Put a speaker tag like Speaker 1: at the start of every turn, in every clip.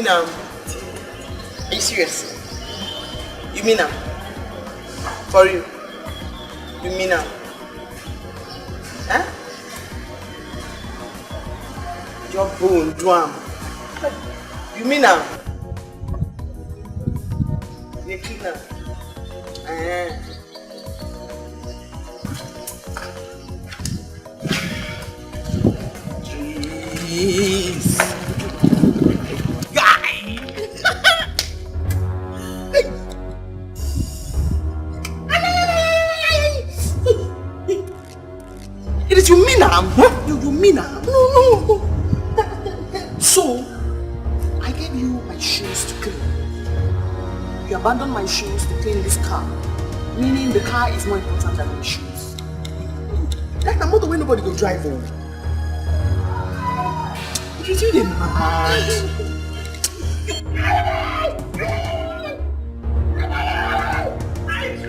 Speaker 1: now? Are you serious? You mean now? For you? You mean now? Huh? Your bone, drum. You mean now? You clean now? Jeez. Guy. It is you mean now? Huh? You mean now? No. So, I gave you my shoes to clean. You abandoned my shoes to clean this car. Meaning the car is more important than my shoes. That's the motor where nobody will drive on. It is you the mad.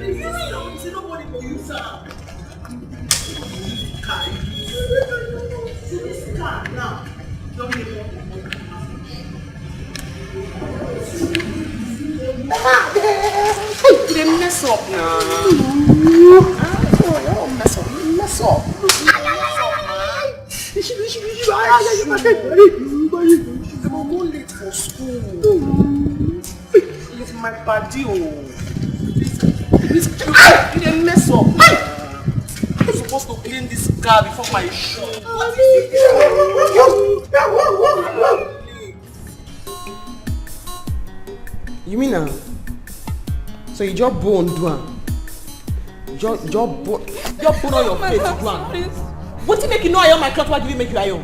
Speaker 1: You don't see nobody for you, sir. This car now. Don't be they mess up now. Mess up. I'm late for school. It's my body. They mess up. I'm supposed to clean this car before my show. You mean now? So you just bone down. Just bone on your face down. What do you make you know I own my cloth? What do you make you iron?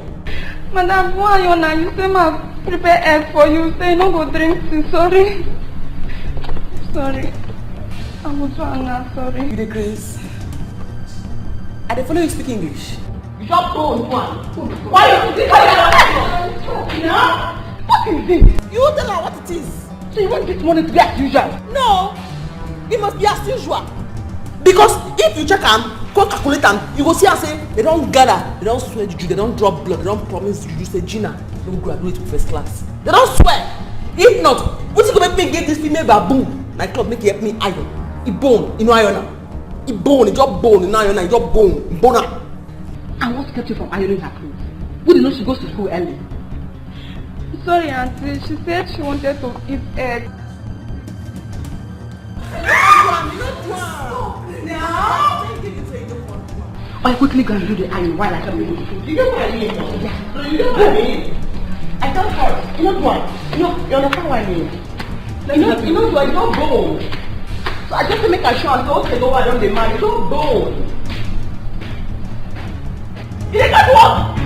Speaker 2: Madam, why you now? You say ma prepare egg for you. Say no go drink tea. Sorry. I was wrong now. Sorry.
Speaker 1: You the grace. I dey follow you speak English. You just bone one. Why you think I am? What is this? You tell her what it is. So you want this money to be as usual? No, it must be as usual. Because if you check them, come calculate them, you go see and say they don't gather, they don't swear juju, they don't drop blood, they don't promise juju. Say Gina, don't graduate with first class. They don't swear. If not, what's it gonna make me get this female baboon? My club make it help me iron. It bone, you know iron now. It bone, it just bone, you iron now, it just bone, bone up.
Speaker 2: And what kept you from ironing her clothes? We didn't know she goes to school early. Sorry, Auntie. She said she wanted to eat egg. I quickly go and do the iron while I come with you. You know what I mean? Yeah. You know what I mean? I tell her, you know what? You understand what I mean? You know what? You don't go. So I just to make her sure, I said, okay, go around the man. You don't go. You didn't work.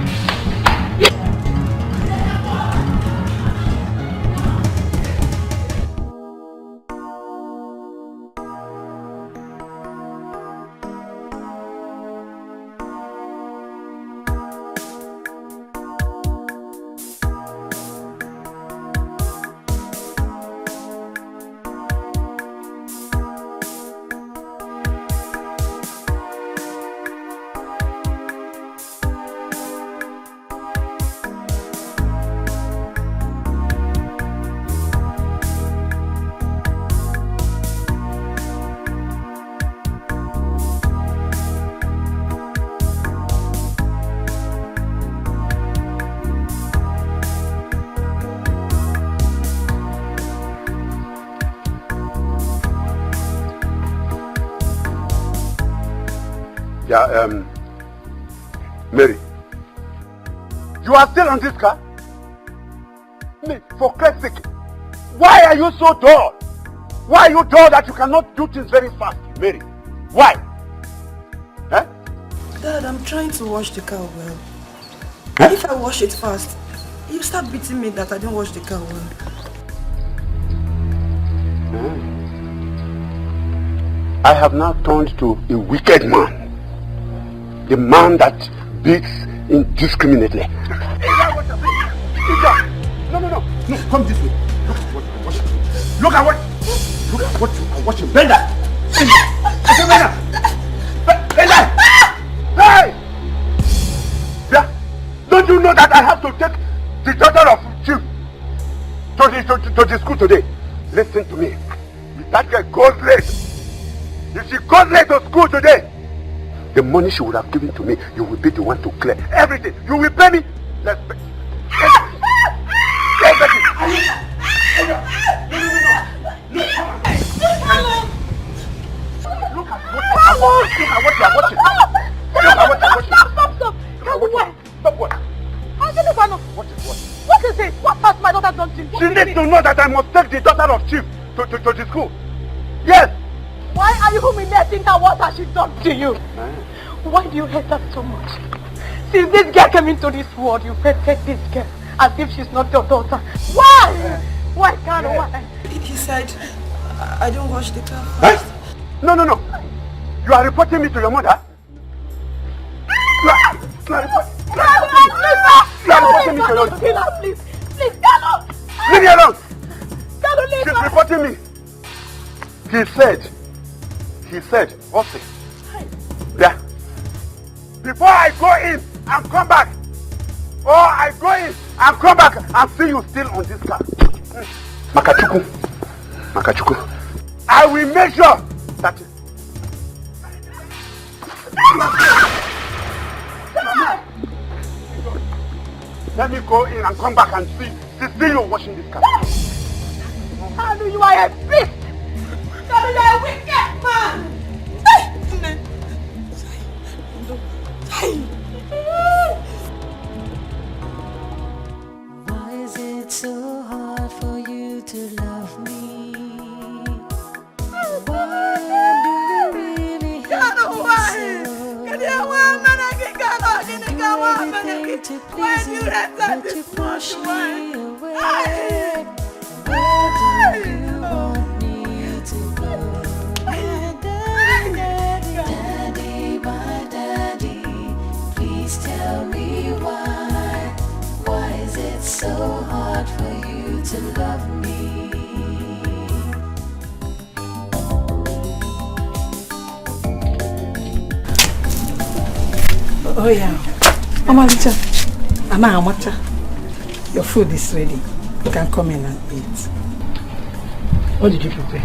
Speaker 3: Yeah, Mary, you are still on this car? For Christ's sake, why are you so dull? Why are you dull that you cannot do things very fast, Mary? Why? Huh?
Speaker 4: Dad, I'm trying to wash the car well.
Speaker 3: Huh?
Speaker 4: If I wash it fast, you start beating me that I didn't wash the car well.
Speaker 3: I have now turned to a wicked man. The man that beats indiscriminately. No, come this way. Look at what you are watching. Bend that. Bend that. Hey! Yeah. Don't you know that I have to take the daughter of Chief to to the school today. Listen to me. If that girl goes late, if she goes late to school today, the money she would have given to me, you will be the one to clear everything. You will pay me. Let's pay. Let's pay. Look at what you are watching. Stop what? What is what?
Speaker 2: What is it? What has my daughter done to you?
Speaker 3: She needs to know that I must take the daughter of Chief to the school. Yes.
Speaker 2: Why are you humiliating her? What has she done to you? Why do you hate her so much? Since this girl came into this world, you protect this girl as if she's not your daughter. Why? Why can't why?
Speaker 4: He said, I don't wash the car
Speaker 3: first. No. You are reporting me to your mother? You are reporting me to your mother?
Speaker 2: Please, Carlo!
Speaker 3: Leave me alone!
Speaker 2: Carlo, leave
Speaker 3: She's
Speaker 2: her!
Speaker 3: reporting me. He said, what's it? Yeah. Before I go in and come back, or I go in and come back and see you still on this car. Makachuku. I will make sure that... Let me go in and come back and see you washing this car.
Speaker 2: How do you are a beast? How you are a wicked man?
Speaker 5: Why is it so hard for you to love me? Why do we really have to be anything to please you, but you push me away? Where do you want me to go? My daddy, please tell me why. Why is it so hard for you to love me?
Speaker 1: Oh yeah. Amalicha, Amacha, your food is ready. You can come in and eat.
Speaker 2: What did you prepare?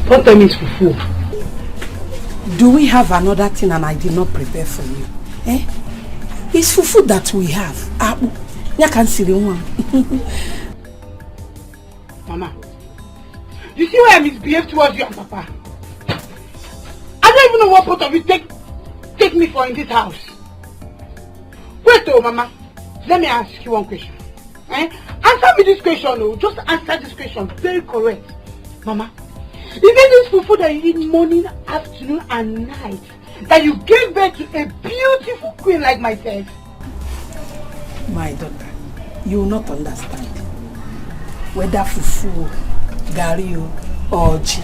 Speaker 2: What time is fufu?
Speaker 1: Do we have another thing and I did not prepare for you? It's fufu that we have. You can see the one.
Speaker 2: Mama, you see why I misbehave towards you and Papa? I don't even know what part of it take me for in this house. Wait though, Mama. Let me ask you one question. Answer me this question, oh. Just answer this question. Very correct. Mama, is it this fufu that you eat morning, afternoon and night that you gave birth to a beautiful queen like myself?
Speaker 1: My daughter, you will not understand. Whether fufu, gari or ji.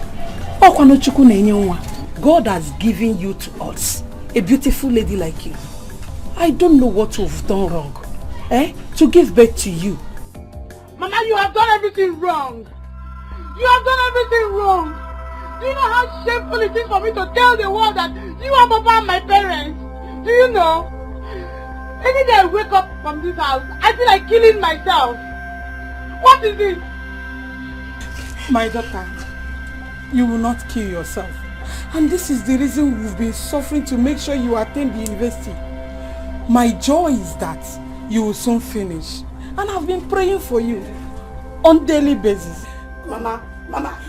Speaker 1: God has given you to us. A beautiful lady like you. I don't know what you've done wrong. To give birth to you.
Speaker 2: Mama, you have done everything wrong. You have done everything wrong. Do you know how shameful it is for me to tell the world that you are Papa and my parents? Do you know? Any day I wake up from this house, I feel like killing myself. What is it?
Speaker 1: My daughter, you will not kill yourself. And this is the reason we've been suffering to make sure you attend the university. My joy is that you will soon finish. And I've been praying for you on daily basis.
Speaker 2: Mama,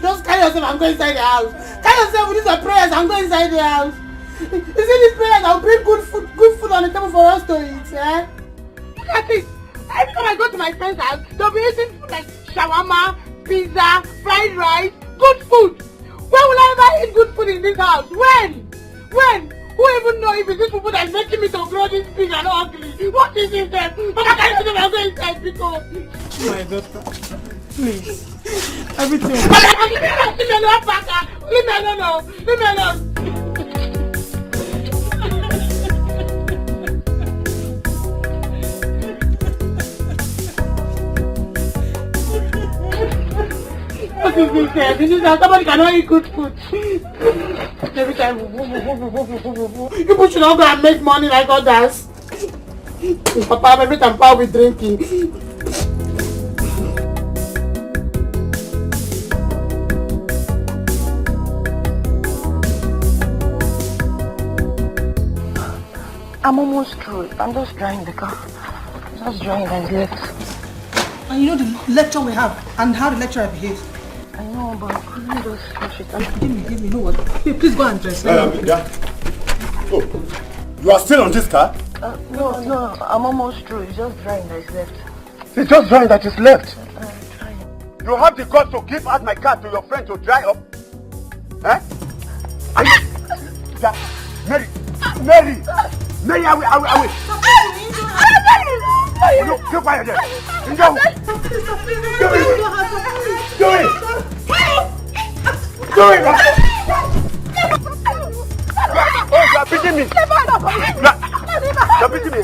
Speaker 2: just carry yourself and go inside the house. Carry yourself with these prayers and go inside the house. You see these prayers, I'll bring good food on the table for us to eat, eh? Look at it. Every time I go to my friend's house, they'll be eating food like shawarma, pizza, fried rice, good food. When will I ever eat good food in this house? When? Who even know if it's this food that's making me to grow this big and ugly? What is it then? Mama, can you see them and go inside because...
Speaker 1: My daughter, please. Everything.
Speaker 2: Leave me alone. What is this here? This is how somebody cannot eat good food. Every time, people should not go and make money like others. Papa, every time Papa will be drinking. I'm almost through. I'm just drying the car. Just drying and left.
Speaker 4: And you know the lecture we have and how the lecturer behaves.
Speaker 2: I know, but I couldn't just finish it.
Speaker 4: Give me, you know what? Hey, please go and dress.
Speaker 3: Yeah. Oh, you are still on this car?
Speaker 2: No, I'm almost through. It's just drying that is left.
Speaker 3: It's just drying that is left.
Speaker 2: Drying.
Speaker 3: You have the guts to give out my car to your friend to dry up? Eh? Are you... Yeah. Mary, I will. Look, keep quiet there. Do it. Oh, you are beating me. You are beating me.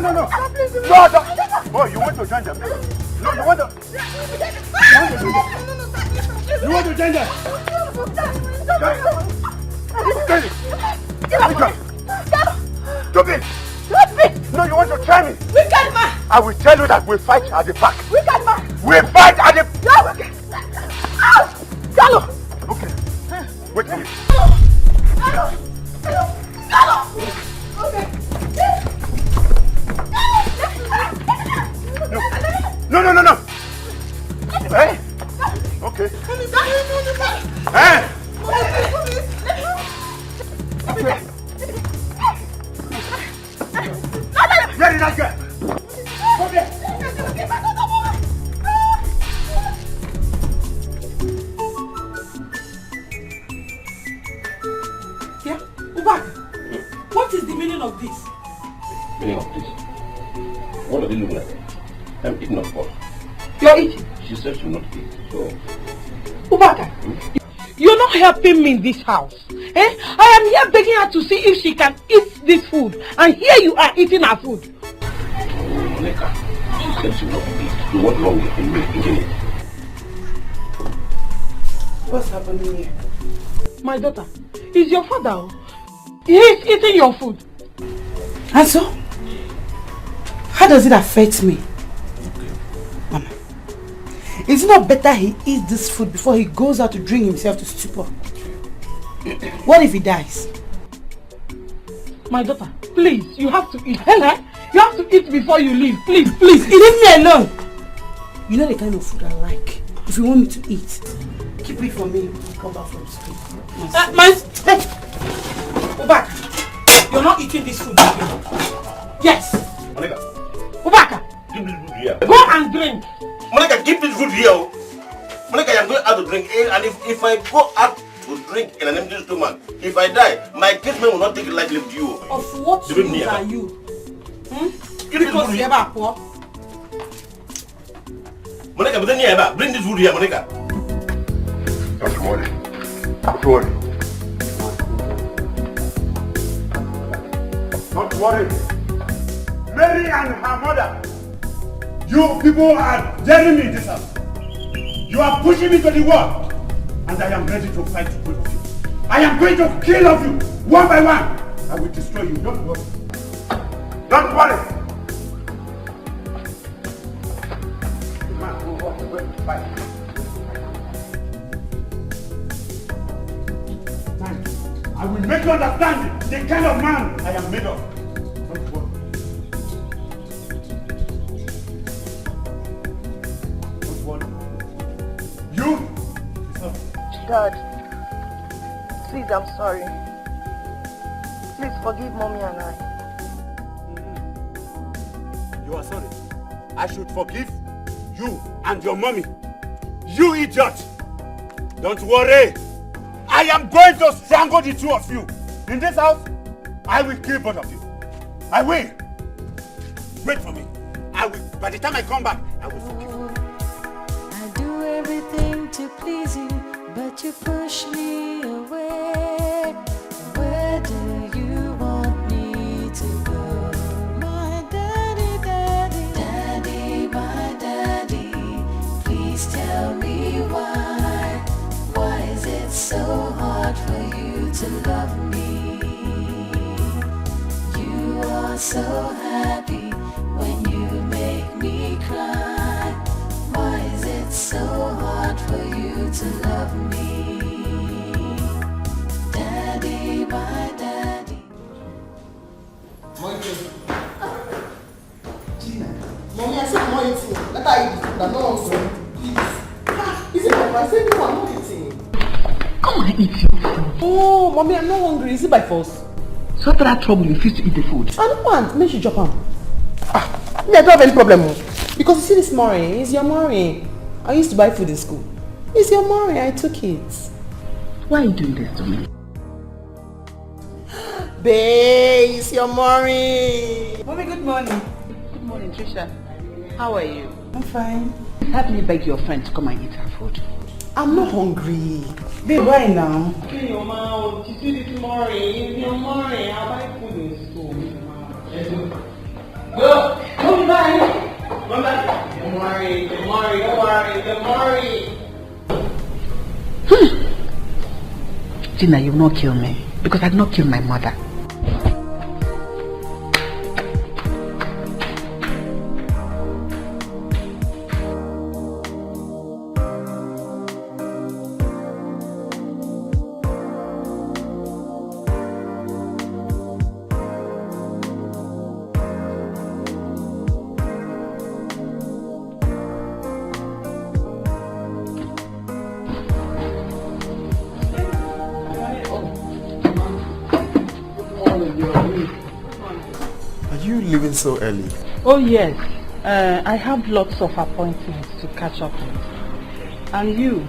Speaker 3: No. Oh, you want to join them? No, you want to join them? Stop it! No, you want to try me?
Speaker 1: Wicked man!
Speaker 3: I will tell you that we fight at the back.
Speaker 1: Wicked man!
Speaker 3: We fight at the...
Speaker 1: Gallo!
Speaker 3: Okay. Wait a minute.
Speaker 1: Gallo! Okay.
Speaker 3: No. Hey? Okay. Hey? Where did I go? Come here.
Speaker 1: Yeah? Ubak, what is the meaning of this?
Speaker 6: Meaning of this? What are they looking at? I'm eating, of course.
Speaker 1: You're eating?
Speaker 6: She said she will not eat, so...
Speaker 1: Ubaka, you're not helping me in this house. Eh? I am here begging her to see if she can eat this food. And here you are eating her food.
Speaker 6: Monica, she said she will not eat. So what's wrong with me eating it?
Speaker 1: What's happening here? My daughter, is your father. He is eating your food. And so? How does it affect me? Mama, is it not better he eats this food before he goes out to drink himself to stupor? What if he dies? My daughter, please, you have to eat. Hella, you have to eat before you leave. Please, leave me alone. You know the kind of food I like. If you want me to eat, keep it for me when I come back from school. Hey! Go back. You're not eating this food again. Yes.
Speaker 6: Monica.
Speaker 1: Ubaka,
Speaker 6: Give this food here.
Speaker 1: go and drink.
Speaker 6: Monica, give this food here. Monica, I'm going out to drink. And if I go out to drink in an empty stomach, if I die, my kinsman will not take it lightly with you.
Speaker 1: Of what
Speaker 6: Give
Speaker 1: use
Speaker 6: me
Speaker 1: are you?
Speaker 6: Give this
Speaker 1: Because
Speaker 6: food
Speaker 1: you
Speaker 6: here.
Speaker 1: ever poor.
Speaker 6: Monica, bring this food here, Monica.
Speaker 3: Don't worry. Don't worry. Don't worry. Mary and her mother, you people are daring me in this house. You are pushing me to the wall. And I am ready to fight both of you. I am going to kill of you, one by one. I will destroy you, don't worry. Don't worry. Man, who wants to go to fight? Man, I will make you understand the kind of man I am made of. Don't worry. Don't worry. You?
Speaker 2: Dad, please, I'm sorry. Please forgive Mommy and I.
Speaker 3: You are sorry. I should forgive you and your mommy. You idiot! Don't worry. I am going to strangle the two of you. In this house, I will kill both of you. I will. Wait for me. I will. By the time I come back, I will forgive you.
Speaker 5: I do everything to please you, but you push me away. Where do you want me to go? My daddy, daddy, daddy, my daddy, please tell me why. Why is it so hard for you to love me? You are so happy when you make me cry. Why is it so hard for you to love me?
Speaker 2: eating. Let her eat the food. I'm not hungry. Please. Is it my fault? Say no, I'm not eating.
Speaker 1: Come and eat your food. Oh, mommy, I'm not hungry. Is it by force?
Speaker 2: So after that trouble, you refuse to eat the food.
Speaker 1: I don't want. Make sure you chop am. I don't have any problem. Because you see this morning, it's your morning. I used to buy food in school. It's your morning. I took it.
Speaker 2: Why are you doing this to me?
Speaker 1: Babe, it's your morning. Mommy, good morning.
Speaker 2: Good morning, Trisha. How are you?
Speaker 1: I'm fine.
Speaker 2: Help me beg your friend to come and eat her food.
Speaker 1: I'm not hungry. Babe, why now?
Speaker 2: Clean your mouth. You see this morning. It's your morning. I'll buy food in school. Let's go. Go! Come back! Come back! Don't worry, don't worry, don't worry, don't worry. Gina, you will not kill me. Because I did not kill my mother.
Speaker 7: Leaving so early?
Speaker 8: Oh yes, I have lots of appointments to catch up with. And you,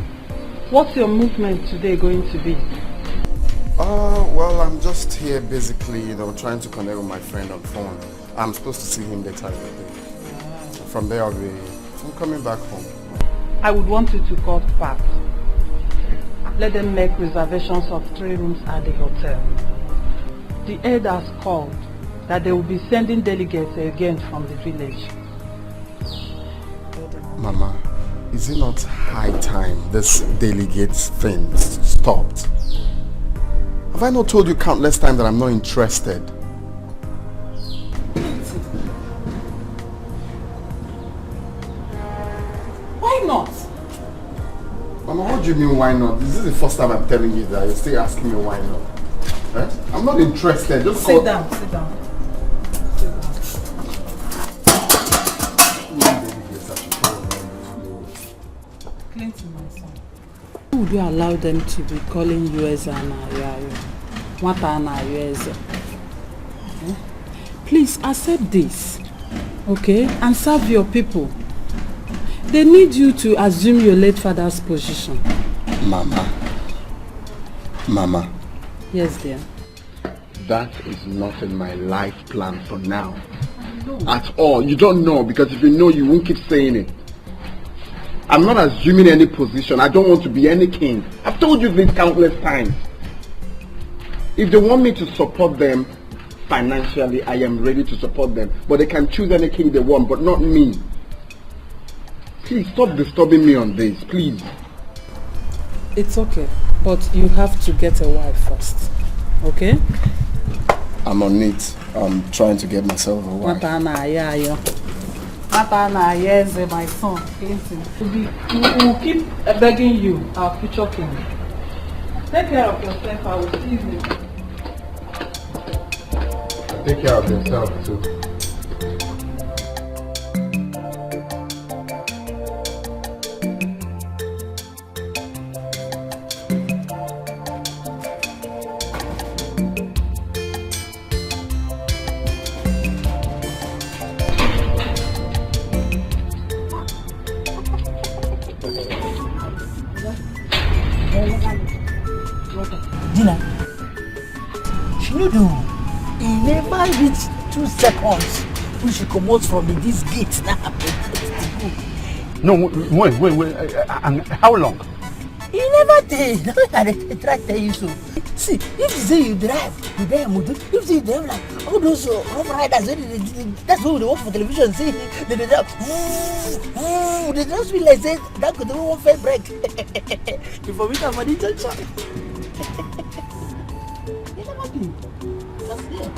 Speaker 8: what's your movement today going to be?
Speaker 7: Well, I'm just here basically, trying to connect with my friend on phone. I'm supposed to see him later in the day. From there I'm coming back home.
Speaker 8: I would want you to call Pat. Let them make reservations of 3 rooms at the hotel. The head has called that they will be sending delegates again from the village.
Speaker 7: Mama, is it not high time this delegates thing stopped? Have I not told you countless times that I'm not interested?
Speaker 1: Why not?
Speaker 7: Mama, what do you mean why not? This is the first time I'm telling you that. You're still asking me why not. Eh? I'm not interested. Just
Speaker 1: sit down, sit down.
Speaker 8: Who would you allow them to be calling you as an Ayayo? What an Ayayo? Please accept this, okay? And serve your people. They need you to assume your late father's position.
Speaker 7: Mama.
Speaker 8: Yes, dear.
Speaker 7: That is not in my life plan for now. At all. You don't know, because if you know, you won't keep saying it. I'm not assuming any position. I don't want to be any king. I've told you this countless times. If they want me to support them financially, I am ready to support them. But they can choose any king they want, but not me. Please stop disturbing me on this, please.
Speaker 8: It's okay, but you have to get a wife first, okay?
Speaker 7: I'm on it. I'm trying to get myself a wife.
Speaker 8: Yes, my son, Clinton. We will keep begging you, our future king. Take care of yourself, I will see you.
Speaker 7: Take care of yourself too.
Speaker 2: Dina, she no do. He never reach 2 seconds when she comes from this gate now.
Speaker 3: No, wait. And how long?
Speaker 2: He never did. I try to tell you so. See, if you say you drive motor. If you drive like all those rough riders, that's what they want for television. See, they drive. They just feel like say that could do one fair break. Before we come on the junction. You never do. Just there.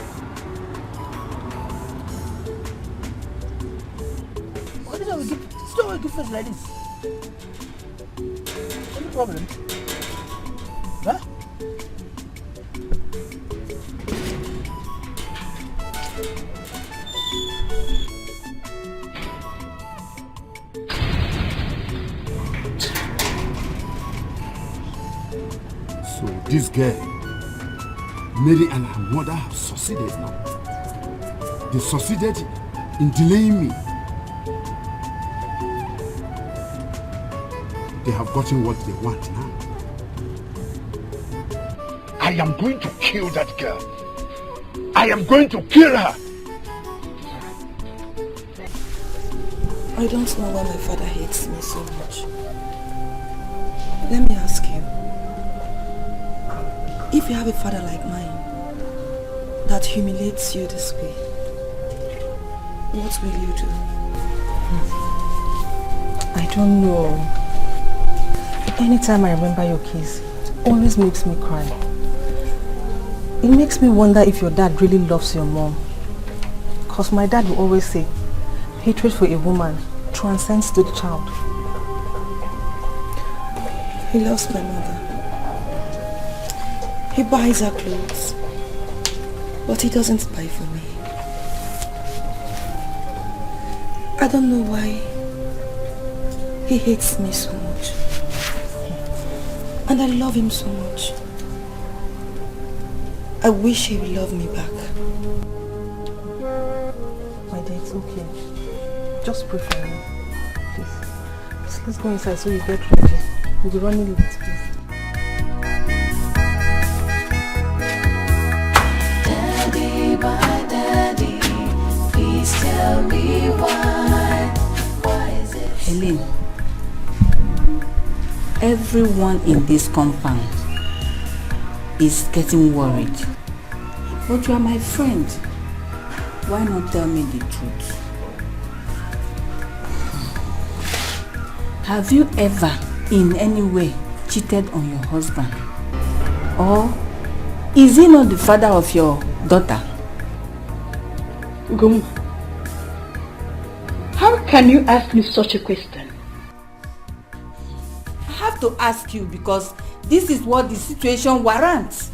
Speaker 2: Why do we give face like this? Any problem? Huh?
Speaker 3: This girl, Mary and her mother have succeeded now. They succeeded in delaying me. They have gotten what they want now. I am going to kill that girl. I am going to kill her.
Speaker 4: I don't know why my father hates me so much. Let me ask you. If you have a father like mine that humiliates you this way, what will you do?
Speaker 9: I don't know. Anytime I remember your case, it always makes me cry. It makes me wonder if your dad really loves your mom. Because my dad will always say, hatred for a woman transcends to the child.
Speaker 4: He loves my mother. He buys her clothes, but he doesn't buy for me. I don't know why he hates me so much. And I love him so much. I wish he would love me back.
Speaker 9: My dear, it's okay. Just pray for me. Please. Just let's go inside so you get ready. We'll be running late, please.
Speaker 5: Daddy, my daddy, please tell me why. Why is it?
Speaker 10: Helen, everyone in this compound is getting worried. But you are my friend. Why not tell me the truth? Have you ever in any way cheated on your husband? Or is he not the father of your daughter?
Speaker 2: Gum, how can you ask me such a question?
Speaker 10: I have to ask you because this is what the situation warrants.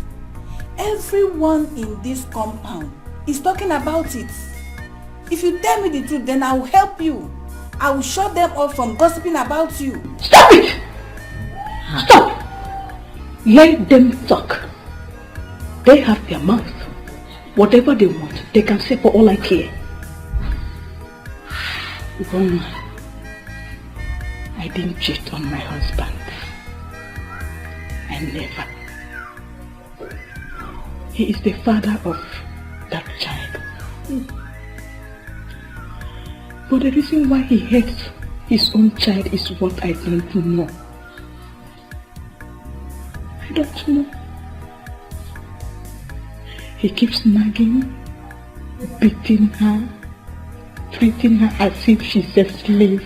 Speaker 10: Everyone in this compound is talking about it. If you tell me the truth, then I will help you. I will shut them off from gossiping about you.
Speaker 2: Stop it! Stop! Let them talk. They have their mouth. Whatever they want, they can say for all I care. Goma, I didn't cheat on my husband. I never. He is the father of that child. But the reason why he hates his own child is what I don't know. I don't know. He keeps nagging, beating her, treating her as if she's a slave.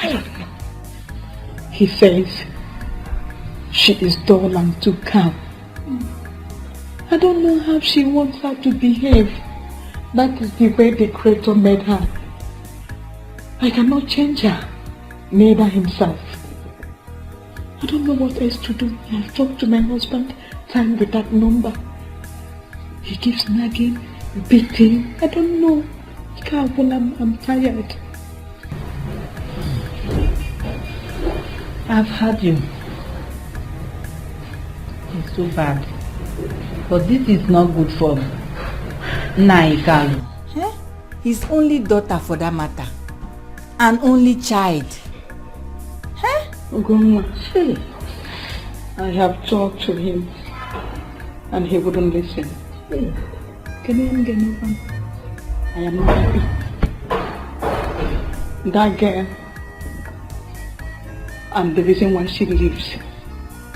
Speaker 2: I don't know. He says she is dull and too calm. I don't know how she wants her to behave. That is the way the Creator made her. I cannot change her, neither himself. I don't know what else to do. I have talked to my husband time without number. He keeps nagging, beating. I don't know. I'm tired.
Speaker 11: I've heard you. It's so bad. But this is not good for Naikalu.
Speaker 10: Eh? His only daughter for that matter. An only child. Eh?
Speaker 2: Grandma, I have talked to him and he wouldn't listen. I am not happy. That girl, I'm the reason why she lives.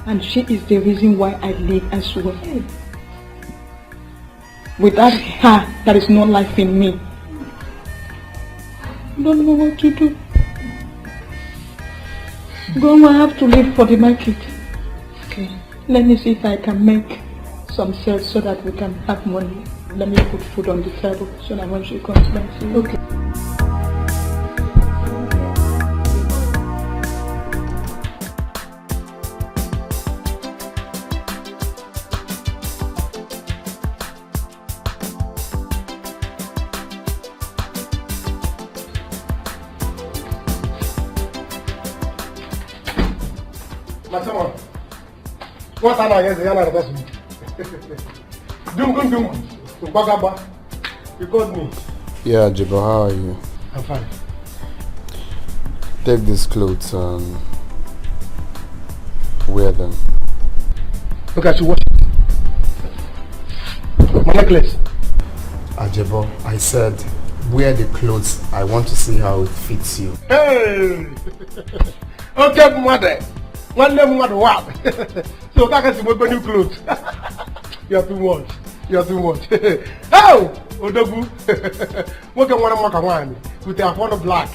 Speaker 2: And she is the reason why I live as well. Without her, there is no life in me. I don't know what to do. Grandma, I have to leave for the market. Okay. Let me see if I can make some sales so that we can have money. Let me put food on the table so that when she comes back, she will. Okay.
Speaker 12: Matama. What am I against the Yana Rabasu? Dungun. Bagaba. You called me.
Speaker 7: Yeah, Jibo, how are you?
Speaker 12: I'm fine.
Speaker 7: Take these clothes and wear them.
Speaker 12: Look at you, watch it. My necklace.
Speaker 7: Ajebo, I said, wear the clothes. I want to see how it fits you.
Speaker 12: Hey! Okay, mother. One name, mother, what? So that is what new clothes. You're too much. You're too much. Oh! Odogu. What can one with a phone of black?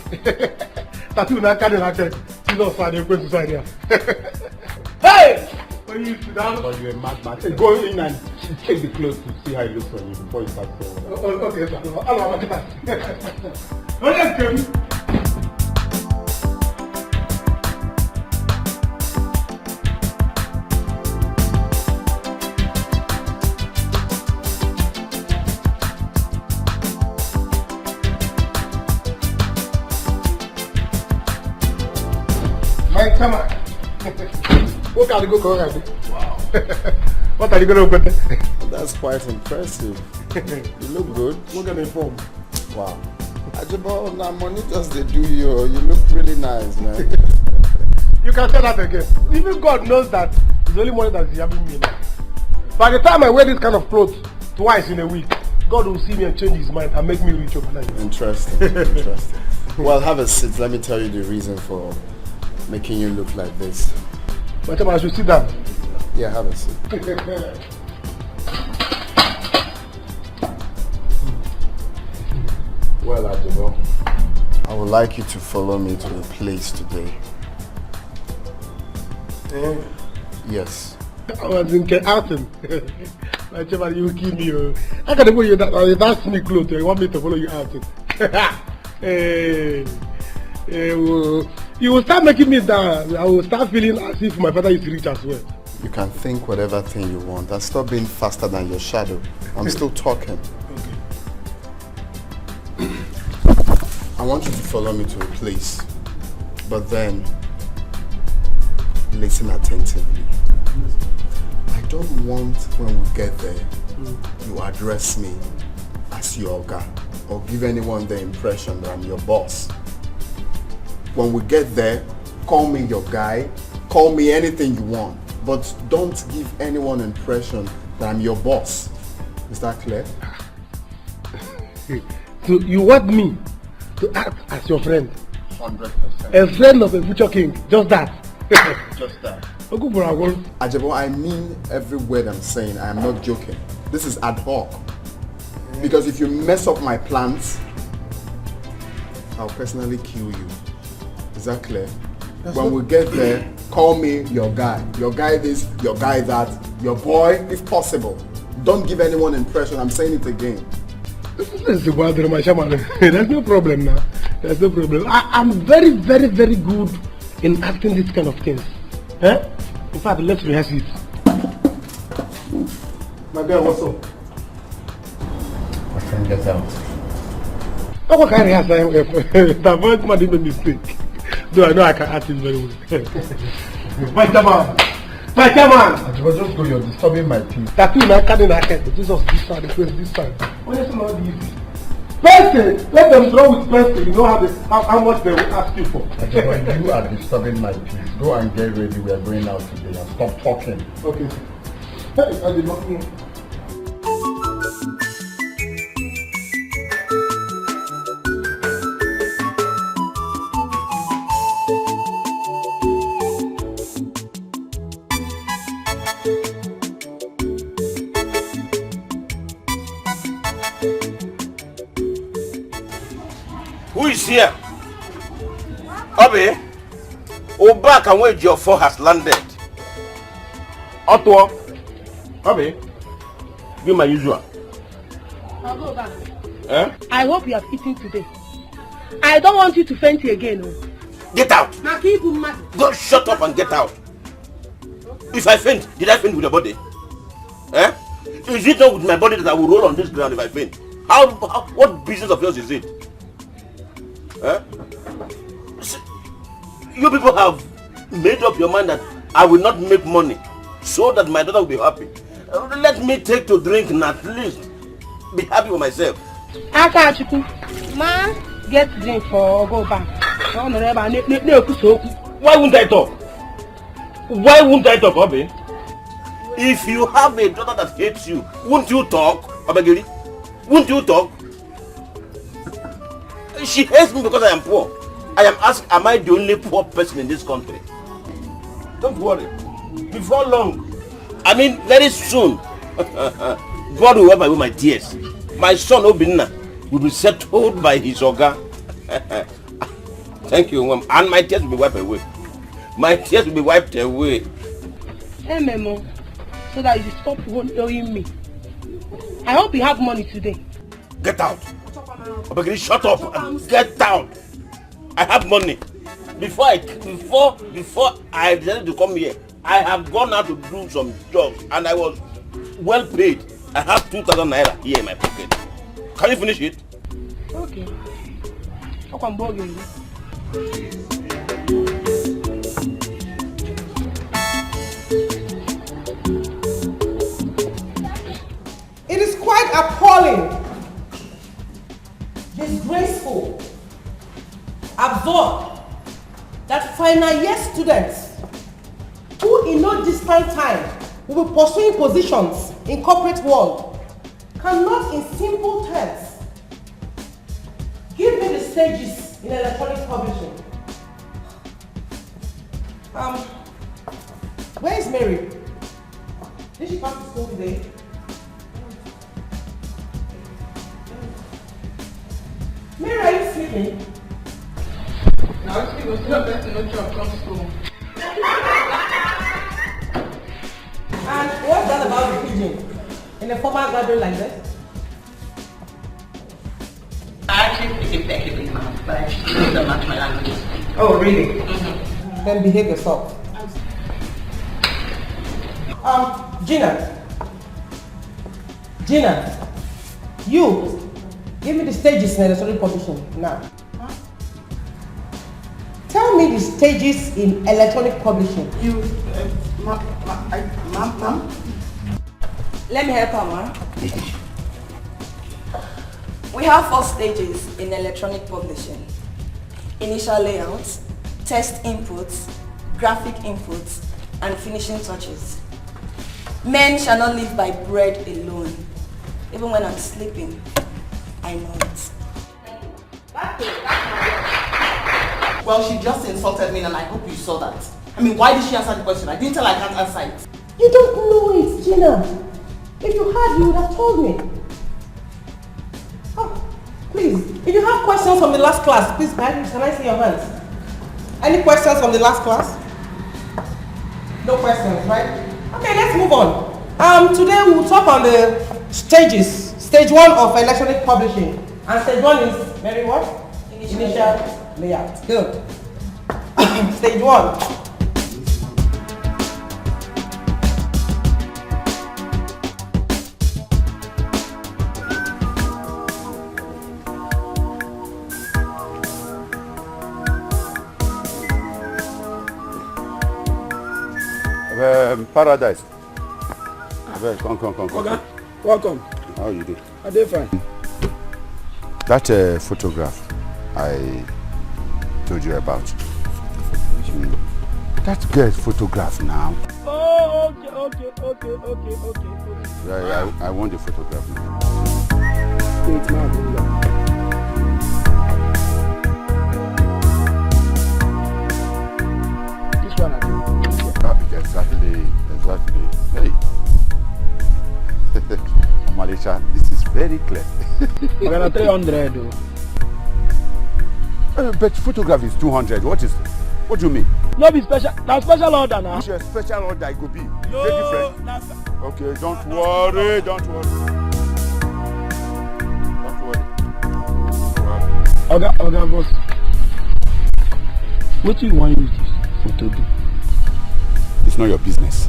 Speaker 12: Tattoo not carrying like that. You know, son, you're going to sign here. Hey! When you sit down,
Speaker 7: But you're a madman. Go in and check the clothes to see how it looks on you before you start saying that.
Speaker 12: Okay, sir. I'll have a come on. What can you go already? Wow. What are you going to open?
Speaker 7: That's quite impressive. You look good.
Speaker 12: Look at the form.
Speaker 7: Wow. Ajabo, now money just they do you. You look really nice, man.
Speaker 12: You can say that again. Even God knows that it's only money that is having me now. By the time I wear this kind of clothes twice in a week, God will see me and change his mind and make me rich overnight.
Speaker 7: Interesting. Interesting. Well, have a seat. Let me tell you the reason for making you look like this.
Speaker 12: But I should sit down.
Speaker 7: Yeah, have a seat. Well, Ajabo, I would like you to follow me to a place today. Yes.
Speaker 12: I was in outing. Like, you kill me. I can't put you that sneak clothes. You want me to follow you outing? You will start making me down. I will start feeling as if my father is rich as well.
Speaker 7: You can think whatever thing you want. And stop being faster than your shadow. I'm still talking. Okay. I want you to follow me to a place. But then, listen attentively. I don't want when we get there, you address me as your guy. Or give anyone the impression that I'm your boss. When we get there, call me your guy, call me anything you want, but don't give anyone impression that I'm your boss. Is that clear?
Speaker 12: So you want me to act as your friend?
Speaker 7: 100%.
Speaker 12: A friend of a future king, just that?
Speaker 7: Just that.
Speaker 12: Ajabo,
Speaker 7: I mean every word I'm saying. I am not joking. This is ad hoc. Because if you mess up my plans, I'll personally kill you. Is that clear? When we get there, call me your guy. Your guy this, your guy that, your boy, if possible. Don't give anyone impression. I'm saying it again.
Speaker 12: There's no problem now. There's no problem. I'm very, very, very good in acting this kind of things. Eh? In fact, let's rehearse it. My girl, what's up?
Speaker 7: My friend gets out.
Speaker 12: Oh, what can I rehearse? The voice man did a mistake. Though I know I can act it very well. My chairman! My chairman!
Speaker 7: Just go, you're disturbing my peace.
Speaker 12: Tattoo na carrying a head. Jesus this side, the place this side. What is not easy? Person! Let them throw with person. You know how much they will ask you for.
Speaker 7: You are disturbing my peace. Go and get ready. We are going out today and stop talking.
Speaker 12: Okay. Hey, I did not know.
Speaker 6: Who is here? Obi, Oba and wage your four has landed. Otto, Obi, give my usual.
Speaker 2: I'll go back.
Speaker 6: Eh?
Speaker 2: I hope you have eaten today. I don't want you to faint again. Oh.
Speaker 6: Get out! Go shut up and get out. If I faint, did I faint with your body? Eh? Is it not with my body that I will roll on this ground if I faint? What business of yours is it? Eh? You people have made up your mind that I will not make money so that my daughter will be happy. Let me take to drink and at least be happy with myself.
Speaker 2: Ma, get drink for go back.
Speaker 6: Why won't I talk? Why won't I talk, Obi? If you have a daughter that hates you, won't you talk, Obagiri? Won't you talk? She hates me because I am poor. I am asked, am I the only poor person in this country? Don't worry. Before long, I mean very soon, God will wipe away my tears. My son Obinna will be settled by his Oga. Thank you, Mom. And my tears will be wiped away. My tears will be wiped away.
Speaker 2: Hey, Memo, so that you stop owing me. I hope you have money today.
Speaker 6: Get out. Obagiri, shut up and get out. I have money. Before I decided to come here, I have gone out to do some jobs and I was well paid. I have 2,000 naira here in my pocket. Can you finish it?
Speaker 2: Okay. How come bugging you?
Speaker 1: It is quite appalling, disgraceful, absurd that final year students who in no distant time will be pursuing positions in corporate world cannot in simple terms give me the stages in electronic publishing. Where is Mary? Did she come to school today? Mary, are you sleeping?
Speaker 2: Now she was not better no job from school.
Speaker 1: And what's that about the pigeon? In a formal gathering like this?
Speaker 2: I actually speak effectively, ma'am, but I just don't match my language.
Speaker 1: Oh, really? Then behave yourself. Gina, you give me the stages in electronic publishing now. Huh? Tell me the stages in electronic publishing.
Speaker 2: You, ma'am?
Speaker 10: Let me help her, ma. We have 4 stages in electronic publishing. Initial layouts, test inputs, graphic inputs, and finishing touches. Men shall not live by bread alone. Even when I'm sleeping, I know it.
Speaker 2: Well, she just insulted me and I hope you saw that. I mean, why did she answer the question? I didn't tell her I can't answer it.
Speaker 1: You don't know it, Gina. If you had, you would have told me. Oh, please, if you have questions from the last class, please, can I see your hands? Any questions from the last class? No questions, right? Okay, let's move on. Today we will talk on the stages. Stage 1 of electronic publishing. And stage 1 is very what? Initial layout. Good. Stage 1.
Speaker 3: Paradise. Come.
Speaker 12: Okay. Welcome.
Speaker 3: How you do?
Speaker 12: I did fine.
Speaker 3: That photograph I told you about. That girl's photograph now.
Speaker 12: Oh, okay.
Speaker 3: Yeah, I want the photograph now.
Speaker 12: Wait, now. This one,
Speaker 3: Exactly. Hey. Malisha, this is very clear.
Speaker 12: I'm gonna 300 though.
Speaker 3: But photograph is 200. What do you mean?
Speaker 12: No be special. Now special order now.
Speaker 3: It's a special order. It could be. No, different. Okay, don't worry.
Speaker 12: Okay, boss. What do you want use this photo do?
Speaker 3: It's not your business.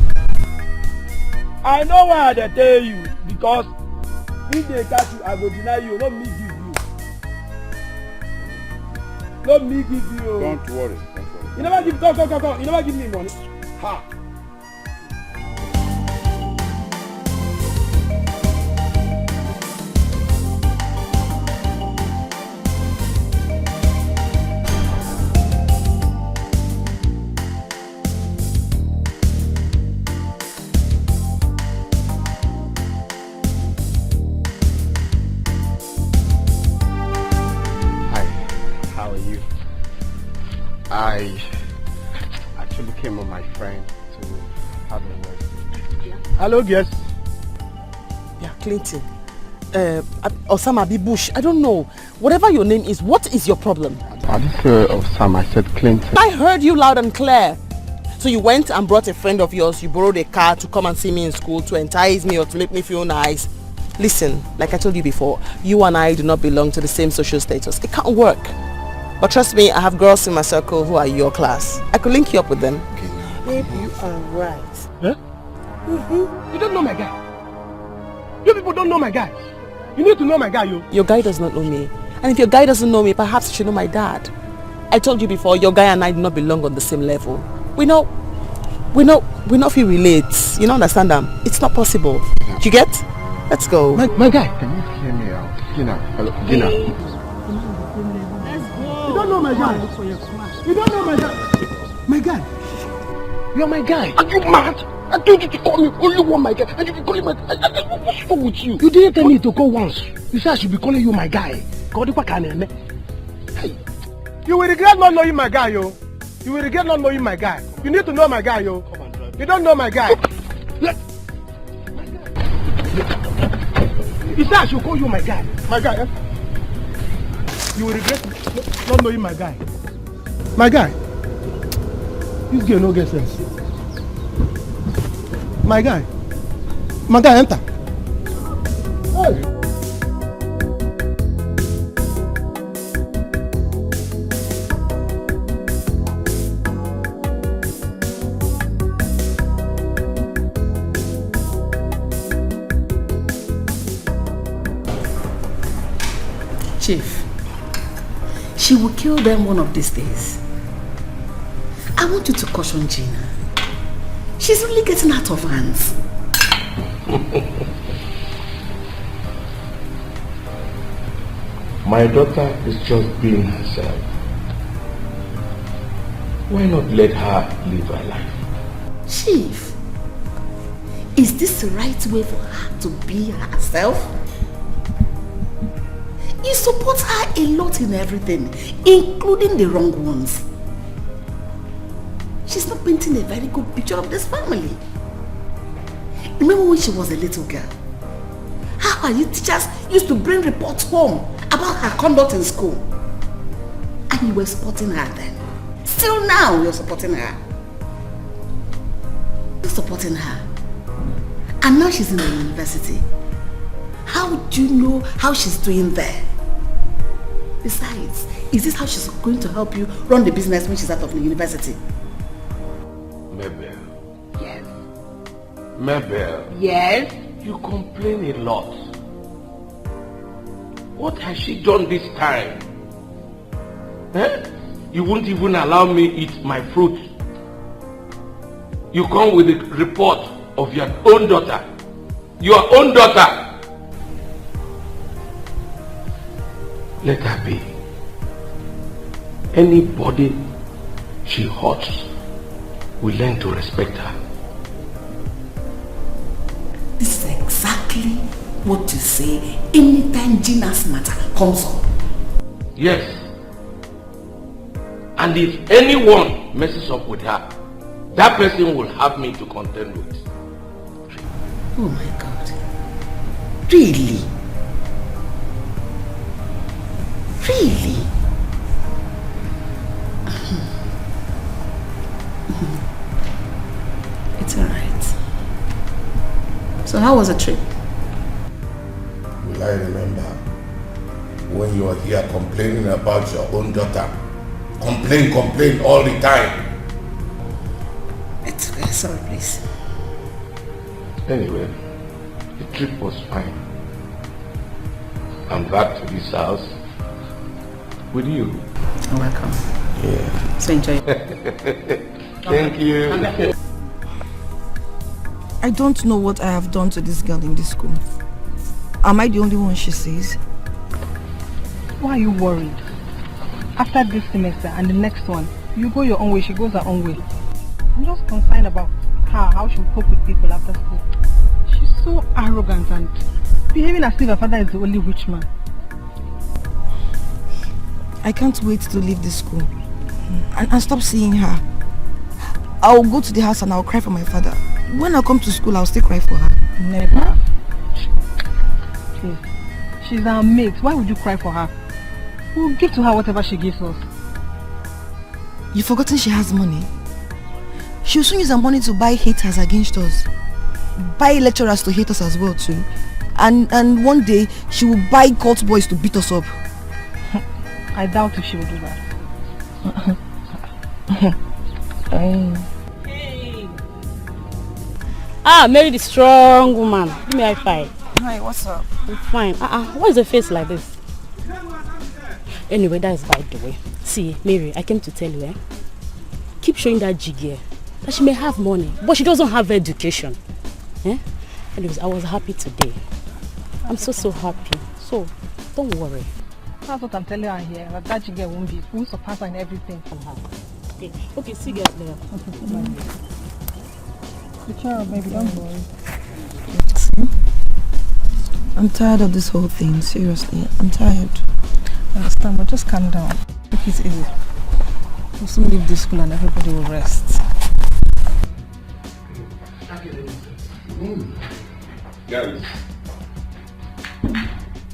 Speaker 12: I know why they tell you, because if they catch you, I will deny you, not me give you. Not me give you.
Speaker 3: Don't worry.
Speaker 12: You never give, come. You never give me money. Ha!
Speaker 7: I actually came with my friend to have a word.
Speaker 12: Yeah. Hello, yes.
Speaker 2: Yeah, Clinton. Osama B. Bush, I don't know. Whatever your name is, what is your problem?
Speaker 7: I didn't say Osama, I said Clinton.
Speaker 2: I heard you loud and clear. So you went and brought a friend of yours, you borrowed a car to come and see me in school to entice me or to make me feel nice. Listen, like I told you before, you and I do not belong to the same social status. It can't work. But trust me, I have girls in my circle who are your class. I could link you up with them.
Speaker 1: Babe, you are right.
Speaker 12: Huh? You don't know my guy. You people don't know my guy. You need to know my guy, you.
Speaker 2: Your guy does not know me. And if your guy doesn't know me, perhaps you should know my dad. I told you before, your guy and I do not belong on the same level. We not feel relate. You don't understand them? It's not possible. Do you get? Let's go.
Speaker 12: My guy.
Speaker 7: Can you hear me out? Gina, hello, Gina.
Speaker 1: Let's go.
Speaker 12: You don't know my guy. You don't know my guy. My guy. You're my guy. Are you mad? I told you to call me only one my guy. And you be calling my guy. What's wrong with you? You didn't tell me to go once. You said I should be calling you my guy. Hey. You will regret not knowing my guy, yo. You will regret not knowing my guy. You need to know my guy, yo. Come on, drive. You don't know my guy. You said I should call you my guy. My guy, eh? You will regret not knowing my guy. My guy. This girl no get sense. My guy. My guy, enter. Hey.
Speaker 1: Chief, she will kill them one of these days. I want you to caution Gina. She's really getting out of hands.
Speaker 6: My daughter is just being herself. Why not let her live her life?
Speaker 1: Chief, is this the right way for her to be herself? You support her a lot in everything, including the wrong ones. She's not painting a very good picture of this family. Remember when she was a little girl? How her teachers used to bring reports home about her conduct in school. And you were supporting her then. Still now you're supporting her. You're supporting her. And now she's in the university. How do you know how she's doing there? Besides, is this how she's going to help you run the business when she's out of the university?
Speaker 6: Mabel.
Speaker 1: Yes.
Speaker 6: Mabel.
Speaker 1: Yes.
Speaker 6: You complain a lot. What has she done this time? Eh? You won't even allow me eat my fruit. You come with a report of your own daughter. Your own daughter. Let her be. Anybody she hurts will learn to respect her.
Speaker 1: This is exactly what you say anytime Gina's matter comes up.
Speaker 6: Yes. And if anyone messes up with her, that person will have me to contend with.
Speaker 1: Oh my God. Really? Really? It's alright. So how was the trip?
Speaker 6: Will I remember when you were here complaining about your own daughter? Complain all the time.
Speaker 1: It's okay, sorry please.
Speaker 6: Anyway, the trip was fine. I'm back to this house with you.
Speaker 1: You're welcome.
Speaker 6: Yeah.
Speaker 1: So enjoy.
Speaker 6: Thank you.
Speaker 4: I don't know what I have done to this girl in this school. Am I the only one she sees?
Speaker 8: Why are you worried? After this semester and the next one, you go your own way, she goes her own way. I'm just concerned about her, how she will cope with people after school. She's so arrogant and behaving as if her father is the only rich man.
Speaker 4: I can't wait to leave this school. and stop seeing her. I'll go to the house and I'll cry for my father. When I come to school, I'll still cry for her.
Speaker 9: Never. Please. She's our mate. Why would you cry for her? We'll give to her whatever she gives us.
Speaker 4: You've forgotten she has money? She'll soon use her money to buy haters against us. Buy lecturers to hate us as well too. And one day, she will buy cult boys to beat us up.
Speaker 9: I doubt if she will do that.
Speaker 13: Hey. Ah, Mary the strong woman. Give me a high five.
Speaker 4: Hi, what's up?
Speaker 13: I'm fine. Why is the face like this? Anyway, that is by the way. See, Mary, I came to tell you, keep showing that jiggy, that she may have money, but she doesn't have education. Anyways, I was happy today. I'm so happy. So, don't worry.
Speaker 9: That's what I'm telling her here. That jiggy won't be. We'll surpass her in everything from her.
Speaker 13: Okay, see you guys later.
Speaker 9: Good job, baby. Don't worry.
Speaker 4: See? I'm tired of this whole thing. Seriously, I'm tired.
Speaker 9: I understand, but just calm down. Take it easy. We'll soon leave this school and everybody will rest.
Speaker 3: Guys.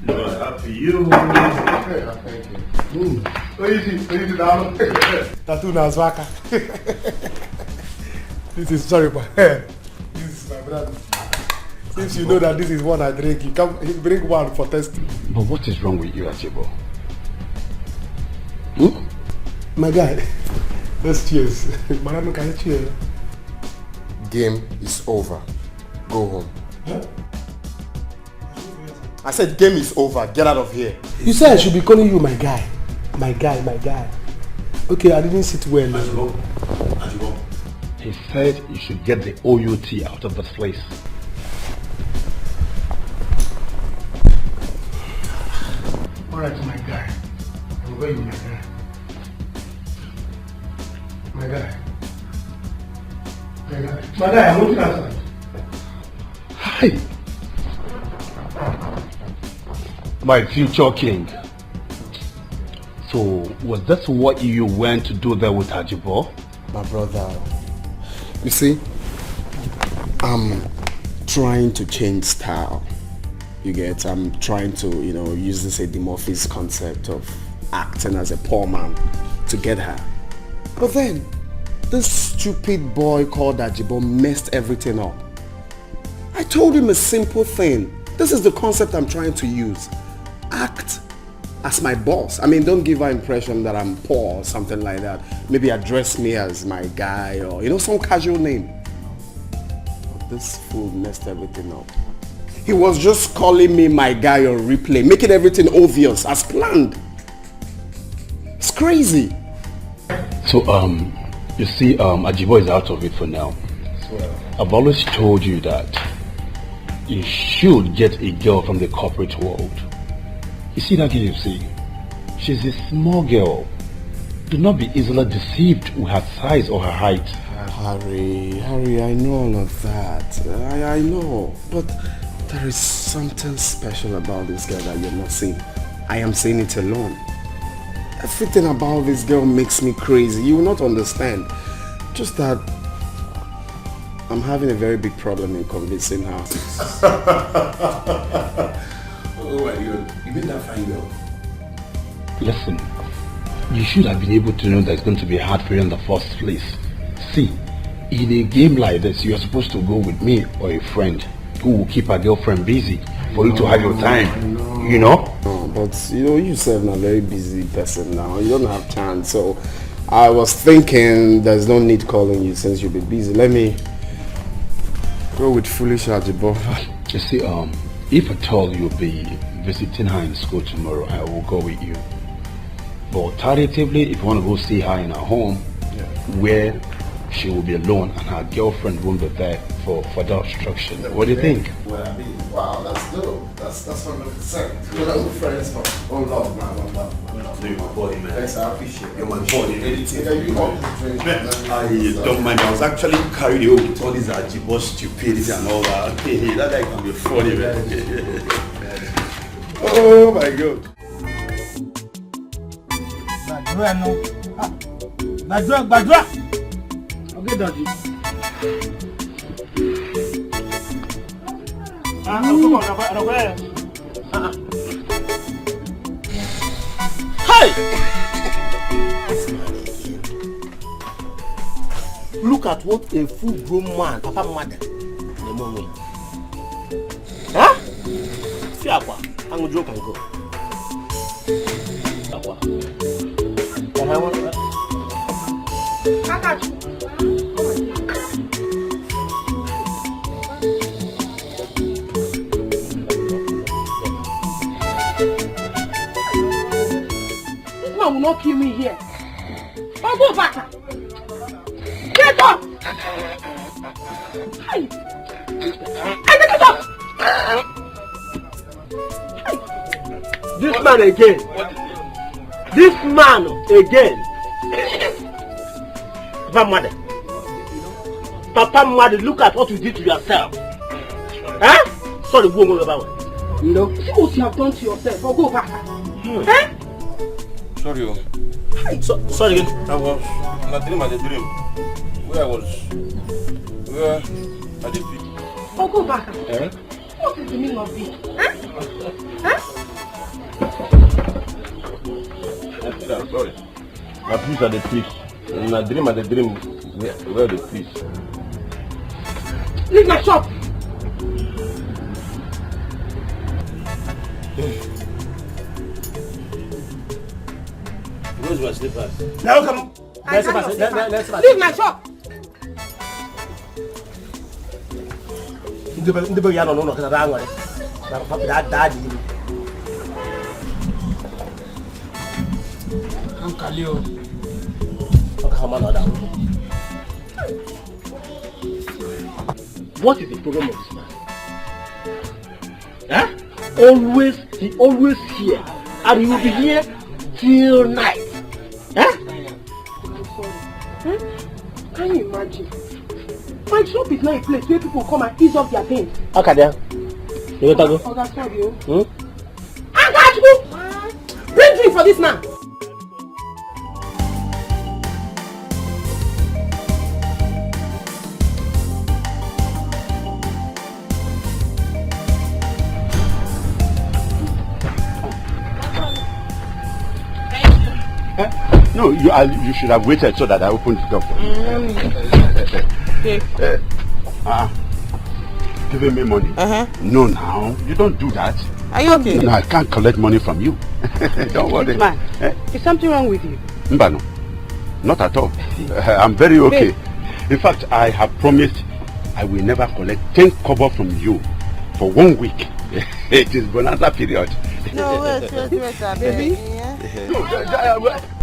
Speaker 3: Lord, happy you. Thank you. Easy down.
Speaker 12: Tattoo na zwaka. This is sorry, but this is my brother. Since you know that this is one I drink, you come bring one for testing.
Speaker 7: But what is wrong with you, Ajibo?
Speaker 12: My guy, let's cheers. Madam, can you cheer?
Speaker 14: Game is over. Go home.
Speaker 12: Huh?
Speaker 14: I said game is over. Get out of here.
Speaker 12: You said I should be calling you my guy. My guy. Okay, I didn't sit well.
Speaker 6: Ajibo.
Speaker 7: He said you should get the OUT out of this place.
Speaker 12: Alright, my guy. I'm going, my guy. My guy, I'm looking outside.
Speaker 7: Hi! My future king. So, was that what you went to do there with Ajibo?
Speaker 14: My brother, you see, I'm trying to change style. You get, I'm trying to, use this Eddie Murphy's concept of acting as a poor man to get her. But then, this stupid boy called Ajibo messed everything up. I told him a simple thing. This is the concept I'm trying to use. Act as my boss. I mean, don't give her impression that I'm poor or something like that. Maybe address me as my guy or, some casual name. But this fool messed everything up. He was just calling me my guy on replay, making everything obvious as planned. It's crazy.
Speaker 7: So, you see, Ajibo is out of it for now. I've always told you that you should get a girl from the corporate world. You see that girl you see? She's a small girl. Do not be easily deceived with her size or her height.
Speaker 14: Harry, I know all of that. I know. But there is something special about this girl that you're not seeing. I am saying it alone. Everything about this girl makes me crazy. You will not understand. Just that I'm having a very big problem in convincing her.
Speaker 6: Oh my God, you made that fine girl.
Speaker 7: Listen, you should have been able to know that it's going to be hard for you in the first place. See, in a game like this, you're supposed to go with me or a friend who will keep a girlfriend busy for you to have your time. No,
Speaker 14: but you yourself are a very busy person now. You don't have chance. So I was thinking there's no need calling you since you'll be busy. Let me go with foolish Ajibo.
Speaker 7: You see, if at all you'll be visiting her in school tomorrow, I will go with you. But alternatively, if you want to go see her in her home, where she will be alone and her girlfriend won't be there for further obstruction. What do you think?
Speaker 14: Well, I mean, wow, that's dope. That's 100%. We're not good friends, but one love, man, one love.
Speaker 6: No, you're my boy, man.
Speaker 14: Thanks, I appreciate it.
Speaker 6: You're my boy. Anything.
Speaker 14: Yeah, you want to drink.
Speaker 6: I don't mind. I was actually carried away with all these Ajibo stupidity and all that. Hey, that guy can be funny, man. Oh my God.
Speaker 12: Badra. Okay, Daddy.
Speaker 6: Hey! Look at what a full-grown man, Papa Mother, the moment. Huh? Fiapa, I'm going to joke and go. Fiapa.
Speaker 2: This man will not kill me here. I'll go back. Get up! Hey! Get up!
Speaker 6: This man again. This man again. Papa Mother, look at what you did to yourself. Huh? Sorry, go on about it.
Speaker 2: No. See what you have done to yourself. Or go back. Eh?
Speaker 6: Sorry. Sorry again. I was not dream at the dream. Where I was. Where at the dream.
Speaker 2: Or go back.
Speaker 6: Eh?
Speaker 2: What is the meaning of this? Huh? Huh?
Speaker 6: I'm sorry. My police are the police. In a dream at the dream, where the police?
Speaker 2: Leave my shop!
Speaker 6: Where's my slippers?
Speaker 12: Now come.
Speaker 2: Leave my shop!
Speaker 6: Ndebe ya no kana da ngare. Na papa da di.
Speaker 12: Kalio.
Speaker 6: What is the problem of this man? Huh? He always here, and he will be here till night. Huh?
Speaker 2: Huh? Can you imagine? My shop is not a place where people come and ease off their pain.
Speaker 6: Okay, there. You want to go?
Speaker 2: Oh, that's sorry, you.
Speaker 6: I
Speaker 2: got you! Bring drink for this man!
Speaker 3: No, you should have waited so that I opened the door for you. Giving me money? No, now. You don't do that.
Speaker 2: Are you okay?
Speaker 3: No, I can't collect money from you. Don't worry.
Speaker 2: Man, is something wrong with you?
Speaker 3: Mbano, not at all. I'm very okay. In fact, I have promised I will never collect 10 kobo from you for 1 week. It is bonanza period.
Speaker 2: No, wait, baby.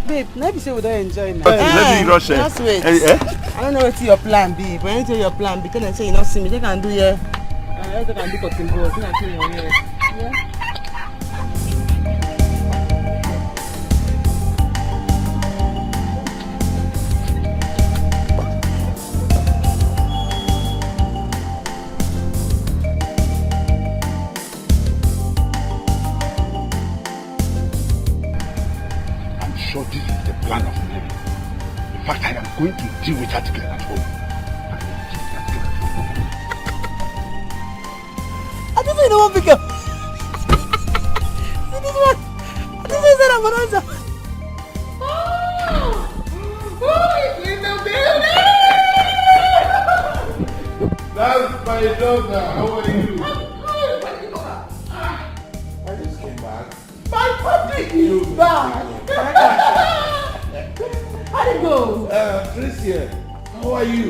Speaker 2: Babe, let me say we don't enjoy now.
Speaker 3: Let me rush.
Speaker 2: Just wait. I don't know what's your plan, babe. But anything your plan, because I say you not see me, they can do here. I can do cotton balls. You can see your hair. Yeah.
Speaker 3: Sure, this is the plan of Mary. In fact, I am going to deal with that girl at home.
Speaker 2: I didn't say no one pick up. This one. I didn't say that bonanza. Who is in the building?
Speaker 12: That's my daughter. How are you?
Speaker 15: I just came back.
Speaker 2: My puppy is back. How did it go?
Speaker 15: Tricia, how are you?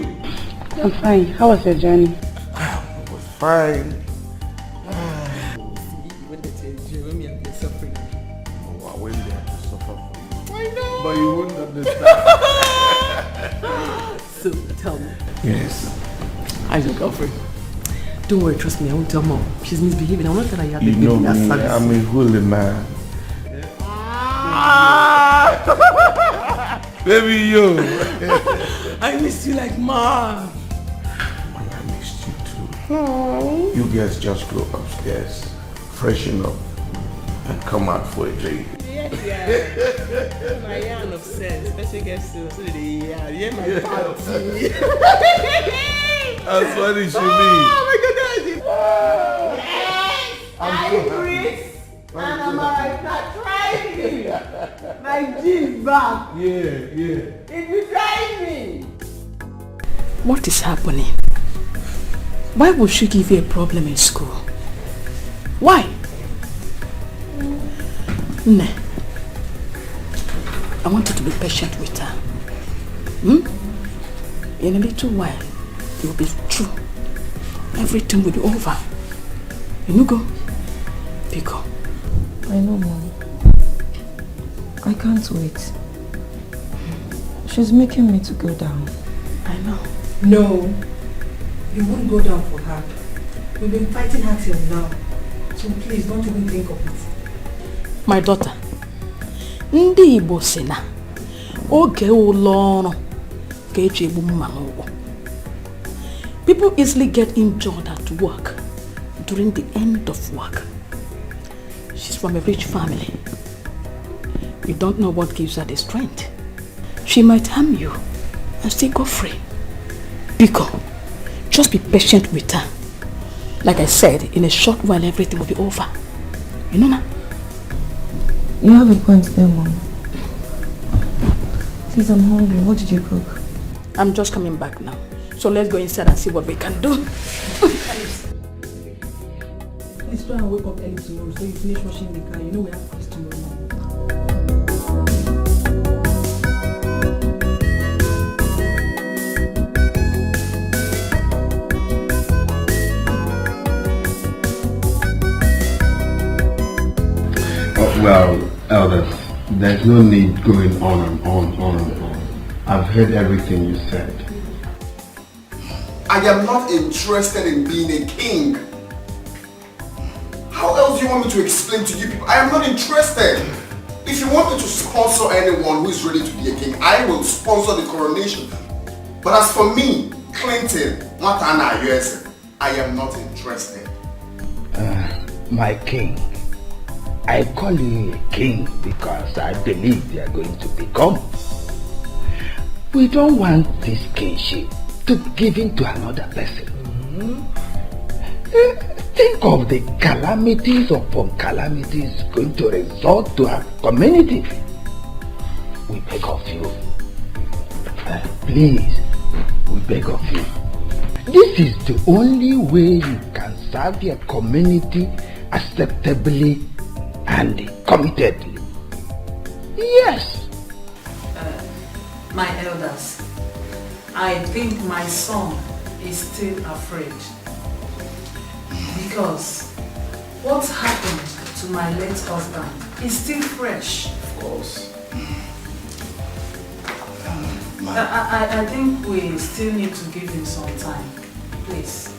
Speaker 11: I'm fine. How was your journey?
Speaker 15: It was fine.
Speaker 2: When they tell you, when you're suffering.
Speaker 15: Oh, I went there to suffer for you.
Speaker 2: I know.
Speaker 15: But you won't understand.
Speaker 2: So, tell me.
Speaker 15: Yes.
Speaker 2: How's your girlfriend? Don't worry, trust me, I won't tell mom. She's misbehaving. I won't tell her you have
Speaker 15: You
Speaker 2: a
Speaker 15: know
Speaker 2: baby.
Speaker 15: me, I'm a holy man. Baby, yo.
Speaker 2: I miss you like mom.
Speaker 15: I missed you too. You guys just go upstairs, freshen up, and come out for a drink.
Speaker 2: Yeah. Yeah. My yarn of sense. Special guest so yeah, my party.
Speaker 15: That's what it should be.
Speaker 2: Oh my goodness. I'm Chris. And I'm not trying. My jeans back.
Speaker 15: Yeah.
Speaker 2: If you try me.
Speaker 10: What is happening? Why would she give you a problem in school? Why? Nah. I want you to be patient with her. In a little while, it will be true. Everything will be over. You go. Pick up.
Speaker 4: I know, Mom. I can't wait. She's making me to go down.
Speaker 10: I know.
Speaker 9: No. You won't go down for her. We've been fighting her till now. So please, don't even think of it.
Speaker 10: My daughter, ndị Igbo sị na oge ụlọ ọrụ ka eji egbu mma n'ụkwụ. People easily get injured at work during the end of work. She's from a rich family. You don't know what gives her the strength. She might harm you and still go free. Biko, just be patient with her. Like I said, in a short while everything will be over. You know now?
Speaker 4: You have a point there, Mom. Please, I'm hungry. What did you cook?
Speaker 10: I'm just coming back now. So let's go inside and see what we can do.
Speaker 9: Please try and wake up early tomorrow so you finish washing the car. You know we have class tomorrow morning.
Speaker 7: Well, elders, there's no need going on and on. I've heard everything you said.
Speaker 14: I am not interested in being a king. How else do you want me to explain to you people? I am not interested. If you want me to sponsor anyone who is ready to be a king, I will sponsor the coronation. But as for me, Clinton, Matana, US, I am not interested.
Speaker 16: My king, I call you a king because I believe you are going to become. We don't want this kingship to be given to another person. Think of the calamities upon calamities going to result to our community. We beg of you. Please, we beg of you. This is the only way you can serve your community acceptably and committedly. Yes.
Speaker 10: My elders, I think my son is still afraid. Because what happened to my late husband is still fresh.
Speaker 14: Of course.
Speaker 10: I think we still need to give him some time. Please.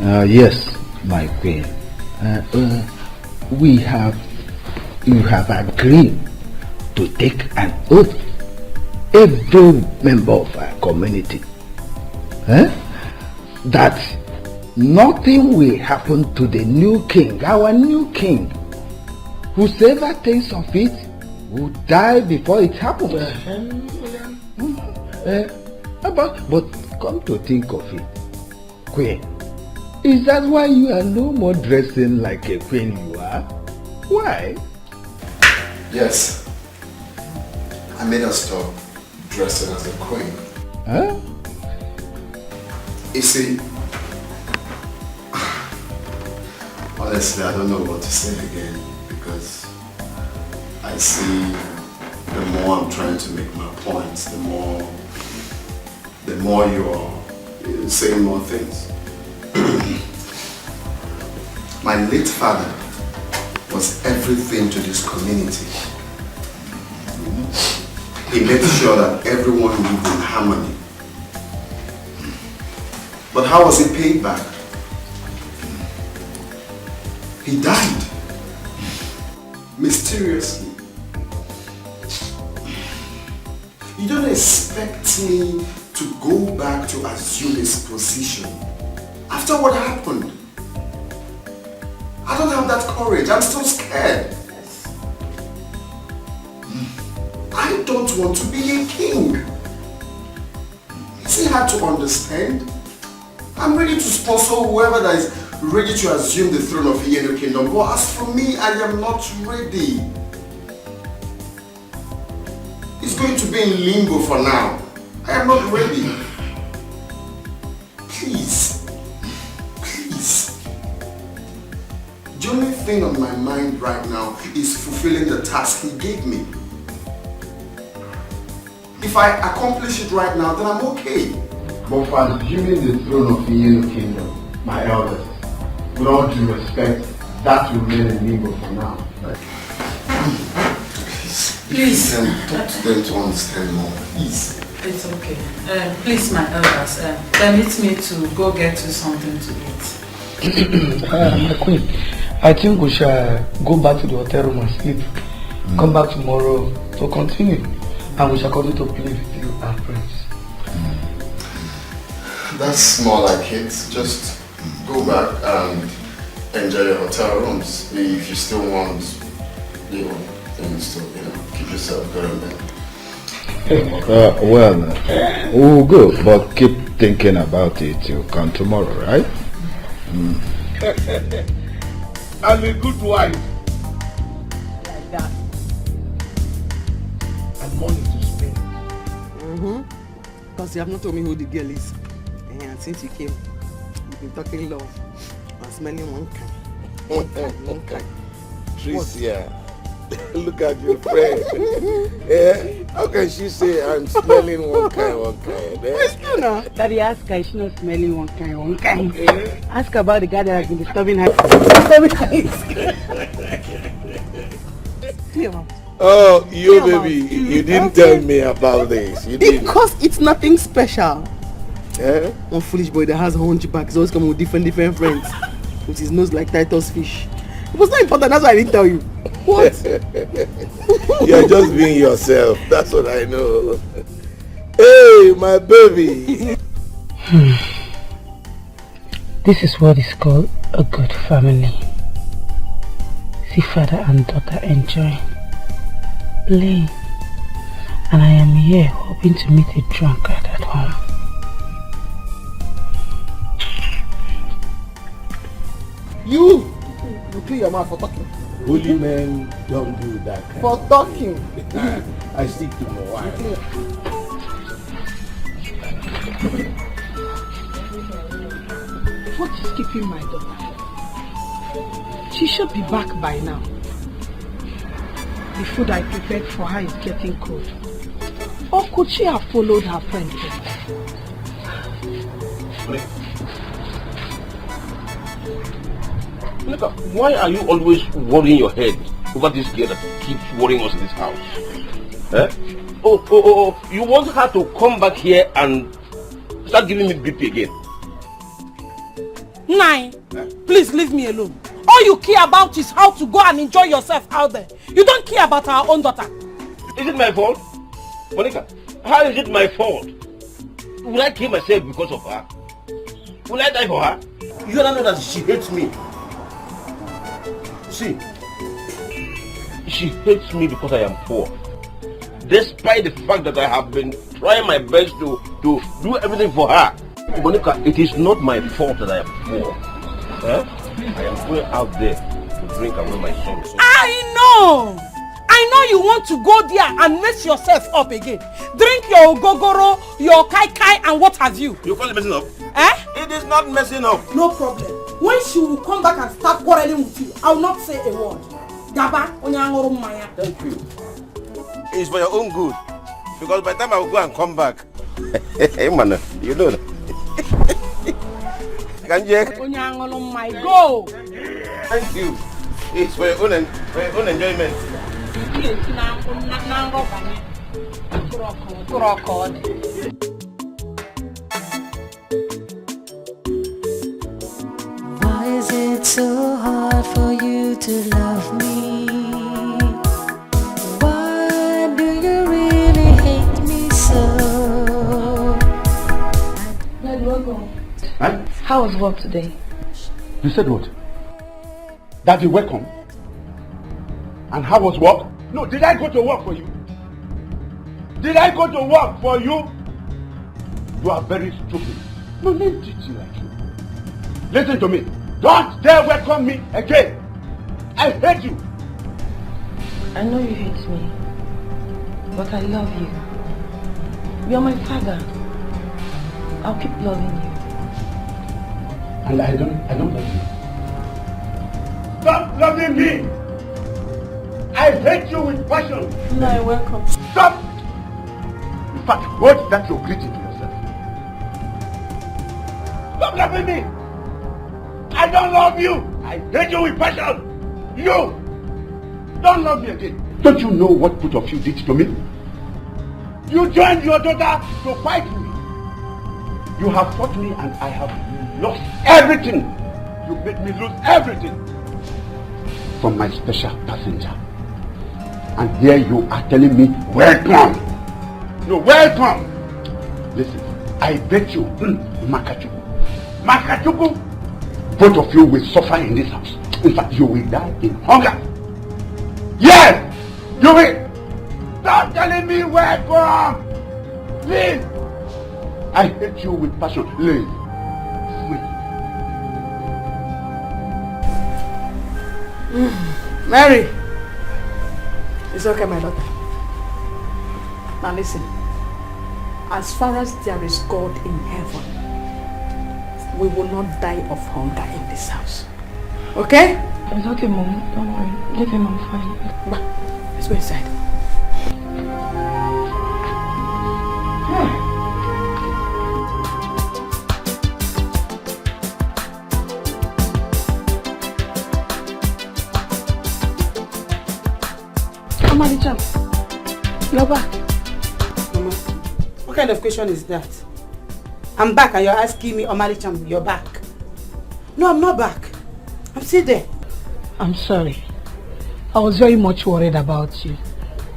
Speaker 16: Yes, my queen. You have agreed to take an oath, every member of our community, that nothing will happen to the new king, our new king. Whosoever thinks of it will die before it happens. But come to think of it, queen, is that why you are no more dressing like a queen you are? Why?
Speaker 14: Yes. I made her stop dressing as a queen.
Speaker 16: Huh?
Speaker 14: You see, honestly, I don't know what to say again because I see the more I'm trying to make my points, the more you're saying more things. My late father was everything to this community. He made sure that everyone lived in harmony. But how was he paid back? He died. Mysteriously. You don't expect me to go back to assume his position after what happened. I don't have that courage. I'm still scared. I don't want to be a king. Is it hard to understand? I'm ready to sponsor whoever that is ready to assume the throne of the Yenu Kingdom. But as for me, I am not ready. It's going to be in limbo for now. I am not ready. Please. Please. The only thing on my mind right now is fulfilling the task he gave me. If I accomplish it right now, then I'm okay.
Speaker 7: But for assuming the throne of the Yenu Kingdom, my elders, with all due respect, that will remain in limbo for now.
Speaker 14: Please. Talk to them to understand more. Please.
Speaker 8: It's okay. Please, my elders, permit me to go get you something to eat.
Speaker 17: My queen, I think we shall go back to the hotel room and sleep. Come back tomorrow to continue. And we shall continue to play with you, our friends.
Speaker 14: That's more like it. Just go back and enjoy your hotel rooms. If you still want little things to, keep yourself going then.
Speaker 16: We'll go, but keep thinking about it. You'll come tomorrow, right?
Speaker 12: I'm a good wife.
Speaker 8: Like that.
Speaker 12: And money to spend.
Speaker 2: Because you have not told me who the girl is. And since you came, you've been talking love. I'm smelling one kind. One kind.
Speaker 15: Tricia, look at your friend. How can she say I'm smelling one kind?
Speaker 2: It's true now.
Speaker 11: Daddy, ask her, she's not smelling one kind. Ask her about the guy that has been disturbing her.
Speaker 15: Oh, you baby, you didn't tell me about this. You didn't.
Speaker 2: Because it's nothing special. One foolish boy that has a hunchback is always coming with different friends. With his nose like Titus fish. It was not important, that's why I didn't tell you. What?
Speaker 15: You're just being yourself, that's what I know. Hey, my baby.
Speaker 11: This is what is called a good family. See father and daughter enjoying, playing, and I am here hoping to meet a drunkard at home.
Speaker 2: You clear your mouth for talking.
Speaker 15: Holy men don't do that kind
Speaker 2: for talking.
Speaker 15: I stick to my wife.
Speaker 8: What is keeping my daughter? She should be back by now. The food I prepared for her is getting cold. Or could she have followed her friend home?
Speaker 6: Look, why are you always worrying your head over this girl that keeps worrying us in this house? Oh, you want her to come back here and start giving me BP again?
Speaker 10: Nine, please leave me alone. All you care about is how to go and enjoy yourself out there. You don't care about our own daughter.
Speaker 6: Is it my fault? Monica, how is it my fault? Will I kill myself because of her? Will I die for her? You don't know that she hates me. See, she hates me because I am poor. Despite the fact that I have been trying my best to do everything for her. Monica, it is not my fault that I am poor. I am going out there to drink away my sorrow.
Speaker 10: I know you want to go there and mess yourself up again. Drink your gogoro, your kai kai and what have you.
Speaker 6: You call it messing up?
Speaker 10: It
Speaker 6: is not messing up.
Speaker 10: No problem. When she will come back and start quarreling with you, I will not say a word. Gaba,
Speaker 6: thank you. It's for your own good. Because by the time I will go and come back, hey man, you know. Can you?
Speaker 10: Go.
Speaker 6: Thank you. It's for your own enjoyment.
Speaker 5: Why is it so hard for you to love me? Why do you really hate me so?
Speaker 17: How was work today?
Speaker 7: You said what? Daddy, welcome. And how was work?
Speaker 3: No, did I go to work for you? Did I go to work for you? You are very stupid. No, let me teach you like you. Listen to me. Don't dare welcome me again. I hate you.
Speaker 9: I know you hate me, but I love you. You are my father. I'll keep loving you.
Speaker 3: And I don't love you. Stop loving me! I hate you with passion.
Speaker 9: No, I welcome.
Speaker 3: Stop! In fact, what's that you're greeting to yourself? Stop loving me! I don't love you! I hate you with passion! You! Don't love me again. Don't you know what both of you did to me? You joined your daughter to fight me. You have fought me and I have lost everything. You made me lose everything. From my special passenger. And here you are telling me, welcome. No, welcome. Listen, I bet you, Makachuku, both of you will suffer in this house. In fact, you will die in hunger. Yes, you will. Stop telling me welcome. Please. I hate you with passion. Please.
Speaker 1: Mary. It's okay, my daughter. Now listen. As far as there is God in heaven, we will not die of hunger in this house. Okay?
Speaker 9: It's okay, Mom. Don't worry. Leave him, I'm fine.
Speaker 1: Let's go inside.
Speaker 9: Amadicham, you're back.
Speaker 2: Mama, what kind of question is that? I'm back and you're asking me, Amadicham, you're back. No, I'm not back. I'm still there.
Speaker 11: I'm sorry. I was very much worried about you.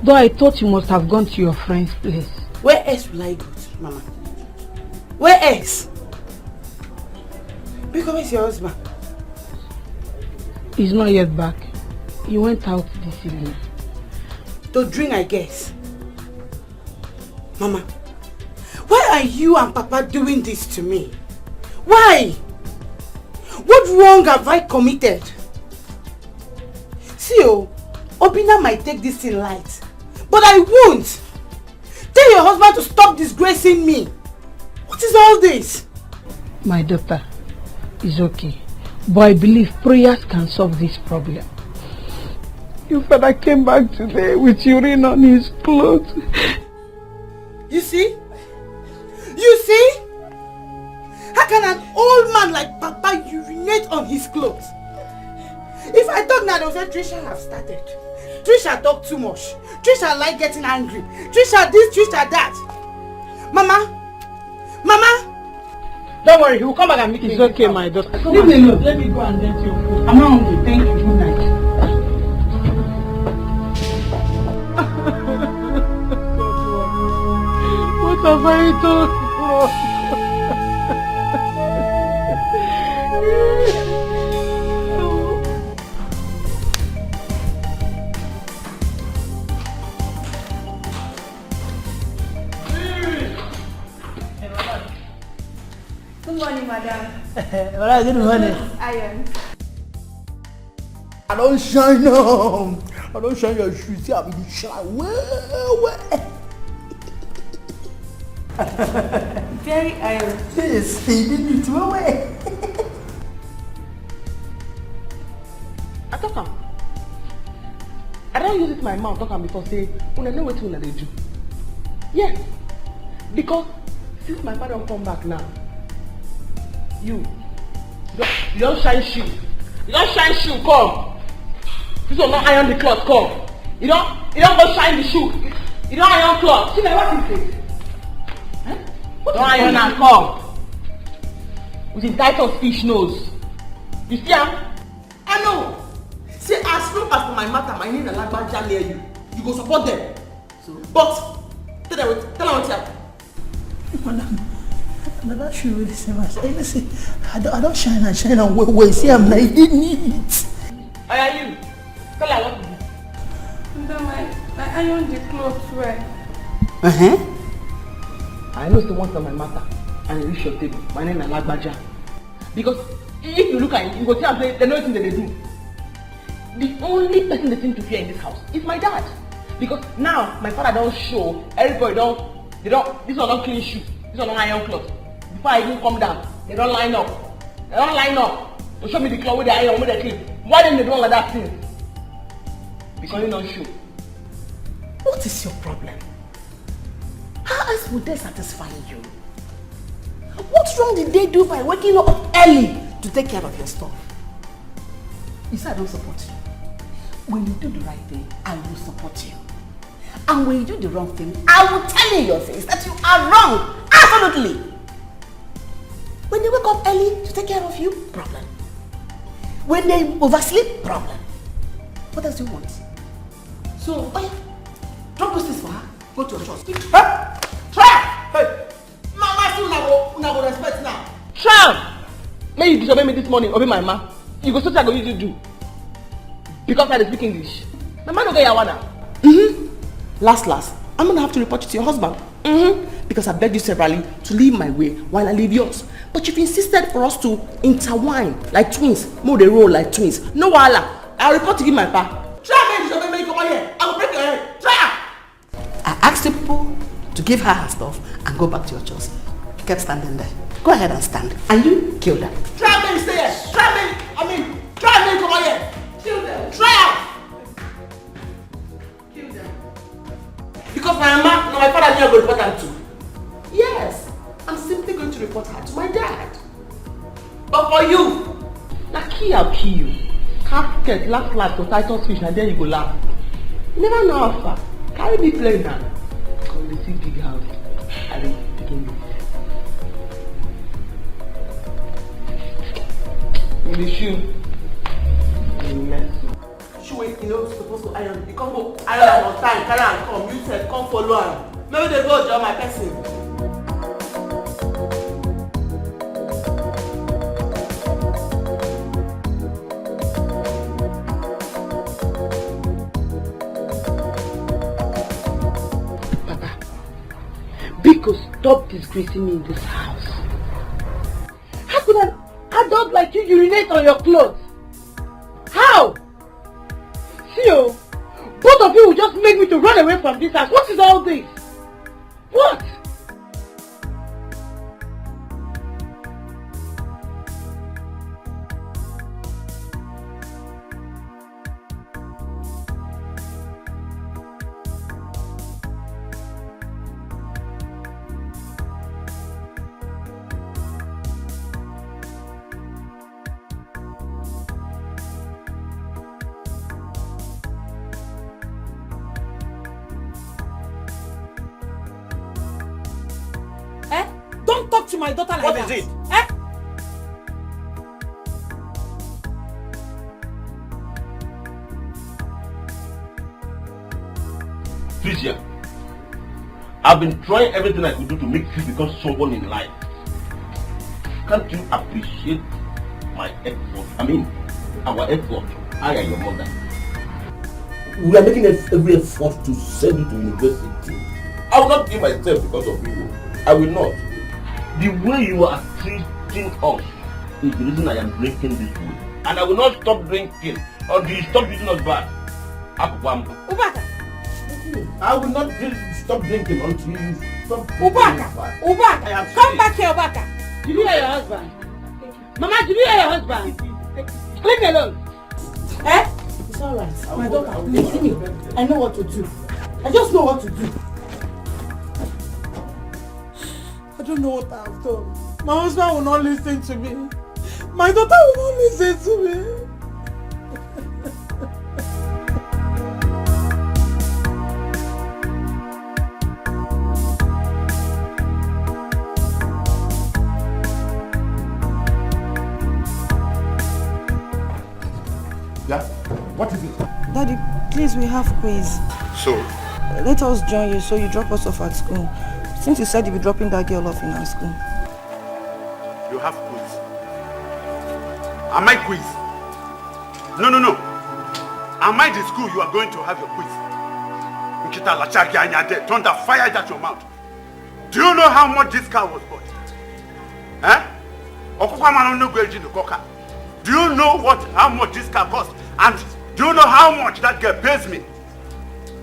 Speaker 11: Though I thought you must have gone to your friend's place.
Speaker 2: Where else will I go to, Mama? Where else? Because where's your husband?
Speaker 11: He's not yet back. He went out this evening.
Speaker 2: To drink, I guess. Mama, why are you and Papa doing this to me? Why? What wrong have I committed? See, Obina might take this in light, but I won't. Tell your husband to stop disgracing me. What is all this?
Speaker 11: My daughter, it's okay. But I believe prayers can solve this problem. Your father came back today with urine on his clothes.
Speaker 2: You see? You see? How can an old man like Papa urinate on his clothes? If I talk now, they'll say Trisha have started. Trisha talk too much. Trisha like getting angry. Trisha this, Trisha that. Mama! Mama!
Speaker 11: Don't worry, he will come back and meet me. It's okay, my daughter. Leave me alone. Let me go and get your food. I'm not hungry. Thank you. Good night. What have I done?
Speaker 10: Good morning, madam.
Speaker 1: Well, good morning.
Speaker 10: Iron.
Speaker 1: I don't shine on. I don't shine your shoes. See, I'm in shine. Well.
Speaker 10: Very iron.
Speaker 1: Yes, he did it well.
Speaker 2: I talk am. I don't use it in my mouth talk am because say, una know wetin una dey do. Yes, because since my father don't come back now, you don't shine shoe. You don't shine shoe, come. This will not iron the cloth, come. You don't go shine the shoe. You don't iron cloth. See, what is it? Huh? Don't iron and come. With his title fish nose. You see him? I know. See, as long as for my matter, my name is Lagbaja near you, you go support them. So, but tell them what you have.
Speaker 1: Madam, that shoe really same as listen, I don't shine and shine and wait. See, I'm not eating it.
Speaker 2: Are you? Tell her what to do.
Speaker 10: Don't mind. iron the clothes well.
Speaker 2: I know the ones on my matter and you reach your table. My name is Lagbaja. Because if you look at it, you go see and say, they know anything that they do. The only person they seem to fear in this house is my dad. Because now my father don't show, everybody this one don't clean shoes, this one don't iron clothes. Before I even come down, they don't line up. They don't line up to show me the clothes with the iron, with the clean. Why didn't they do all of that thing? Because you don't show. What is your problem? How else would they satisfy you? What's wrong did they do by waking up early to take care of your stuff? You say I don't support you. When you do the right thing, I will support you. And when you do the wrong thing, I will tell you in your face that you are wrong. Absolutely. When they wake up early to take care of you, problem. When they oversleep, problem. What else do you want? So, drop those things for her. Go to your church. Huh? Try! Hey! Mama still not respect now. Try! May you disobey me this morning, obey my ma. You go so I go use you do. Because I speak English. My man don't get your now. Last. I'm gonna have to report you to your husband. Because I begged you severally to leave my way while I leave yours. But you've insisted for us to intertwine like twins. More they roll like twins. No wala. I'll report to you my pa. Try me, disobey me, come on here. I will break your head. Try! I asked the people to give her her stuff and go back to your church. You kept standing there. Go ahead and stand. And you kill them. Try me, stay here. Try me, come on here. Kill them. Try out. Kill them. Because my mama, no, my father didn't go report her to. Yes, I'm simply going to report her to my dad. But for you, I'll kill you. Casket, laugh for Titus fish, and then you go laugh. You never know how far. Carry me play now. Come to see big house. I will begin with. In the shoe. Shoe, you know, supposed to iron. You come go iron on time, carry and come. You said come follow her. Maybe they go join my person. Because stop disgracing me in this house. How could an adult like you urinate on your clothes? How? See, both of you will just make me to run away from this house. What is all this? What? Don't talk to my daughter like that. What is it?
Speaker 6: Please, yeah. I've been trying everything I could do to make you become someone in life. Can't you appreciate my effort? I mean, our effort. I and your mother. We are making every effort to send you to university. I will not give myself because of you. I will not. The way you are treating us is the reason I am drinking this way. And I will not stop drinking until you stop treating us bad.
Speaker 10: Ubaka!
Speaker 6: I will not stop drinking until you stop
Speaker 10: Ubaka! Ubaka! Come back here, Ubaka!
Speaker 2: Did you hear your husband? Mama, did you hear your husband? Leave me alone.
Speaker 10: It's alright. My daughter, listen me. I know what to do. I just know what to do. I don't know what I've done. My husband will not listen to me. My daughter will not listen to me.
Speaker 3: Yeah? What is it?
Speaker 4: Daddy, please, we have quiz.
Speaker 3: So?
Speaker 4: Let us join you so you drop us off at school. Since you said you'll be dropping that girl off in our school.
Speaker 3: You have quiz. Am I quiz? No. Am I the school you are going to have your quiz? Thunder fired at your mouth. Do you know how much this car was bought? Do you know how much this car cost? And do you know how much that girl pays me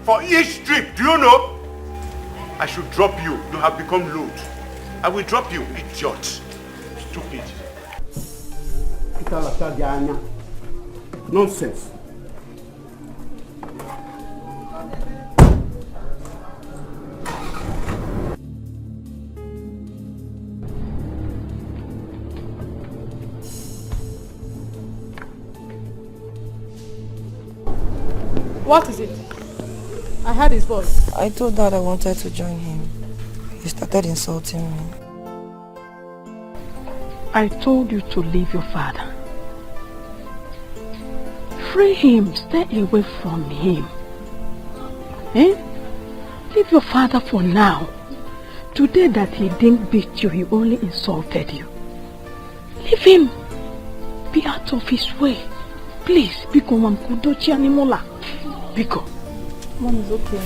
Speaker 3: for each trip? Do you know? I should drop you. You have become load. I will drop you, idiot. Stupid. Nonsense.
Speaker 8: What is it? I heard his voice.
Speaker 4: I told Dad I wanted to join him. He started insulting me.
Speaker 11: I told you to leave your father. Free him. Stay away from him. Leave your father for now. Today that he didn't beat you, he only insulted you. Leave him. Be out of his way. Please, Biko Mamkudochi Animola. Biko.
Speaker 9: Mom is okay.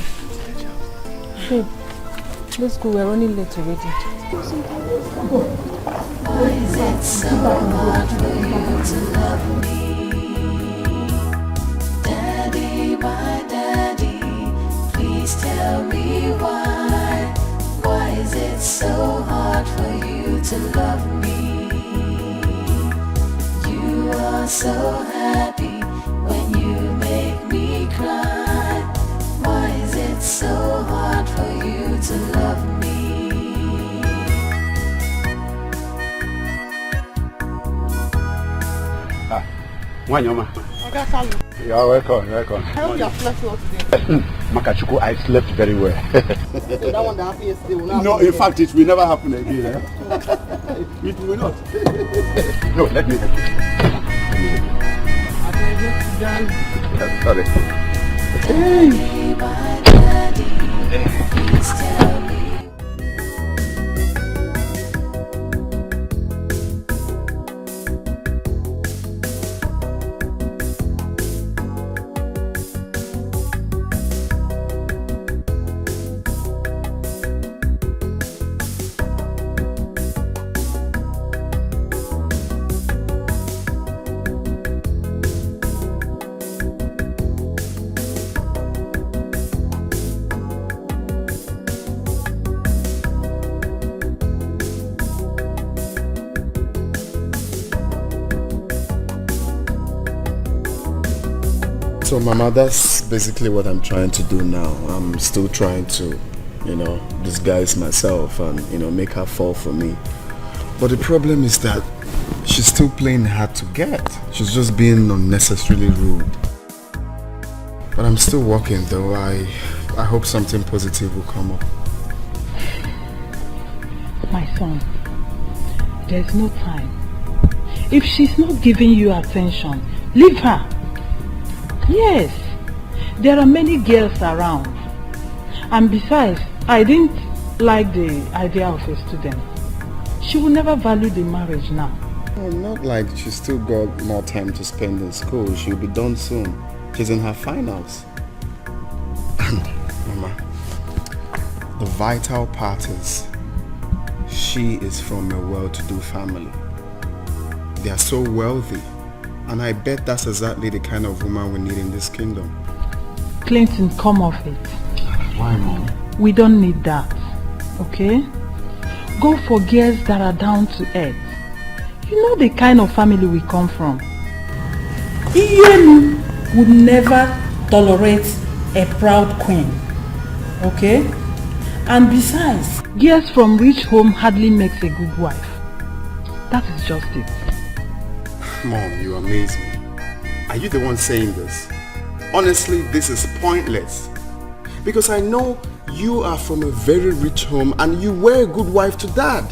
Speaker 9: Babe, let's go. We're running late already.
Speaker 5: Why is it so hard for you to love me? Daddy, my daddy, please tell me why. Why is it so hard for you to love me? You are so happy when you make me cry. Why is it so hard for you to love me?
Speaker 3: Wanyoma.
Speaker 12: You are welcome, welcome.
Speaker 2: I hope you have slept well today.
Speaker 3: Makachuku, I slept very well.
Speaker 2: So that one that happened yesterday will not
Speaker 3: No,
Speaker 2: happen
Speaker 3: in fact, it will never happen again. It will not. No, let me help you. Sorry.
Speaker 5: Hey. Please tell me.
Speaker 14: So Mama, that's basically what I'm trying to do now. I'm still trying to, disguise myself and, make her fall for me. But the problem is that she's still playing hard to get. She's just being unnecessarily rude. But I'm still working though. I hope something positive will come up.
Speaker 11: My son, there's no time. If she's not giving you attention, leave her. Yes, there are many girls around. And besides, I didn't like the idea of a student. She will never value the marriage now.
Speaker 14: Oh, not like she's still got more time to spend in school. She'll be done soon. She's in her finals. And, Mama, the vital part is she is from a well-to-do family. They are so wealthy. And I bet that's exactly the kind of woman we need in this kingdom.
Speaker 11: Clinton, come off it.
Speaker 14: Why, Mom?
Speaker 11: We don't need that, okay? Go for girls that are down to earth. You know the kind of family we come from.
Speaker 10: Iyenu would never tolerate a proud queen, okay? And besides,
Speaker 11: girls from rich home hardly makes a good wife. That is just it.
Speaker 14: Mom, you amaze me. Are you the one saying this? Honestly, this is pointless. Because I know you are from a very rich home and you were a good wife to Dad.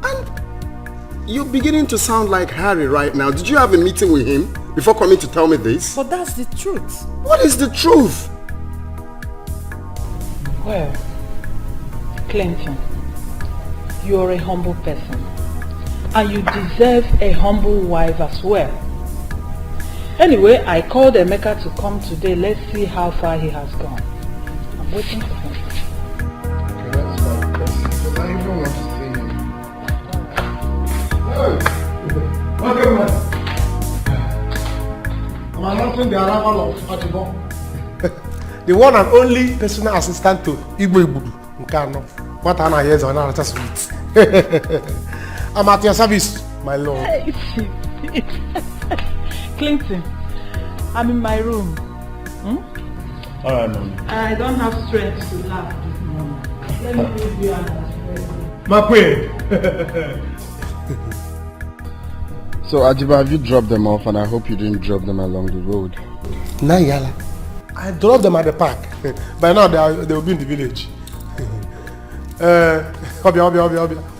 Speaker 14: And you're beginning to sound like Harry right now. Did you have a meeting with him before coming to tell me this?
Speaker 10: But that's the truth.
Speaker 14: What is the truth?
Speaker 11: Well, Clinton, you're a humble person. And you deserve a humble wife as well. Anyway, I called Emeka to come today. Let's see how far he has gone.
Speaker 8: I'm waiting for him.
Speaker 12: Okay, that's fine. Because I even want to see him. Hey! Okay, man. I'm announcing the arrival of Ajibo. The one and only personal assistant to Igbo Ibudu Nkano. What I hear is another sweet. I'm at your service, my lord.
Speaker 8: Clinton, I'm in my room.
Speaker 12: Alright, Mommy.
Speaker 8: I don't have strength to laugh this morning. Let me leave you and
Speaker 12: my queen.
Speaker 14: So Ajiba, have you dropped them off? And I hope you didn't drop them along the road.
Speaker 12: Nah, Yala. I dropped them at the park. By now they will be in the village. Obia.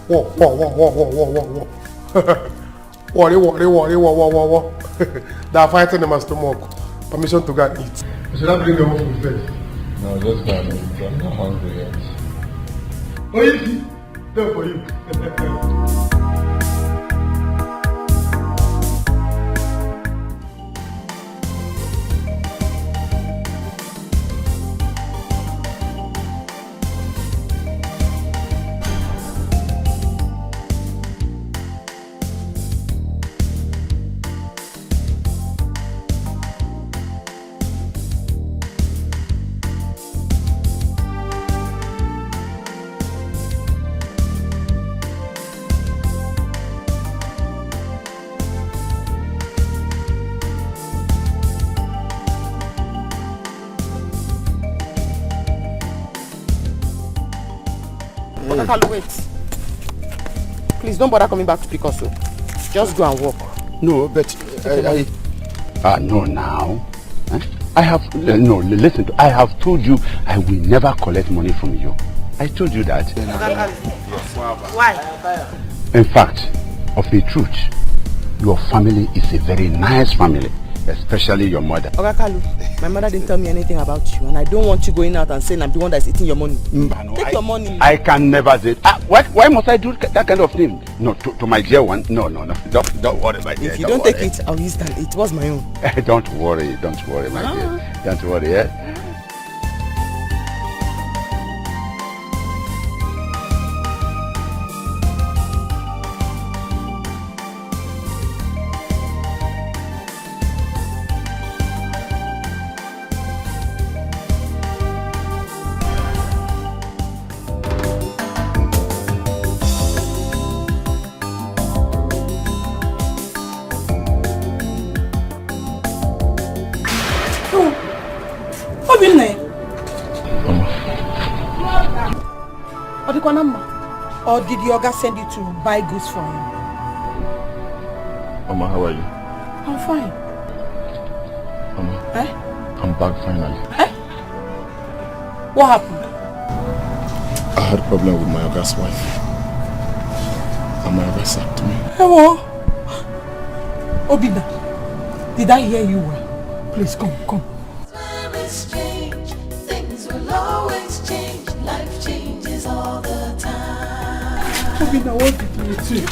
Speaker 12: Whoa. Worry. They are fighting them as stomach. Permission to go and eat. Should I bring them food first?
Speaker 7: No, just go and eat. I'm not hungry yet.
Speaker 12: Oh, you see? There for you.
Speaker 2: Kalu, wait. Please don't bother coming back to pick us up. Just go and walk.
Speaker 14: No, but no now. I have no. Listen, I have told you I will never collect money from you. I told you that.
Speaker 2: Why?
Speaker 14: In fact, of a truth, your family is a very nice family, especially your mother.
Speaker 2: Kalu, my mother didn't tell me anything about you, and I don't want you going out and saying I'm the one that's eating your money. Take your money.
Speaker 14: I can never say. Why must I do that kind of thing? No, to my dear one. No. Don't worry, my dear.
Speaker 2: If you don't take it, I'll use that. It was my own.
Speaker 14: Don't worry, my dear. Don't worry, yeah.
Speaker 10: Or did your guy send you to buy goods for him?
Speaker 7: Mama, how are you?
Speaker 10: I'm fine.
Speaker 7: Mama, I'm back finally.
Speaker 10: What happened?
Speaker 7: I had a problem with my Oga's wife. And my Oga sacked me.
Speaker 10: Hello? Obina, did I hear you well? Please come.
Speaker 5: Time is change, things will always change, life changes all the time.
Speaker 10: Obina, what did you do?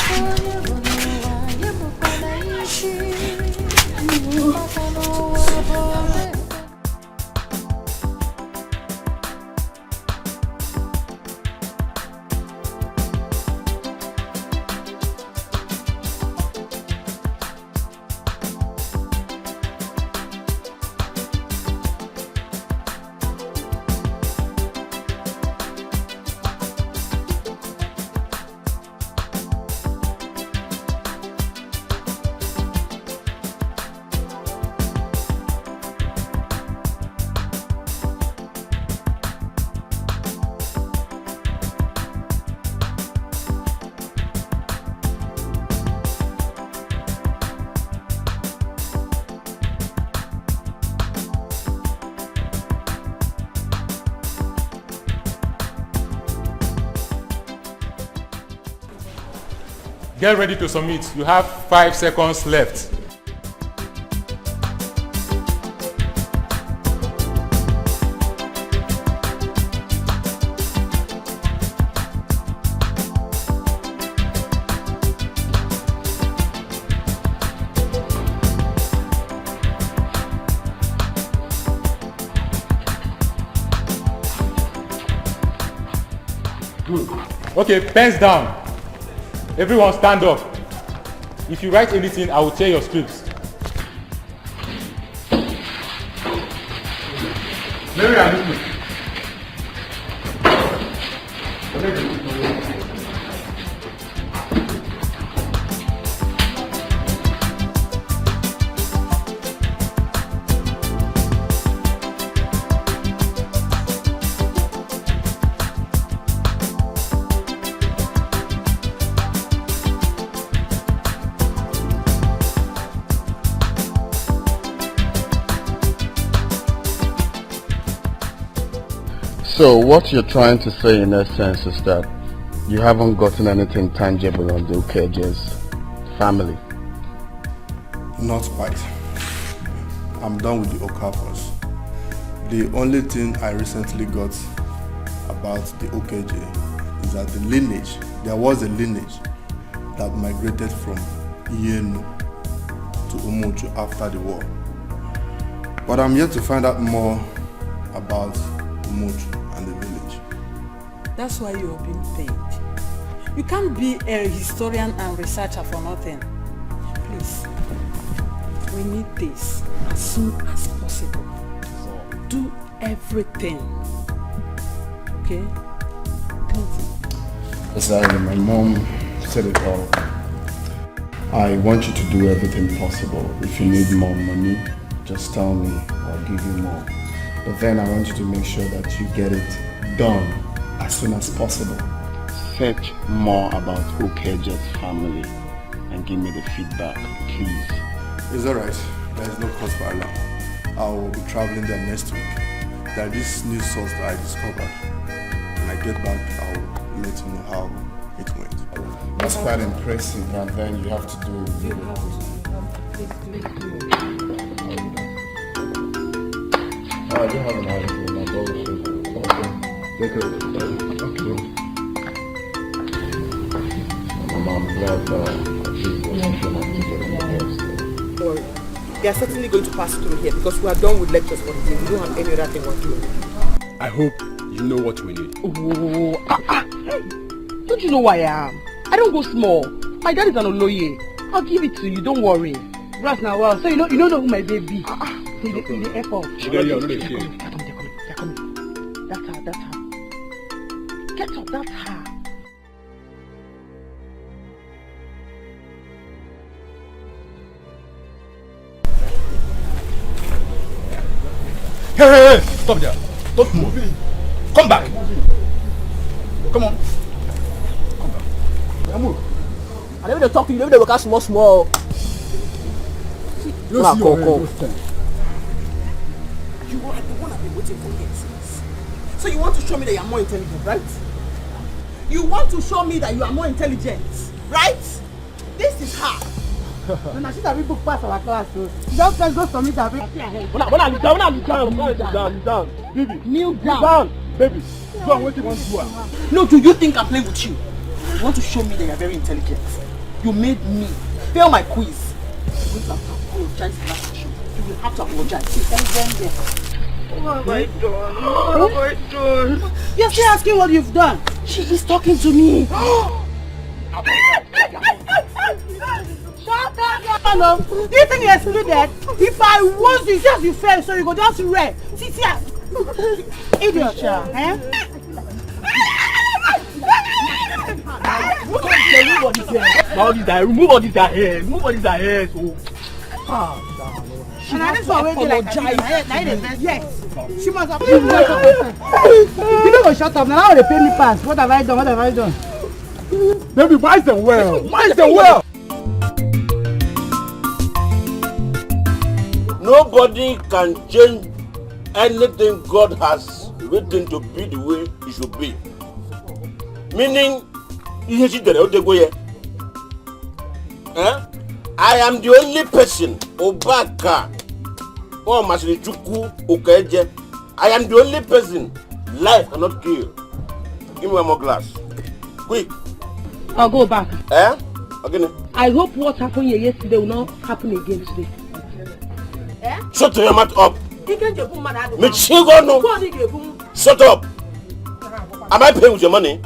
Speaker 18: Get ready to submit. You have 5 seconds left. Good. Okay, pens down. Everyone stand up. If you write anything, I will tear your scripts. Mary, I'm listening.
Speaker 14: So what you're trying to say in essence is that you haven't gotten anything tangible on the Okeje's family?
Speaker 19: Not quite. I'm done with the Okafors. The only thing I recently got about the Okeje is that there was a lineage that migrated from Iyenu to Umuchu after the war. But I'm yet to find out more about Umuchu and the village.
Speaker 10: That's why you are being paid. You can't be a historian and researcher for nothing. Please, we need this as soon as possible. Do everything. Okay?
Speaker 14: Sorry, my mom said it all. I want you to do everything possible. If you need more money, just tell me, I'll give you more. But then I want you to make sure that you get it done as soon as possible. Search more about Okeje's family and give me the feedback, please.
Speaker 19: It's alright. There is no cause for alarm. I will be traveling there next week. There is this new source that I discovered. When I get back, I will let you know how it went.
Speaker 14: That's quite impressive, and then you have to do I don't have an idea. My bullshit. Okay. I'm glad
Speaker 2: Don't worry. They are certainly going to pass through here because we are done with lectures for the day. We don't have any other thing we're doing.
Speaker 3: I hope you know what we need.
Speaker 2: Don't you know who I am? I don't go small. My dad is an Oloye. I'll give it to you. Don't worry. Right now, well, so you know who my baby. In the airport.
Speaker 3: They're
Speaker 2: coming. That's her. Get up, that's her.
Speaker 3: Hey! Stop there. Don't move. Come back. Come on. Come back. Come on.
Speaker 2: I never talk to you. Never work small.
Speaker 3: You see your
Speaker 2: You are the one I've been waiting for here since. So you want to show me that you are more intelligent, right? You want to show me that you are more intelligent, right? This is her. When I see that we book pass our class, just go for me that we. When I'm down. Baby. Kneel down.
Speaker 3: Baby. Do what you want to do.
Speaker 2: No, do you think I'm playing with you? You want to show me that you're very intelligent. You made me fail my quiz. You're going to have to apologize for that issue. You will have to apologize. What have I done? What have I done? You're still asking what you've done. She is talking to me. Shut up, Hello. Do you think you're excluded? If I was you, just you fail, so you go just red. See, idiot, eh? Remove all these hair. And I just apologize. Yes. She must have. You don't go shut up. Now they pay me pass. What have I done?
Speaker 3: Baby, why is them well?
Speaker 6: Nobody can change anything God has written to be the way it should be. Meaning, I am the only person, Obaka, or Masrichuku, Okeje. I am the only person life cannot kill. Give me one more glass. Quick.
Speaker 2: I'll go back.
Speaker 6: Again.
Speaker 2: I hope what happened here yesterday will not happen again today.
Speaker 6: Shut your mouth up. Shut up. Am I paying with your money?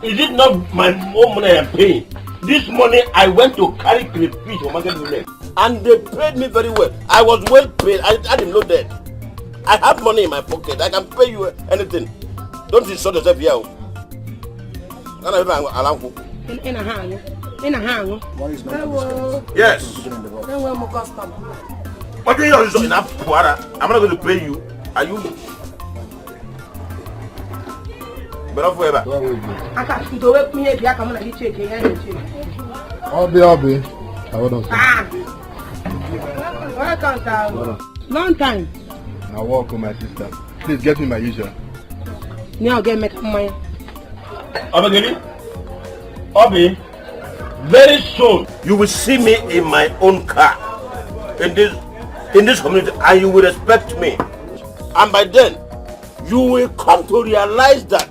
Speaker 6: Is it not my own money I am paying? This money I went to carry crayfish for market women. And they paid me very well. I was well paid. I didn't know that. I have money in my pocket. I can pay you anything. Don't insult yourself here. Yes. What do you know is enough? I'm not going to pay you. Are you? But not forever.
Speaker 12: Obi. I want to
Speaker 2: Long time.
Speaker 12: Now welcome my sister. Please get me my usual.
Speaker 2: Now get me money.
Speaker 6: Obi, very soon you will see me in my own car in this community, and you will respect me. And by then, you will come to realize that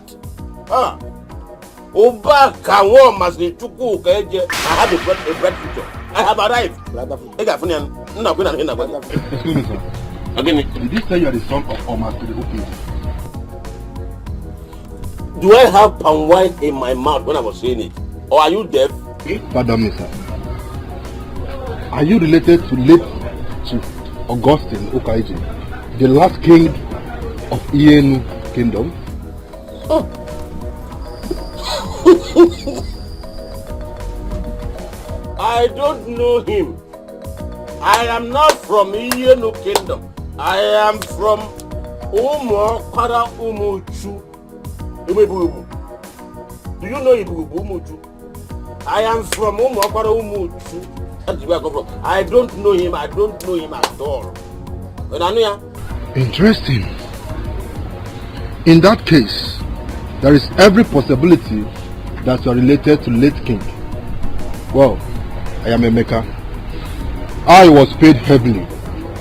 Speaker 6: Oba Kawo Masnichuku Keje, I have a bright future. I have arrived.
Speaker 12: Excuse me, sir. Again, did you say you are the son of Omar to the OKG?
Speaker 6: Do I have palm wine in my mouth when I was saying it? Or are you deaf?
Speaker 12: Pardon me, sir. Are you related to late Chief Augustine Okaiji, the last king of Ienu Kingdom?
Speaker 6: Oh. I don't know him. I am not from Ienu Kingdom. I am from Umo Kwara Umuchu. Do you know Umuchu? I am from Umo Kwara Umuchu. That's where I come from. I don't know him. I don't know him at all.
Speaker 12: Interesting. In that case, there is every possibility that you are related to late king. Well, I am a maker. I was paid heavily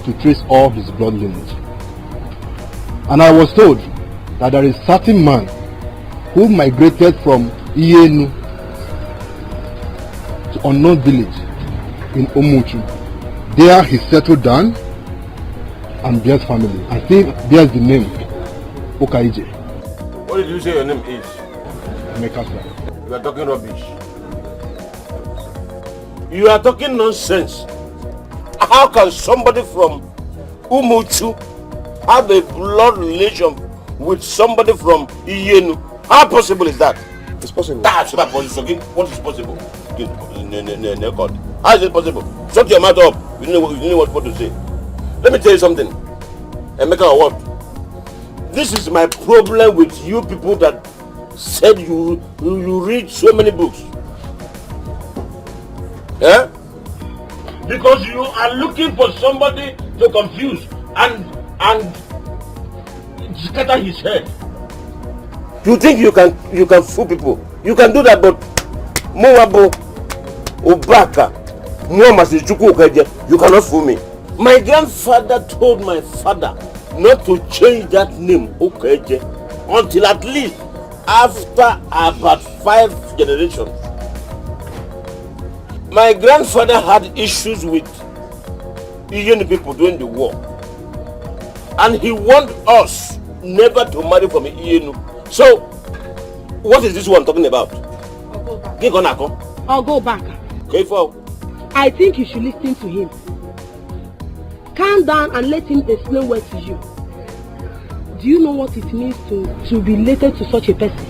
Speaker 12: to trace all his blood lineage. And I was told that there is a certain man who migrated from Ienu to unknown village in Omuchu. There he settled down and bears family. I think bears the name Okaije.
Speaker 6: What did you say your name is?
Speaker 12: Emeka, sir.
Speaker 6: You are talking rubbish. You are talking nonsense. How can somebody from Umuchu have a blood relation with somebody from Iyenu? How possible is that?
Speaker 14: It's possible.
Speaker 6: That's not possible. What is possible? How is it possible? Shut your mouth up. You know what to say. Let me tell you something. Emeka, or what? This is my problem with you people that said you read so many books. Yeah? Because you are looking for somebody to confuse and scatter his head. You think you can fool people? You can do that, but Moabo, Obaka, you cannot fool me. My grandfather told my father not to change that name Okeje until at least after about 5 generations. My grandfather had issues with Indian people during the war, and he warned us never to marry from Iyenu. So, what is this one talking about?
Speaker 2: I'll go back.
Speaker 6: Okay, for.
Speaker 2: I think you should listen to him. Calm down and let him explain what to you. Do you know what it means to be related to such a person?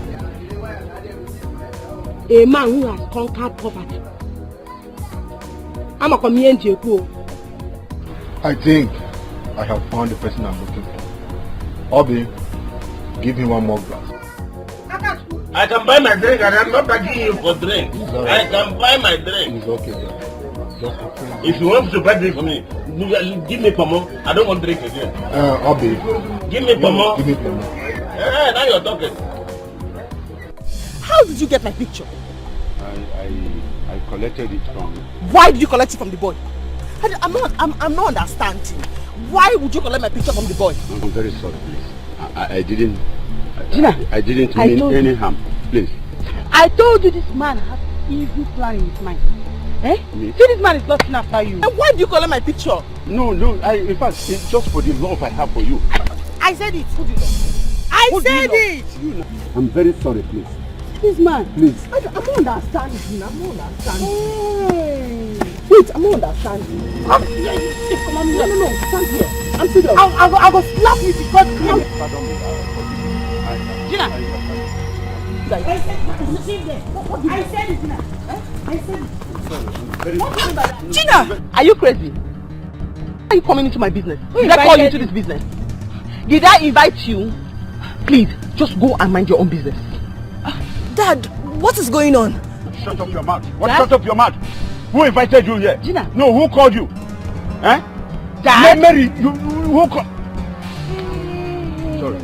Speaker 2: A man who has conquered poverty. I'm a community.
Speaker 12: I think I have found the person I'm looking for. Obi, give me one more glass.
Speaker 6: I can buy my drink and I'm not begging you for drink. I can buy my drink.
Speaker 12: It's okay, just
Speaker 6: if you want to buy drink for me, give me pomo. I don't want drink again.
Speaker 12: Obi.
Speaker 6: Give me pomo.
Speaker 12: Give me pomo.
Speaker 6: Now you're talking.
Speaker 1: How did you get my picture?
Speaker 14: I collected it from.
Speaker 1: Why did you collect it from the boy? I'm not understanding. Why would you collect my picture from the boy?
Speaker 14: I'm very sorry, please. I didn't mean any harm. Please.
Speaker 2: I told you this man has evil plan in his mind. Eh? See, this man is lusting after you.
Speaker 1: And why do you collect my picture?
Speaker 14: No. In fact, it's just for the love I have for you.
Speaker 1: I said it. Who do you know? I said it.
Speaker 14: I'm very sorry, please.
Speaker 2: This man.
Speaker 14: Please.
Speaker 2: I'm not understanding. I'm not understanding. Wait, I'm not understanding. Come on, no, stand here. I'm serious. I go slap you because
Speaker 14: Pardon me.
Speaker 2: Gina.
Speaker 1: I said it now. I said it.
Speaker 2: Gina, are you crazy? Why are you coming into my business? Did I call you into this business? Did I invite you? Please, just go and mind your own business.
Speaker 4: Dad, what is going on?
Speaker 3: Shut up your mouth. What? Shut up your mouth. Who invited you here?
Speaker 2: Gina.
Speaker 3: No, who called you? Eh?
Speaker 2: Dad.
Speaker 3: Mary, who called? Sorry.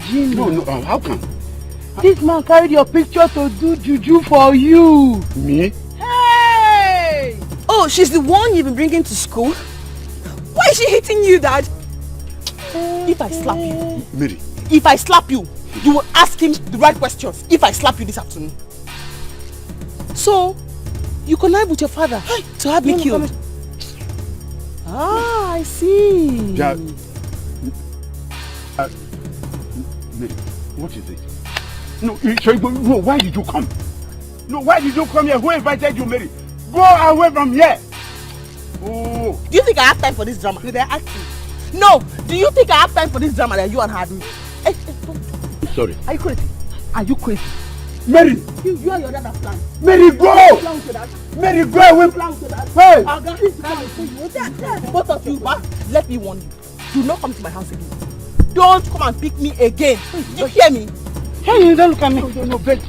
Speaker 2: Gina.
Speaker 3: No, how come?
Speaker 2: This man carried your picture to do juju for you.
Speaker 3: Me?
Speaker 2: Hey!
Speaker 4: Oh, she's the one you've been bringing to school? Why is she hitting you, Dad?
Speaker 2: If I slap you,
Speaker 3: Mary.
Speaker 2: If I slap you, you will ask him the right questions. If I slap you this afternoon. So, you connive with your father to have me killed. Ah, I see.
Speaker 3: Yeah. Mary, what is it? No, why did you come? No, why did you come here? Who invited you, Mary? Go away from here.
Speaker 2: Oh. Do you think I have time for this drama? Did I ask you? No. Do you think I have time for this drama that you and her do?
Speaker 3: I'm sorry.
Speaker 2: Are you crazy? Are you crazy?
Speaker 3: Mary!
Speaker 2: You and your dad have planned.
Speaker 3: Mary, go! Mary, go away! Hey!
Speaker 2: Both of you, let me warn you. Do not come to my house again. Don't come and pick me again. You hear me?
Speaker 17: Hey, you don't look at me.
Speaker 2: No, wait.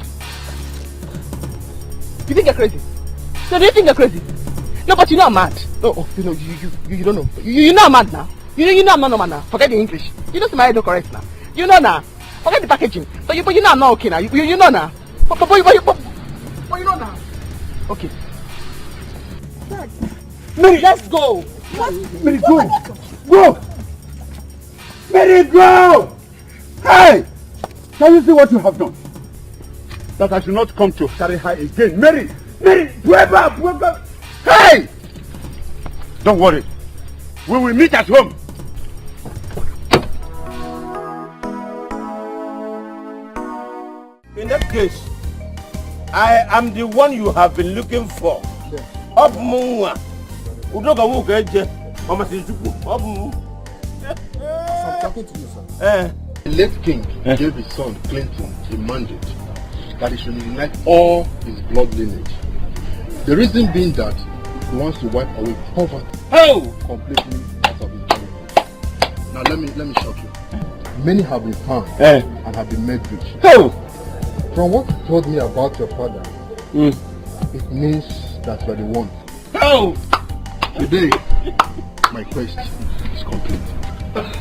Speaker 2: You think you're crazy? No, do you think you're crazy? No, but you know I'm mad. Oh, you know, you don't know. You know I'm mad now. You know I'm not normal now. Forget the English. You know my head don't correct now. You know now. Forget the packaging. But you know I'm not okay now. You know now. But you know now. Okay.
Speaker 3: Mary,
Speaker 2: let's go.
Speaker 3: Mary, go. Go. Mary, go. Hey! Can you see what you have done? That I should not come to carry her again. Mary! Wake up! Hey! Don't worry. We will meet at home.
Speaker 6: In that case, I am the one you have been looking for. Up Munga. Udoga Wukeje. Mama Sijuku. Up
Speaker 7: I'm talking to you, sir. The late king gave his son Clinton a mandate that he should unite all his blood lineage. The reason being that he wants to wipe away poverty completely out of his lineage. Now let me shock you. Many have been found and have been made rich. From what you told me about your father, it means that you are the one. Today, my quest is complete.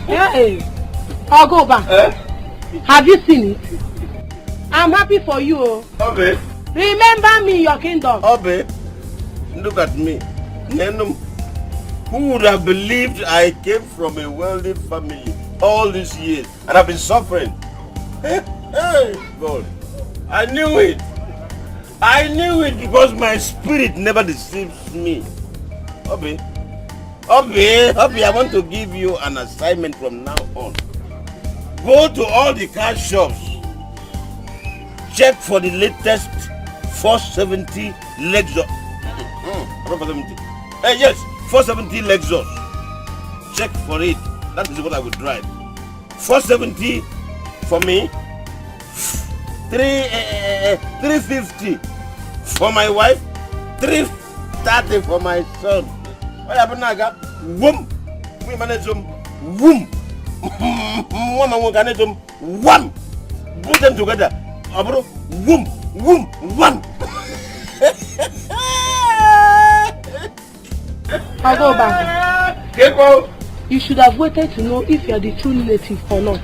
Speaker 2: Hey, I'll go back. Have you seen it? I'm happy for you.
Speaker 6: Obe.
Speaker 2: Remember me in your kingdom.
Speaker 6: Obe, look at me. Who would have believed I came from a wealthy family all these years and I've been suffering? Hey, God. I knew it. I knew it because my spirit never deceives me. Obe, I want to give you an assignment from now on. Go to all the car shops. Check for the latest 470 Lexus. 470. Yes, 470 Lexus. Check for it. That is what I would drive. 470 for me. 350 for my wife. 330 for my son. What happened now? Whoom. We manage them. Whoom. Wham. Put them together. Abro. Whoom. Wham.
Speaker 2: I'll go back. You should have waited to know if you are the true native or not.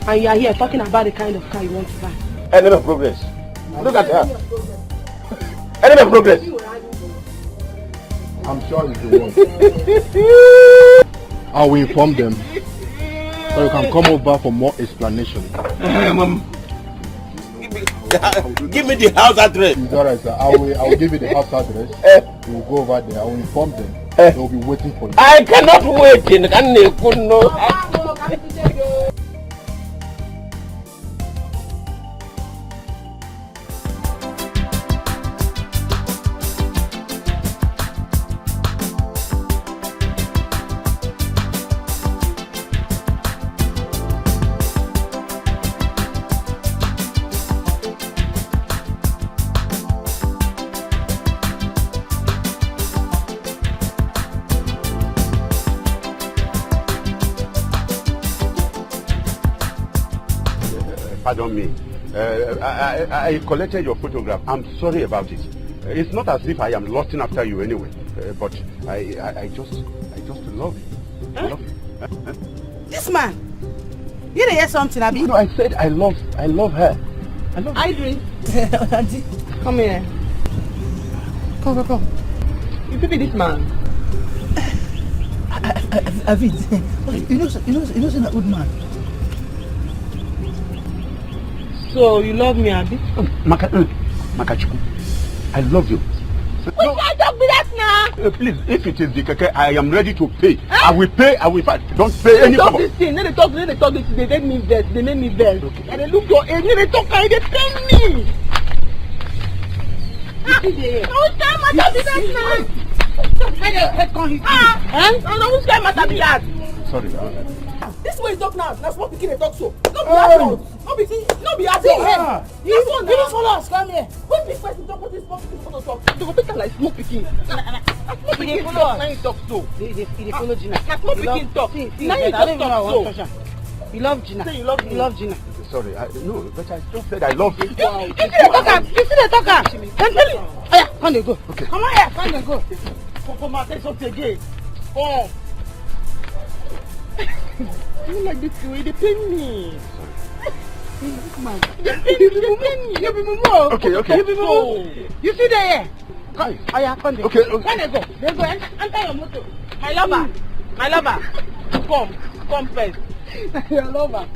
Speaker 2: And you are here talking about the kind of car you want to buy.
Speaker 6: Enemy of progress. Look at her. Enemy of progress.
Speaker 7: I'm sure it's the one. I will inform them so you can come over for more explanation.
Speaker 6: Give me the house address.
Speaker 19: It's alright, sir. I will give you the house address. We will go over there. I will inform them. They will be waiting for you.
Speaker 6: I cannot wait.
Speaker 3: Pardon me. I collected your photograph. I'm sorry about it. It's not as if I am lusting after you anyway. But I just love you.
Speaker 2: Huh?
Speaker 3: I love you.
Speaker 2: This man, you didn't hear something, Abby?
Speaker 3: No, I said I love her. I love her.
Speaker 2: Auntie, come here. Come. You could be this man.
Speaker 17: Avid, you know, that good man.
Speaker 2: So you love me, Abby?
Speaker 3: Makachuku, I love you.
Speaker 2: No. Can't talk me that now.
Speaker 3: Please, if it is the keke, I am ready to pay. I will pay. Don't pay any
Speaker 2: talk this thing. They talk this. They made me vex. Okay. And they look your age. They talk and they pay me. Who's time matter be that now? Head can hit me. No, who's time matter be that?
Speaker 3: Sorry.
Speaker 1: This way is talk now. That's what pikin dey talk so. No be that one. No be as head. You don't follow us. Come here. When big person talk, what is small pikin talk?
Speaker 2: They go better like small pikin. Small pikin talk. Now you talk so. They follow Gina. Small pikin talk. Now you just talk so. You love Gina. Say you love Gina.
Speaker 3: Sorry, no, but I just said I love you.
Speaker 2: You see the talker. Then tell you. Oh yeah, come they go.
Speaker 3: Okay.
Speaker 2: Come on here, come they go. Come on, take something again. Come. You like this way, they pay me. Man, they pay me.
Speaker 3: Okay.
Speaker 2: You see there?
Speaker 3: Hi.
Speaker 2: Oh yeah, come there.
Speaker 3: Okay.
Speaker 2: When they go, enter your motor. My lover. Come first. Your lover.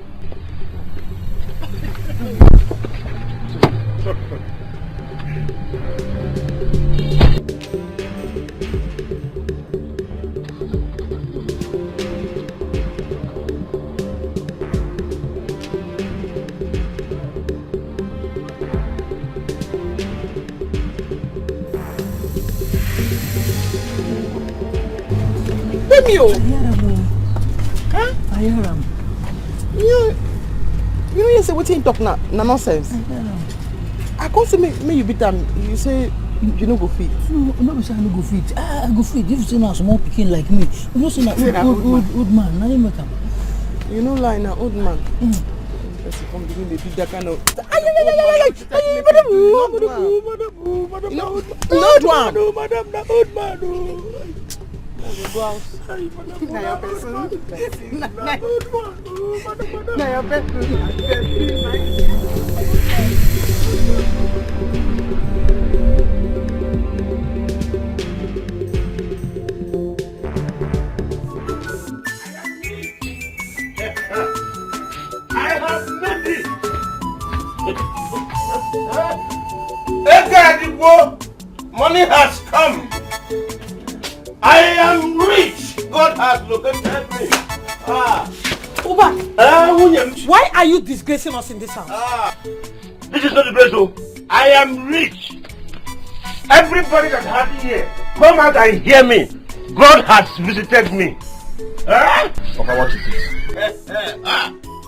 Speaker 1: I hear him. You say what you talk now? Nonsense. I can't say me you beat them. You say you no go fit.
Speaker 17: No, say I no go fit. I go fit. If you say na small pikin like me, you know say na old man. Na him make am.
Speaker 1: You know lie na old man. Person come begin dey beat that kind of. Old man. Go out. Now your person. Now your person.
Speaker 6: I have made it. Money has come. I am rich. God has located me.
Speaker 1: Uba, why are you disgracing us in this house?
Speaker 6: This is not the place, though. I am rich. Everybody that has here, come out and hear me. God has visited me.
Speaker 3: Okay, what is this?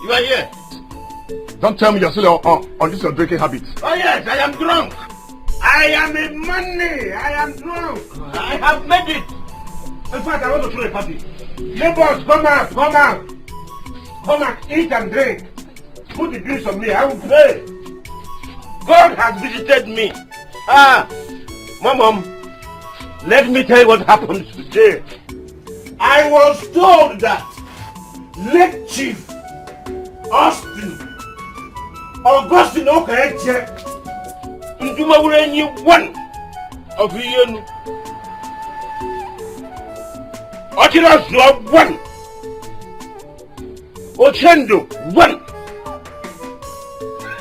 Speaker 6: You are here.
Speaker 3: Don't tell me you're still on this your drinking habit.
Speaker 6: Oh yes, I am drunk. I am in money. I am drunk. I have made it. In fact, I want to throw a party. Neighbors, come out. Come out, eat and drink. Put the drinks on me. I will pay. God has visited me. Mom, let me tell you what happened today. I was told that late Chief Augustine Okaeche Ndumawurenyi one of Iyenu Ochirazua one Ochendo one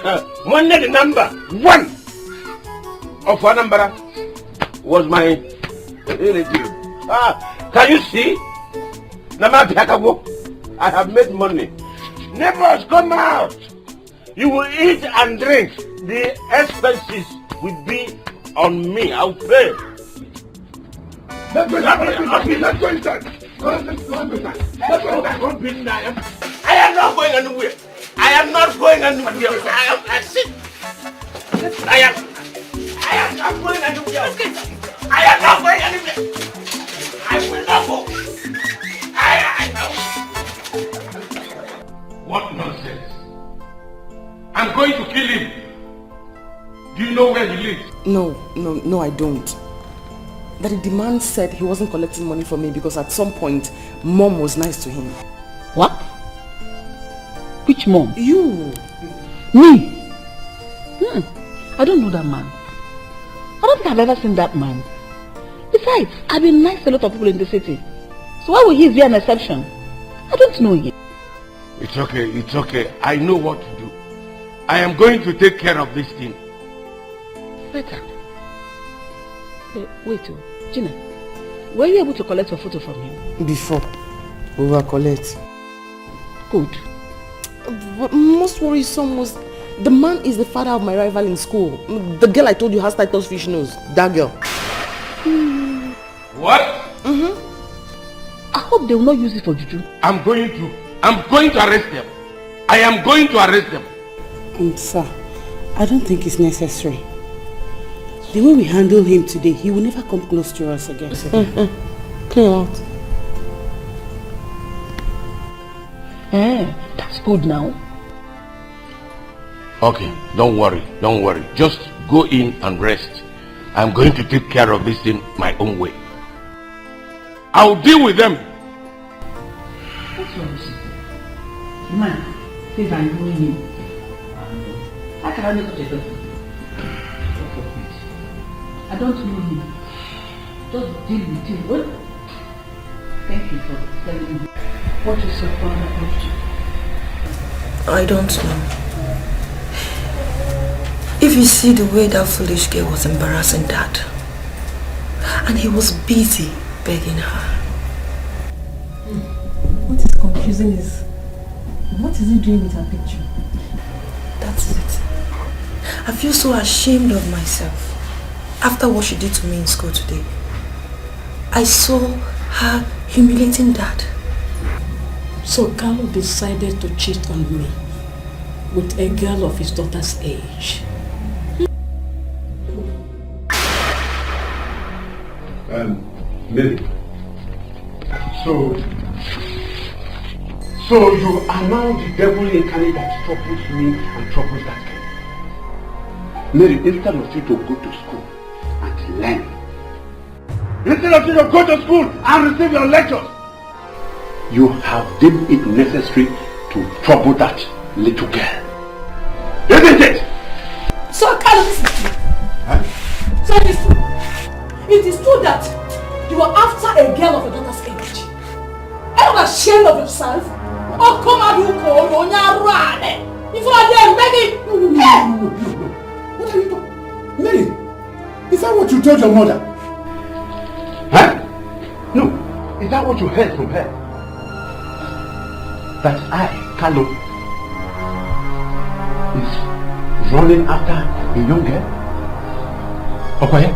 Speaker 6: One the number one of Anambra was my relative. Can you see? I have made money. Neighbors, come out. You will eat and drink. The expenses will be on me. I'll pay. Let's go inside. I am not going anywhere. I am not going anywhere. I sit. I am not going anywhere. I am not going anywhere. I will not go. What nonsense. I'm going to kill him. Do you know where he lives?
Speaker 2: No, I don't. Daddy, the man said he wasn't collecting money from me because at some point, Mom was nice to him.
Speaker 11: What? Which mom?
Speaker 2: You.
Speaker 11: Me? I don't know that man. I don't think I've ever seen that man. Besides, I've been nice to a lot of people in the city. So why would he be an exception? I don't know him.
Speaker 6: It's okay. I know what to do. I am going to take care of this thing.
Speaker 11: Better. Wait, Gina, were you able to collect a photo from him?
Speaker 2: Before, we were collect.
Speaker 11: Good.
Speaker 2: But most worrisome was the man is the father of my rival in school. The girl I told you has Titus fish nose. That girl.
Speaker 6: What?
Speaker 11: I hope they will not use it for juju.
Speaker 6: I'm going to arrest them. I am going to arrest them.
Speaker 11: Sir, I don't think it's necessary. The way we handle him today, he will never come close to us again.
Speaker 2: Clear out.
Speaker 11: That's good now.
Speaker 6: Okay, don't worry. Just go in and rest. I'm going to take care of this thing my own way. I'll deal with them.
Speaker 11: What's wrong with you? Man, says I'm doing him. How can I make such a person? I don't know him. Just deal with him. What? Thank you for telling me. What is your father about you?
Speaker 4: I don't know. If you see the way that foolish girl was embarrassing Dad, and he was busy begging her.
Speaker 9: What is confusing is, what is he doing with her picture?
Speaker 4: That's it. I feel so ashamed of myself after what she did to me in school today. I saw her humiliating Dad.
Speaker 13: So Carlo decided to cheat on me with a girl of his daughter's age.
Speaker 3: Mary. So you are now the devil incarnate that troubles me and troubles that girl. Mary, instead of you to go to school and learn, instead of you to go to school and receive your lectures, you have deemed it necessary to trouble that little girl. Isn't it?
Speaker 10: So Carlo, listen to me.
Speaker 3: Huh?
Speaker 10: So it is true that you are after a girl of your daughter's age. Are you not ashamed of yourself? Oh, come on, you call on your run. If you are there begging.
Speaker 3: No. What are you doing? Mary, is that what you told your mother? Huh? No. Is that what you heard from her? That I, Carlo, is running after a young girl? Okay?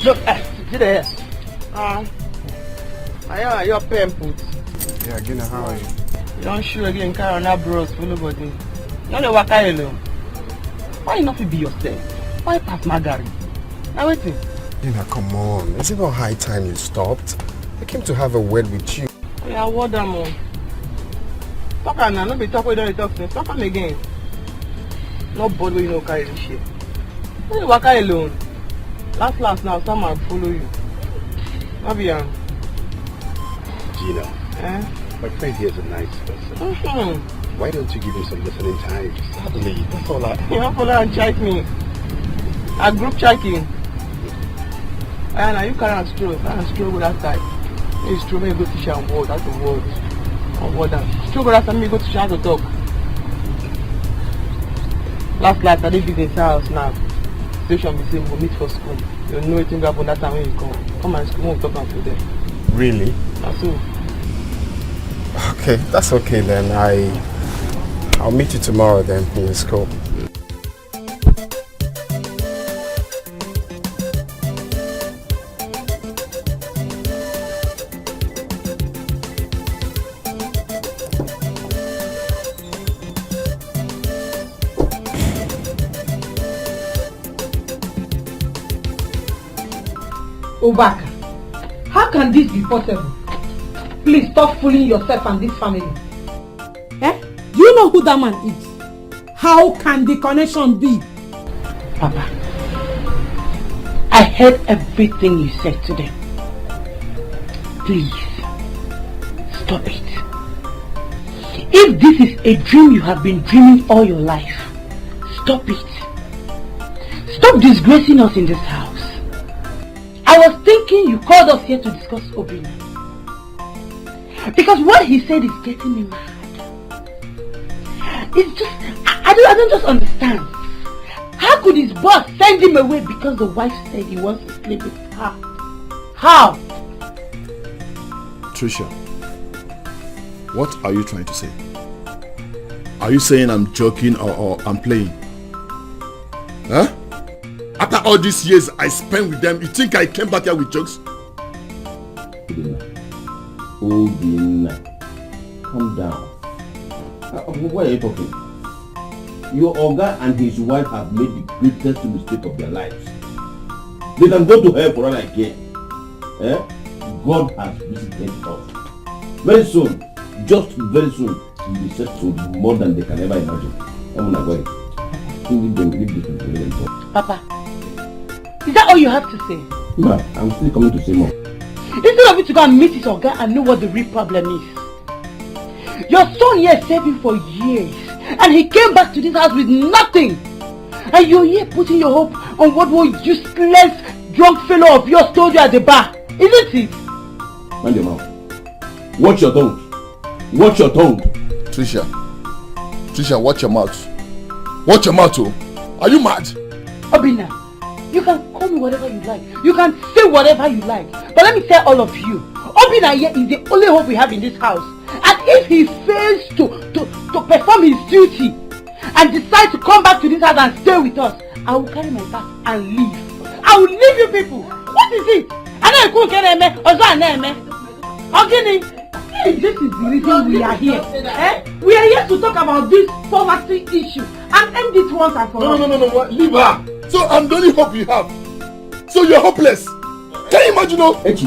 Speaker 2: Look, sit there. I your pimples.
Speaker 14: Yeah, Gina, how are you?
Speaker 2: You don't show again, carry on that bros, full body. You know what I alone. Why not be yourself? Why pass Margaret? Now waiting.
Speaker 14: Gina, come on. Is it not high time you stopped? I came to have a word with you.
Speaker 2: Yeah, what them on? Talk on now, not be talk with you talk since. Talk on again. No body you know carry this shit. Why you walk alone? Last now, someone follow you. Not be
Speaker 3: Gina, my friend here is a nice person. Why don't you give him some listening time? Sadly, that's all I...
Speaker 2: You don't follow and check me. A group checking. And now you can't stroll. Can't stroll go that side. You stroll me go to share on board. That's the word. On board that. Stroll go that side, me go to share to talk. Last night I did business house now. Station be saying we'll meet for school. You know anything happen that time when you come. Come and school, we'll talk about today.
Speaker 14: Really?
Speaker 2: That's all.
Speaker 14: Okay, that's okay then. I'll meet you tomorrow then in the school.
Speaker 9: Obaka, how can this be possible? Please stop fooling yourself and this family. Do you know who that man is? How can the connection be?
Speaker 11: Papa, I heard everything you said today. Please, stop it. If this is a dream you have been dreaming all your life, stop it. Stop disgracing us in this house. I was thinking you called us here to discuss Obina. Because what he said is getting me mad. It's just, I don't just understand. How could his boss send him away because the wife said he wants to sleep with her? How?
Speaker 20: Trisha, what are you trying to say? Are you saying I'm joking or I'm playing? Huh? After all these years I spent with them, you think I came back here with jokes?
Speaker 6: Obina, calm down. Why are you talking? Your Oga and his wife have made the greatest mistake of their lives. They can go to hell for all I care. God has visited us. Very soon, just very soon, we'll be settled more than they can ever imagine. I'm not going. Leave this to them.
Speaker 11: Papa, is that all you have to say?
Speaker 6: Ma, I'm still coming to say more.
Speaker 11: Instead of you to go and meet his Oga and know what the real problem is. Your son here is saving for years and he came back to this house with nothing. And you're here putting your hope on what one useless drunk fellow of yours told you at the bar. Isn't it?
Speaker 6: Mind your mouth. Watch your tongue. Watch your tongue.
Speaker 20: Trisha, watch your mouth. Watch your mouth, oh. Are you mad?
Speaker 11: Obina, you can call me whatever you like. You can say whatever you like. But let me tell all of you, Obina here is the only hope we have in this house. And if he fails to perform his duty and decide to come back to this house and stay with us, I will carry my bag and leave. I will leave you people. What is it? This is the reason we are here. We are here to talk about this poverty issue and end it once and for all.
Speaker 20: No, leave her. So I'm the only hope you have. So you're hopeless. Can you imagine? It's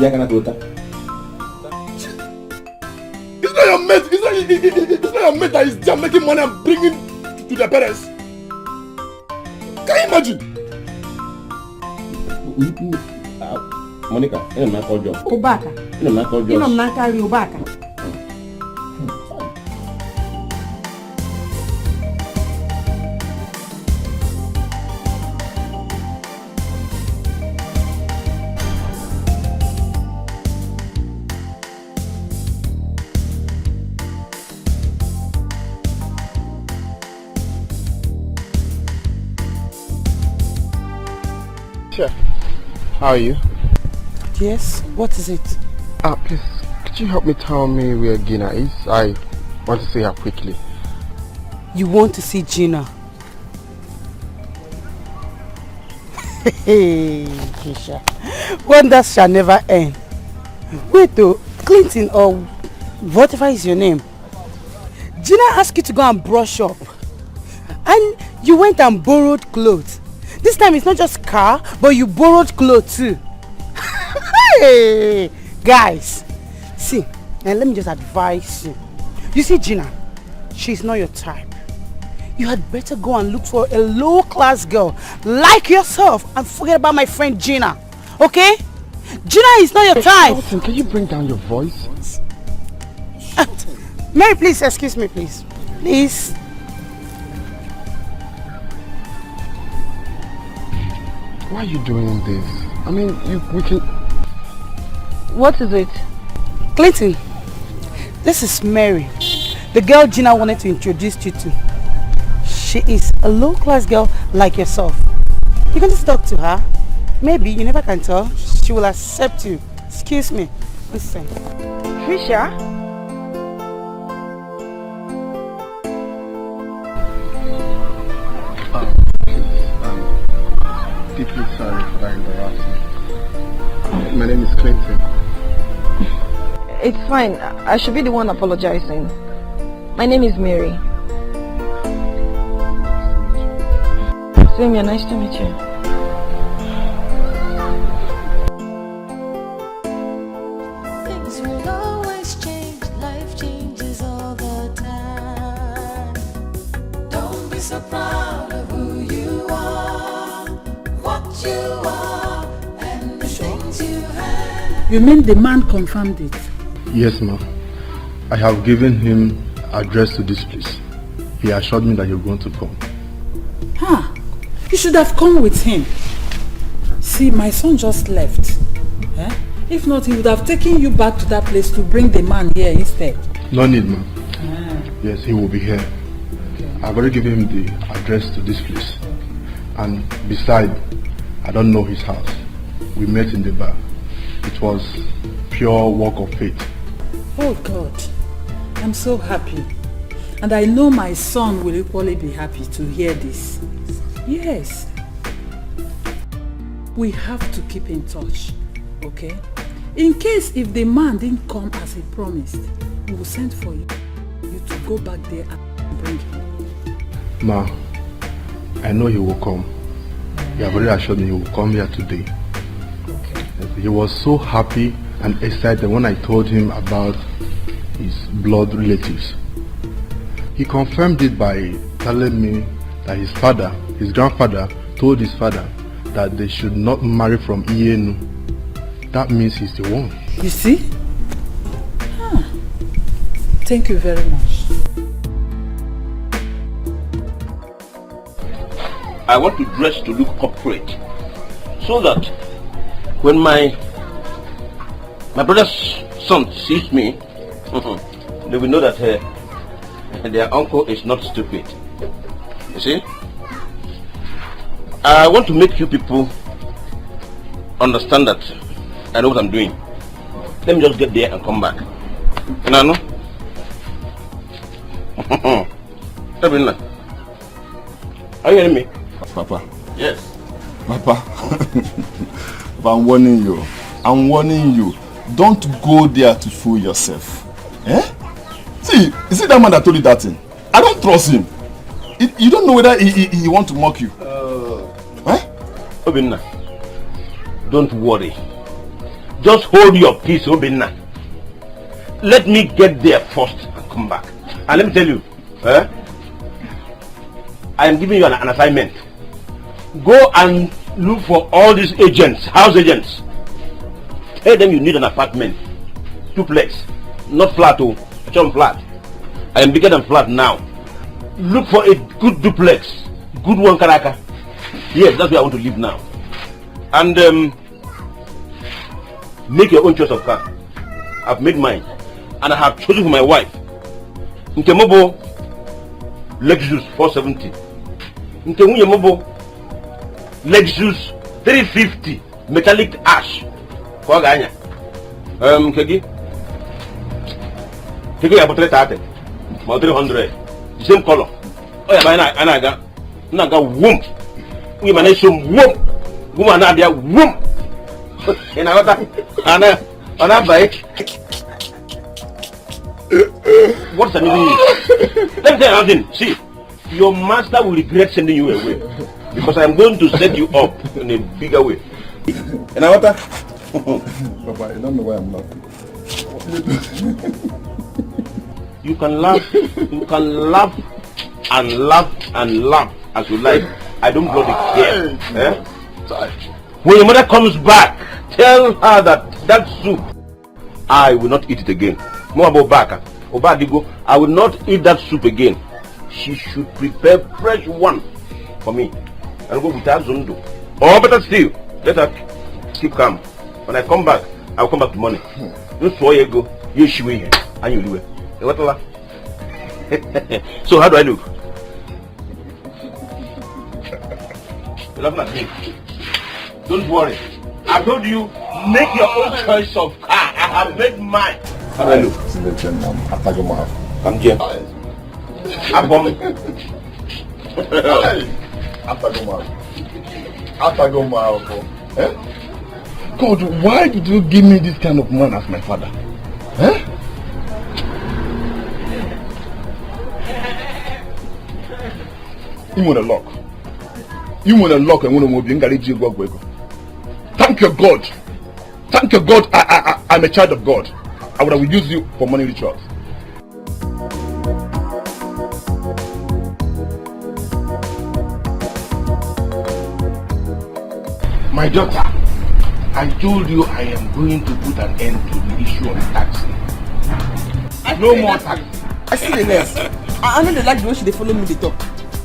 Speaker 20: not your mate. It's not your mate that is just making money and bringing to their parents. Can you imagine?
Speaker 6: Monica, I'm not called John.
Speaker 9: Obaka.
Speaker 6: I'm not called John.
Speaker 9: I'm not carry Obaka.
Speaker 14: How are you?
Speaker 2: Yes, what is it?
Speaker 14: Please, could you help me tell me where Gina is? I want to see her quickly.
Speaker 2: You want to see Gina? Hey.
Speaker 11: Keisha. Wonders shall never end. Wait though, Clinton or whatever is your name. Gina asked you to go and brush up. And you went and borrowed clothes. This time it's not just car, but you borrowed clothes too. Hey, guys, see, and let me just advise you. You see Gina, she's not your type. You had better go and look for a low-class girl like yourself and forget about my friend Gina. Okay? Gina is not your type.
Speaker 7: Listen, can you bring down your voice?
Speaker 11: Mary, please, excuse me, please. Please.
Speaker 7: Why are you doing this? I mean, we can...
Speaker 11: What is it? Clinton, this is Mary, the girl Gina wanted to introduce you to. She is a low-class girl like yourself. You can just talk to her. Maybe, you never can tell. She will accept you. Excuse me. Listen.
Speaker 2: Trisha?
Speaker 7: Deeply sorry for that embarrassment. My name is Clinton.
Speaker 2: It's fine. I should be the one apologizing. My name is Mary. Same here, nice to meet you.
Speaker 5: Things will always change, life changes all the time. Don't be so proud of who you are, what you are, and the things you have.
Speaker 8: You mean the man confirmed it?
Speaker 19: Yes, ma'am. I have given him address to this place. He assured me that you're going to come.
Speaker 8: Huh? You should have come with him. See, my son just left. Eh? If not, he would have taken you back to that place to bring the man here instead.
Speaker 19: No need, ma'am. Yes, he will be here. Okay. I've already given him the address to this place. And besides, I don't know his house. We met in the bar. It was pure work of faith.
Speaker 8: Oh God, I'm so happy. And I know my son will equally be happy to hear this. Yes. We have to keep in touch, okay? In case if the man didn't come as he promised, we will send for you to go back there and bring him.
Speaker 19: Ma, I know he will come. He have already assured me he will come here today.
Speaker 8: Okay.
Speaker 19: He was so happy and excited when I told him about his blood relatives. He confirmed it by telling me that his father, his grandfather, told his father that they should not marry from Ienu. That means he's the one.
Speaker 8: You see? Huh. Thank you very much.
Speaker 6: I want to dress to look corporate, so that when my brother's son sees me, they will know that their uncle is not stupid. You see? I want to make you people understand that I know what I'm doing. Let me just get there and come back. Nano? Are you hearing me?
Speaker 20: Papa.
Speaker 6: Yes.
Speaker 20: Papa. But I'm warning you. I'm warning you. Don't go there to fool yourself. Eh? See, is it that man that told you that thing? I don't trust him. You don't know whether he want to mock you.
Speaker 6: Obinna, don't worry. Just hold your peace, Obinna. Let me get there first and come back. And let me tell you, I am giving you an assignment. Go and look for all these agents, house agents. Tell them you need an apartment, duplex, not flat, flat. I am bigger than flat now. Look for a good duplex, good one, Karaka. Yes, that's where I want to live now. And make your own choice of car. I've made mine, and I have chosen for my wife. Nkemobo Lexus 470. Nkemobo Lexus 350 metallic ash. Koganya. Kegi about 330. 300. The same color. Oh yeah, anaga womb. We manage some womb. Woman are there womb. In another bike. What's the meaning? Let me tell you something. See, your master will regret sending you away because I'm going to set you up in a bigger way. In another.
Speaker 20: Papa, I don't know why I'm laughing.
Speaker 6: You can laugh and laugh as you like. I don't bloody care. Eh? When your mother comes back, tell her that soup, I will not eat it again. More about Baka. Obadigo, I will not eat that soup again. She should prepare fresh one for me. I'll go with that Zundo. Or better still, let her keep calm. When I come back, I'll come back to money. You saw you go, you should win, and you do it. So how do I look? You're laughing at me. Don't worry. I told you, make your own choice of car. I have made mine. How do I look? Come here.
Speaker 16: God, why did you give me this kind of man as my father? Eh? You want a lock. You want a lock and want to move. Thank your God. Thank your God. I'm a child of God. I would have used you for money rituals. My daughter, I told you I am going to put an end to the issue of taxi. No more taxi.
Speaker 1: I see the less. I know they like the way they follow me the talk.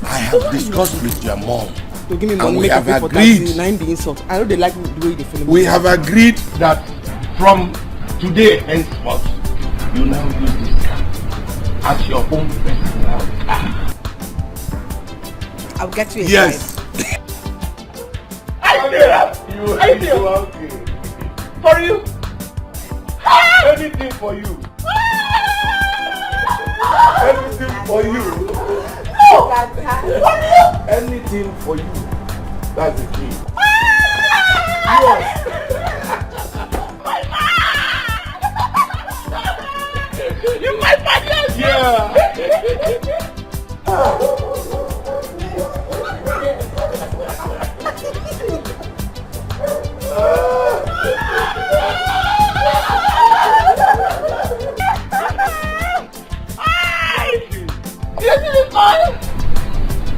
Speaker 15: I have discussed with your mom.
Speaker 1: To give me
Speaker 15: and
Speaker 1: money,
Speaker 15: we
Speaker 1: make
Speaker 15: have
Speaker 1: me for
Speaker 15: agreed.
Speaker 1: taxi, 9 the insult. I know they like the way they follow me.
Speaker 15: We have agreed
Speaker 16: that from today henceforth, you now use this car as your own personal car.
Speaker 1: I'll get you a
Speaker 15: Yes.
Speaker 1: I feel
Speaker 16: okay.
Speaker 1: for you.
Speaker 16: Anything for you. Anything for you.
Speaker 1: No.
Speaker 16: Anything for you. That's the key.
Speaker 1: Yes. You my partner.
Speaker 16: Yeah.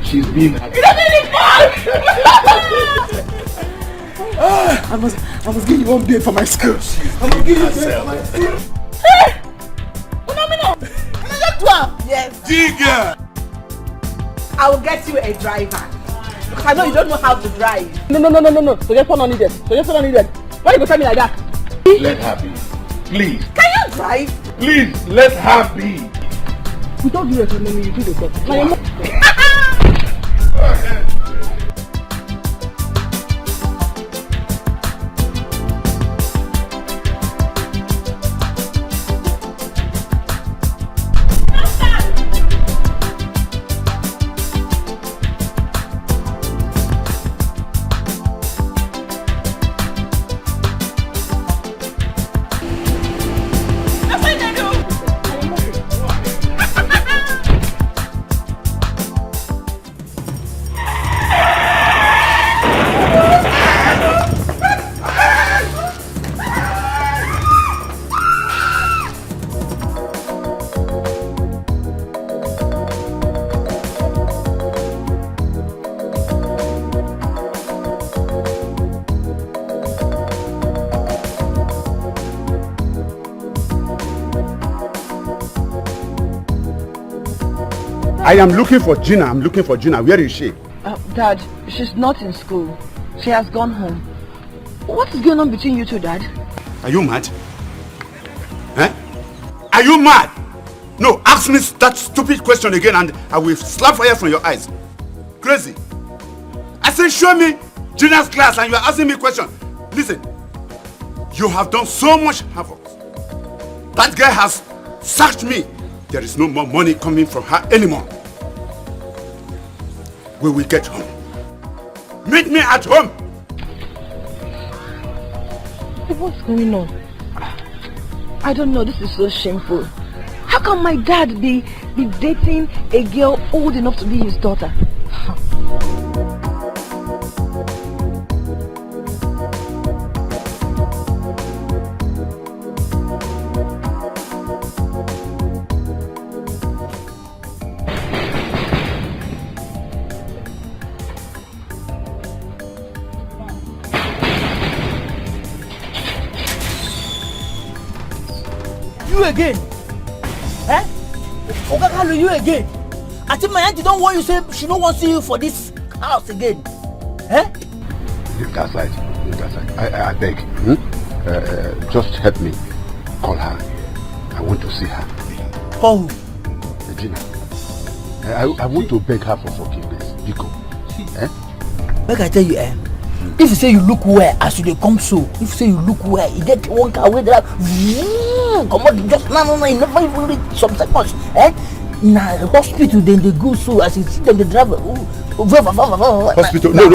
Speaker 16: She's been happy.
Speaker 1: I must give you one day for my skills. I must give you one day for my skills. Hey! Yes.
Speaker 15: Digger!
Speaker 1: I will get you a driver. Because I know you don't know how to drive.
Speaker 2: No. So just not needed. Why you go tell me like that?
Speaker 16: Let her be. Please.
Speaker 1: Can you drive?
Speaker 16: Please, let her be.
Speaker 2: We don't do autonomy, you do the talk.
Speaker 3: I am looking for Gina. Where is she?
Speaker 9: Dad, she's not in school. She has gone home. What is going on between you two, Dad?
Speaker 3: Are you mad? Eh? Are you mad? No, ask me that stupid question again and I will slap fire from your eyes. Crazy. I said show me Gina's class and you are asking me question. Listen, you have done so much havoc. That guy has sacked me. There is no more money coming from her anymore. We will get home. Meet me at home.
Speaker 9: What's going on?
Speaker 2: I don't know, this is so shameful. How can my dad be dating a girl old enough to be his daughter?
Speaker 1: You again? Eh? Okakalu, you again? I think my auntie don't want you say she don't want to see you for this house again. Eh?
Speaker 3: Leave that side. Leave that side. I beg. Just help me. Call her. I want to see her.
Speaker 1: Call who?
Speaker 3: Regina. I want to beg her for forgiveness. Biko. Eh?
Speaker 1: Make I tell you, if you say you look well as you dey come so, if you say you look well, you get one car with that. Come on, just no, you never even reach some seconds. Na hospital then they go so as you see them they drive.
Speaker 3: Hospital? No,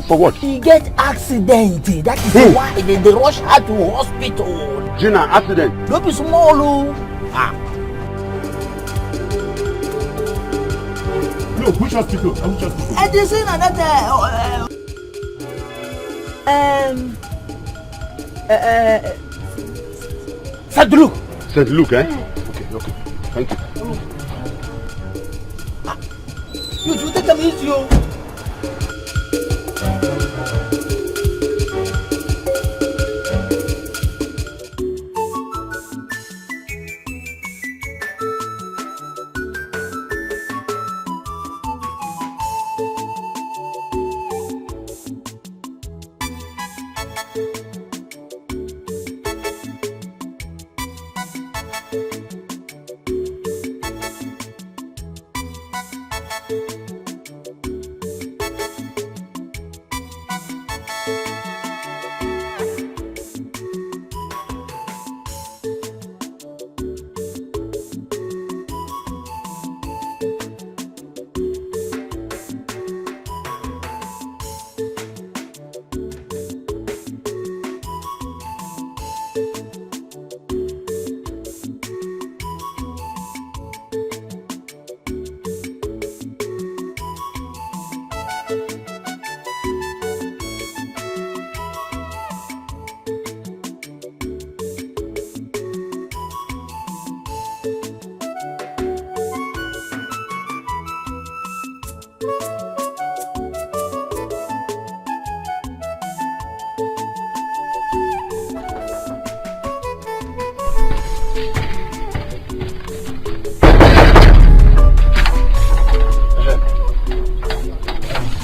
Speaker 3: for what?
Speaker 1: He get accident. That is why they rush her to hospital.
Speaker 3: Gina, accident?
Speaker 1: Don't be small,
Speaker 20: No, which hospital? Which hospital?
Speaker 1: And they say that St. Luke.
Speaker 3: St. Luke, eh? Okay. Thank you.
Speaker 1: You should take them easy, yo.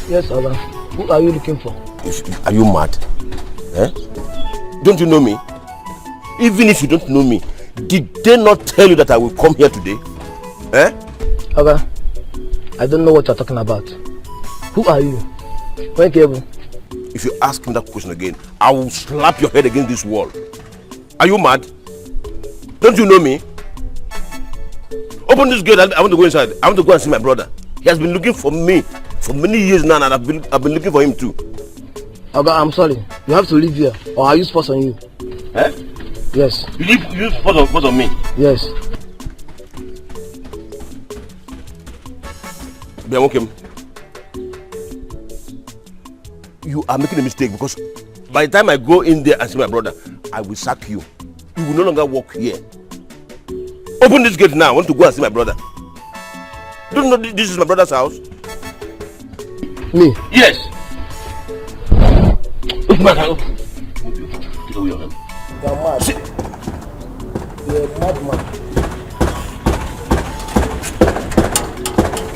Speaker 2: Yes, Oga. Who are you looking for?
Speaker 6: Are you mad? Eh? Don't you know me? Even if you don't know me, did they not tell you that I will come here today? Eh?
Speaker 2: Oga, I don't know what you're talking about. Who are you? Where cable?
Speaker 6: If you ask me that question again, I will slap your head against this wall. Are you mad? Don't you know me? Open this gate. I want to go inside. I want to go and see my brother. He has been looking for me for many years now, and I've been looking for him too.
Speaker 2: Oga, I'm sorry. You have to leave here, or I use force on you.
Speaker 6: Eh?
Speaker 2: Yes.
Speaker 6: You use force on me?
Speaker 2: Yes.
Speaker 6: Biamokem, you are making a mistake, because by the time I go in there and see my brother, I will sack you. You will no longer walk here. Open this gate now. I want to go and see my brother. Don't you know this is my brother's house?
Speaker 2: Me?
Speaker 6: Yes. Open my house. Get away from him.
Speaker 2: You're mad. You're a madman.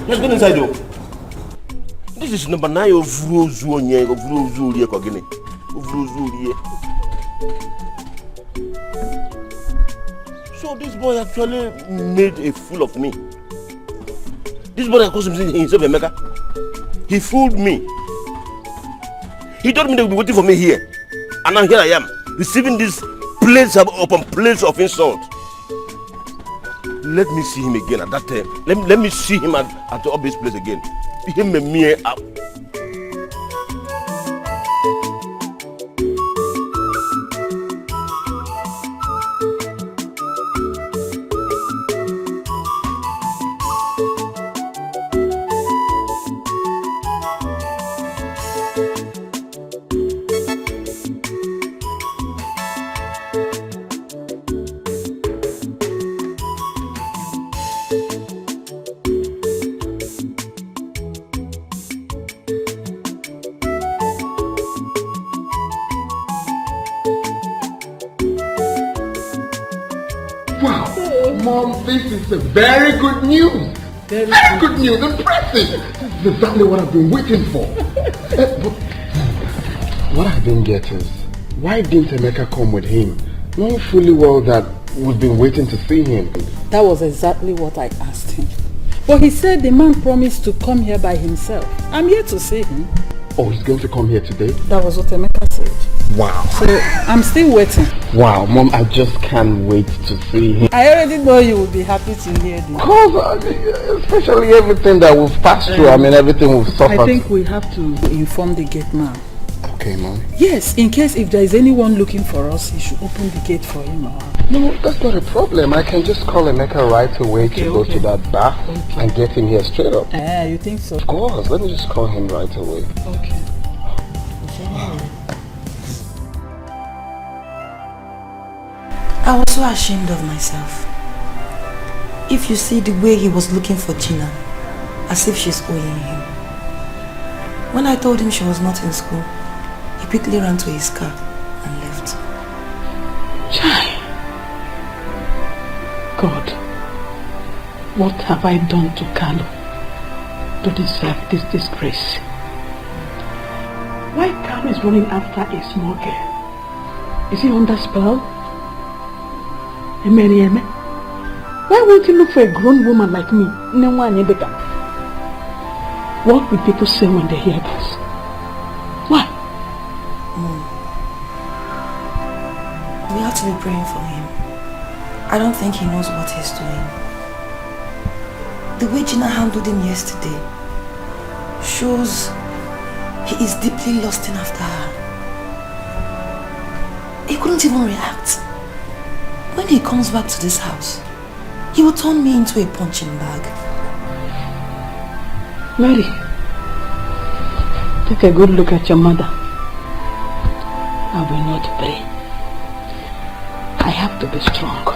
Speaker 6: Let's go inside though. This is number 9 of Vrozu Kogini. So this boy actually made a fool of me. This boy calls himself a maker. He fooled me. He told me they would be waiting for me here. And now here I am, receiving this plates upon plates of insult. Let me see him again at that time. Let me see him at the obvious place again. Him and me up.
Speaker 7: Mom, this is a very good news. Very good news. Impressive. This is exactly what I've been waiting for. But what I didn't get is, why didn't Emeka come with him? Knowing fully well that we've been waiting to see him.
Speaker 8: That was exactly what I asked him. But he said the man promised to come here by himself. I'm here to see him.
Speaker 7: Oh, he's going to come here today?
Speaker 8: That was what Emeka said.
Speaker 7: Wow.
Speaker 8: So I'm still waiting.
Speaker 7: Wow, Mom, I just can't wait to see him.
Speaker 8: I already know you will be happy to hear this.
Speaker 7: Of course, especially everything that we've passed through. I mean, everything we've suffered.
Speaker 8: I think we have to inform the gate man.
Speaker 7: Okay, Mom.
Speaker 8: Yes, in case if there is anyone looking for us, he should open the gate for him.
Speaker 7: No, that's not a problem. I can just call Emeka right away to go to that bar and get him here straight up.
Speaker 8: You think so?
Speaker 7: Of course. Let me just call him right away.
Speaker 8: Okay.
Speaker 4: I was so ashamed of myself. If you see the way he was looking for Gina, as if she's owing him. When I told him she was not in school, he quickly ran to his car and left.
Speaker 11: Chai. God, what have I done to Carlo to deserve this disgrace? Why Carlo is running after a small girl? Is he under spell? Why won't he look for a grown woman like me? What will people say when they hear this? Why?
Speaker 4: We have to be praying for him. I don't think he knows what he's doing. The way Gina handled him yesterday shows he is deeply lusting after her. He couldn't even react. When he comes back to this house, he will turn me into a punching bag.
Speaker 11: Mary, take a good look at your mother. I will not pray. I have to be strong.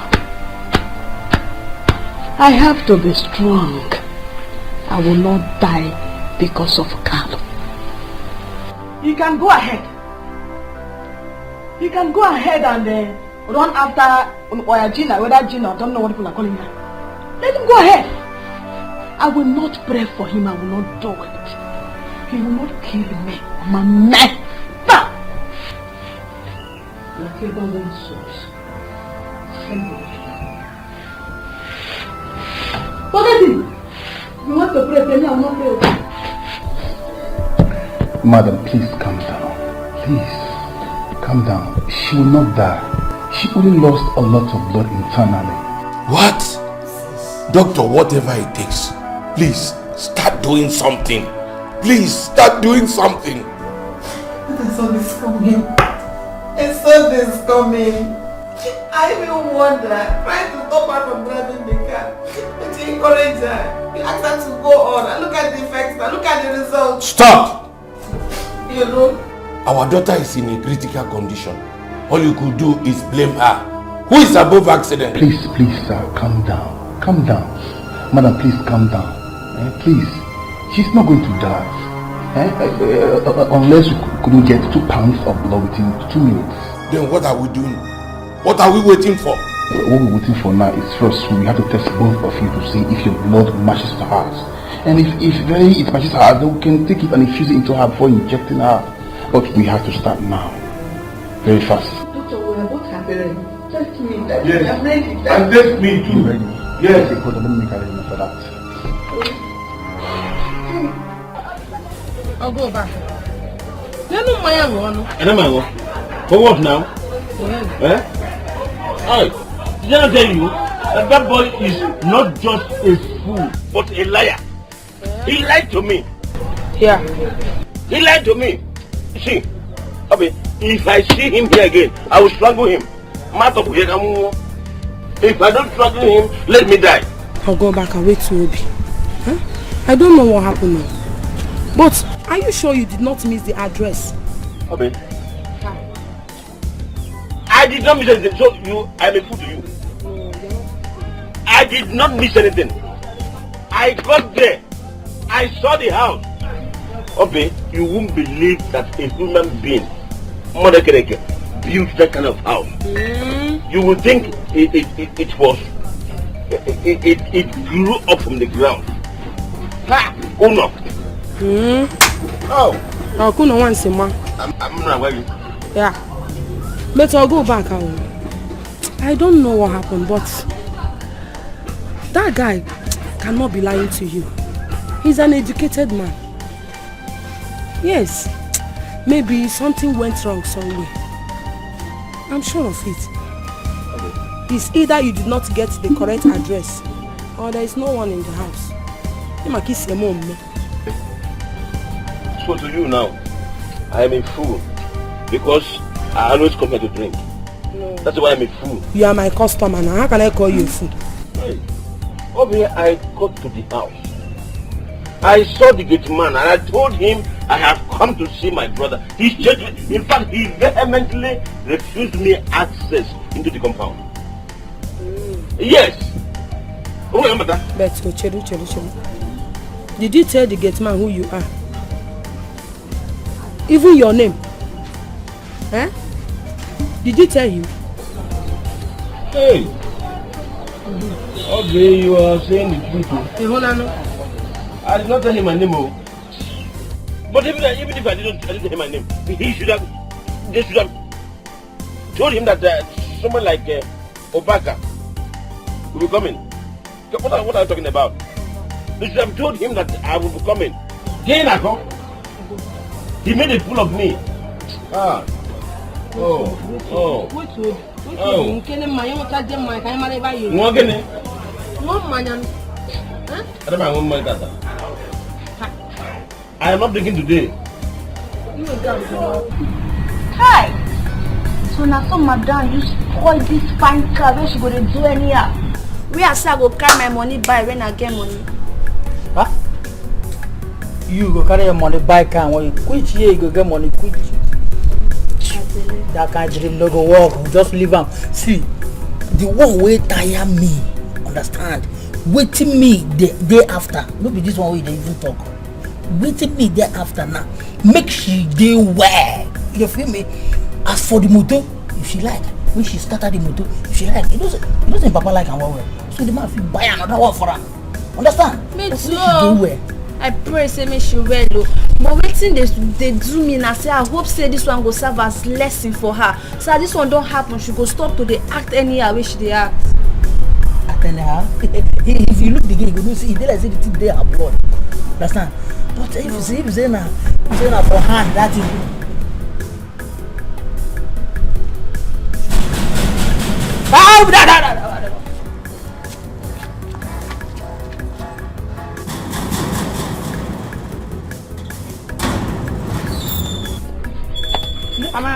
Speaker 11: I have to be strong. I will not die because of Carlo.
Speaker 2: You can go ahead. You can go ahead and run after Gina, whether Gina, I don't know what people are calling her. Let him go ahead.
Speaker 11: I will not pray for him. I will not do it. He will not kill me. I'm a man. Whatever one source.
Speaker 2: Look at him. You want to pray, then I will not pray.
Speaker 16: Madam, please calm down. Please, calm down. She will not die. She only lost a lot of blood internally.
Speaker 6: What? Doctor, whatever it takes, please start doing something. Please start doing something.
Speaker 1: I saw this coming. I saw this coming. I even wonder, trying to stop her from driving the car. But you encourage her. You ask her to go on. And look at the effects. And look at the results.
Speaker 6: Stop!
Speaker 1: You know?
Speaker 6: Our daughter is in a critical condition. All you could do is blame her. Who is above accident?
Speaker 16: Please, sir, calm down. Calm down. Madam, please calm down. Please. She's not going to die. Unless we couldn't get 2 pounds of blood within 2 minutes.
Speaker 6: Then what are we doing? What are we waiting for?
Speaker 16: What we're waiting for now is first we have to test both of you to see if your blood matches to hers. And if it matches her, then we can take it and infuse it into her before injecting her. But we have to start now. Very fast.
Speaker 2: Doctor, we are both happy. Just me.
Speaker 16: Yes.
Speaker 2: I'm ready.
Speaker 16: And just me too. Ready? Yes. Okay, hold on, let me make arrangement for that.
Speaker 2: I'll go back. No, my own.
Speaker 6: For what now? Eh? Hey, did I tell you that boy is not just a fool, but a liar? He lied to me.
Speaker 2: Yeah.
Speaker 6: He lied to me. See, if I see him here again, I will strangle him. If I don't strangle him, let me die.
Speaker 10: I'll go back and wait to Obi. Huh? I don't know what happened now. But are you sure you did not miss the address?
Speaker 6: Obi. I did not miss anything, so I'm a fool to you. I did not miss anything. I got there. I saw the house. Obi, you won't believe that a human being, Mother Kereke, built that kind of house. You would think it was it grew up from the ground. Ha! Uno. Oh.
Speaker 2: I'll go once a month.
Speaker 6: I'm not worried.
Speaker 2: Yeah. But I'll go back. I don't know what happened, but that guy cannot be lying to you. He's an educated man. Yes. Maybe something went wrong somewhere. I'm sure of it. It's either you did not get the correct address or there is no one in the house.
Speaker 6: So to you now, I am a fool because I always come here to drink. No. That's why I'm a fool.
Speaker 2: You are my customer now. How can I call you a fool?
Speaker 6: Hey, over here I got to the house. I saw the gate man and I told him I have come to see my brother. He changed me. In fact, he vehemently refused me access into the compound. Yes. Oh, remember that?
Speaker 2: But did you tell the gate man who you are? Even your name? Eh? Did you tell him?
Speaker 6: Hey. Okay, you are saying the truth.
Speaker 2: Hey, hold on.
Speaker 6: I did not tell him my name. But even if I didn't tell him my name, they should have told him that someone like Obaka will be coming. What are you talking about? They should have told him that I will be coming. Then I come. He made a fool of me. Ah. Oh. I am not drinking today.
Speaker 1: Hi. So now some madam you spoil this fine car where she go to do anyhow. Where I say I go carry my money buy when I get money.
Speaker 17: Huh? You go carry your money buy car when you quit here, you go get money quick. That kind of dream no go work. Just leave him. See, the one way tire me. Understand? Waiting me the day after. No be this one way they even talk. Waiting me there after now. Make she dey well. You feel me? As for the motor, if she like, when she started the motor, if she like, it doesn't Papa like and well. So the man feel buy another one for her. Understand?
Speaker 1: Me
Speaker 17: too.
Speaker 1: She do well. I pray say make she well though. But waiting they do me now say I hope say this one go serve as lesson for her. So this one don't happen, she go stop to dey act anyhow wey she dey act.
Speaker 17: Act anyhow? If you look the game, you go see they like say the thing dey her blood. Understand? But if you say now for hand that is.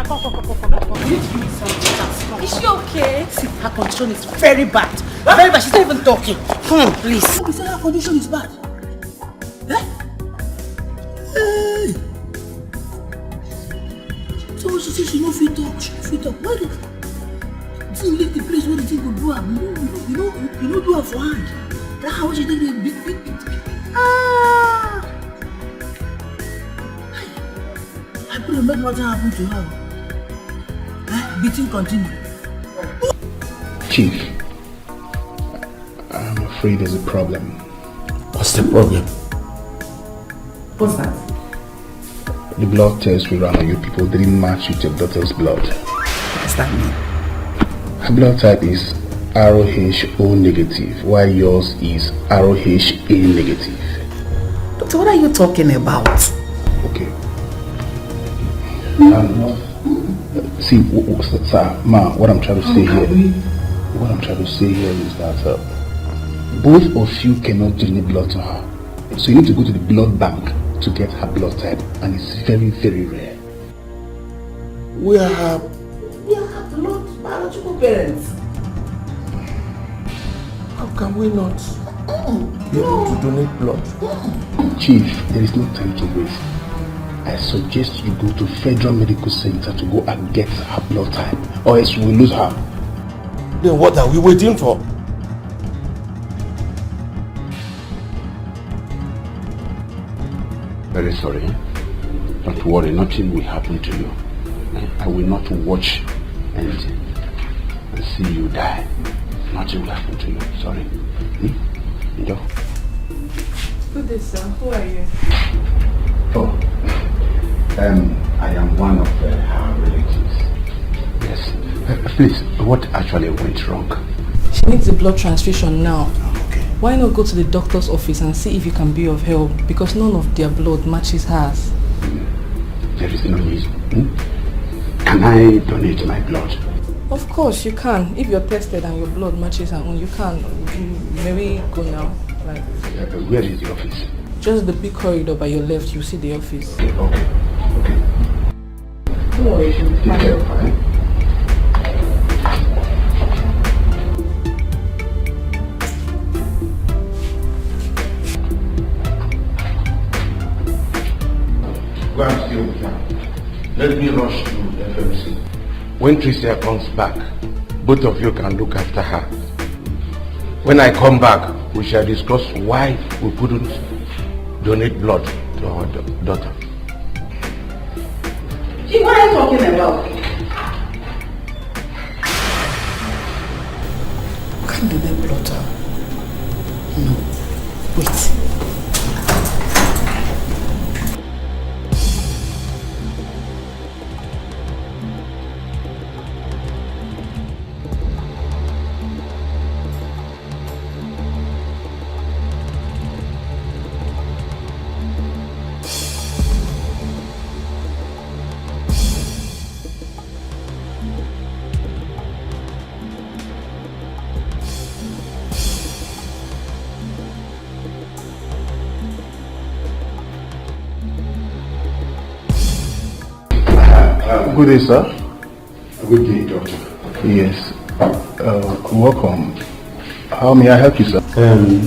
Speaker 1: Come. You need to give me something. Is she okay?
Speaker 17: See, her condition is very bad. Very bad. She's not even talking. Come on, please. You say her condition is bad. Eh? Hey. So she says she no fit talk. She no fit talk. Why the thing leave the place where the thing will do her? You know do her for hand. That's how she take the big. Ah. I couldn't make nothing happen to her. Beating continue.
Speaker 16: Chief, I'm afraid there's a problem.
Speaker 6: What's the problem?
Speaker 16: What's that? The blood test we ran on you people didn't match with your daughter's blood.
Speaker 17: What does that mean?
Speaker 16: Her blood type is ROH-O negative, while yours is ROH-A negative.
Speaker 17: Doctor, what are you talking about?
Speaker 16: Okay. See, sir, ma, what I'm trying to say here is that both of you cannot donate blood to her. So you need to go to the blood bank to get her blood type, and it's very, very rare.
Speaker 17: We are not biological parents.
Speaker 15: How can we not be able to donate blood?
Speaker 16: Chief, there is no time to waste. I suggest you go to Federal Medical Center to go and get her blood type, or else we will lose her.
Speaker 15: Then what are we waiting for?
Speaker 16: Very sorry. Don't worry, nothing will happen to you. I will not watch and see you die. Nothing will happen to you. Sorry. Yo.
Speaker 10: Good day, sir. Who are you?
Speaker 16: Oh. I am one of her relatives. Yes. Please, what actually went wrong?
Speaker 9: She needs a blood transfusion now. Okay. Why not go to the doctor's office and see if you can be of help? Because none of their blood matches hers.
Speaker 16: There is no need. Can I donate my blood?
Speaker 9: Of course you can. If you're tested and your blood matches her own, you can. May we go now? Right.
Speaker 16: Where is the office?
Speaker 9: Just the big corridor by your left, you see the office.
Speaker 16: Okay.
Speaker 9: Don't worry, she'll be fine.
Speaker 16: Go and stay with her. Let me rush to FMC. When Tricia comes back, both of you can look after her. When I come back, we shall discuss why we couldn't donate blood to our daughter.
Speaker 2: Gee, what are you talking about?
Speaker 4: Can't donate blood. No. Wait.
Speaker 16: Good day, sir. Good day, doctor. Yes. Welcome. How may I help you, sir?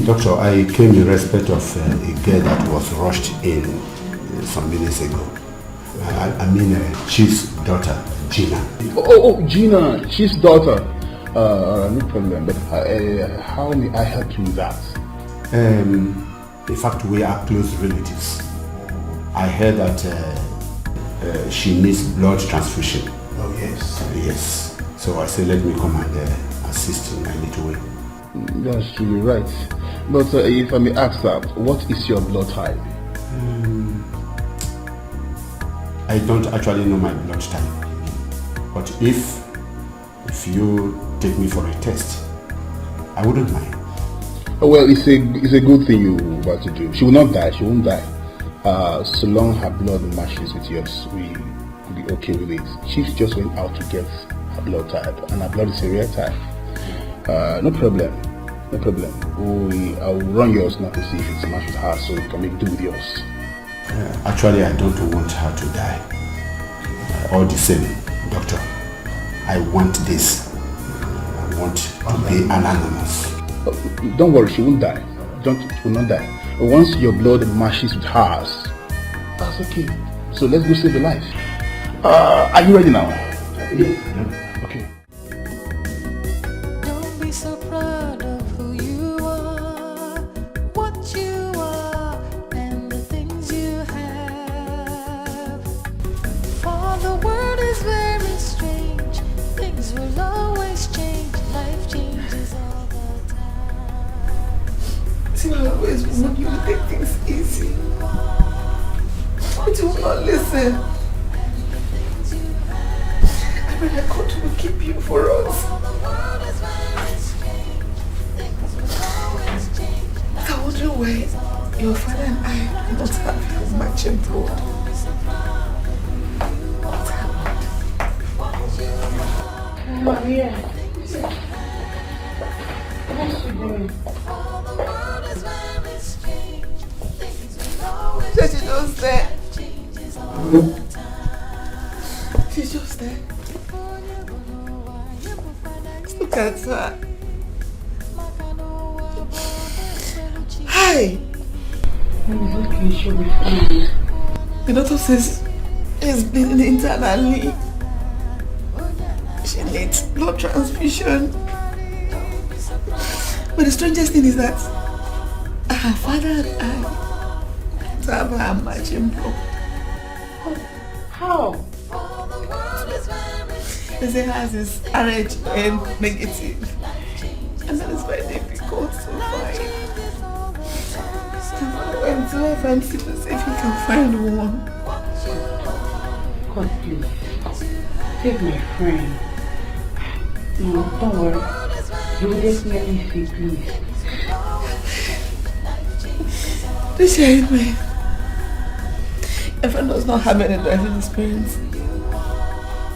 Speaker 3: Doctor, I came in respect of a girl that was rushed in some minutes ago. I mean, Chief's daughter, Gina.
Speaker 16: Oh, Gina, Chief's daughter. No problem. But how may I help you with that?
Speaker 3: In fact, we are close relatives. I heard that she needs blood transfusion.
Speaker 16: Oh, yes.
Speaker 3: Yes. So I said, let me come and assist in my little way.
Speaker 16: That's truly right. But if I may ask that, what is your blood type?
Speaker 3: I don't actually know my blood type. But if you take me for a test, I wouldn't mind.
Speaker 16: Well, it's a good thing you want to do. She will not die. She won't die. So long her blood matches with yours, we will be okay with it. She's just went out to get her blood type, and her blood is a rare type. No problem. No problem. I will run yours now to see if it's matched with her, so we can make do with yours.
Speaker 3: Actually, I don't want her to die. All the same, doctor, I want this. I want to be anonymous.
Speaker 16: Don't worry, she won't die. She will not die. Once your blood matches with hers, that's okay. So let's go save the life. Are you ready now? Yeah. Okay.
Speaker 5: Don't be so proud of who you are, what you are, and the things you have. For the world is very strange. Things will always change. Life changes all the time.
Speaker 1: See, I always want you to take things easy. But you will not listen. I mean, I got to keep you for us. But I wonder why your father and I do not have your matching blood. What happened?
Speaker 2: Maria. What's she doing?
Speaker 1: She's just there. She's just there. Look at her. Hi.
Speaker 2: Okay, she'll be fine.
Speaker 1: The doctor says she's bleeding internally. She needs blood transfusion. But the strangest thing is that her father and I have her matching blood.
Speaker 2: How?
Speaker 1: They say hers is RH negative. And that is very difficult to find. Until I find people say if you can find one.
Speaker 11: God, please. Take my friend. No, don't worry. You will definitely see, please.
Speaker 1: Please share me. My friend does not have any driving experience.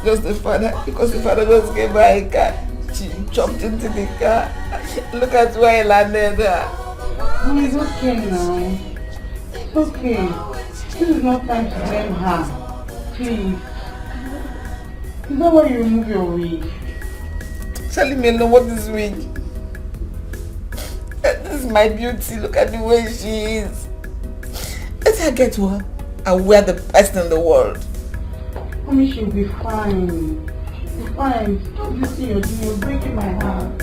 Speaker 1: Just the father, because the father just came by a car. She jumped into the car. Look at where he landed.
Speaker 11: No, it's okay now. It's okay. This is not time to blame her. Please. It's not why you remove your wig.
Speaker 1: Telling me no, what is wig? This is my beauty. Look at the way she is. Let her get to her and wear the best in the world.
Speaker 11: Mommy, she'll be fine. She'll be fine. Stop this thing you're doing. You're breaking my heart.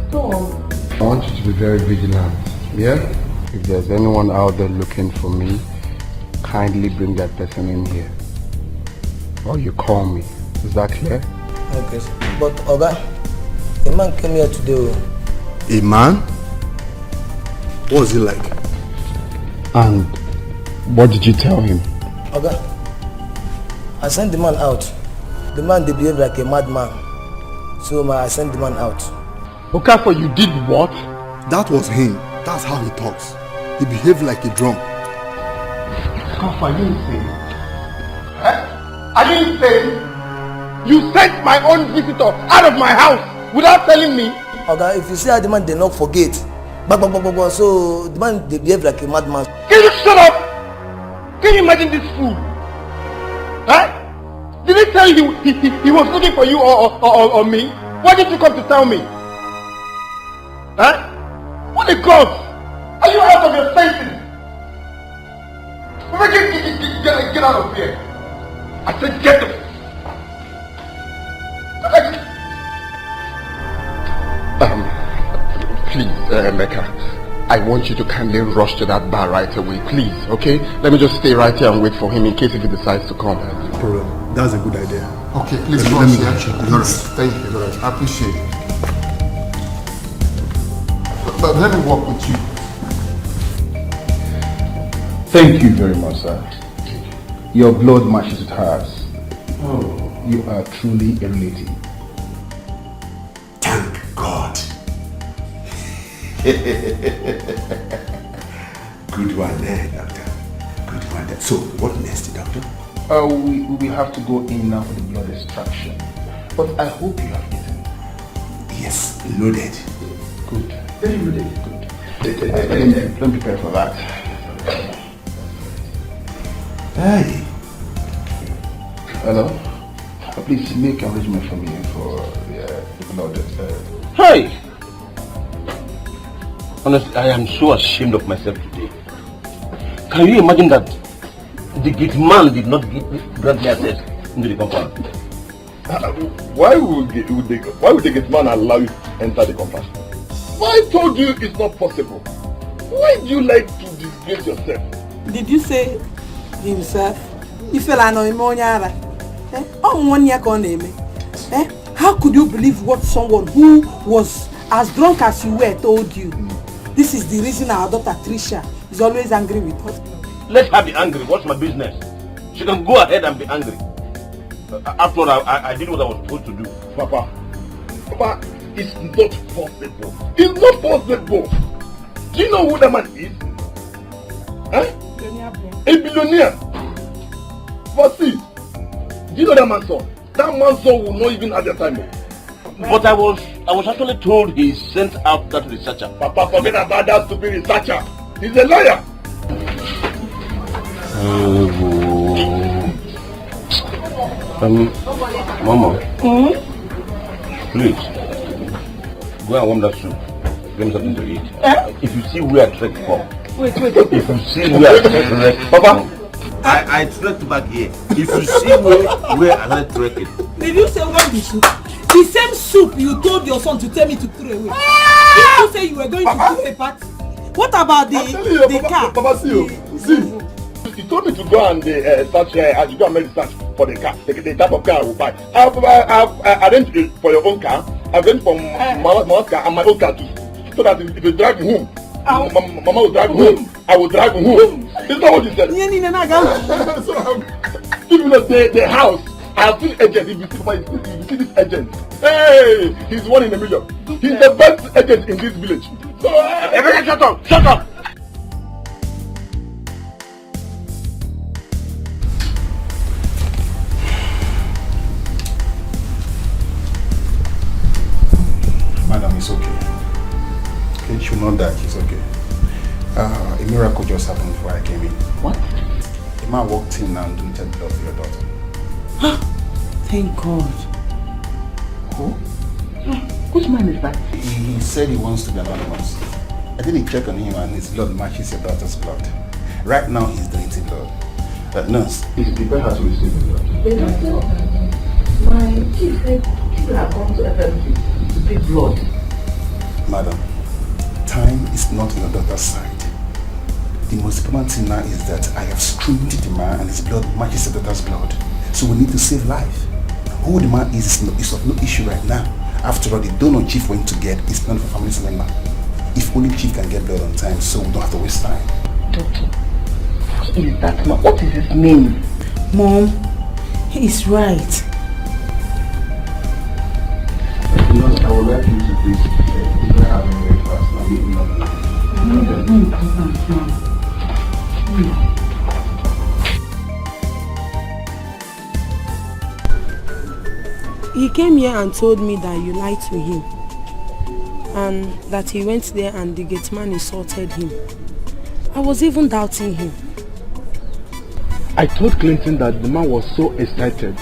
Speaker 11: Stop.
Speaker 7: I want you to be very vigilant, yeah? If there's anyone out there looking for me, kindly bring that person in here. Or you call me. Is that clear?
Speaker 17: Okay. But Oga, a man came here today.
Speaker 19: A man? What was he like?
Speaker 7: And what did you tell him?
Speaker 17: Oga, I sent the man out. The man they behave like a madman. So I sent the man out.
Speaker 7: Okafor, you did what?
Speaker 19: That was him. That's how he talks. He behaved like a drunk.
Speaker 7: Okafor, I didn't say. I didn't say. You sent my own visitor out of my house without telling me.
Speaker 17: Oga, if you see how the man they not forget. So the man they behave like a madman.
Speaker 7: Can you shut up? Can you imagine this fool? Huh? Did he tell you he was looking for you or me? Why didn't you come to tell me? Huh? What the gods? Are you out of your senses? Get out of here. I said get the... Please, Mecca, I want you to kindly rush to that bar right away, please, okay? Let me just stay right here and wait for him in case if he decides to come.
Speaker 19: No problem. That's a good idea.
Speaker 7: Okay, please
Speaker 19: let
Speaker 7: rush
Speaker 19: me
Speaker 7: here.
Speaker 19: check.
Speaker 7: Please. Thank you, I appreciate it. But let me walk with you.
Speaker 16: Thank you very much, sir. Your blood matches with hers. Oh, you are truly a relative.
Speaker 15: Thank God. Good one there, doctor. Good one there. So, what next, doctor?
Speaker 16: We will have to go in now for the blood extraction. But I hope you have eaten.
Speaker 15: Yes, loaded.
Speaker 16: Good. Very loaded. Good. Don't prepare for that.
Speaker 15: Hey.
Speaker 16: Hello? Please make arrangement for me for the blood. Hey!
Speaker 6: Honestly, I am so ashamed of myself today. Can you imagine that the gate man did not grant me access into the compound?
Speaker 7: Why would the gate man allow you to enter the compound? I told you it's not possible. Why do you like to disgrace yourself?
Speaker 1: Did you say himself? You feel like how could you believe what someone who was as drunk as you were told you? This is the reason our daughter Trisha is always angry with us.
Speaker 6: Let her be angry. What's my business? She can go ahead and be angry. After all, I did what I was supposed to do.
Speaker 7: Papa, it's not possible. It's not possible. Do you know who that man is? Huh? A billionaire. But see, do you know that man's son? That man's son will not even have the time.
Speaker 6: But I was actually told he sent out that researcher.
Speaker 7: Papa, forget about that stupid researcher. He's a liar.
Speaker 6: Mama. Please, go and warm that soup. Give me something to eat. If you see where I trek from.
Speaker 1: Wait.
Speaker 6: If you see where I trek, Papa. I trekked back here. If you see where I trekking.
Speaker 1: Did you say what the soup? The same soup you told your son to tell me to throw away. Did you say you were going to do a party? What about the car?
Speaker 7: Papa, see. He told me to go and search and go and make the search for the car, the type of car I will buy. I've arranged for your own car,
Speaker 12: I went from Mama's car and my own car too. So that if you drive me home, Mama will drive me home. I will drive me home. Is that what you said? So even the house, I have seen agent. If you see this agent, hey, he's one in a million. He's the best agent in this village. So everyone shut up! Shut up!
Speaker 2: Madam, it's okay. Okay, you should know that it's okay. A miracle just happened before I came in.
Speaker 17: What?
Speaker 2: The man walked in and donated blood for your daughter.
Speaker 17: Thank God.
Speaker 2: Who?
Speaker 17: Which man is that?
Speaker 2: He said he wants to be anonymous. I did a check on him and his blood matches your daughter's blood. Right now he's donating blood. Nurse, please prepare her to receive the blood.
Speaker 17: My chief said people have gone to FMC to take blood.
Speaker 2: Madam, time is not on your daughter's side. The most important thing now is that I have screened the man and his blood matches your daughter's blood. So we need to save life. Who the man is of no issue right now. After all, the donor chief went to get is not for family member. If only chief can get blood on time, so we don't have to waste time.
Speaker 17: Doctor, what is that man? What is his name? Mom, he is right.
Speaker 2: I would like you to please prepare her very fast. I'm eating
Speaker 21: He came here and told me that you lied to him and that he went there and the gate man insulted him. I was even doubting him.
Speaker 7: I told Clinton that the man was so excited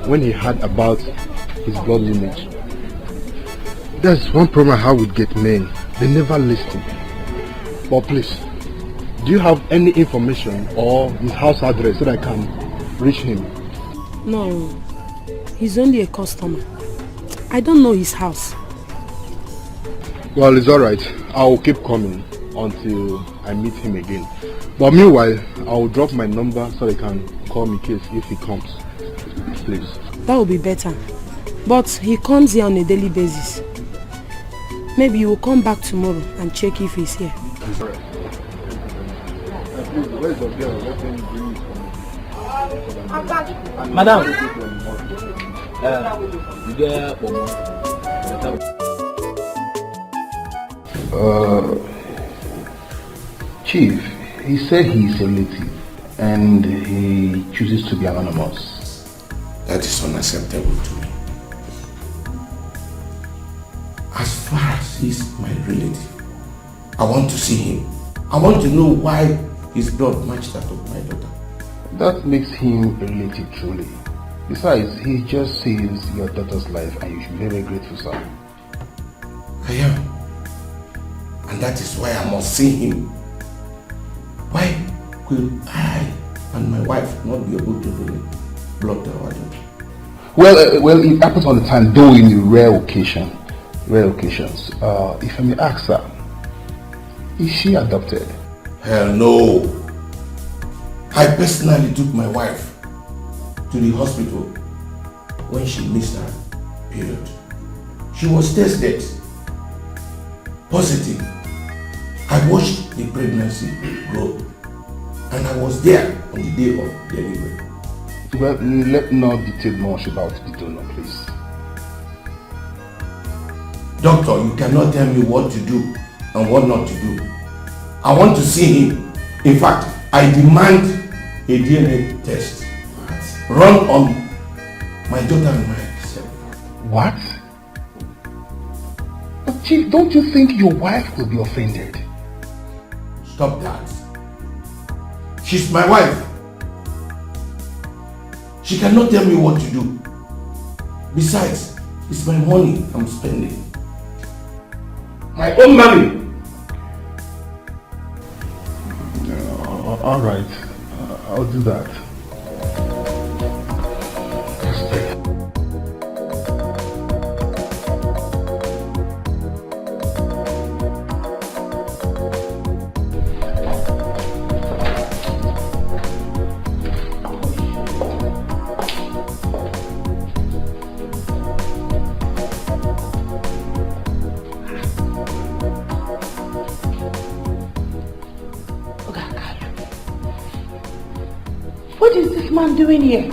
Speaker 7: when he heard about his blood lineage. There's one problem I have with gate men. They never listen. But please, do you have any information or his house address so that I can reach him?
Speaker 21: No, he's only a customer. I don't know his house.
Speaker 7: Well, it's alright. I'll keep coming until I meet him again. But meanwhile, I'll drop my number so they can call me if he comes. Please.
Speaker 21: That would be better. But he comes here on a daily basis. Maybe you will come back tomorrow and check if he's here.
Speaker 7: It's alright. Please, where's the girl? Let him bring it.
Speaker 17: Madam.
Speaker 16: Chief, he said he's a native and he chooses to be anonymous.
Speaker 15: That is unacceptable to me. As far as he's my relative, I want to see him. I want to know why his blood matched that of my daughter.
Speaker 16: That makes him a relative truly. Besides, he just saves your daughter's life and you should be very grateful, sir.
Speaker 15: I am. And that is why I must see him. Why will I and my wife not be able to donate blood to our daughter?
Speaker 16: Well, it happens all the time, though in rare occasions. If I may ask, sir, is she adopted?
Speaker 15: Hell no. I personally took my wife to the hospital when she missed her period. She was tested positive. I watched the pregnancy grow and I was there on the day of delivery.
Speaker 16: Well, let not detail much about the donor, please.
Speaker 15: Doctor, you cannot tell me what to do and what not to do. I want to see him. In fact, I demand a DNA test run on my daughter and myself.
Speaker 16: What? But Chief, don't you think your wife will be offended?
Speaker 15: Stop that. She's my wife. She cannot tell me what to do. Besides, it's my money I'm spending. My own money.
Speaker 16: All right, I'll do that.
Speaker 17: What is this man doing here?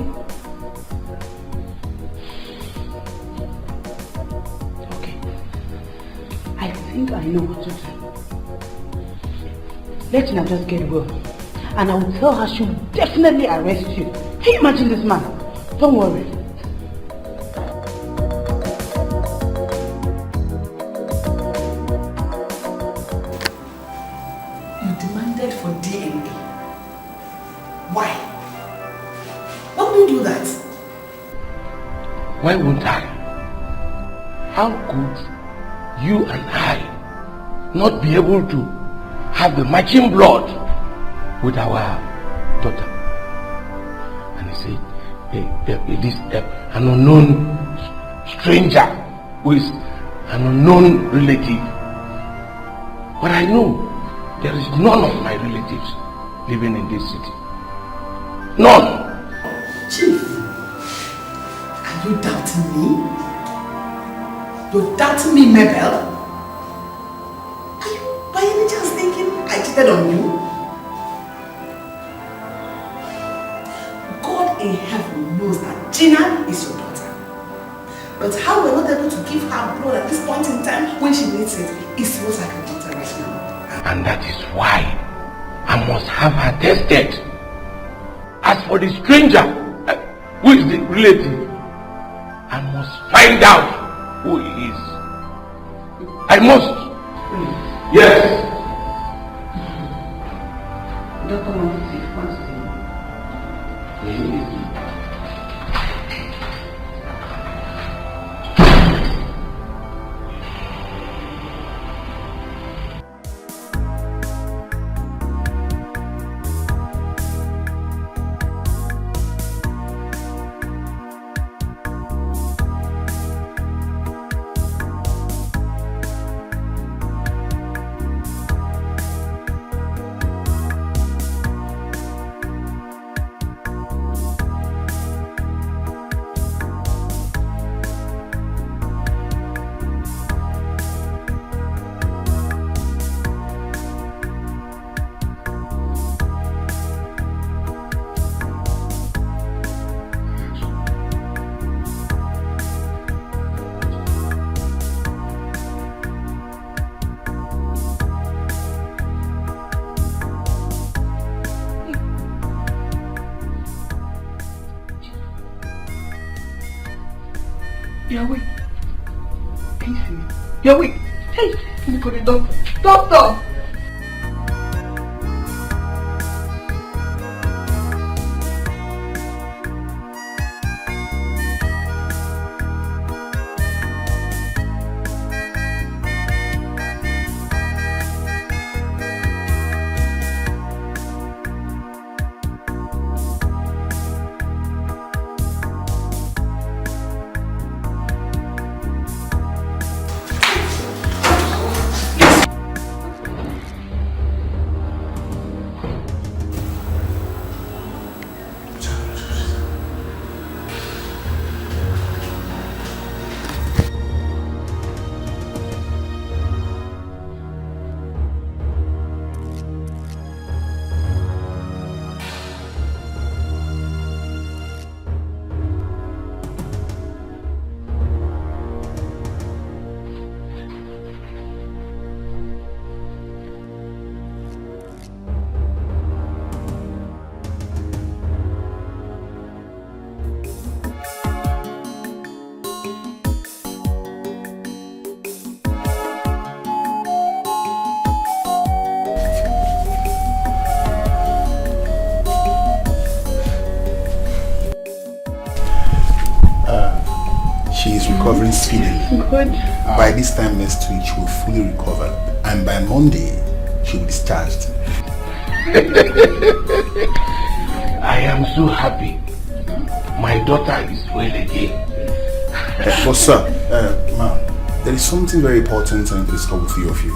Speaker 17: Okay. I think I know what to do. Let Tina just get well. And I will tell her she will definitely arrest you. Can you imagine this man? Don't worry.
Speaker 1: You demanded for DNA. Why? Why would you do that?
Speaker 16: Why won't I? How could you and I not be able to have the matching blood with our daughter? And he said, this an unknown stranger who is an unknown relative. But I know there is none of my relatives living in this city. None.
Speaker 1: Chief, are you doubting me? You're doubting me, Mabel? Are you by any chance thinking I cheated on you? God in heaven knows that Gina is your daughter. But how we're not able to give her blood at this point in time when she needs it is what I can do right now.
Speaker 16: And that is why I must have her tested. As for the stranger, who is the relative, I must find out who he is. I must. Yes.
Speaker 17: Doctor wants to see.
Speaker 2: You're awake. Can you see me? You're awake. Hey, let me call the doctor. Doctor!
Speaker 18: Recovering speedily.
Speaker 17: Good.
Speaker 18: By this time next week, she will fully recover, and by Monday, she will be discharged.
Speaker 16: I am so happy. My daughter is well again.
Speaker 18: But sir, ma'am, there is something very important I need to discuss with you of you.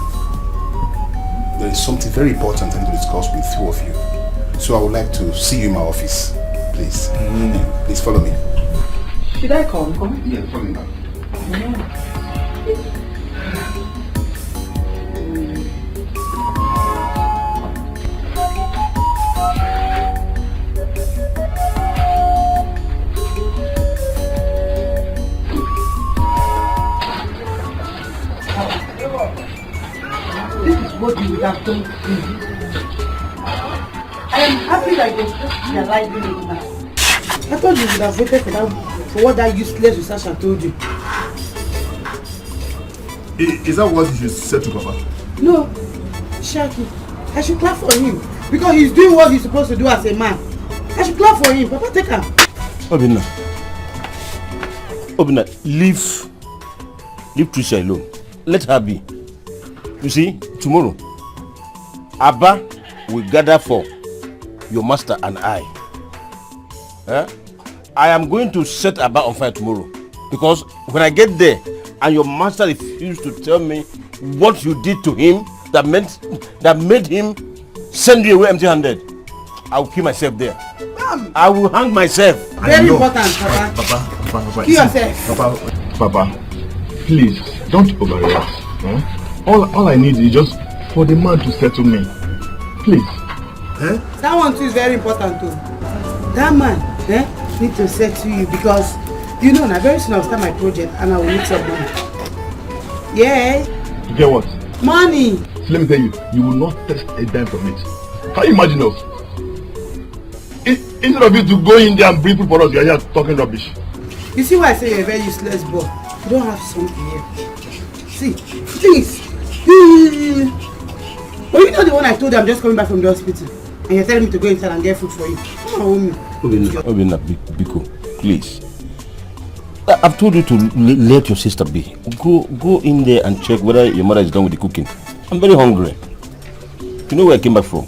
Speaker 18: There is something very important I need to discuss with two of you. So I would like to see you in my office, please. Please follow me.
Speaker 17: Should I come?
Speaker 18: Yeah, follow me.
Speaker 2: have done this. I am happy that you're just realizing it now. I thought you would have waited for what that useless researcher told you.
Speaker 18: Is that what you should say to Papa?
Speaker 2: No, Shaki. I should clap for him because he's doing what he's supposed to do as a man. I should clap for him. Papa, take her.
Speaker 6: Obinna, leave Tricia alone. Let her be. You see, tomorrow, Abba will gather for your master and I. I am going to set Abba on fire tomorrow because when I get there and your master refused to tell me what you did to him that made him send you away empty-handed, I will kill myself there. I will hang myself.
Speaker 2: Very important, Papa.
Speaker 18: Papa.
Speaker 2: Kill yourself.
Speaker 18: Papa, please don't overreact. All I need is just for the man to settle me. Please.
Speaker 2: That one too is very important too. That man need to settle you because you know now very soon I'll start my project and I will need some money. Yeah.
Speaker 18: You get what?
Speaker 2: Money.
Speaker 18: So let me tell you, you will not taste a dime from it. Can you imagine us? Instead of you to go in there and bring people for us, you are here talking rubbish.
Speaker 2: You see why I say you're a very useless boy? You don't have something here. See, please. But you know the one I told you I'm just coming back from the hospital and you're telling me to go inside and get food for you.
Speaker 6: Obinna, Biko, please. I've told you to let your sister be. Go in there and check whether your mother is done with the cooking. I'm very hungry. You know where I came back from?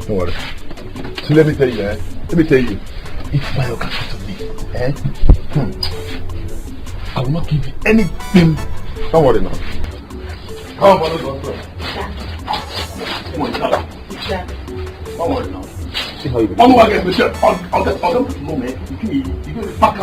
Speaker 18: Don't worry. So let me tell you, if my can settle me, I will not give you anything. Don't worry now. Come on, let's go. Come on, don't worry now. See how you go. One more again, Michelle. I'll get no man. You can back up.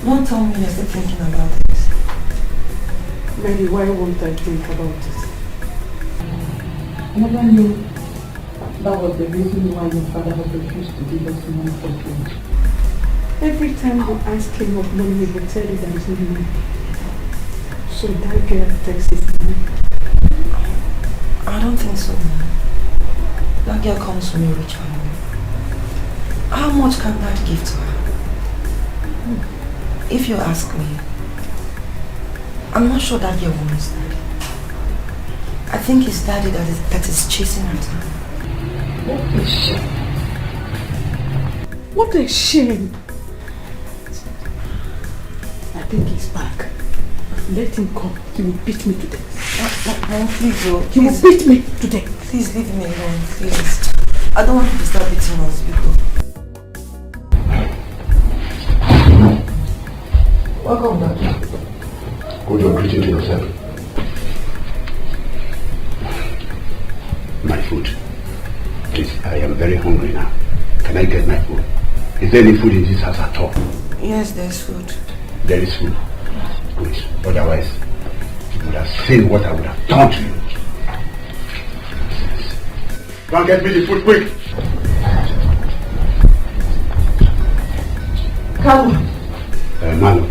Speaker 4: Don't tell me you're still thinking about it.
Speaker 8: Mary, why won't I think about it? I never knew that was the reason why your father had refused to give us money for food. Every time we ask him of money, he will tell you there is no money. So that girl takes his money.
Speaker 4: I don't think so, man. That girl comes from a rich family. How much can that give to her? If you ask me, I'm not sure that girl wants daddy. I think it's daddy that is chasing her down.
Speaker 8: What a shame. What a shame. I think he's back. Let him come. He will beat me to death.
Speaker 4: Please,
Speaker 8: he will beat me to death.
Speaker 4: Please leave me alone, please. I don't want you to start beating us, people.
Speaker 16: Welcome back. Good job greeting to yourself. My food. Please, I am very hungry now. Can I get my food? Is there any food in this house at all?
Speaker 4: Yes, there's food.
Speaker 16: There is food. Good. Otherwise, you would have seen what I would have done to you. Go and get me the food quick.
Speaker 8: Come on.
Speaker 16: Manu.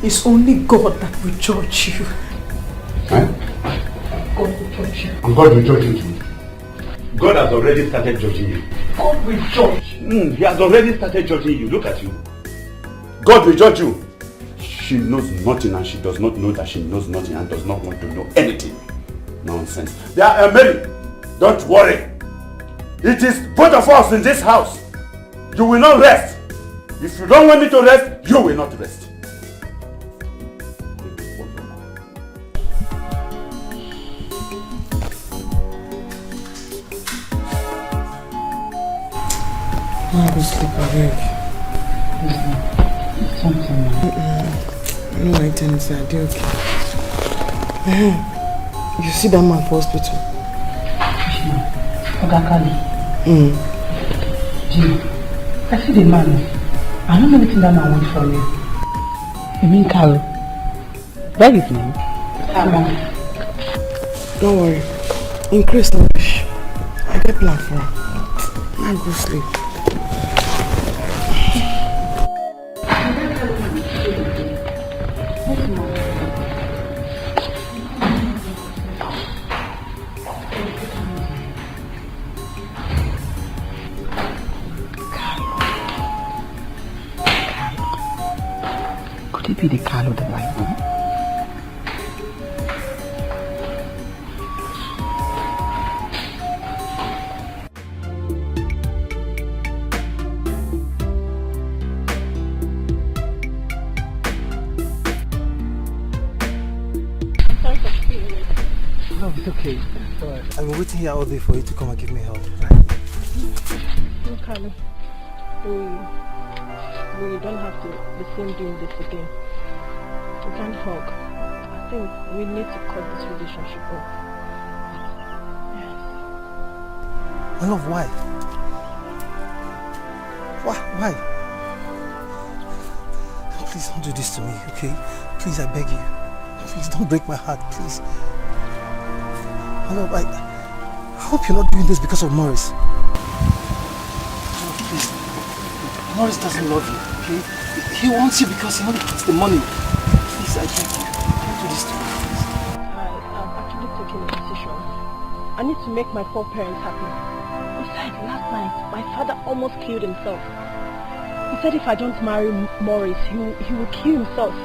Speaker 8: It's only God that will judge you.
Speaker 16: Huh?
Speaker 8: God will judge you.
Speaker 16: And God will judge you too. God has already started judging you.
Speaker 8: God will judge.
Speaker 16: He has already started judging you. Look at you.
Speaker 3: God will judge you. She knows nothing and she does not know that she knows nothing and does not want to know anything. Nonsense. Mary, don't worry. It is both of us in this house. You will not rest. If you don't want me to rest, you will not rest.
Speaker 1: I go sleep, I beg.
Speaker 17: Something.
Speaker 1: No, I didn't say I did okay. You see that man for hospital?
Speaker 17: Ogakali. Jimmy, I see the man. I don't know anything that man wants from you. You mean Carol?
Speaker 11: Write his name.
Speaker 4: Don't worry. Increase English. I get plan for her. Now go sleep.
Speaker 16: Could it be the Carlo that I know?
Speaker 13: No, it's okay. It's alright. I've been waiting here all day for you to come and give me help, right?
Speaker 9: No, Carlo. We don't have to be seen doing this again. We can't hug. I think we need to cut this relationship off. Yes.
Speaker 13: My love, why? Why? Please don't do this to me, okay? Please, I beg you. Please don't break my heart, please. My love, I hope you're not doing this because of Morris. No, please. Morris doesn't love you, okay? He wants you because he only wants the money. Please, I beg you. Don't do this to me, please.
Speaker 9: I've actually taken a decision. I need to make my poor parents happy. Besides, last night, my father almost killed himself. He said if I don't marry Morris, he will kill himself.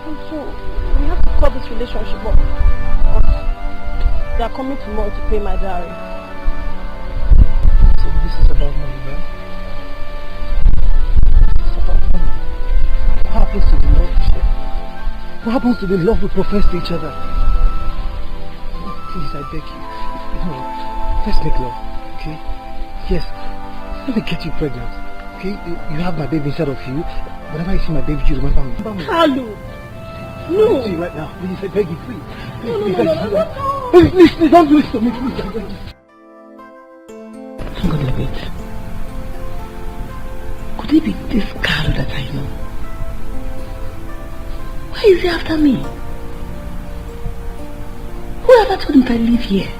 Speaker 9: So we have to cut this relationship off. They are coming tomorrow to pay my dowry.
Speaker 13: So this is about money, right? It's about money. What happens to the love we share? What happens to the love we profess to each other? Please, I beg you. No, let's make love, okay? Yes, let me get you pregnant, okay? You have my baby inside of you. Whenever I see my baby, you remember me.
Speaker 9: Carlo! No!
Speaker 13: I'll see you right now. Please, I beg you, please.
Speaker 9: No,
Speaker 13: Please, don't do this to me, please, I beg you.
Speaker 16: Hang on a bit. Could it be this Carlo that I know? Why is he after me? Whoever told him to live here?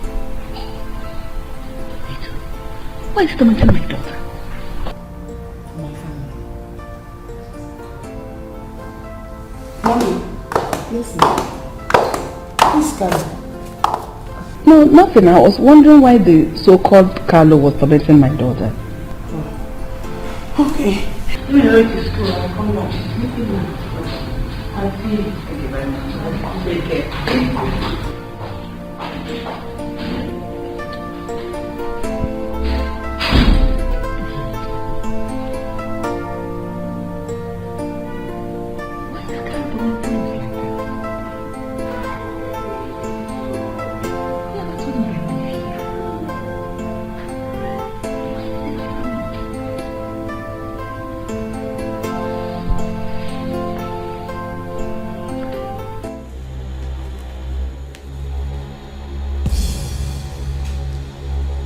Speaker 16: Wait, why is he tormenting my daughter?
Speaker 4: Mommy, yes, ma'am. Who's Carlo?
Speaker 11: No, nothing. I was wondering why the so-called Carlo was tormenting my daughter.
Speaker 4: Okay.
Speaker 11: Let me go to school. I'll come back. I'll see you. Thank you very much. Take care.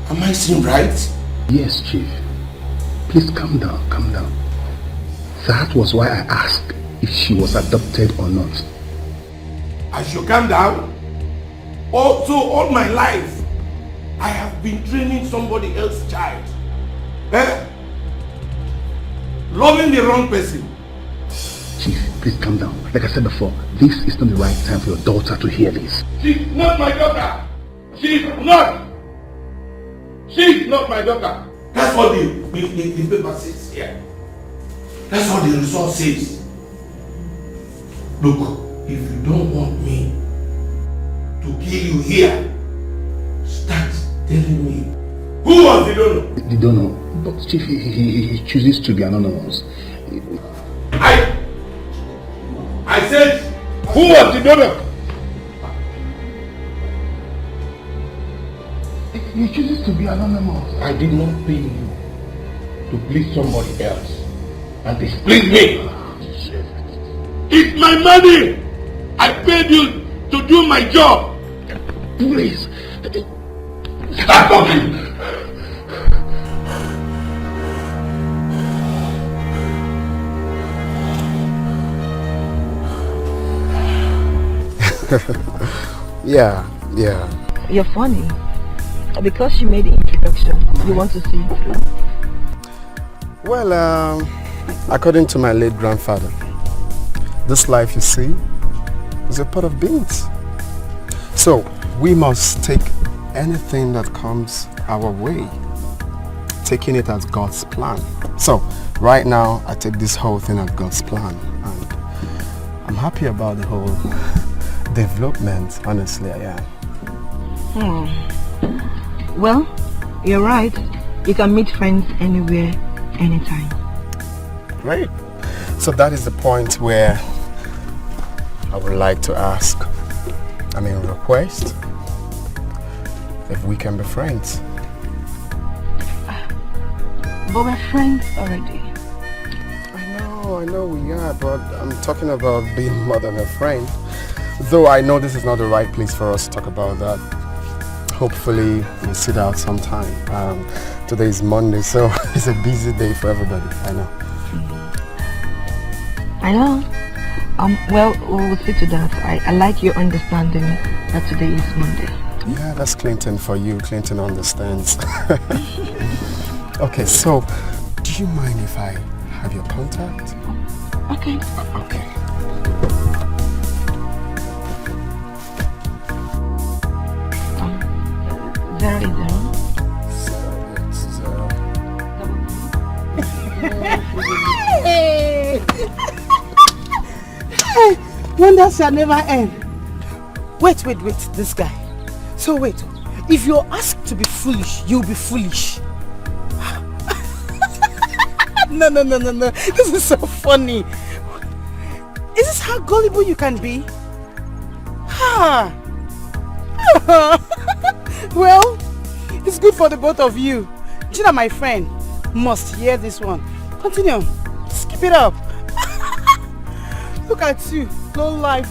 Speaker 15: Am I seeing right?
Speaker 16: Yes, Chief. Please calm down, calm down. That was why I asked if she was adopted or not.
Speaker 15: I should calm down. Also, all my life, I have been training somebody else's child. Loving the wrong person.
Speaker 16: Chief, please calm down. Like I said before, this is not the right time for your daughter to hear this.
Speaker 15: She's not my daughter. She's not. She's not my daughter. That's what the paper says here. That's what the result says. Look, if you don't want me to kill you here, start telling me who was the donor?
Speaker 16: The donor, but Chief, he chooses to be anonymous.
Speaker 15: I said, who was the donor?
Speaker 16: He chooses to be anonymous.
Speaker 15: I did not pay you to please somebody else and displease me. It's my money. I paid you to do my job.
Speaker 16: Please.
Speaker 15: Stop talking.
Speaker 14: Yeah.
Speaker 4: You're funny. Because she made the introduction, you want to see it through?
Speaker 14: Well, according to my late grandfather, this life you see is a pot of beans. So we must take anything that comes our way, taking it as God's plan. So right now I take this whole thing as God's plan, and I'm happy about the whole development. Honestly, I am.
Speaker 4: Well, you're right. You can meet friends anywhere, anytime.
Speaker 14: Great. So that is the point where I would like to request if we can be friends.
Speaker 4: But we're friends already.
Speaker 14: I know we are, but I'm talking about being more than a friend. Though I know this is not the right place for us to talk about that. Hopefully we'll sit out sometime. Today is Monday, so it's a busy day for everybody. I know.
Speaker 4: Well, we'll see to that. I like your understanding that today is Monday.
Speaker 14: Yeah, that's Clinton for you. Clinton understands. Okay, so do you mind if I have your contact?
Speaker 4: Okay.
Speaker 14: Okay.
Speaker 4: 080.
Speaker 2: Hey, wonders shall never end. Wait, this guy. So wait, if you're asked to be foolish, you'll be foolish. No. This is so funny. Is this how gullible you can be? Well, it's good for the both of you. Gina, my friend, must hear this one. Continue. Just keep it up. Look at you, low life.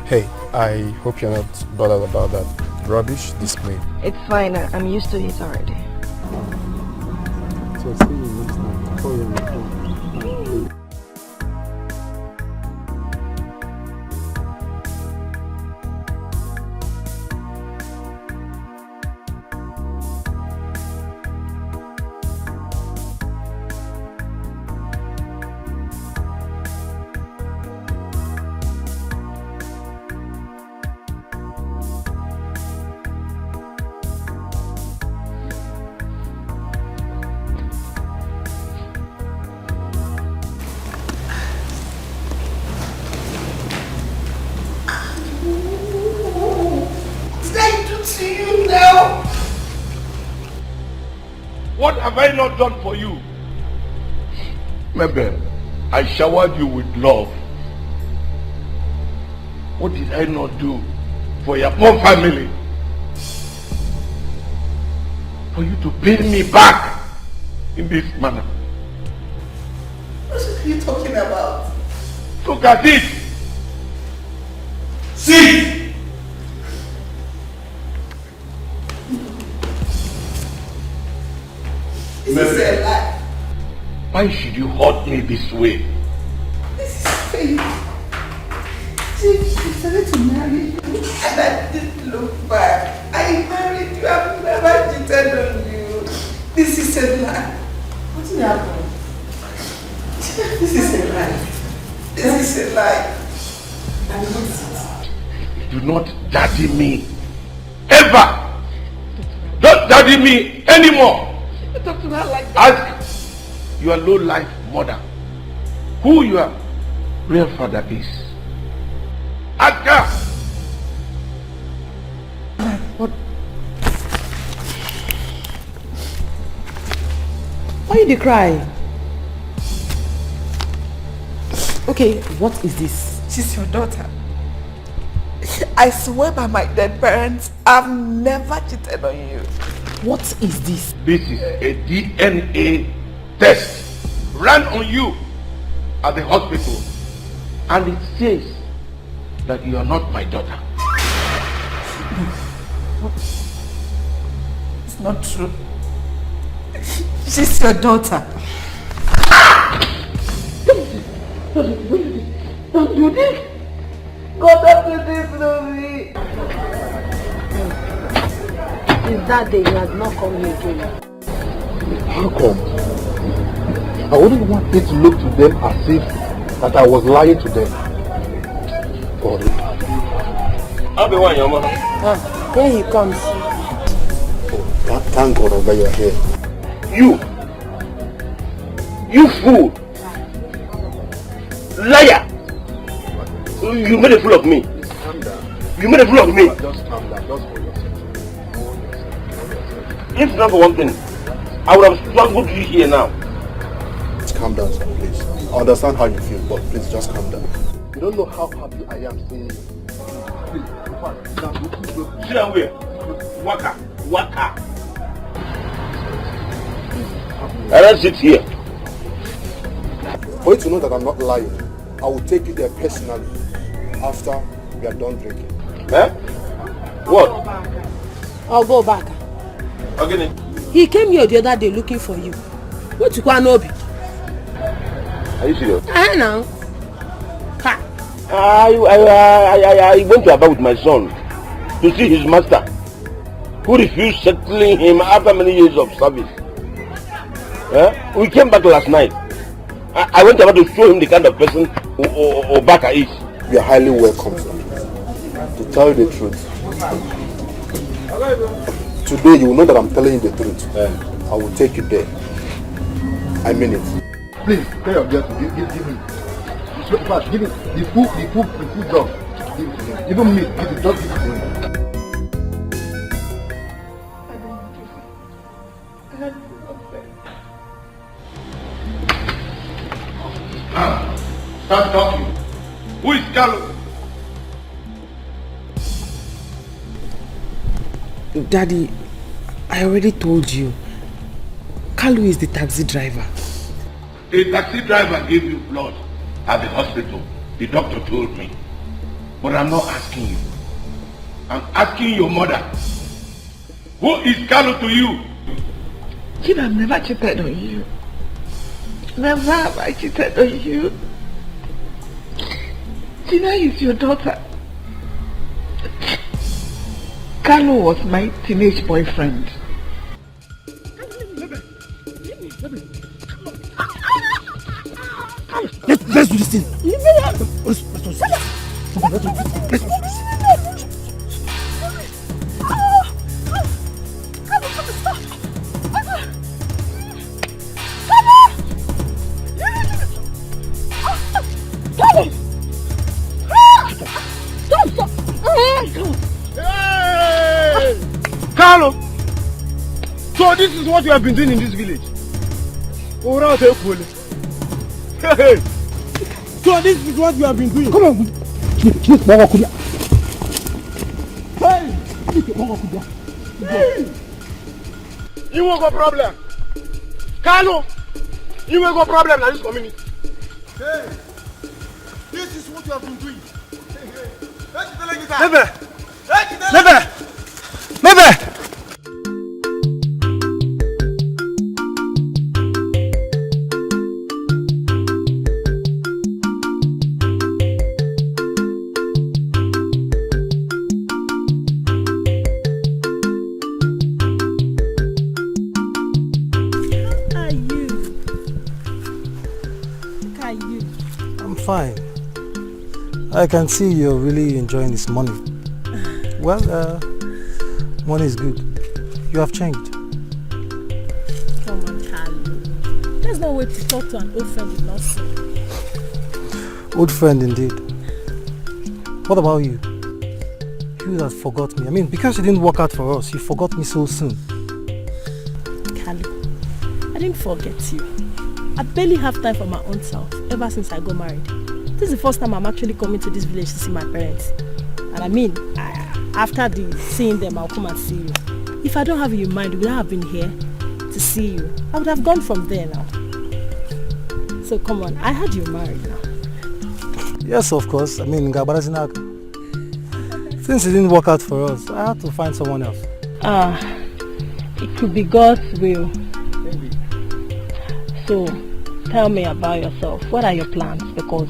Speaker 14: Hey, I hope you're not bothered about that rubbish display.
Speaker 4: It's fine, I'm used to it already.
Speaker 14: So see you next time. I'll call you on the phone.
Speaker 15: What have I not done for you? Maybe I showered you with love. What did I not do for your poor family? For you to pay me back in this manner.
Speaker 1: What are you talking about?
Speaker 15: Look at it. See.
Speaker 1: This is a lie.
Speaker 15: Why should you hurt me this way?
Speaker 1: This is fake. See, I decided to marry you and I didn't look back. I married you. I've never cheated on you. This is a lie. What's happening? This is a lie. This is a lie. I know it.
Speaker 15: Do not daddy me. Ever. Don't daddy me anymore.
Speaker 1: Talk to her like that.
Speaker 15: Ask your low-life mother who your real father is. Ask her.
Speaker 2: What? Why did you cry? Okay, what is this?
Speaker 1: She's your daughter. I swear by my dead parents, I've never cheated on you.
Speaker 2: What is this?
Speaker 15: This is a DNA test run on you at the hospital, and it says that you are not my daughter.
Speaker 1: It's not true. She's your daughter.
Speaker 2: Don't do this. God have mercy on me.
Speaker 21: Since that day, he has not come here again.
Speaker 7: How come? I wouldn't want it to look to them as if that I was lying to them. God.
Speaker 6: I'll be one, your mother.
Speaker 21: Here he comes.
Speaker 7: Oh, thank God that you are here.
Speaker 6: You fool! Liar! You made a fool of me.
Speaker 7: Calm down.
Speaker 6: You made a fool of me.
Speaker 7: Just calm down. Just hold yourself.
Speaker 6: If not for one thing, I would have struggled to you here now.
Speaker 7: Calm down, sir, please. I understand how you feel, but please just calm down. You don't know how happy I am seeing you. Please,
Speaker 6: sit down where? Waka. I don't sit here.
Speaker 7: For you to know that I'm not lying, I will take you there personally after we are done drinking.
Speaker 6: Eh? What?
Speaker 21: I'll go back.
Speaker 6: Okay.
Speaker 21: He came here the other day looking for you. What you want to be?
Speaker 6: Are you serious?
Speaker 21: I know.
Speaker 6: I went to Aba with my son to see his master, who refused settling him after many years of service. We came back last night. I went about to show him the kind of person Obaka is.
Speaker 7: You are highly welcome, sir. To tell you the truth, today you will know that I'm telling you the truth. I will take you there. I mean it. Please, tell your girl to give him. Fast, give it. The food dog. Give it to him. Even me, just give it to him.
Speaker 15: Start talking. Who is Carlo?
Speaker 21: Daddy, I already told you. Kalu is the taxi driver.
Speaker 15: A taxi driver gave you blood at the hospital. The doctor told me. But I'm not asking you. I'm asking your mother. Who is Carlo to you?
Speaker 2: Jim, I've never cheated on you. Never have I cheated on you. Gina is your daughter. Carlo was my teenage boyfriend.
Speaker 17: Let's do this thing.
Speaker 12: Carlo! So this is what you have been doing in this village? Hey! So this is what you have been doing? Come on! Hey! You won't go problem! Carlo! You won't go problem in this community! Hey! This is what you have been doing!
Speaker 17: Never!
Speaker 13: Fine. I can see you're really enjoying this money. Well, money is good. You have changed.
Speaker 20: Come on, Carlo. There's no way to talk to an old friend in Lawson.
Speaker 13: Old friend indeed. What about you? You that forgot me. I mean, because you didn't work out for us, you forgot me so soon.
Speaker 20: Carlo, I didn't forget you. I barely have time for my own self ever since I got married. This is the first time I'm actually coming to this village to see my parents. And I mean, after seeing them, I'll come and see you. If I don't have you in mind, would I have been here to see you? I would have gone from there now. So come on, I heard you're married now.
Speaker 13: Yes, of course. I mean, since it didn't work out for us, I had to find someone else.
Speaker 20: It could be God's will.
Speaker 13: Maybe.
Speaker 20: So, tell me about yourself. What are your plans? Because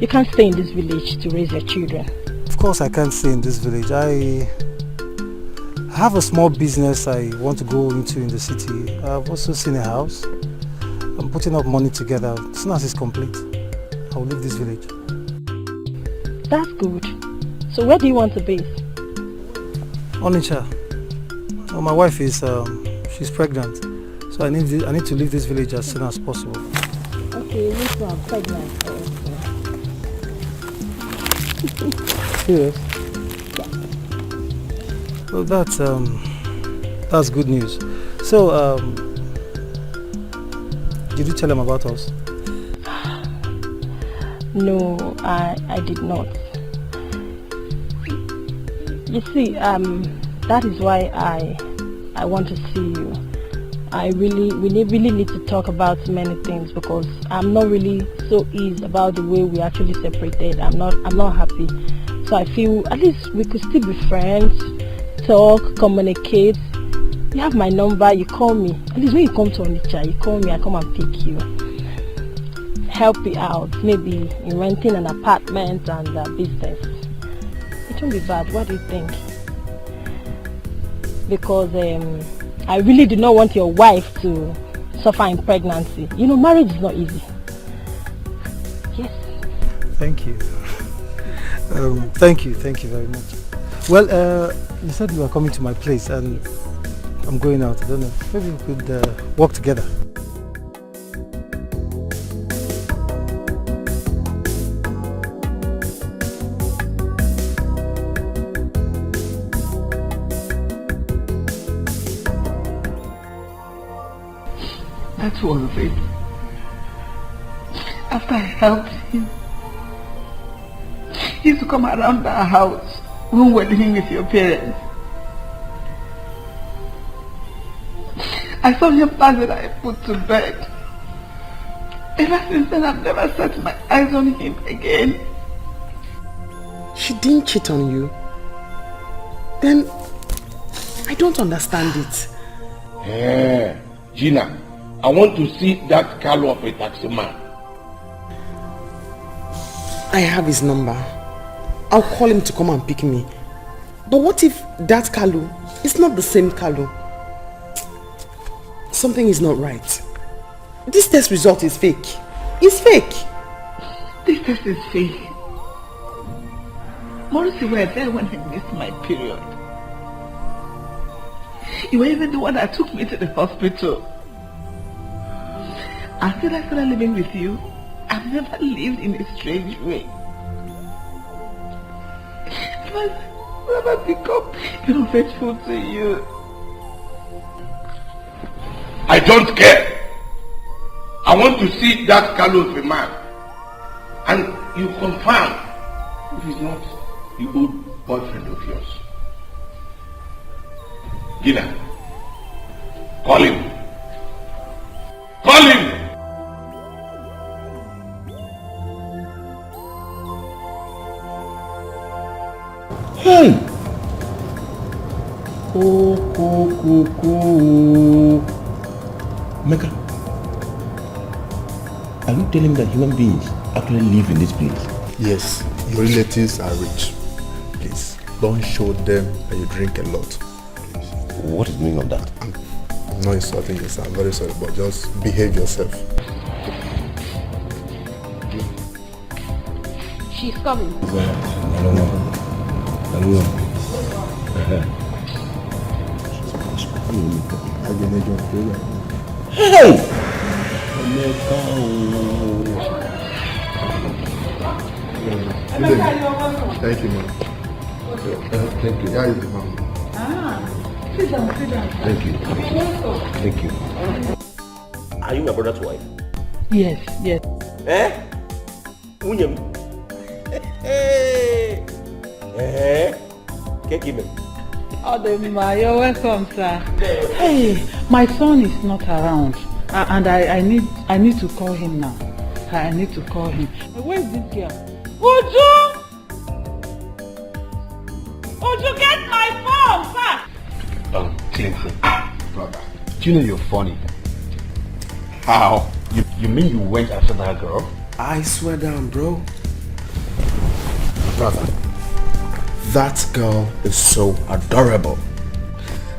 Speaker 20: You can't stay in this village to raise your children.
Speaker 13: Of course I can't stay in this village. I have a small business I want to go into in the city. I've also seen a house. I'm putting up money together. As soon as it's complete, I will leave this village.
Speaker 20: That's good. So where do you want to base?
Speaker 13: Onitsha. Well, my wife is she's pregnant, so I need to leave this village as soon as possible.
Speaker 20: Okay, you too are pregnant.
Speaker 13: Serious? Well, that's good news. So, did you tell him about us?
Speaker 20: No, I did not. You see, that is why I want to see you. We really need to talk about many things because I'm not really so easy about the way we actually separated. I'm not happy. So I feel at least we could still be friends, talk, communicate. You have my number, you call me. At least when you come to Onitsha, you call me, I come and pick you. Help you out, maybe in renting an apartment and business. It won't be bad. What do you think? Because I really do not want your wife to suffer in pregnancy. You know, marriage is not easy. Yes.
Speaker 13: Thank you. Thank you very much. Well, you said you were coming to my place and I'm going out. I don't know. Maybe we could work together.
Speaker 16: That was it. After I helped him, he used to come around our house when we were living with your parents. I saw him last that I put to bed. Ever since then, I've never set my eyes on him again.
Speaker 1: She didn't cheat on you? Then, I don't understand it.
Speaker 15: Yeah, Gina, I want to see that Carlo of a taxi man.
Speaker 1: I have his number. I'll call him to come and pick me. But what if that Carlo is not the same Carlo? Something is not right. This test result is fake. It's fake.
Speaker 16: This test is fake. Morris, you were there when I missed my period. You were even the one that took me to the hospital. Until I started living with you, I've never lived in a strange way. I've never become unfaithful to you.
Speaker 15: I don't care. I want to see that Carlo of a man. And you confirm if he's not the old boyfriend of yours. Gina, call him. Call him! Hey! Mecca, are you telling that human beings actually live in this place?
Speaker 19: Yes, your relatives are rich. Please, don't show them that you drink a lot. Please.
Speaker 6: What is the meaning of that?
Speaker 19: I'm not insulting you, sir. I'm very sorry, but just behave yourself.
Speaker 20: She's coming.
Speaker 6: I don't know. Hey!
Speaker 19: Thank you, ma'am. Thank you. Yeah, you, ma'am.
Speaker 16: Sit down.
Speaker 6: Thank you. Thank you. Are you my brother's wife?
Speaker 8: Yes.
Speaker 6: Eh? Unyem? Eh? Kekime?
Speaker 8: Odema, you're welcome, sir. Hey, my son is not around, and I need to call him now. I need to call him. Where is this girl? Uju! Uju, get my phone, sir!
Speaker 16: Clinton, brother, do you know you're funny? How? You mean you went after that girl?
Speaker 1: I swear down, bro.
Speaker 14: brother, that girl is so adorable.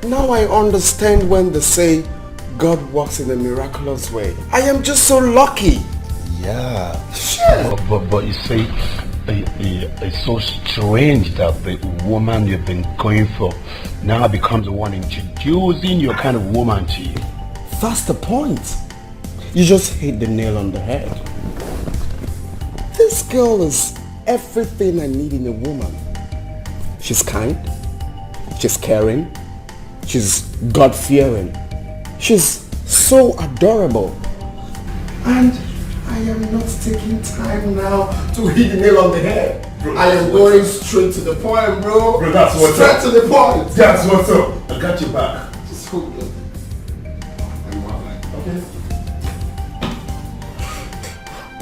Speaker 14: Now I understand when they say God works in a miraculous way. I am just so lucky.
Speaker 16: Yeah. But you see, it's so strange that the woman you've been going for now becomes the one introducing your kind of woman to you.
Speaker 14: That's the point. You just hit the nail on the head. This girl is everything I need in a woman. She's kind, she's caring, she's God-fearing, she's so adorable. And I am not taking time now to hit the nail on the head. Bro, I am going straight to the point, bro.
Speaker 15: Bro, that's what's
Speaker 14: straight
Speaker 15: up.
Speaker 14: to the point.
Speaker 15: That's what's up. I got your back.
Speaker 14: Just hold it. Okay.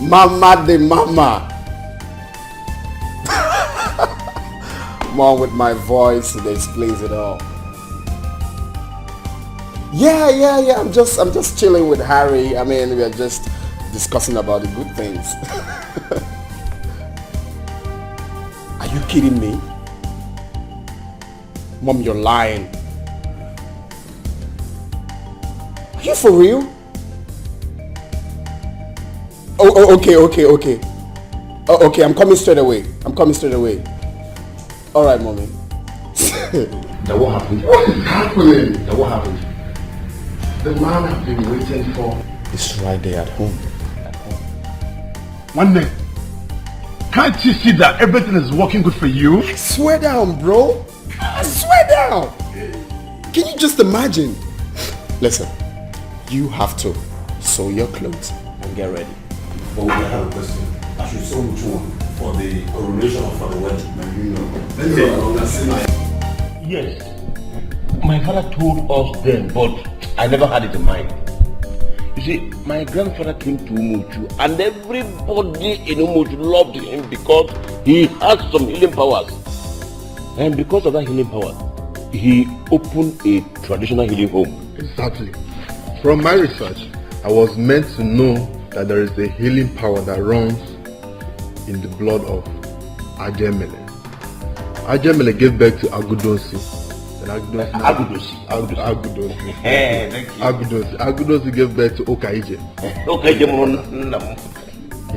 Speaker 14: Mama de mama. Mom with my voice, it explains it all. Yeah. I'm just chilling with Harry. I mean, we are just discussing about the good things. Are you kidding me? Mom, you're lying. Are you for real? Oh, okay. Oh, okay, I'm coming straight away. All right, mommy.
Speaker 16: Now what happened?
Speaker 14: What is happening?
Speaker 16: Now what happened?
Speaker 14: The man I've been waiting for is right there at home.
Speaker 16: One day, can't you see that everything is working good for you?
Speaker 14: Swear down, bro. Swear down. Can you just imagine? Listen, you have to sew your clothes and get ready.
Speaker 15: But we have a question. I should sew which one? For the coronation or for the wedding?
Speaker 16: Yes. My father told us then, but I never had it in mind. You see, my grandfather came to Umuchu and everybody in Umuchu loved him because he had some healing powers. And because of that healing power, he opened a traditional healing home.
Speaker 19: Exactly. From my research, I was meant to know that there is a healing power that runs in the blood of Ajemele. Ajemele gave birth to Agudosi. Agudosi gave birth to Okaije.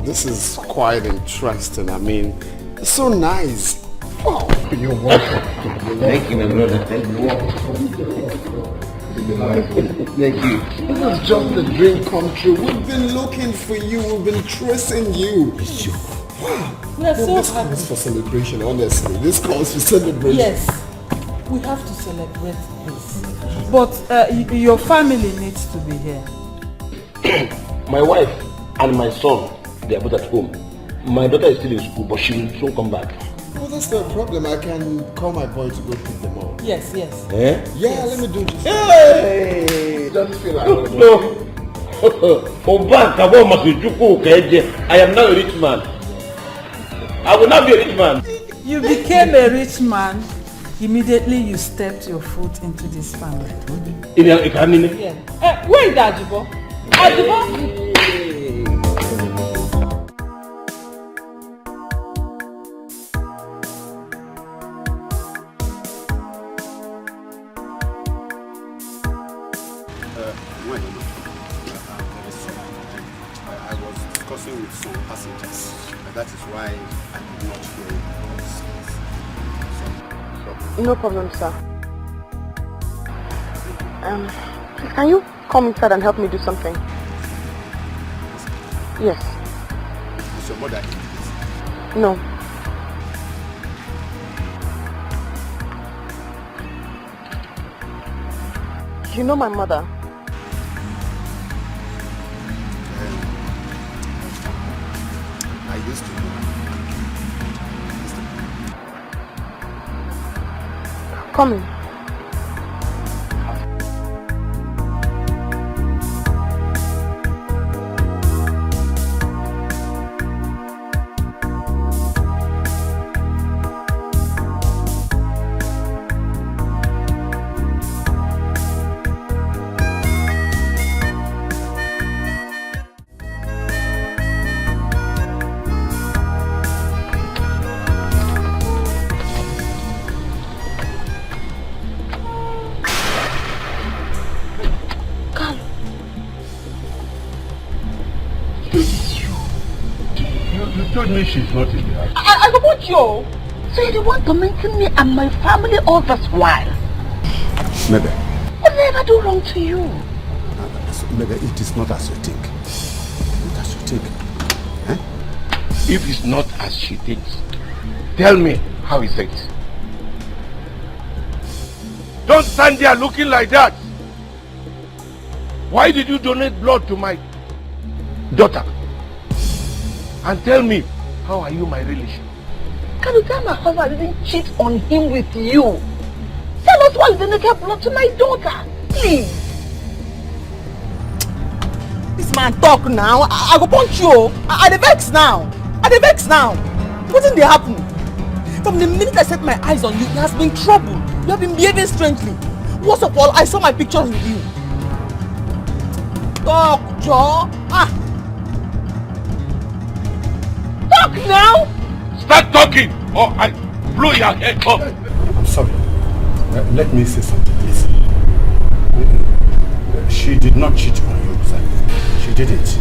Speaker 14: This is quite interesting. I mean, it's so nice. Oh,
Speaker 16: you're welcome. Thank you, my brother. Thank you. Thank you.
Speaker 14: This is just a dream come true. We've been looking for you. We've been tracing you. Wow.
Speaker 21: We are so
Speaker 14: this
Speaker 21: happy.
Speaker 14: calls for celebration, honestly. This calls for celebration.
Speaker 21: Yes, we have to celebrate this. But your family needs to be here.
Speaker 16: My wife and my son, they are both at home. My daughter is still in school, but she will soon come back.
Speaker 14: Well, that's not a problem. I can call my boy to go pick them up.
Speaker 21: Yes.
Speaker 14: Yeah,
Speaker 21: yes.
Speaker 14: Let me do this.
Speaker 16: Hey!
Speaker 14: Just feel like
Speaker 16: No. I am now a rich man. I will not be a rich man.
Speaker 8: You became a rich man. Immediately you stepped your foot into this family.
Speaker 21: Yeah. Where is Ajibo? Ajibo?
Speaker 3: I was discussing with some passengers, and that is why I could not hear you.
Speaker 2: No problem, sir. Please, can you come inside and help me do something? Yes.
Speaker 3: Is your mother in?
Speaker 2: No. You know my mother?
Speaker 3: I used to know.
Speaker 2: Come in.
Speaker 15: me she's not in the house?
Speaker 16: I don't want you. So you want to mention me and my family all this while?
Speaker 3: Maybe.
Speaker 16: What did I ever do wrong to you?
Speaker 3: Maybe it is not as you think. Not as you think. Eh?
Speaker 15: If it's not as she thinks, tell me how is it? Don't stand there looking like that. Why did you donate blood to my daughter? And tell me, how are you my relation?
Speaker 16: Can you tell my husband didn't cheat on him with you? Tell us why you donated blood to my daughter, please.
Speaker 1: This man talk now. I go punch you. I dey vex now. I dey vex now. Wetin dey happen? From the minute I set my eyes on you, there has been trouble. You have been behaving strangely. Worst of all, I saw my pictures with you. Talk, Joe. Talk now.
Speaker 15: Start talking or I blow your head off.
Speaker 3: I'm sorry. Let me say something, please. She did not cheat on you, sir. She didn't.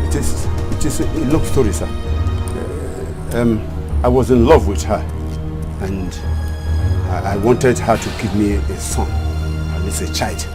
Speaker 3: It is a long story, sir. I was in love with her, and I wanted her to give me a son, at least a child.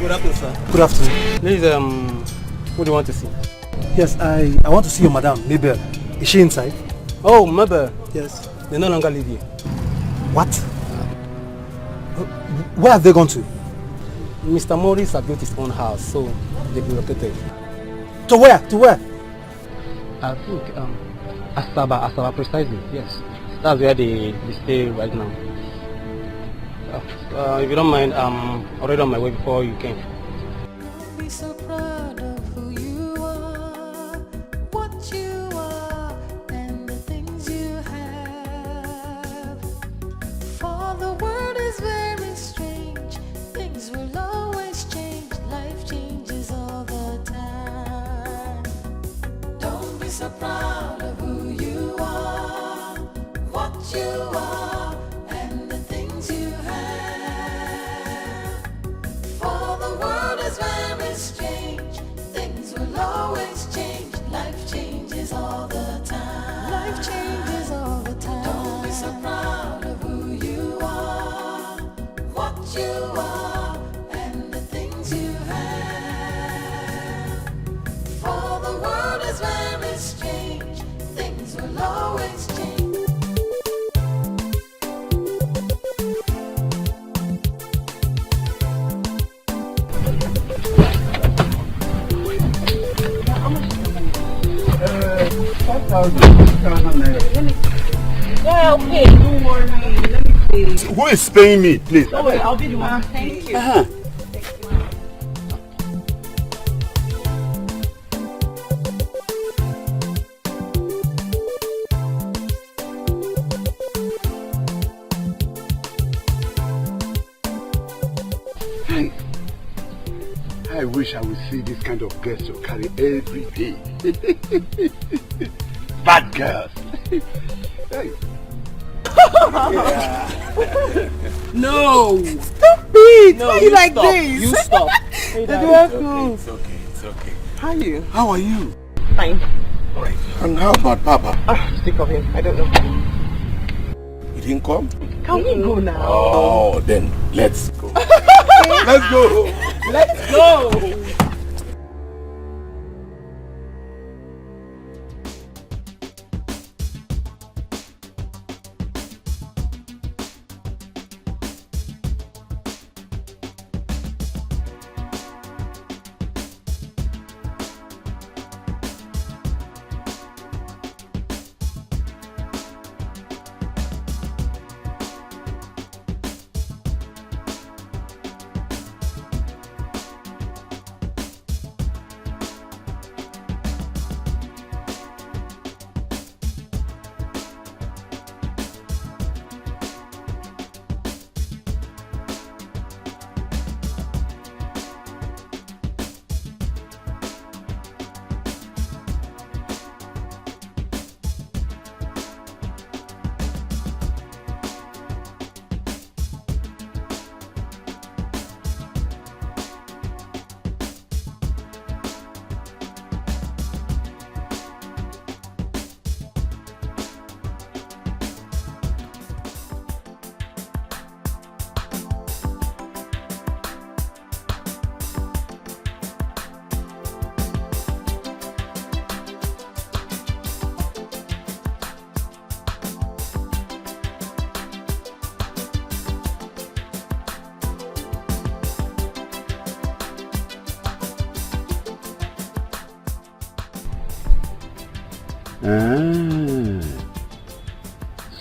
Speaker 10: Good afternoon, sir.
Speaker 13: Good afternoon.
Speaker 10: Please, who do you want to see?
Speaker 13: Yes, I want to see your madam, Mabel. Is she inside?
Speaker 10: Oh, Mabel.
Speaker 13: Yes.
Speaker 10: They no longer live here.
Speaker 13: What? Where have they gone to?
Speaker 10: Mr. Morris has built his own house, so they've relocated.
Speaker 13: To where? To where?
Speaker 10: I think, Asaba precisely, yes. That's where they stay right now. If you don't mind, I'm already on my way before you came.
Speaker 5: Be so proud of who you are, what you are, and the things you have. For the world is very strange, things will always change, life changes all the time. Don't be so proud of who you are, what you are, and the things you have. For the world is very strange, things will always change, life changes all the time. Life changes all the time. Don't be so proud of who you are, what you are, and the things you
Speaker 2: Yeah, okay. Don't worry. Let me pay.
Speaker 3: Who is paying me, please?
Speaker 2: Don't worry, I'll be the one. Thank you.
Speaker 3: I wish I would see this kind of girls you carry every day. Bad girls. Hey.
Speaker 2: No!
Speaker 21: Stop it!
Speaker 2: No,
Speaker 21: Why
Speaker 2: you
Speaker 21: like
Speaker 2: stop.
Speaker 21: this?
Speaker 2: You stop. Hey,
Speaker 21: They
Speaker 2: Dad.
Speaker 21: do cool.
Speaker 3: It's okay, it's okay.
Speaker 2: How are you?
Speaker 3: How are you?
Speaker 2: Fine.
Speaker 3: Alright. And how about Papa?
Speaker 2: Sick of him. I don't know.
Speaker 3: He didn't come?
Speaker 2: Can we go now?
Speaker 3: Oh, then let's go. Let's go.
Speaker 2: Let's go.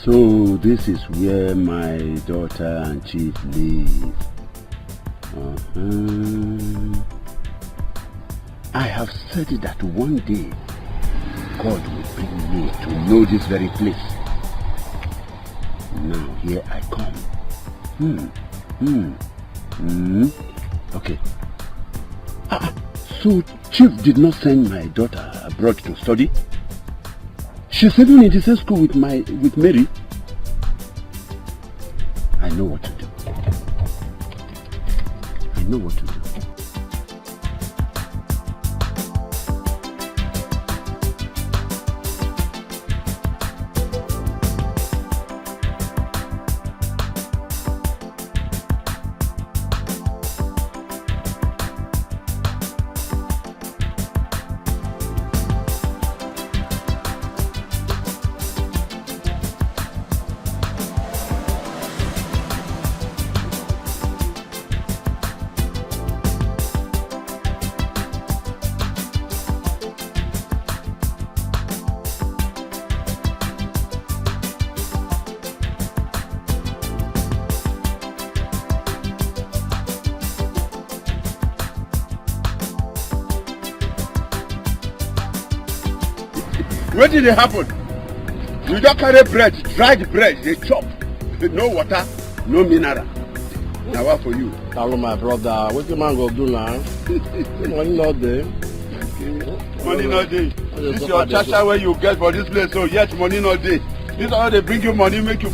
Speaker 3: So this is where my daughter and chief live. I have said that one day God will bring me to know this very place. Now here I come. Okay. So Chief did not send my daughter abroad to study? She's even in the same school with Mary. I know what to do. I know what to do. What did it happen? You just carry bread, dried bread, they chop. No water, no mineral. Now what for you?
Speaker 6: Hello my brother, what the man go do now? Money not there.
Speaker 3: Money not there. This is your chacha where you get for this place, so yet money not there. This is how they bring you money, make you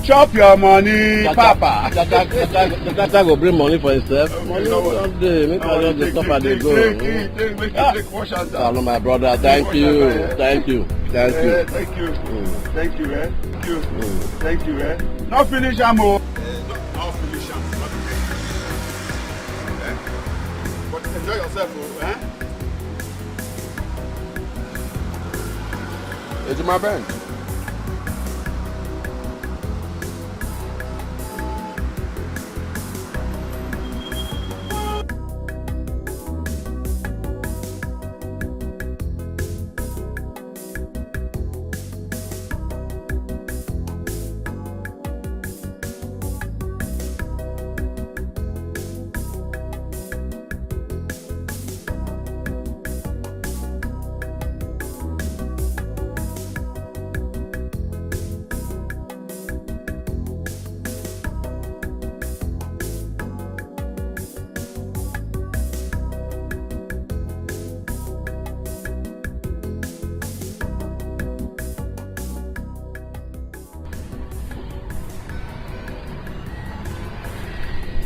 Speaker 3: chop your money, Papa.
Speaker 6: The chacha go bring money for himself. Money not there, make I just stop at the go. Hello my brother, thank you. Thank you.
Speaker 3: Thank you. Thank you. Thank you, eh? Thank you. Thank you, eh? Now finish, Amo. Now finish, But enjoy yourself, eh?
Speaker 6: It's my band.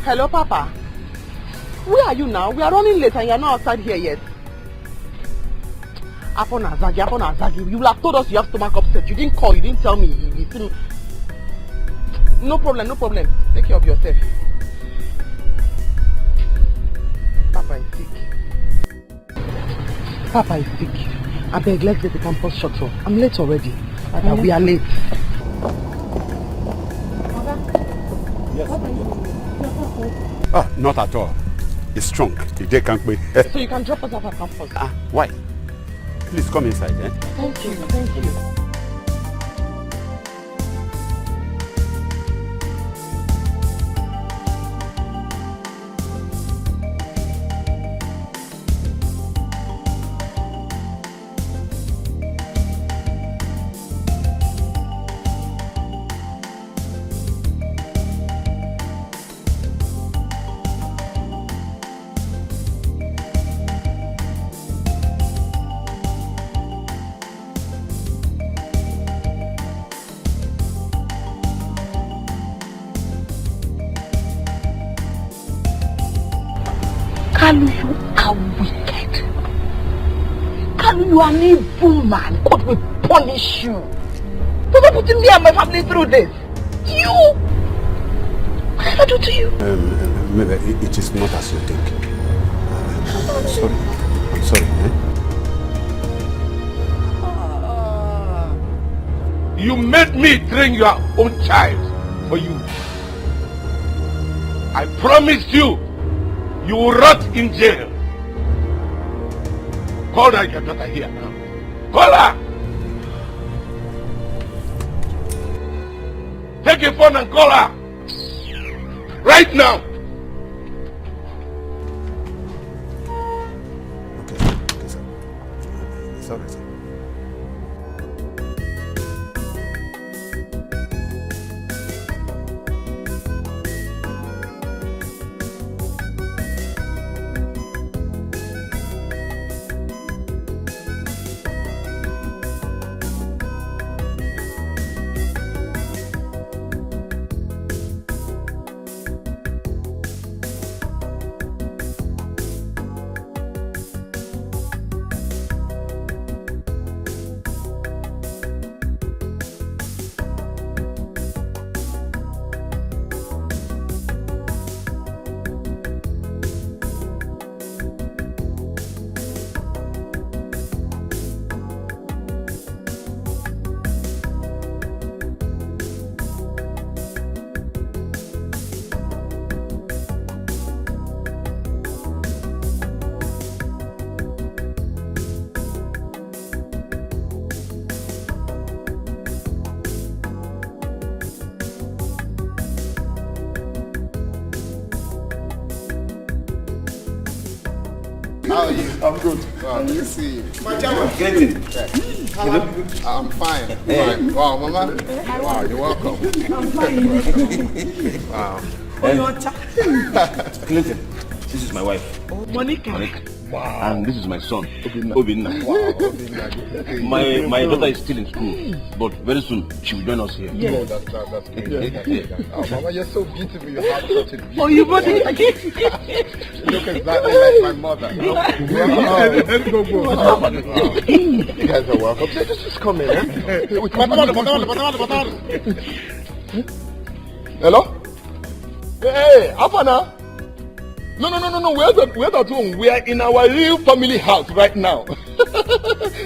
Speaker 2: Hello, Papa. Where are you now? We are running late and you are not outside here yet. Upon Azagi. You will have told us you have stomach upset. You didn't call, you didn't tell me. You see me. No problem. Take care of yourself. Papa is sick. I beg, let's get the campus shut off. I'm late already. Papa, we are late.
Speaker 3: Ah, not at all. It's strong. They can't wait.
Speaker 2: So you can drop us off at campus?
Speaker 3: Why? Please come inside, eh?
Speaker 2: Thank you. Kalu, you are wicked. Kalu, you are an evil man. God will punish you. For not putting me and my family through this. You! What did I do to you?
Speaker 3: Maybe it is not as you think. I'm sorry.
Speaker 15: You made me train your own child for you. I promised you, you will rot in jail. Call her your daughter here now. Call her! Take a phone and call her. Right now.
Speaker 3: Okay, sir. It's all right, sir.
Speaker 14: How are you? I'm good. Good to see you. My German. I'm fine. Fine. Wow, Mama. Wow, you're welcome.
Speaker 1: I'm fine.
Speaker 14: Wow.
Speaker 6: Clinton, this is my wife.
Speaker 1: Monica.
Speaker 6: Wow. And this is my son, Obinna.
Speaker 14: Wow,
Speaker 6: My daughter is still in school, but very soon she will join us here.
Speaker 14: Yeah. Oh, that's great. Oh, Mama, you're so beautiful. You have such a beautiful.
Speaker 1: Oh, you bought it again.
Speaker 14: You look exactly like my mother. Let's go. You guys are welcome. Just come in, eh? Hello? Hey, Apana. No. We're not home. We are in our real family house right now.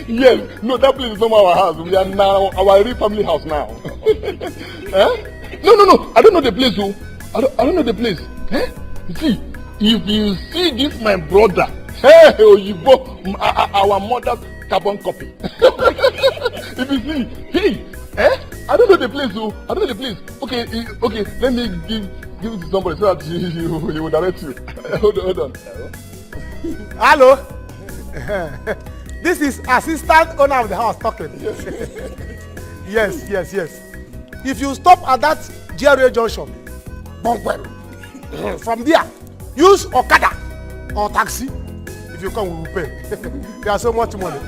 Speaker 14: Yes. No, that place is not our house. We are now our real family house now. Eh? No. I don't know the place, oh. I don't know the place. Eh? See, if you see this, my brother, hey, Oyibo, our mother's carbon copy. If you see, hey, eh? I don't know the place, oh. I don't know the place. Okay. Let me give it to somebody so that he will direct you. Hold on.
Speaker 12: Hello. This is assistant owner of the house talking. Yes. If you stop at that GRA junction, from there, use Okada or taxi. If you come, we will pay. There's so much money.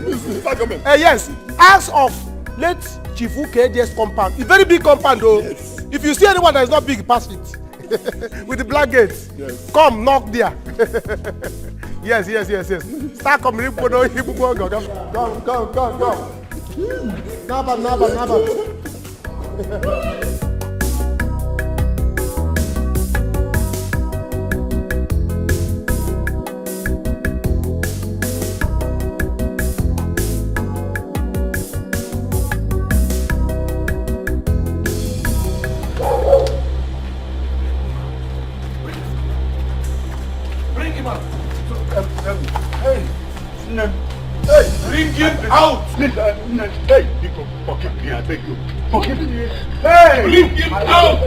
Speaker 12: Yes, ask of late Chief KDS compound. It's very big compound though. Yes. If you see anyone that is not big, pass it. With the black gates. Yes. Come, knock there. Yes. Start coming. Come. Naba.
Speaker 15: Bring him out!
Speaker 3: Hey, forgive me, I beg you. Forgive me.
Speaker 15: Hey! Bring him out!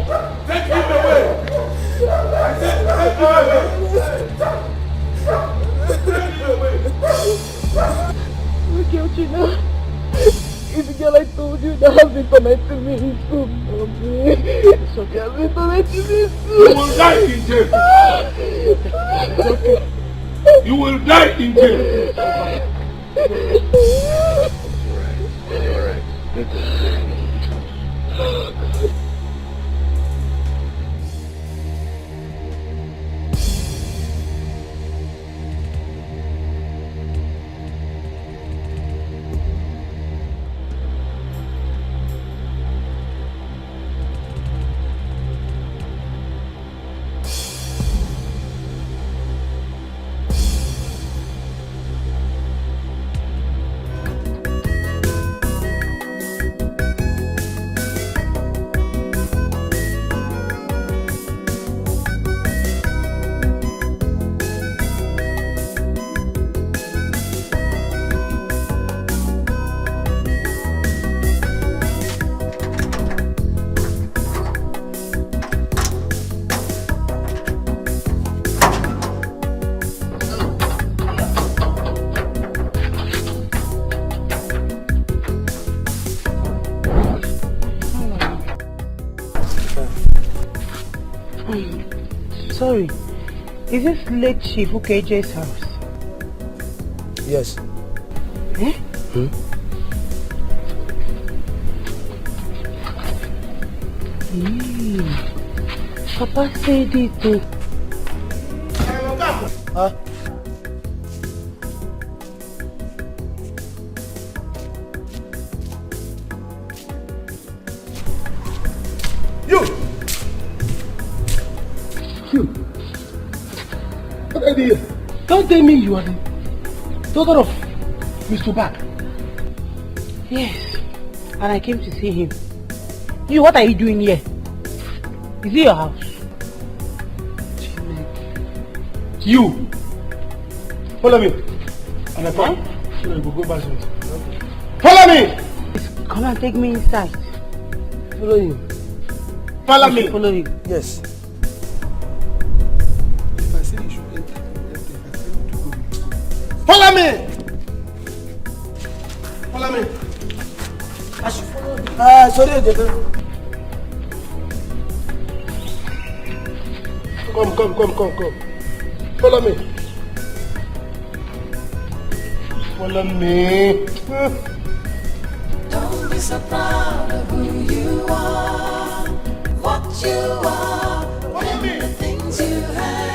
Speaker 15: Take him away! I said, take him away!
Speaker 2: Look at you now. It's the girl I told you that has been tormenting me in school. It's okay, has been tormenting me in school.
Speaker 15: You will die in jail! It's okay. You will die in jail!
Speaker 3: Alright.
Speaker 11: Sorry, is this late Chief KJ's house?
Speaker 17: Yes.
Speaker 11: Eh? Papa said it too.
Speaker 17: Huh?
Speaker 2: Don't tell me you are the daughter of Mr. Bak.
Speaker 11: Yes, and I came to see him. You, what are you doing here? Is it your house?
Speaker 2: You! Follow me. And I come. So I will go back. Follow me!
Speaker 11: Come and take me inside.
Speaker 2: Follow you. Follow me.
Speaker 11: Follow you.
Speaker 17: Yes.
Speaker 2: If I say you should enter, follow me! Follow me!
Speaker 17: I should follow you. Sorry,
Speaker 2: Come. Follow me. Follow me.
Speaker 5: Don't be so proud of who you are, what you are, and the things you have.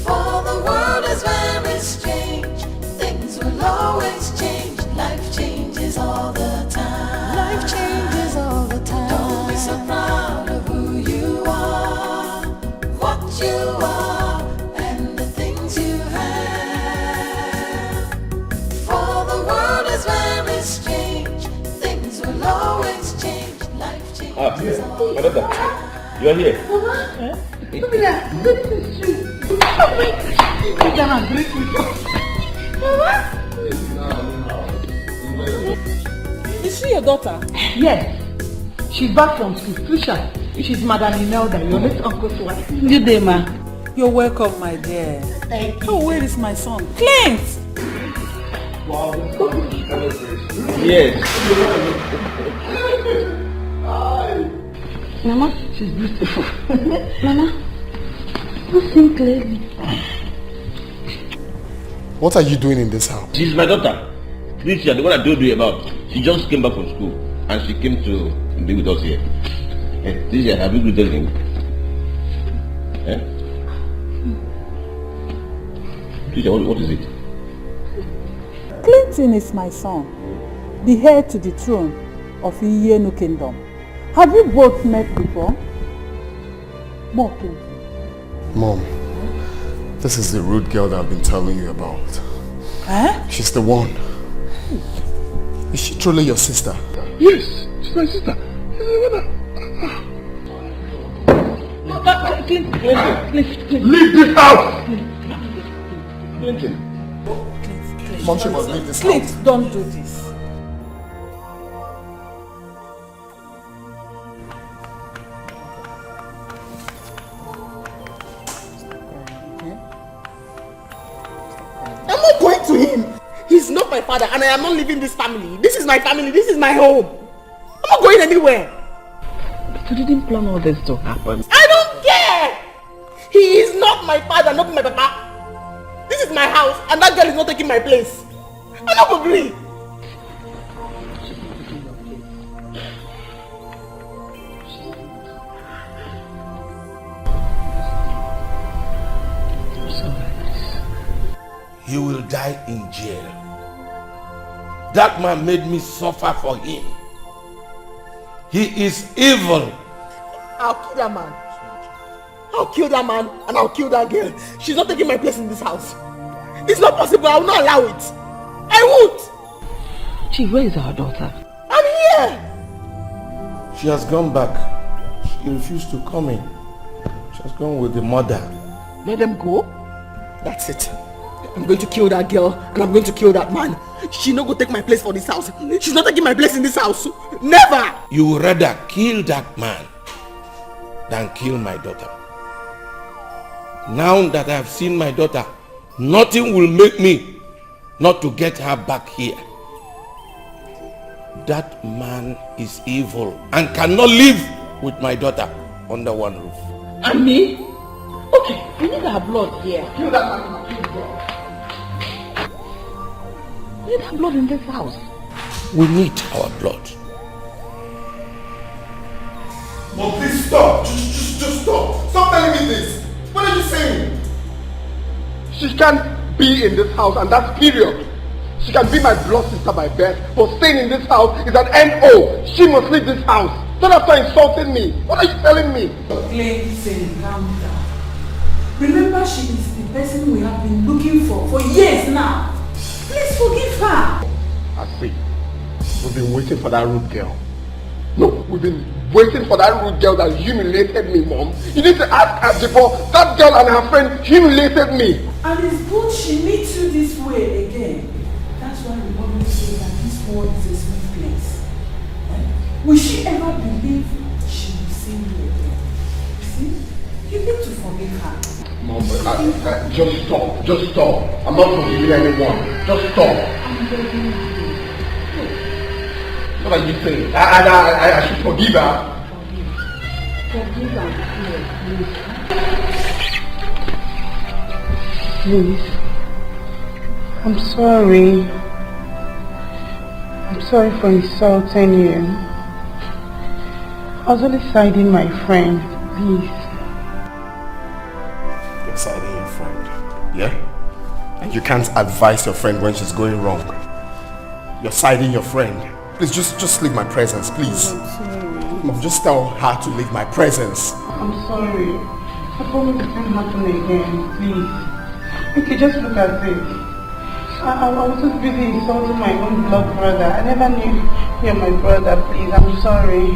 Speaker 5: For the world is very strange, things will always change, life changes all the time. Life changes all the time. Don't be so proud of who you are, what you are, and the things you have. For the world is very strange, things will always change, life changes all the time.
Speaker 6: You are here.
Speaker 2: Mama, this is true. You can agree with us. Mama?
Speaker 21: Is she your daughter?
Speaker 2: Yes. She's back from school. Trisha, she's Madam Imelda, your late uncle's wife.
Speaker 11: Good day, ma.
Speaker 21: You're welcome, my dear.
Speaker 2: Thank you.
Speaker 21: Oh, where is my son? Clint!
Speaker 6: Yes.
Speaker 11: Mama, she's beautiful. Mama, don't think clearly.
Speaker 14: What are you doing in this house?
Speaker 6: She's my daughter. Tricia, the one I told you about. She just came back from school and she came to be with us here. Teacher, have you greeted him? Eh? Teacher, what is it?
Speaker 8: Clinton is my son, the heir to the throne of Iyenu Kingdom. Have you both met before?
Speaker 14: Mom, this is the rude girl that I've been telling you about.
Speaker 8: Eh?
Speaker 14: She's the one. Is she truly your sister?
Speaker 12: Yes, she's my sister.
Speaker 8: Clinton.
Speaker 12: Leave this house!
Speaker 14: Clinton. Mom, she must leave this house.
Speaker 8: Please, don't do this.
Speaker 2: I'm not going to him. He's not my father and I am not leaving this family. This is my family. This is my home. I'm not going anywhere.
Speaker 10: But you didn't plan all this to happen.
Speaker 2: I don't care. He is not my father, not my papa. This is my house and that girl is not taking my place. I'm not agree.
Speaker 15: He will die in jail. That man made me suffer for him. He is evil.
Speaker 2: I'll kill that man. I'll kill that man and I'll kill that girl. She's not taking my place in this house. It's not possible. I will not allow it. I won't.
Speaker 10: Gee, where is our daughter?
Speaker 2: I'm here.
Speaker 15: She has gone back. She refused to come in. She has gone with the mother.
Speaker 2: Let them go? That's it. I'm going to kill that girl and I'm going to kill that man. She not going to take my place for this house. She's not taking my place in this house. Never!
Speaker 15: You would rather kill that man than kill my daughter. Now that I have seen my daughter, nothing will make me not to get her back here. That man is evil and cannot live with my daughter under one roof.
Speaker 2: And me? Okay, we need our blood here. Kill that man.
Speaker 10: We need our blood in this house.
Speaker 15: We need our blood.
Speaker 14: Mom, please stop. Just stop. Stop telling me this. What are you saying?
Speaker 12: She can't be in this house and that's period. She can be my blood sister by birth, but staying in this house is an NO. She must leave this house. Don't have to insulting me. What are you telling me?
Speaker 21: Clinton, calm down. Remember, she is the person we have been looking for years now. Please forgive her.
Speaker 12: I see. We've been waiting for that rude girl. No, we've been waiting for that rude girl that humiliated me, Mom. You need to ask her before that girl and her friend humiliated me.
Speaker 21: And it's good she meets you this way again. That's why we always say that this world is a sweet place. Will she ever believe she will see you again? See? You need to forgive her.
Speaker 12: Mom, but just stop. Just stop. I'm not forgiving anyone. Just stop. What are you saying? I should forgive her.
Speaker 21: Forgive her.
Speaker 11: Please. I'm sorry. I'm sorry for insulting you. I was only siding my friend. Please.
Speaker 14: You're siding your friend. Yeah? And you can't advise your friend when she's going wrong. You're siding your friend. Please just leave my presence, please.
Speaker 11: I'm sorry.
Speaker 14: Mom, just tell her to leave my presence.
Speaker 11: I'm sorry. I promise it won't happen again. Please. Okay, just look at this. I was just busy insulting my own blood brother. I never knew you're my brother. Please, I'm sorry.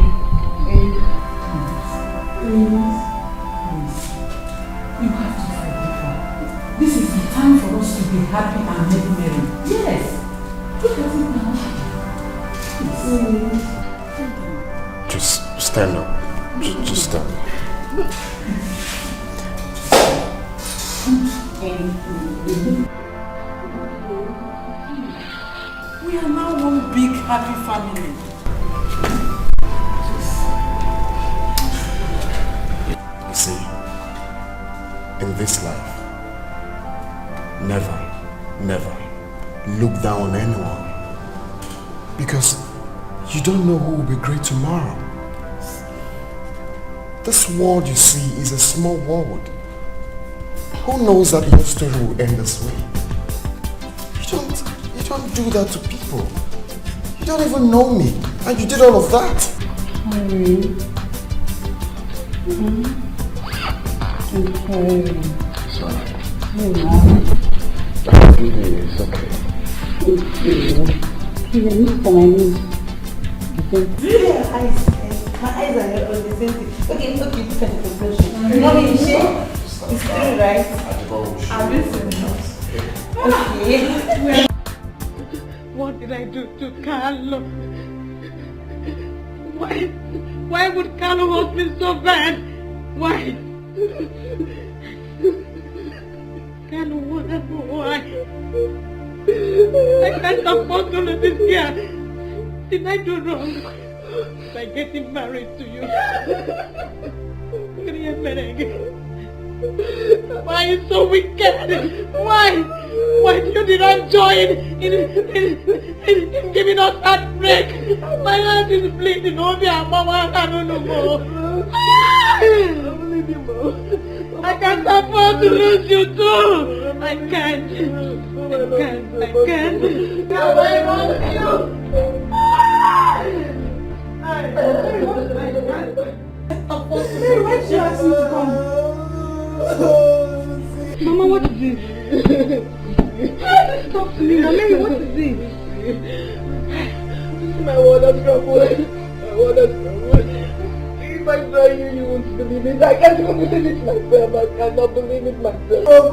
Speaker 11: Please.
Speaker 21: Please. You have to forgive her. This is the time for us to be happy and make merry. Yes. Look at it now. Please.
Speaker 14: Just stand up. Just stand up.
Speaker 21: We are now one big happy family.
Speaker 14: You see, in this life, never look down on anyone. Because you don't know who will be great tomorrow. This world you see is a small world. Who knows that your story will end this way? You don't do that to people. You don't even know me, and you did all of that.
Speaker 11: Sorry.
Speaker 14: Sorry.
Speaker 11: It's okay. Look for my knees.
Speaker 2: My eyes are on the same thing. Okay, look at the conclusion. Mommy, is she? It's true, right? I'm listening. Okay.
Speaker 8: What did I do to Carlo? Why would Carlo hurt me so bad? Why? Carlo, why? I can't afford to lose this girl. Did I do wrong by getting married to you? Why are you so wicked? Why? Why did you not join in giving us that break? My heart is bleeding. Oh, dear, Mama, I don't know more. I can't afford to lose you too. I can't. I want you. Mary, why did you ask me to come? Mama, what is this? Talk to me now. Mary, what is this? My water's troubled. If I tell you, you won't believe it. I can't even believe it myself. I cannot believe it myself.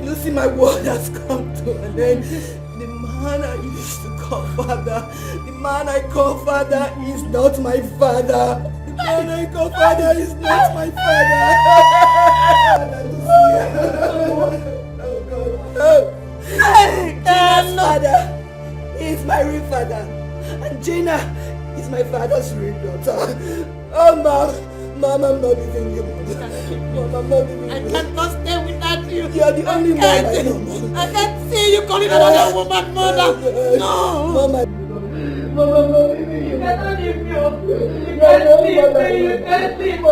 Speaker 1: You see, my world has come to an end. The man I used to call father, the man I call father is not my father. The man I call father is not my father. Gina's father is my real father, and Gina is my father's real daughter. Oh, Mom, I'm not leaving you. Mom, I'm not leaving you. I cannot stay without you. You are the only man I know. I can't see you calling another woman mother. No. Mama, I'm not leaving you. You cannot leave me. You can't leave me. You can't leave me.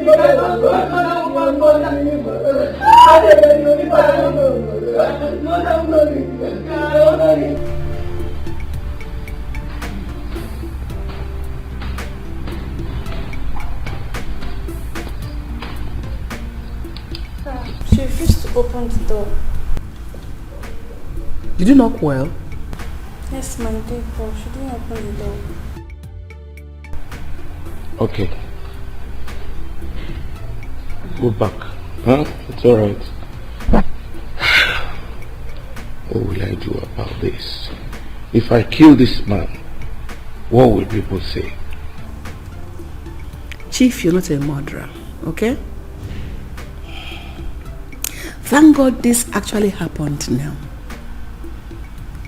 Speaker 1: You cannot call another woman mother. I'm not leaving you.
Speaker 9: She refused to open the door.
Speaker 2: Did you knock well?
Speaker 9: Yes, ma'am, I did, but she didn't open the door.
Speaker 15: Okay. Go back. Huh? It's alright. What will I do about this? If I kill this man, what will people say?
Speaker 2: Chief, you're not a murderer, okay? Thank God this actually happened now.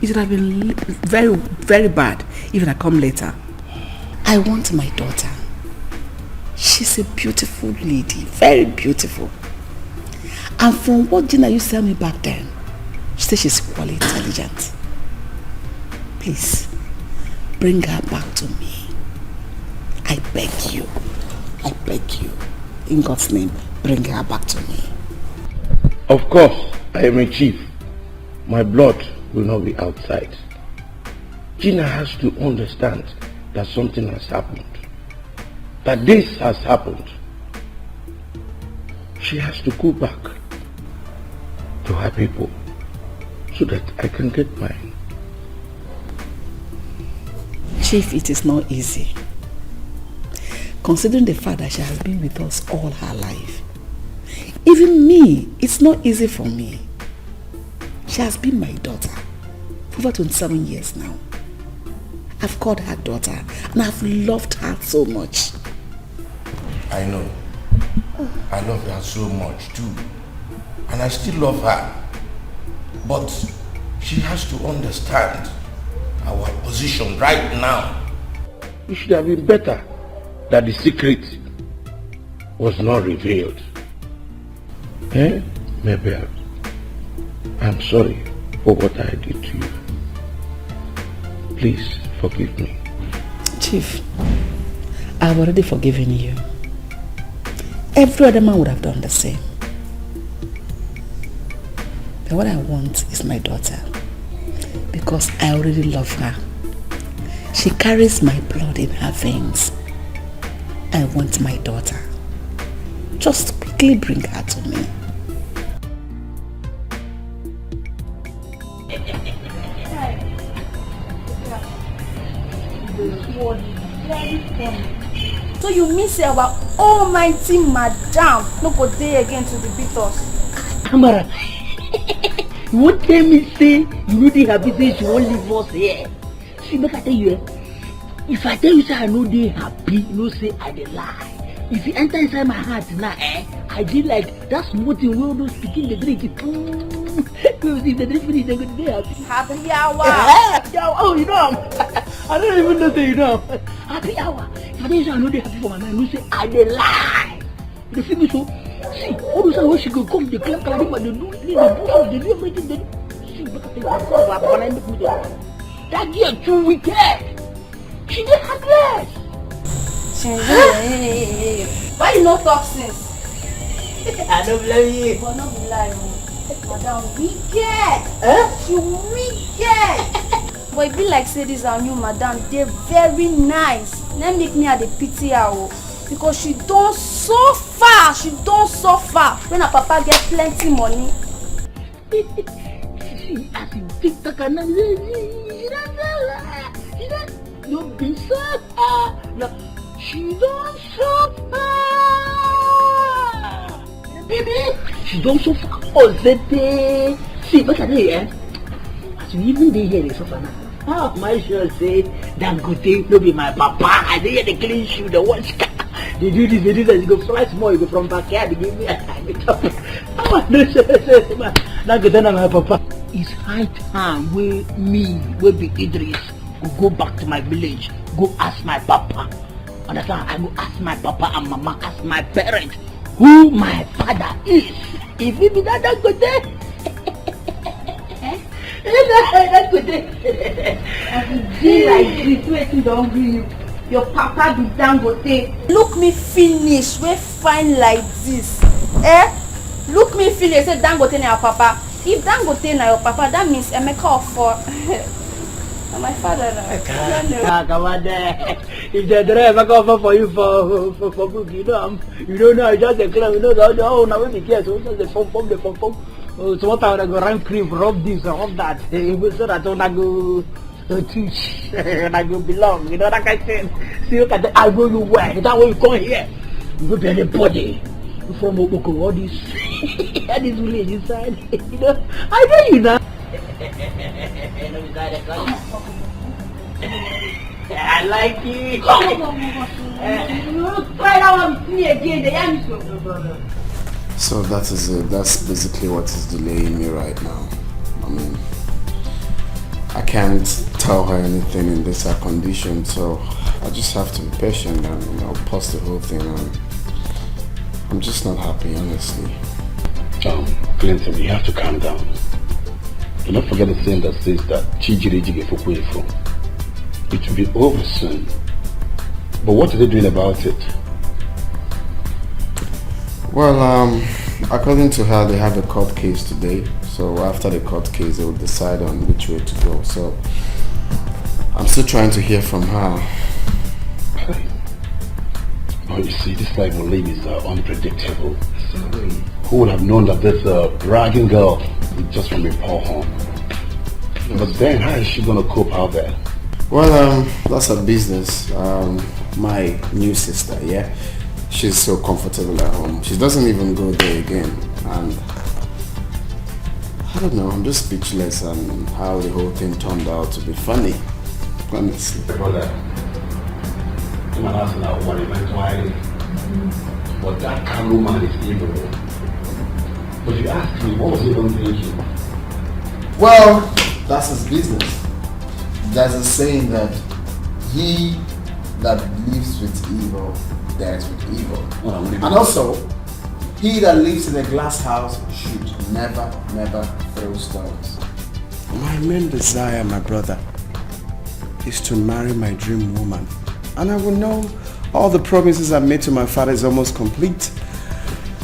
Speaker 2: It would have been very, very bad if I come later. I want my daughter. She's a beautiful lady, very beautiful. And from what Gina used to tell me back then, she said she's quite intelligent. Please, bring her back to me. I beg you. I beg you. In God's name, bring her back to me.
Speaker 15: Of course, I am a chief. My blood will not be outside. Gina has to understand that something has happened. That this has happened. She has to go back to her people so that I can get mine.
Speaker 2: Chief, it is not easy. Considering the fact that she has been with us all her life. Even me, it's not easy for me. She has been my daughter for over 27 years now. I've called her daughter and I've loved her so much.
Speaker 15: I know. I love her so much too. And I still love her. But she has to understand our position right now. It should have been better that the secret was not revealed. Maybe I'm sorry for what I did to you. Please forgive me.
Speaker 2: Chief,
Speaker 17: I've already forgiven you. Every other man would have done the same. But what I want is my daughter. Because I already love her. She carries my blood in her veins. I want my daughter. Just quickly bring her to me.
Speaker 18: So you mean say our almighty madam no go dey again to the beat us?
Speaker 17: Amara, you won't tell me say you really happy say she won't leave us here. See, make I tell you, if I tell you say I know they happy, you know say I dey lie. If you enter inside my heart now, I did like that small thing where those speaking the drink. If the drink finish, they're going to be happy.
Speaker 18: Happy hour.
Speaker 17: Happy hour. Oh, you know, I don't even know say you know. Happy hour. If I tell you say I know they happy for my man, you say I dey lie. You feel me so? See, all those times when she go come, they clap, but they do everything. They do. See, look at that girl too wicked. She dey heartless.
Speaker 18: Why you no talk since?
Speaker 17: I don't blame you.
Speaker 18: But no be lie, madam wicked. She wicked. But it be like say this our new madam, they very nice. Let make me at the pity her because she don't suffer. She don't suffer when her papa get plenty money.
Speaker 17: See, as you TikTok and don't be suffer. No, she don't suffer. Baby, she don't suffer. Oh, see, look at her, as you even dey here, they suffer now. How my sure say Dangote no be my papa? I dey hear the clean shoe, the watch car. They do this, you go fly small, you go from backyard, they give me a oh, no, Dangote na my papa. It's high time where me, will be Idris, go back to my village, go ask my papa. Understand? I go ask my papa and mama, ask my parents who my father is. If it be that Dangote, that's good.
Speaker 18: Be like this, waiting don't bring you. Your papa be Dangote. Look me finish, we fine like this. Look me finish, say Dangote na your papa. If Dangote na your papa, that means Emeka for my father.
Speaker 17: Come on there. If the driver offer for you for book, you don't know, just the club, you know, oh, now we be careful, so the pump. So what I go run cream, rub this, rub that, so that I go teach, and I go belong, you know, like I said. See, look at the I go you where, that way you come here, you go to anybody. From Oboko, all this, and this village inside, you know, I know you now. I like it. Try that one with me again.
Speaker 14: So that is it. That's basically what is delaying me right now. I mean, I can't tell her anything in this condition, so I just have to be patient and pause the whole thing. And I'm just not happy, honestly.
Speaker 16: Clinton, you have to calm down. Do not forget the saying that says that it will be over soon. But what are they doing about it?
Speaker 14: Well, according to her, they have a court case today. So after the court case, they will decide on which way to go. So I'm still trying to hear from her.
Speaker 16: Oh, you see, this life we live is unpredictable. Who would have known that this bragging girl is just from a poor home? Yes. But then, how is she going to cope out there?
Speaker 14: Well, that's her business. My new sister, yeah? She's so comfortable at home. She doesn't even go there again. And I don't know, I'm just speechless on how the whole thing turned out to be funny. Honestly.
Speaker 16: Brother, but that Kano man is evil. But you asked me, what was he even thinking?
Speaker 14: Well, that's his business. There's a saying that he that lives with evil dies with evil. And also, he that lives in a glass house should never throw stones. My main desire, my brother, is to marry my dream woman. And I will know All the promises I made to my father is almost complete.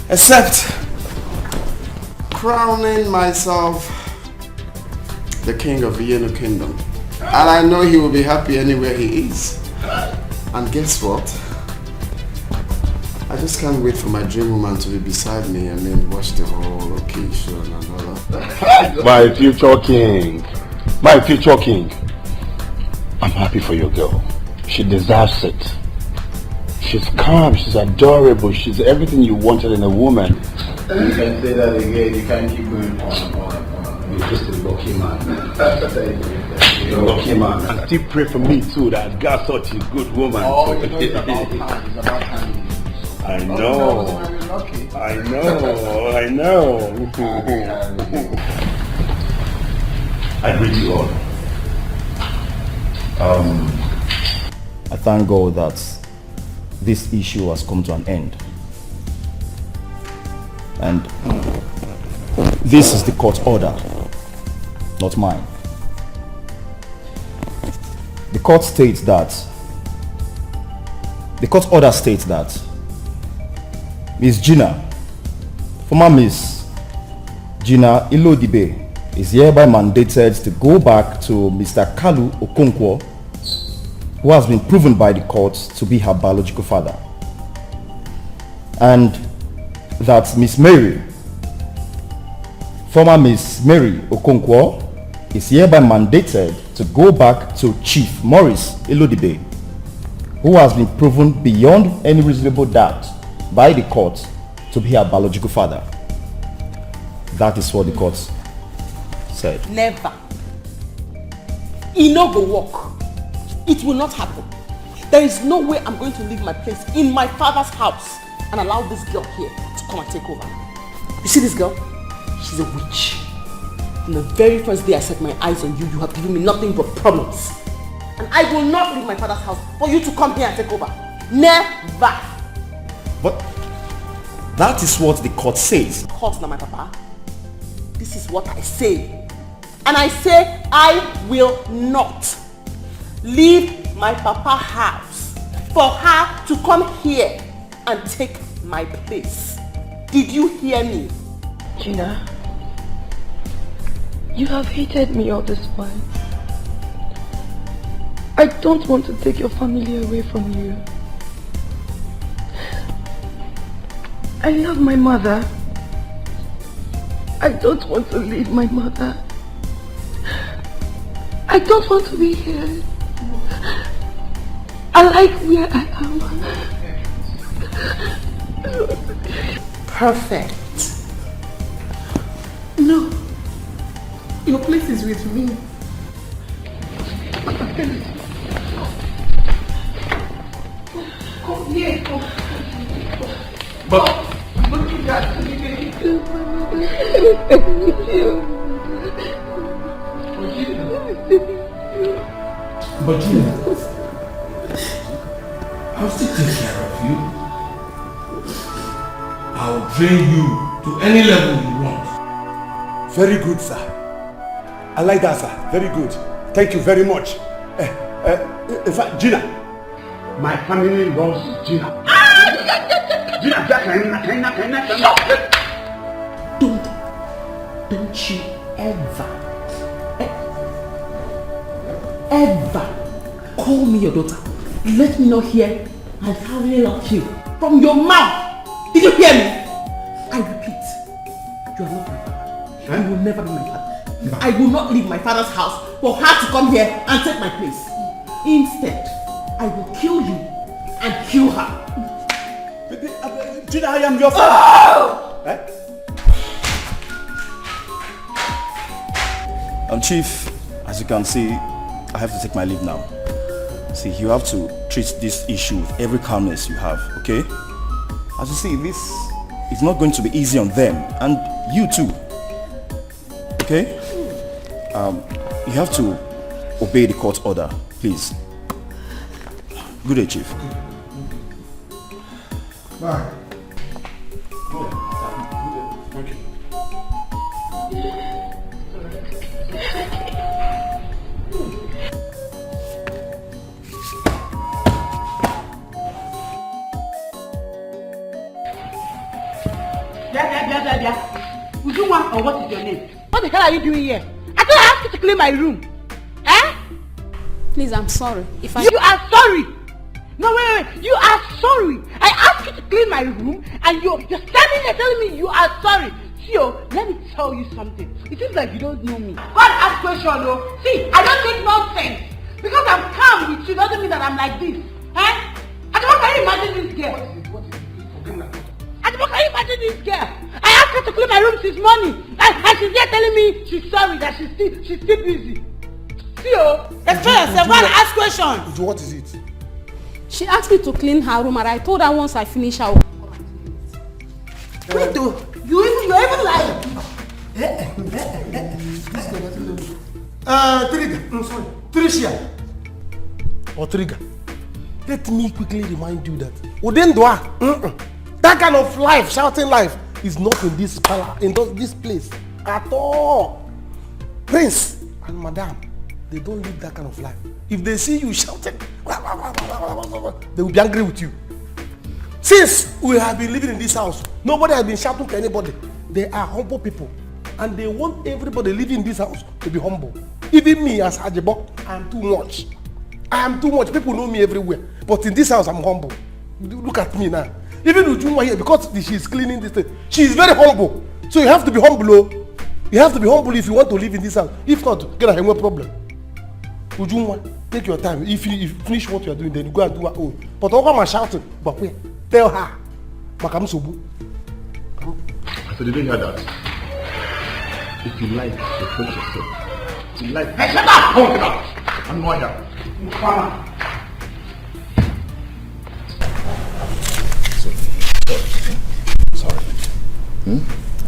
Speaker 14: Except crowning myself the king of the Yenu Kingdom. And I know he will be happy anywhere he is. And guess what? I just can't wait for my dream woman to be beside me and then watch the whole occasion and all that.
Speaker 15: My future king. My future king. I'm happy for your girl. She deserves it. She's calm, she's adorable, she's everything you wanted in a woman.
Speaker 16: You can say that again, you can't keep going on. You're just a lucky man. You're a lucky man.
Speaker 15: And still pray for me too, that God such a good woman.
Speaker 16: Oh, you know, it's about time. It's about time.
Speaker 15: I know. I know. I greet you all.
Speaker 4: I thank God that this issue has come to an end. And this is the court order, not mine. The court order states that Miss Gina, former Miss Gina Ilodibe, is hereby mandated to go back to Mr. Kalu Okonkwo, who has been proven by the court to be her biological father. And that Miss Mary, former Miss Mary Okonkwo, is hereby mandated to go back to Chief Maurice Ilodibe, who has been proven beyond any reasonable doubt by the court to be her biological father. That is what the court said.
Speaker 1: Never. It no go work. It will not happen. There is no way I'm going to leave my place in my father's house and allow this girl here to come and take over. You see this girl? She's a witch. From the very first day I set my eyes on you, you have given me nothing but problems. And I will not leave my father's house for you to come here and take over. Never.
Speaker 4: But that is what the court says.
Speaker 1: Court, not my papa. This is what I say. And I say I will not leave my papa's house for her to come here and take my place. Did you hear me?
Speaker 22: Gina, you have hated me all this while. I don't want to take your family away from you. I love my mother. I don't want to leave my mother. I don't want to be here. I like where I am.
Speaker 1: Perfect.
Speaker 2: No. Your place is with me. Come here.
Speaker 15: But
Speaker 2: look at that.
Speaker 15: But I'll still take care of you. I'll train you to any level you want.
Speaker 3: Very good, sir. I like that, sir. Very good. Thank you very much. In fact, Gina, my family loves Gina. Gina,
Speaker 1: Don't you ever call me your daughter. Let me not hear I really love you from your mouth. Did you hear me? I repeat, you are not my father. You will never be my father. I will not leave my father's house for her to come here and take my place. Instead, I will kill you and kill her.
Speaker 3: Gina, I am your father.
Speaker 4: Chief, as you can see, I have to take my leave now. See, you have to treat this issue with every calmness you have, okay? As you see, this is not going to be easy on them, and you too. Okay? You have to obey the court order, please. Good day, Chief.
Speaker 12: Bye.
Speaker 2: are you doing here? I thought I asked you to clean my room. Eh?
Speaker 7: Please, I'm sorry. If I...
Speaker 2: You are sorry. No, wait. You are sorry. I asked you to clean my room and you're standing there telling me you are sorry. See, let me tell you something. It seems like you don't know me. God ask question, though. See, I don't take nonsense. Because I'm calm with you doesn't mean that I'm like this. Eh? I don't can you imagine this girl? I don't can you imagine this girl? I asked her to clean my room since morning. And she's there telling me she's sorry that she's still busy. See,
Speaker 1: explain yourself. Go and ask questions.
Speaker 12: What is it?
Speaker 7: She asked me to clean her room and I told her once I finish her.
Speaker 1: Wait, though. You're even lying.
Speaker 12: Trigger. Sorry. Tricia. Or Trigger. Let me quickly remind you that that kind of life, shouting life, is not in this palace, in this place at all. Prince and Madame, they don't live that kind of life. If they see you shouting, they will be angry with you. Since we have been living in this house, nobody has been shouting to anybody. They are humble people. And they want everybody living in this house to be humble. Even me as Ajibok, I am too much. I am too much. People know me everywhere. But in this house, I'm humble. Look at me now. Even Ujunwa here, because she is cleaning this thing, she is very humble. So you have to be humble. Oh. You have to be humble if you want to live in this house. If not, get a problem. Ujunwa, take your time. If you finish what you are doing, then you go and do your own. But over my shouting, but wait, tell her. Makam Sobu.
Speaker 3: So did you hear that? If you like, reproach yourself. If you like,
Speaker 2: hey, shut up!
Speaker 3: Come on, get out! I'm not here. Sorry.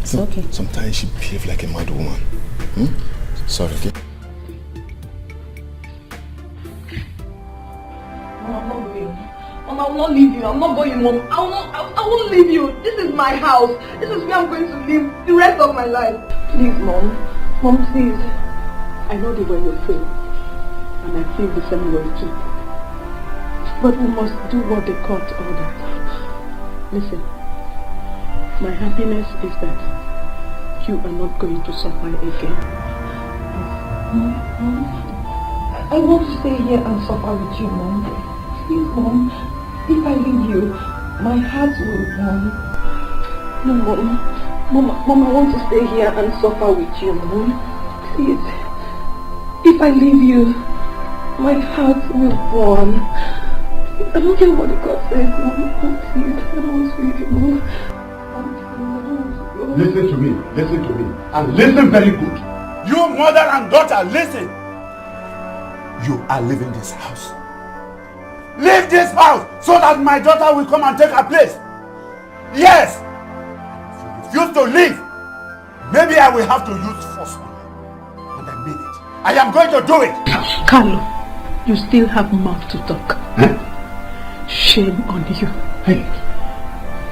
Speaker 7: It's okay.
Speaker 3: Sometimes she behaves like a mad woman. Sorry, okay?
Speaker 2: I'm not going. Mom, I will not leave you. I'm not going, Mom. I won't leave you. This is my house. This is where I'm going to live the rest of my life. Please, Mom. Mom, please. I know the way you feel. And I feel the same way too. But we must do what the court ordered. Listen. My happiness is that you are not going to suffer again. Mom, I want to stay here and suffer with you, Mom. Please, Mom. If I leave you, my heart will burn. No, Mom, I want to stay here and suffer with you, Mom. Please. If I leave you, my heart will burn. I don't care what the God says, Mom. Please, I don't want to leave you, Mom.
Speaker 3: Listen to me, and listen very good. You mother and daughter, listen. You are leaving this house. Leave this house so that my daughter will come and take her place. Yes. If you refuse to leave, maybe I will have to use force on you. And I mean it. I am going to do it.
Speaker 2: Carlo, you still have mouth to talk.
Speaker 3: Huh?
Speaker 2: Shame on you.
Speaker 3: Hey.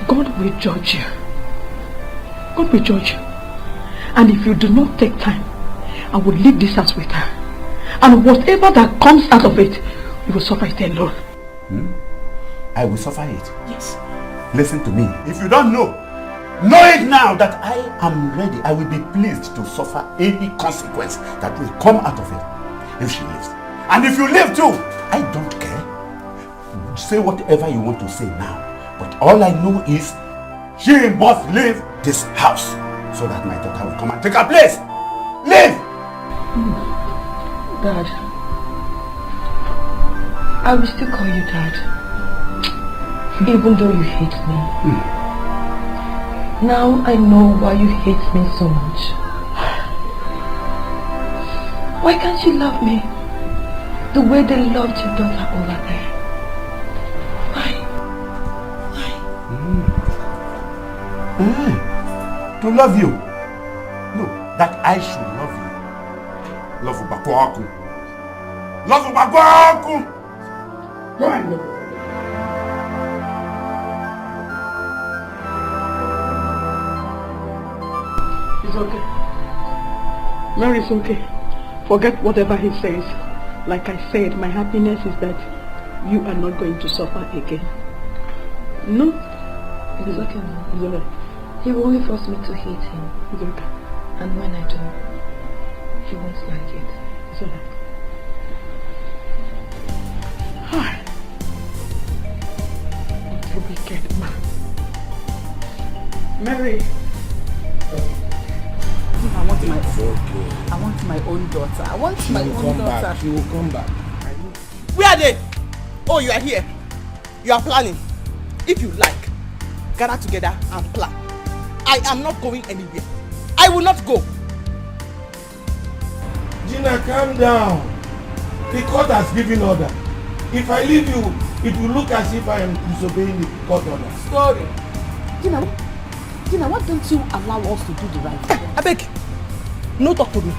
Speaker 2: God will judge you. God will judge you. And if you do not take time, I will leave this house with her. And whatever that comes out of it, you will suffer it alone.
Speaker 3: I will suffer it.
Speaker 2: Yes.
Speaker 3: Listen to me. If you don't know it now that I am ready. I will be pleased to suffer any consequence that will come out of it if she leaves. And if you leave too, I don't care. Say whatever you want to say now. But all I know is she must leave this house so that my daughter will come and take her place. Leave!
Speaker 2: Dad, I will still call you Dad, even though you hate me. Now I know why you hate me so much. Why can't you love me the way they loved your daughter over there?
Speaker 3: To love you. No, that I should love you. Love Ubakwaku. Love Ubakwaku. Go and love her.
Speaker 2: It's okay. Mary, it's okay. Forget whatever he says. Like I said, my happiness is that you are not going to suffer again. No?
Speaker 20: It's okay, Mom.
Speaker 2: It's okay.
Speaker 20: He will only force me to hate him.
Speaker 2: It's okay.
Speaker 20: And when I do,
Speaker 22: He won't like it. It's alright. What a wicked man.
Speaker 1: Mary. I want my own daughter. I want my own daughter.
Speaker 15: She will come back.
Speaker 1: Where are they? Oh, you are here. You are planning. If you like, gather together and plan. I am not going anywhere. I will not go.
Speaker 15: Gina, calm down. The court has given order. If I leave you, it will look as if I am disobeying the court order.
Speaker 1: Story. Gina, why don't you allow us to do the right thing? I beg. No talk to me.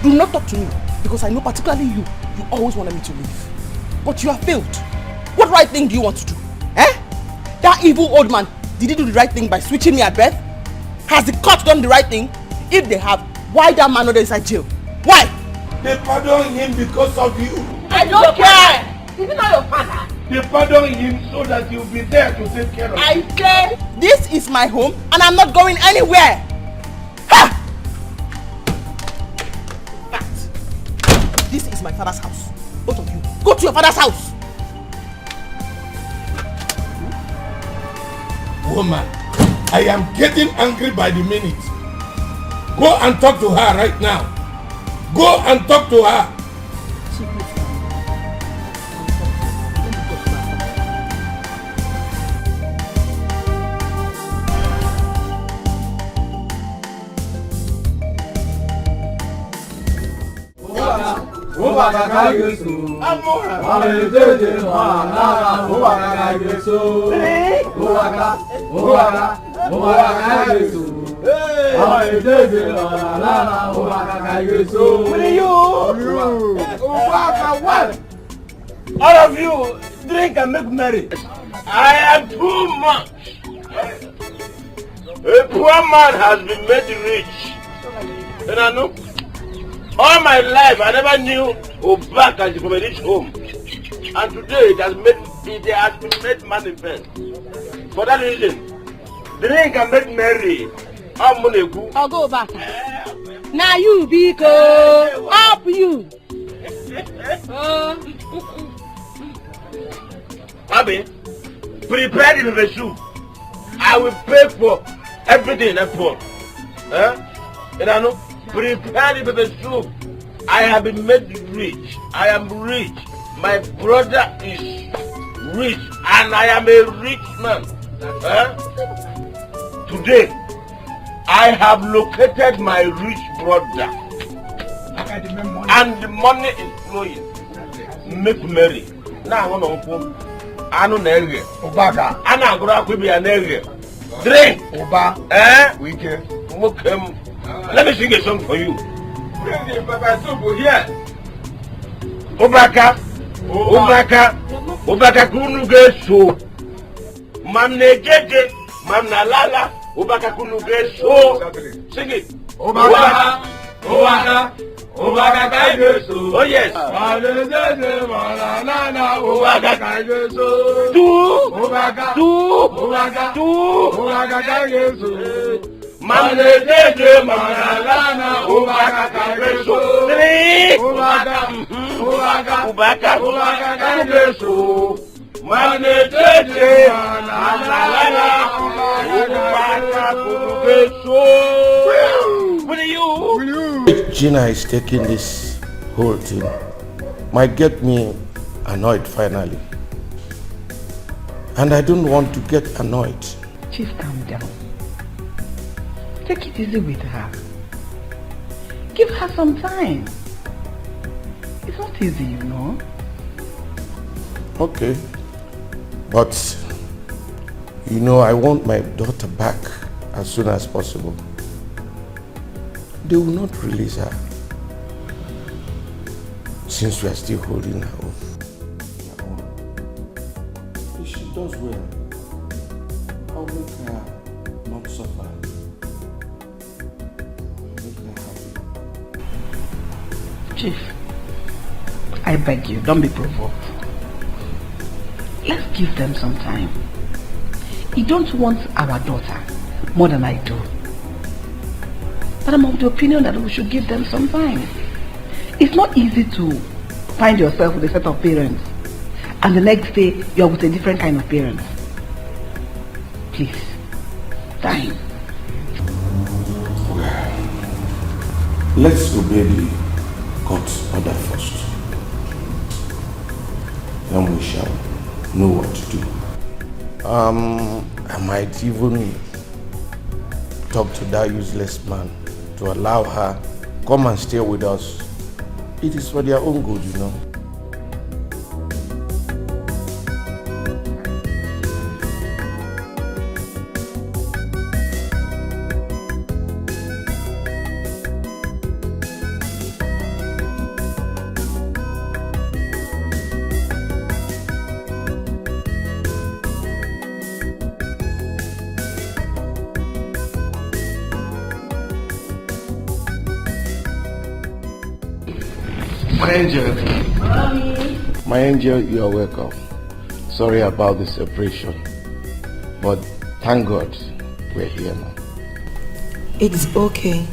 Speaker 1: Do not talk to me. Because I know particularly you always wanted me to leave. But you have failed. What right thing do you want to do? That evil old man, did he do the right thing by switching me at birth? Has the court done the right thing? If they have, why that man not inside jail? Why?
Speaker 15: They pardoned him because of you.
Speaker 1: I don't care. Is he not your father?
Speaker 15: They pardoned him so that you'll be there to take care of him.
Speaker 1: I say this is my home and I'm not going anywhere. Ha! Fact. This is my father's house. Both of you, go to your father's house.
Speaker 15: Woman, I am getting angry by the minute. Go and talk to her right now. Go and talk to her.
Speaker 6: All of you drink and make merry. I am too much. A poor man has been made rich. And I know. All my life I never knew Obaka from a rich home. And today it has been made manifest. For that reason, drink and make merry.
Speaker 2: I'll go back. Now you Biko. Up you.
Speaker 6: Abi, prepare the baby soup. I will pay for everything in that pot. And I know, prepare the baby soup. I have been made rich. I am rich. My brother is rich and I am a rich man. Today, I have located my rich brother. And the money is flowing. Make merry. Now I want to Anu nege. Obaka. Ana agora kwibi ya nege. Drink. Oba. Wike. Mokem. Let me sing a song for you. Bring the pepper soup here. Obaka. Obaka. Obaka kunu geso. Mamne jeje. Mamna lala. Obaka kunu geso. Sing it. Obaka. Obaka. Obaka kaigeso. Oh yes. Obaka kaigeso. Tu. Obaka. Tu. Obaka. Tu. Obaka kaigeso. Manejeje manalana. Obaka kaigeso. Three. Obaka. Obaka. Obaka. Obaka kaigeso. Manejeje manalana. Obaka kaigeso. What are you?
Speaker 15: Gina is taking this whole thing. Might get me annoyed finally. And I don't want to get annoyed.
Speaker 22: Chief, calm down. Take it easy with her. Give her some time. It's not easy, you know.
Speaker 15: Okay. But, you know, I want my daughter back as soon as possible. They will not release her since we are still holding her off. If she does well, I'll make her not suffer. I'll make her happy.
Speaker 22: Chief, I beg you, don't be provoked. Let's give them some time. You don't want our daughter more than I do. But I'm of the opinion that we should give them some time. It's not easy to find yourself with a set of parents and the next day you're with a different kind of parents. Please, time.
Speaker 15: Let's obey the court's order first. Then we shall know what to do. I might even talk to that useless man to allow her come and stay with us. It is for their own good, you know. My angel.
Speaker 18: Mommy.
Speaker 15: My angel, you are welcome. Sorry about the separation, but thank God we're here now.
Speaker 1: It's okay.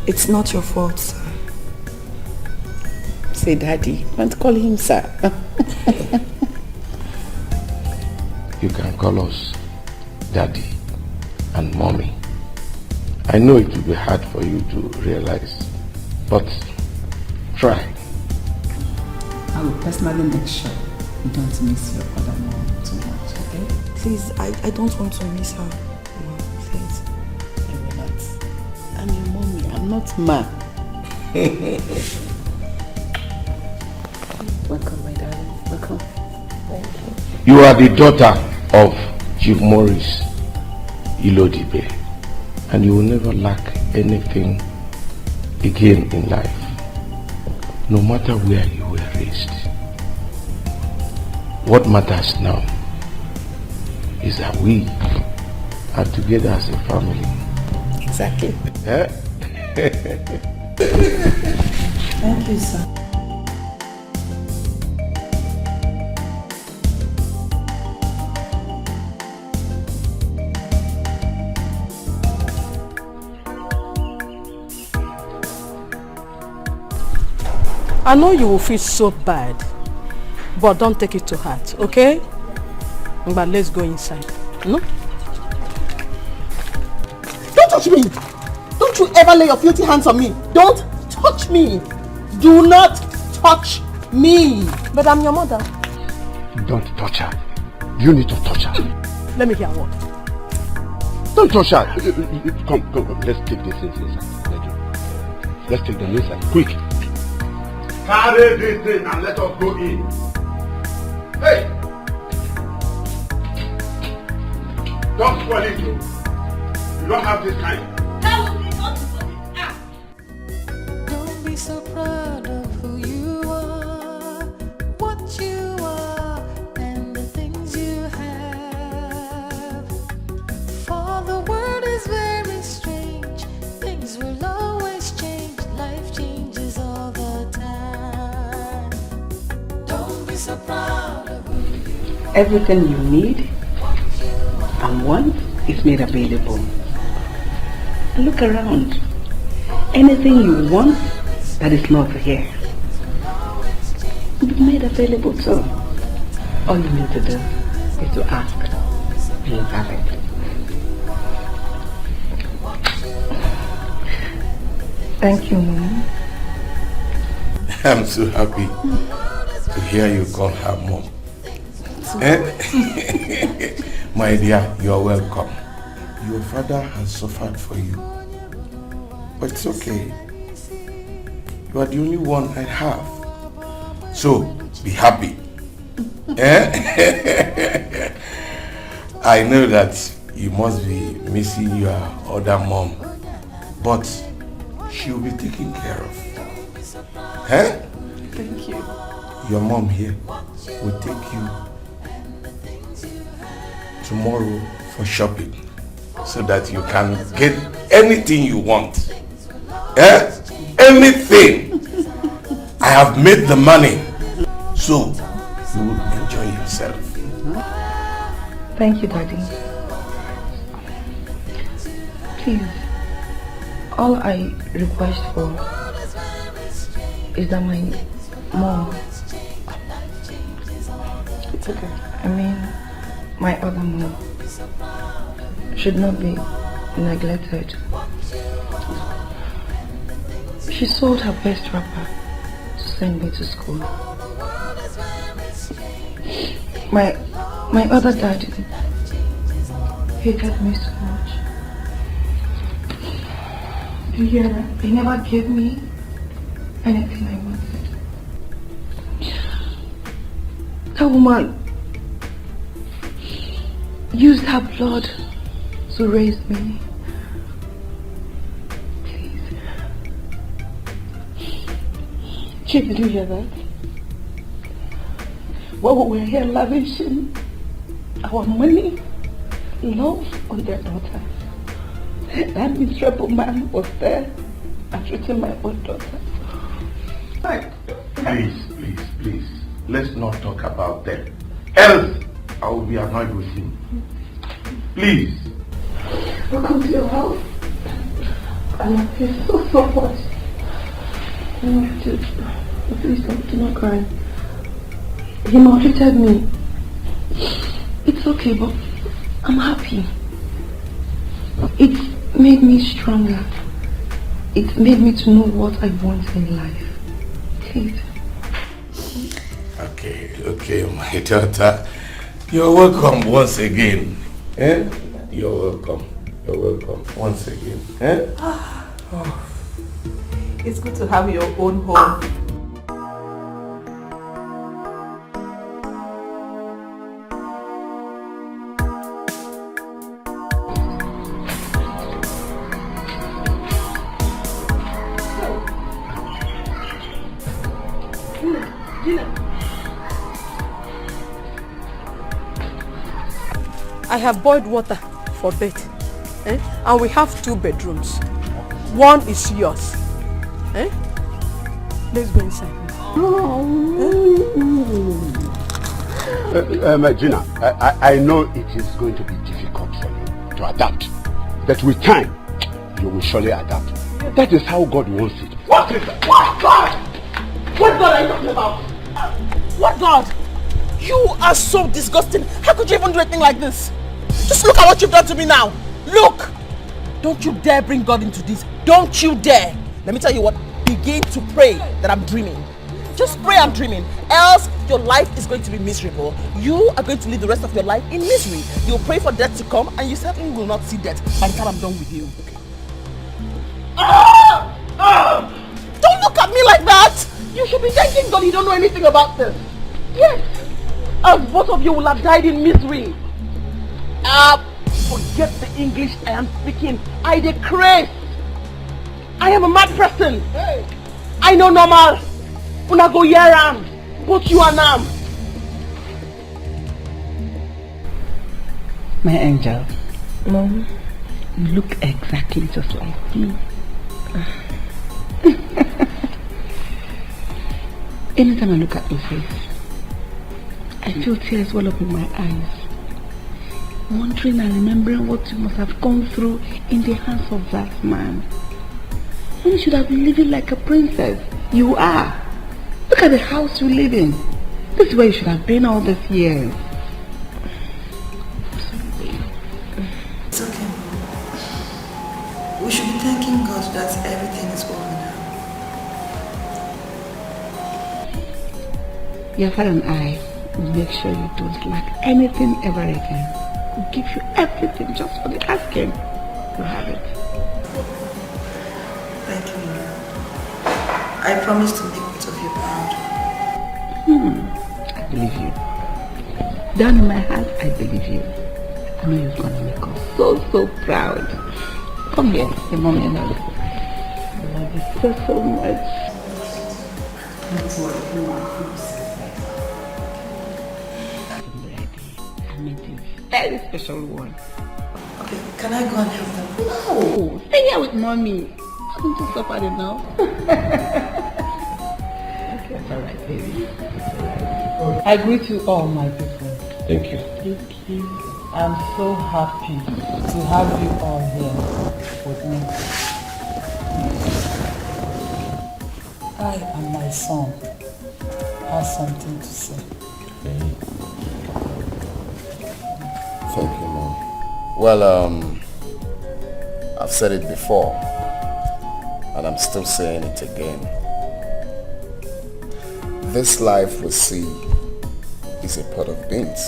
Speaker 1: It's not your fault, sir.
Speaker 22: Say daddy. Don't call him sir.
Speaker 15: You can call us daddy and mommy. I know it will be hard for you to realize, but try.
Speaker 22: I will personally make sure you don't miss your other mom too much, okay?
Speaker 1: Please, I don't want to miss her. Mom, please.
Speaker 22: I will not. I'm your mommy. I'm not ma. Welcome, my darling. Welcome. Thank you.
Speaker 15: You are the daughter of Chief Maurice Ilodibe, and you will never lack anything again in life, no matter where you were raised. What matters now is that we are together as a family.
Speaker 22: Exactly.
Speaker 15: Eh?
Speaker 22: Thank you, sir.
Speaker 7: I know you will feel so bad, but don't take it to heart, okay? But let's go inside. No?
Speaker 2: Don't touch me! Don't you ever lay your filthy hands on me! Don't touch me! Do not touch me!
Speaker 7: But I'm your mother.
Speaker 3: Don't touch her. You need to touch her.
Speaker 7: Let me hear what.
Speaker 3: Don't touch her. Come. Let's take this inside. Let's take them inside. Quick. Carry this thing and let us go in. Hey! Don't spoil it. You don't have this time.
Speaker 5: Don't be so proud of who you are, what you are, and the things you have. For the world is very strange. Things will always change. Life changes all the time. Don't be so proud of who you are.
Speaker 22: Everything you need and want is made available. Look around. Anything you want that is not here will be made available too. All you need to do is to ask and you have it.
Speaker 2: Thank you, Mom.
Speaker 15: I'm so happy to hear you call her mom. My dear, you are welcome. Your father has suffered for you, but it's okay. You are the only one I have. So, be happy. I know that you must be missing your other mom, but she will be taken care of.
Speaker 22: Thank you.
Speaker 15: Your mom here will take you tomorrow for shopping so that you can get anything you want. Anything. I have made the money, so you will enjoy yourself.
Speaker 22: Thank you, Daddy. Please, All I request for is that my mom,
Speaker 21: It's okay.
Speaker 22: I mean my other mom, should not be neglected. She sold her best wrapper to send me to school. My other dad hated me so much. Do you hear that? He never gave me anything I wanted. That woman used her blood to raise me. Please. Chief, did you hear that? While we were here lavishing our money, love on their daughter, that miserable man was there and treating my own daughter.
Speaker 15: Please, let's not talk about them. Else, I will be annoyed with him. Please.
Speaker 22: Welcome to your house. I love you so much. Please do not cry. He maltreated me. It's okay, but I'm happy. It's made me stronger. It made me to know what I want in life. Please.
Speaker 15: Okay, my daughter. You're welcome once again. Eh? You're welcome once again. Eh?
Speaker 21: Oh. It's good to have your own home.
Speaker 7: I have boiled water for bed, and we have 2 bedrooms. One is yours. Let's go inside.
Speaker 3: Gina, I know it is going to be difficult for you to adapt, but with time, you will surely adapt. That is how God wants it.
Speaker 1: What is that? What God? What God are you talking about? What God? You are so disgusting. How could you even do a thing like this? Just look at what you've done to me now. Look! Don't you dare bring God into this. Don't you dare. Let me tell you what. Begin to pray that I'm dreaming. Just pray I'm dreaming. Else your life is going to be miserable. You are going to live the rest of your life in misery. You'll pray for death to come and you certainly will not see death by the time I'm done with you. Don't look at me like that! You should be thanking God you don't know anything about this. Yes. Else both of you will have died in misery. Forget the English I am speaking. I decree. I am a mad person. Hey. I know normal. Una go yeram. Both you and Nam.
Speaker 22: My angel. Mom, you look exactly just like me. Anytime I look at your face, I feel tears well up in my eyes. Wondering and remembering what you must have gone through in the hands of that man. When you should have been living like a princess. You are. Look at the house you live in. This is where you should have been all these years.
Speaker 19: It's okay. We should be thanking God that everything is over now.
Speaker 22: Your father and I will make sure you don't lack anything ever again. We'll give you everything just for the asking. You have it.
Speaker 19: Thank you, Mom. I promise to make both of you proud.
Speaker 22: I believe you. Down in my heart, I believe you. I know you're going to make us so proud. Come here, your mommy and I love you so much. Very special one.
Speaker 19: Okay, can I go and help them?
Speaker 22: No, stay here with mommy. Haven't you suffered enough? Okay, it's alright, baby.
Speaker 8: I greet you all, my people.
Speaker 15: Thank you.
Speaker 8: Thank you. I'm so happy to have you all here with me.
Speaker 17: I and my son have something to say.
Speaker 14: Thank you, Mom. Well, I've said it before, and I'm still saying it again. This life we see is a pot of beans.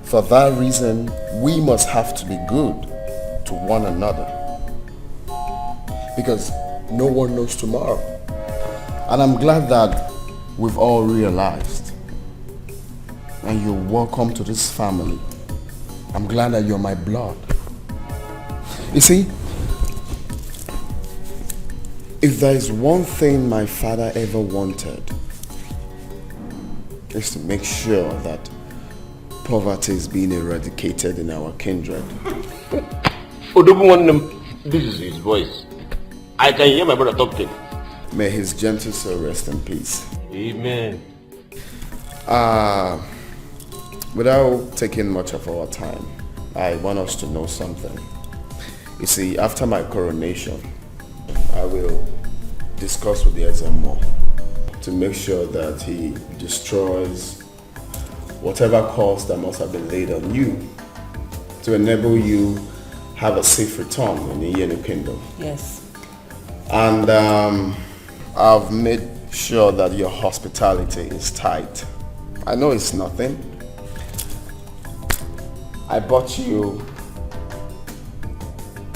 Speaker 14: For that reason, we must have to be good to one another. Because no one knows tomorrow. And I'm glad that we've all realized. And you're welcome to this family. I'm glad that you're my blood. You see, if there is one thing my father ever wanted, is to make sure that poverty is being eradicated in our kindred.
Speaker 6: This is his voice. I can hear my brother talking.
Speaker 14: May his gentle soul rest in peace.
Speaker 6: Amen.
Speaker 14: Without taking much of our time, I want us to know something. You see, after my coronation, I will discuss with the SMO to make sure that he destroys whatever cost that must have been laid on you to enable you have a safe return in the Yenu Kingdom.
Speaker 17: Yes.
Speaker 14: And I've made sure that your hospitality is tight. I know it's nothing. I bought you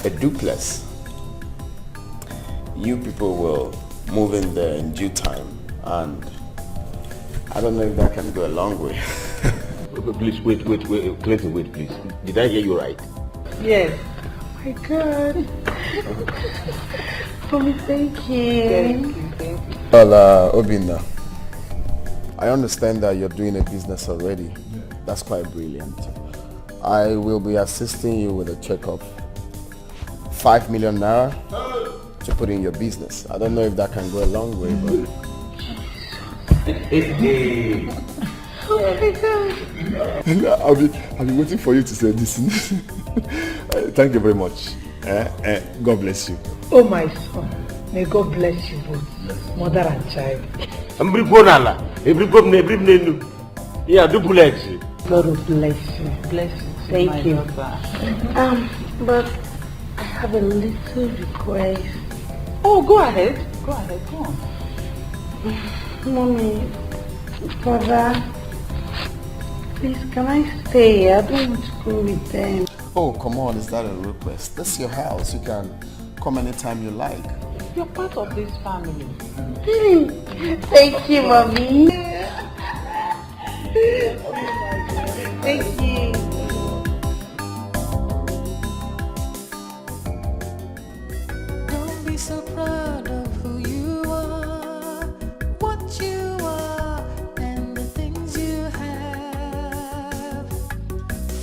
Speaker 14: a duplex. You people will move in there in due time, and I don't know if that can go a long way.
Speaker 6: Please, wait, Clinton, wait, please. Did I hear you right?
Speaker 11: Yes. Oh my God. Mommy, thank you.
Speaker 14: Well, Obinna, I understand that you're doing a business already. That's quite brilliant. I will be assisting you with a check of 5 million naira to put in your business. I don't know if that can go a long way, but...
Speaker 11: Oh my God.
Speaker 14: I'll be waiting for you to say this. Thank you very much. God bless you.
Speaker 11: Oh my son, may God bless you both, mother and child.
Speaker 6: Yeah, duplex.
Speaker 11: God will bless you.
Speaker 17: Bless you.
Speaker 11: Thank you.
Speaker 17: Daughter.
Speaker 11: But I have a little request.
Speaker 17: Oh, go ahead. Go ahead. Go on.
Speaker 11: Mommy, Father, please can I stay? I don't want to go with them.
Speaker 14: Oh, come on, is that a request? This is your house. You can come anytime you like.
Speaker 17: You're part of this family.
Speaker 11: Thank you, Mommy. Thank you.
Speaker 5: Don't be so proud of who you are, what you are, and the things you have.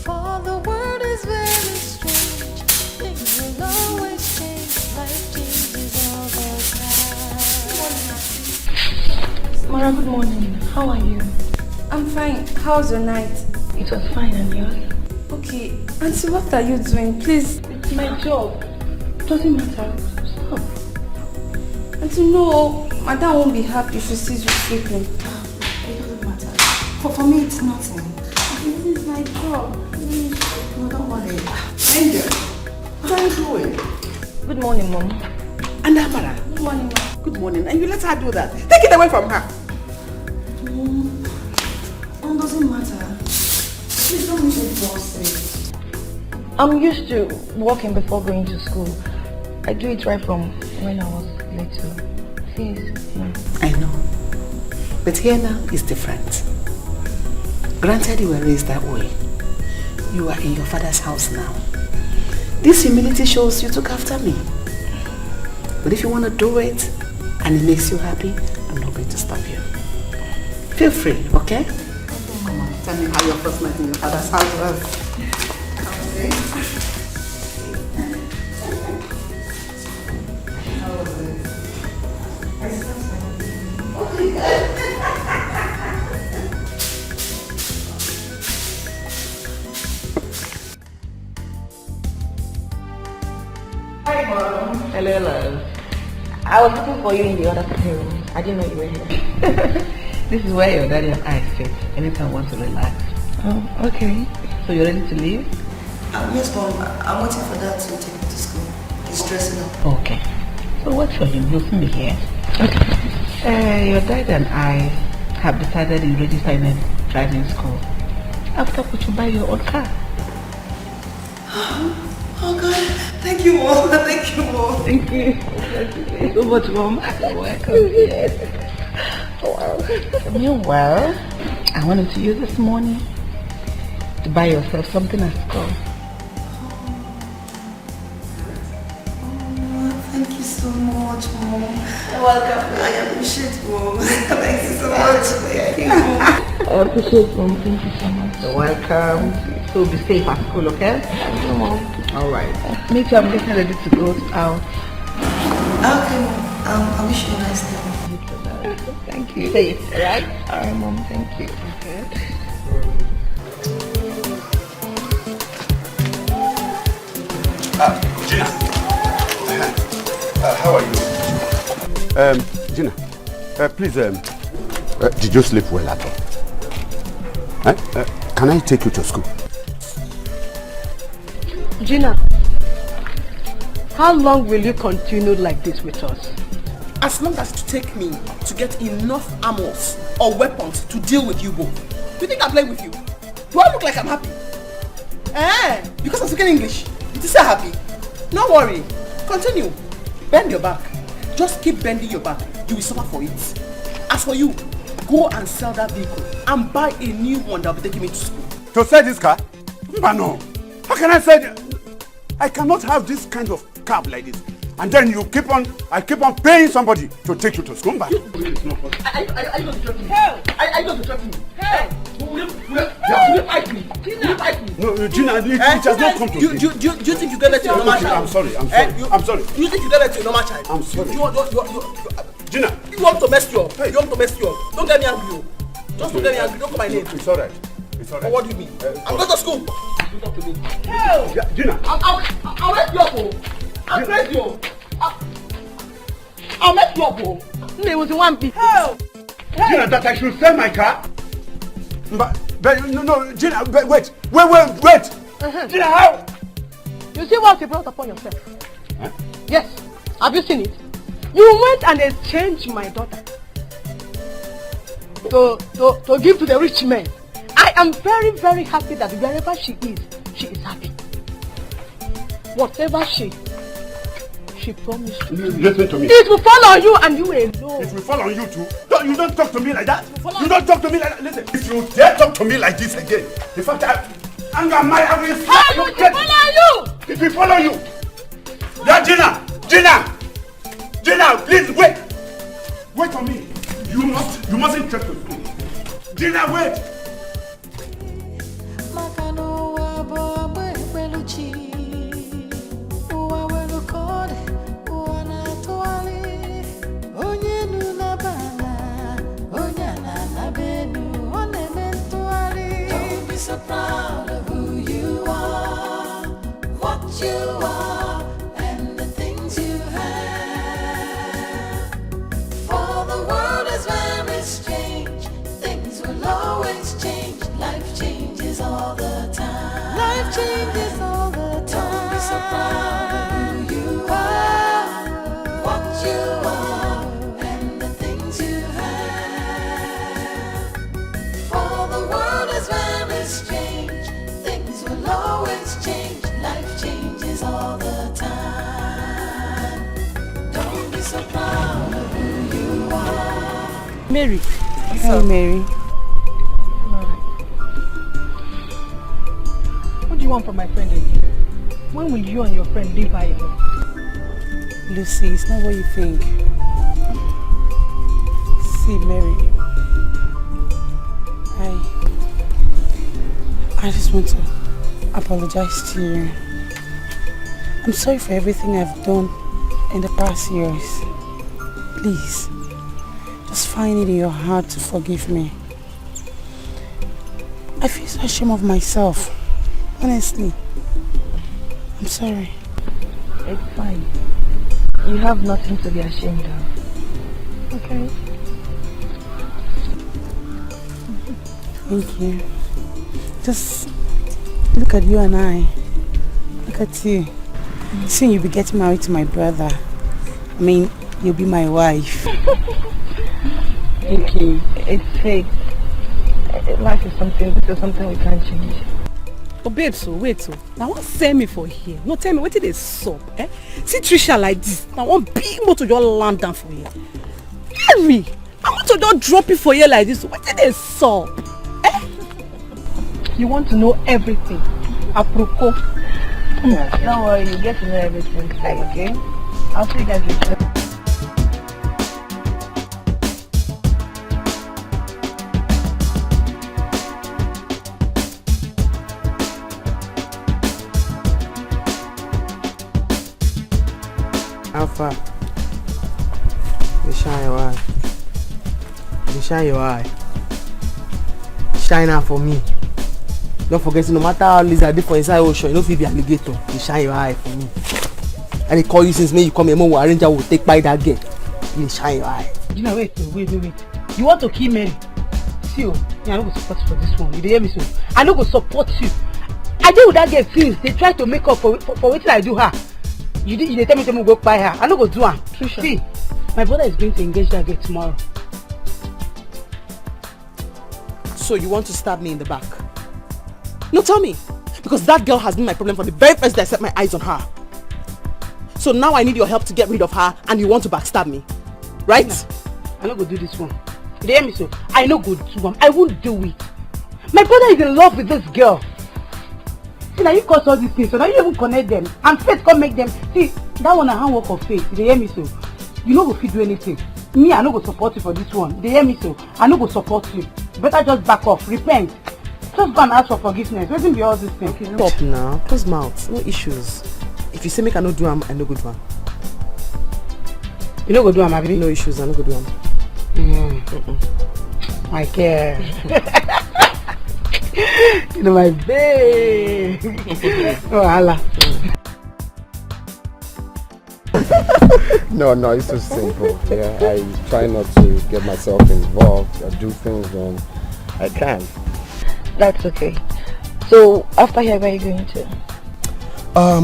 Speaker 5: For the world is very strange, things will always change, life changes all the time.
Speaker 18: Mara, good morning. How are you?
Speaker 13: I'm fine. How's your night?
Speaker 18: It was fine, and yours?
Speaker 13: Okay. Auntie, what are you doing? Please.
Speaker 18: It's my job. Doesn't matter. Stop.
Speaker 13: Auntie, no. Madam won't be happy if she sees you sleeping.
Speaker 18: It doesn't matter. For me, it's nothing. This is my job. No, don't worry.
Speaker 2: Angel, what are you doing?
Speaker 18: Good morning, Mom.
Speaker 2: And Amara?
Speaker 18: Good morning, Mom.
Speaker 2: Good morning. And you let her do that. Take it away from her.
Speaker 18: It doesn't matter. Please don't make me bossy. I'm used to walking before going to school. I do it right from when I was little. Please, no.
Speaker 2: I know. But here now is different. Granted you were raised that way. You are in your father's house now. This humility shows you took after me. But if you want to do it and it makes you happy, I'm not going to stop you. Feel free, okay? Come on, tell me how your first night in your father's house was.
Speaker 17: Hi, Mom. Hello, love.
Speaker 22: I was looking for you in the other room. I didn't know you were here. This is where your daddy and I sit anytime I want to relax. Oh, okay. So you're ready to leave?
Speaker 19: Yes, Mom. I'm waiting for Dad to take me to school. He's dressing up.
Speaker 22: Okay. So wait for him. He'll soon be here. Okay. Your dad and I have decided in registering a driving school. After we should buy your own car.
Speaker 19: Oh God. Thank you, Mom. Thank you, Mom.
Speaker 22: Thank you. Thank you so much, Mom. You're welcome. Yes. Well, I wanted to use this money to buy yourself something at school.
Speaker 19: Thank you so much, Mom. You're welcome. I appreciate Mom. Thank you so much. Thank you, Mom.
Speaker 22: I appreciate Mom. Thank you so much. You're welcome. So be safe at school, okay? Thank you, Mom. Alright. Me too, I'm getting ready to go out.
Speaker 19: Okay, Mom. I wish you a nice day.
Speaker 22: Thank you. Safe, right? Alright, Mom. Thank you. Okay.
Speaker 3: Gina. How are you? Gina, please, did you sleep well at all? Can I take you to school?
Speaker 7: Gina, how long will you continue like this with us?
Speaker 1: As long as it take me to get enough armors or weapons to deal with you both. You think I'm playing with you? Do I look like I'm happy? Because I'm speaking English. You say happy? No worry. Continue. Bend your back. Just keep bending your back. You will suffer for it. As for you, go and sell that vehicle and buy a new one that will be taking me to school.
Speaker 3: To sell this car? But no. How can I sell it? I cannot have this kind of cab like this. And then I keep on paying somebody to take you to school. But
Speaker 1: Are you going to threaten me? Hell! Are you going to threaten me? Hell! Will you fight me? Will you fight me?
Speaker 3: No, Gina, it has not come to this.
Speaker 1: Do you think you gave it to your normal child?
Speaker 3: I'm sorry.
Speaker 1: Do you think you gave it to your normal child?
Speaker 3: I'm sorry.
Speaker 1: Gina! You want to mess you up. You want to mess you up. Don't get me angry. Just don't get me angry. Don't call my name.
Speaker 3: It's alright.
Speaker 1: But what do you mean? I'm going to school. You talk to me. Hell!
Speaker 3: Gina!
Speaker 1: I'll mess you up. I'll mess you up. I'll mess you up.
Speaker 7: It was one big.
Speaker 1: Hell!
Speaker 3: Gina, that I should sell my car? But no, Gina, wait.
Speaker 1: Gina, how?
Speaker 7: You see what you brought upon yourself?
Speaker 3: Huh?
Speaker 7: Yes. Have you seen it? You went and exchanged my daughter to give to the rich man. I am very, very happy that wherever she is happy. Whatever she promised to do.
Speaker 3: Listen to me.
Speaker 7: It will fall on you and you alone.
Speaker 3: It will fall on you too. You don't talk to me like that. You don't talk to me like that. Listen, if you dare talk to me like this again, in fact, I will slap you.
Speaker 7: It will fall on you.
Speaker 3: It will fall on you. Yeah, Gina, please wait. Wait on me. You mustn't trip to school. Gina, wait.
Speaker 5: So proud of who you are, what you are, and the things you have. For the world is very strange, things will always change. Life changes all the time. Life changes all the time. Don't be so proud of who you are, what you are, and the things you have. For the world is very strange, things will always change. Life changes all the time. Don't be so proud of who you are.
Speaker 7: Mary.
Speaker 9: Hi, Mary.
Speaker 7: What do you want from my friend again? When will you and your friend live by alone?
Speaker 9: Lucy, it's not what you think. See, Mary, I just want to apologize to you. I'm sorry for everything I've done in the past years. Please, just find it in your heart to forgive me. I feel so ashamed of myself. Honestly. I'm sorry.
Speaker 22: It's fine.
Speaker 19: You have nothing to be ashamed of. Okay?
Speaker 11: Thank you. Just look at you and I. Look at you. Soon you'll be getting married to my brother. I mean, you'll be my wife.
Speaker 19: Thank you. It's fate. Life is something, this is something we can't change.
Speaker 7: Oh babe, so wait so. Now what send me for here? No tell me what did they sup? Eh? See Trisha like this. Now one big motor just land down for here. Harry! I want to just drop it for you like this. What did they sup? Eh?
Speaker 19: You want to know everything. Apropos. Don't worry, you get to know everything today, okay? I'll see you guys later.
Speaker 2: Alpha, you shine your eye. You shine your eye. Shine out for me. Don't forget, no matter how lizard dey for inside ocean, you no fit be alligator. You shine your eye for me. And they call you since me you come here, more arranger will take by that girl. You shine your eye.
Speaker 17: You know, wait. You want to kill Mary? See you. I no go support you for this one. You dey hear me so? I no go support you. I deal with that girl since they try to make up for wetin I do her. You dey tell me to go buy her. I no go do am. See, my brother is going to engage that girl tomorrow.
Speaker 7: So you want to stab me in the back? No, tell me. Because that girl has been my problem from the very first day I set my eyes on her. So now I need your help to get rid of her and you want to backstab me. Right?
Speaker 17: I no go do this one. You hear me so? I no go do am. I won't do it. My brother is in love with this girl. See, now you cause all these things, so now you even connect them. And faith can make them. See, that one a handwork of faith. You hear me so? You no go fit do anything. Me, I no go support you for this one. You hear me so? I no go support you. Better just back off. Repent. Just go and ask for forgiveness. Let him be all these things.
Speaker 2: Okay, stop now. Close mouth. No issues. If you say make I no do am, I no go do am.
Speaker 17: You no go do am, Abi?
Speaker 2: No issues, I no go do am.
Speaker 17: My care. You know my babe. Oh, Allah.
Speaker 14: No, it's so simple. Yeah, I try not to get myself involved. I do things when I can.
Speaker 19: That's okay. So, after here, where are you going to?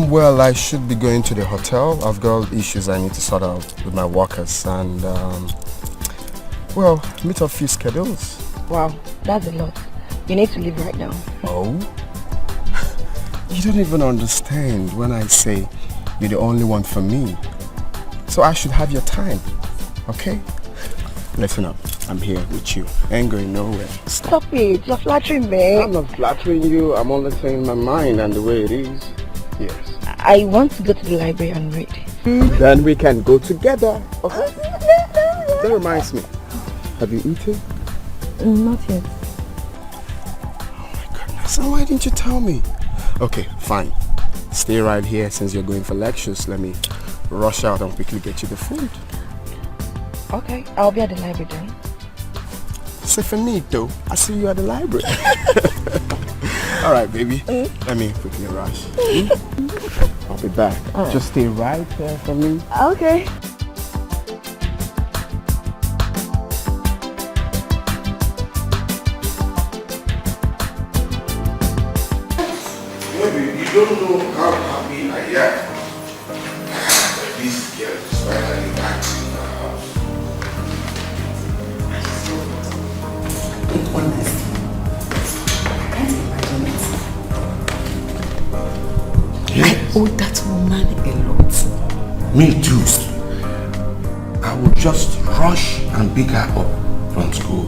Speaker 14: Well, I should be going to the hotel. I've got issues I need to sort out with my workers and, well, meet a few schedules.
Speaker 19: Wow, that's a lot. You need to leave right now.
Speaker 14: Oh? You don't even understand when I say you're the only one for me. So I should have your time, okay? Listen up, I'm here with you. I ain't going nowhere.
Speaker 19: Stop it, you're flattering me.
Speaker 14: I'm not flattering you, I'm only saying my mind and the way it is. Yes.
Speaker 19: I want to go to the library and read.
Speaker 14: Then we can go together. Okay? That reminds me. Have you eaten?
Speaker 19: Not yet.
Speaker 14: Oh my goodness, so why didn't you tell me? Okay, fine. Stay right here since you're going for lectures. Let me rush out and quickly get you the food.
Speaker 19: Okay, I'll be at the library then.
Speaker 14: Stefanito, I see you at the library. Alright, baby. Let me quickly rush. I'll be back. Just stay right there for me.
Speaker 19: Okay.
Speaker 15: Maybe you don't know how happy I am that this girl is finally back in the house.
Speaker 1: Honestly, I can't imagine it.
Speaker 15: Yes.
Speaker 1: I owe that woman a lot.
Speaker 15: Me too. I will just rush and pick her up from school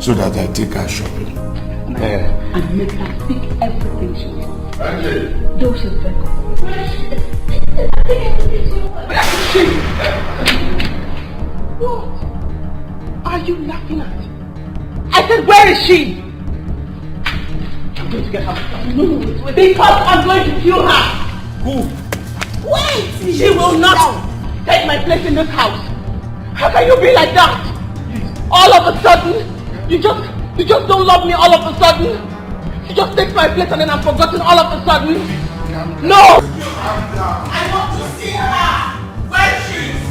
Speaker 15: so that I take her shopping.
Speaker 17: And make her speak everything she wants.
Speaker 19: Don't you think?
Speaker 17: What are you laughing at? I said, where is she? I'm going to get her. No, wait. Because I'm going to kill her.
Speaker 15: Who?
Speaker 17: Wait! She will not take my place in this house. How can you be like that? All of a sudden, you just don't love me all of a sudden. She just takes my place and then I'm forgotten all of a sudden. No!
Speaker 15: I want to see her. Where is she?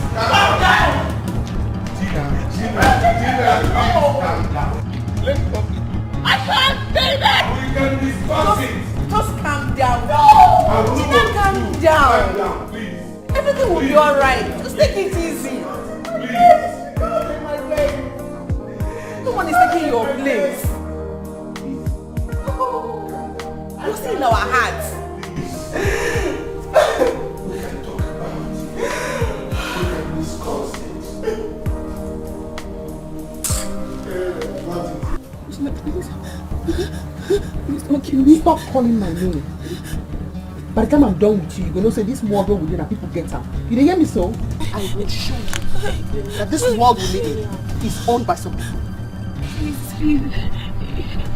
Speaker 1: be alright. Just take it easy. Please. No one is taking your place. You're still in our hearts.
Speaker 15: We can talk about it. We can discuss
Speaker 2: Please don't kill me. Stop calling my name. By the time I'm done with you, you're going to say this world will live and people get out. You didn't hear me so? I will show you that this world we live in is owned by some people.
Speaker 19: Please.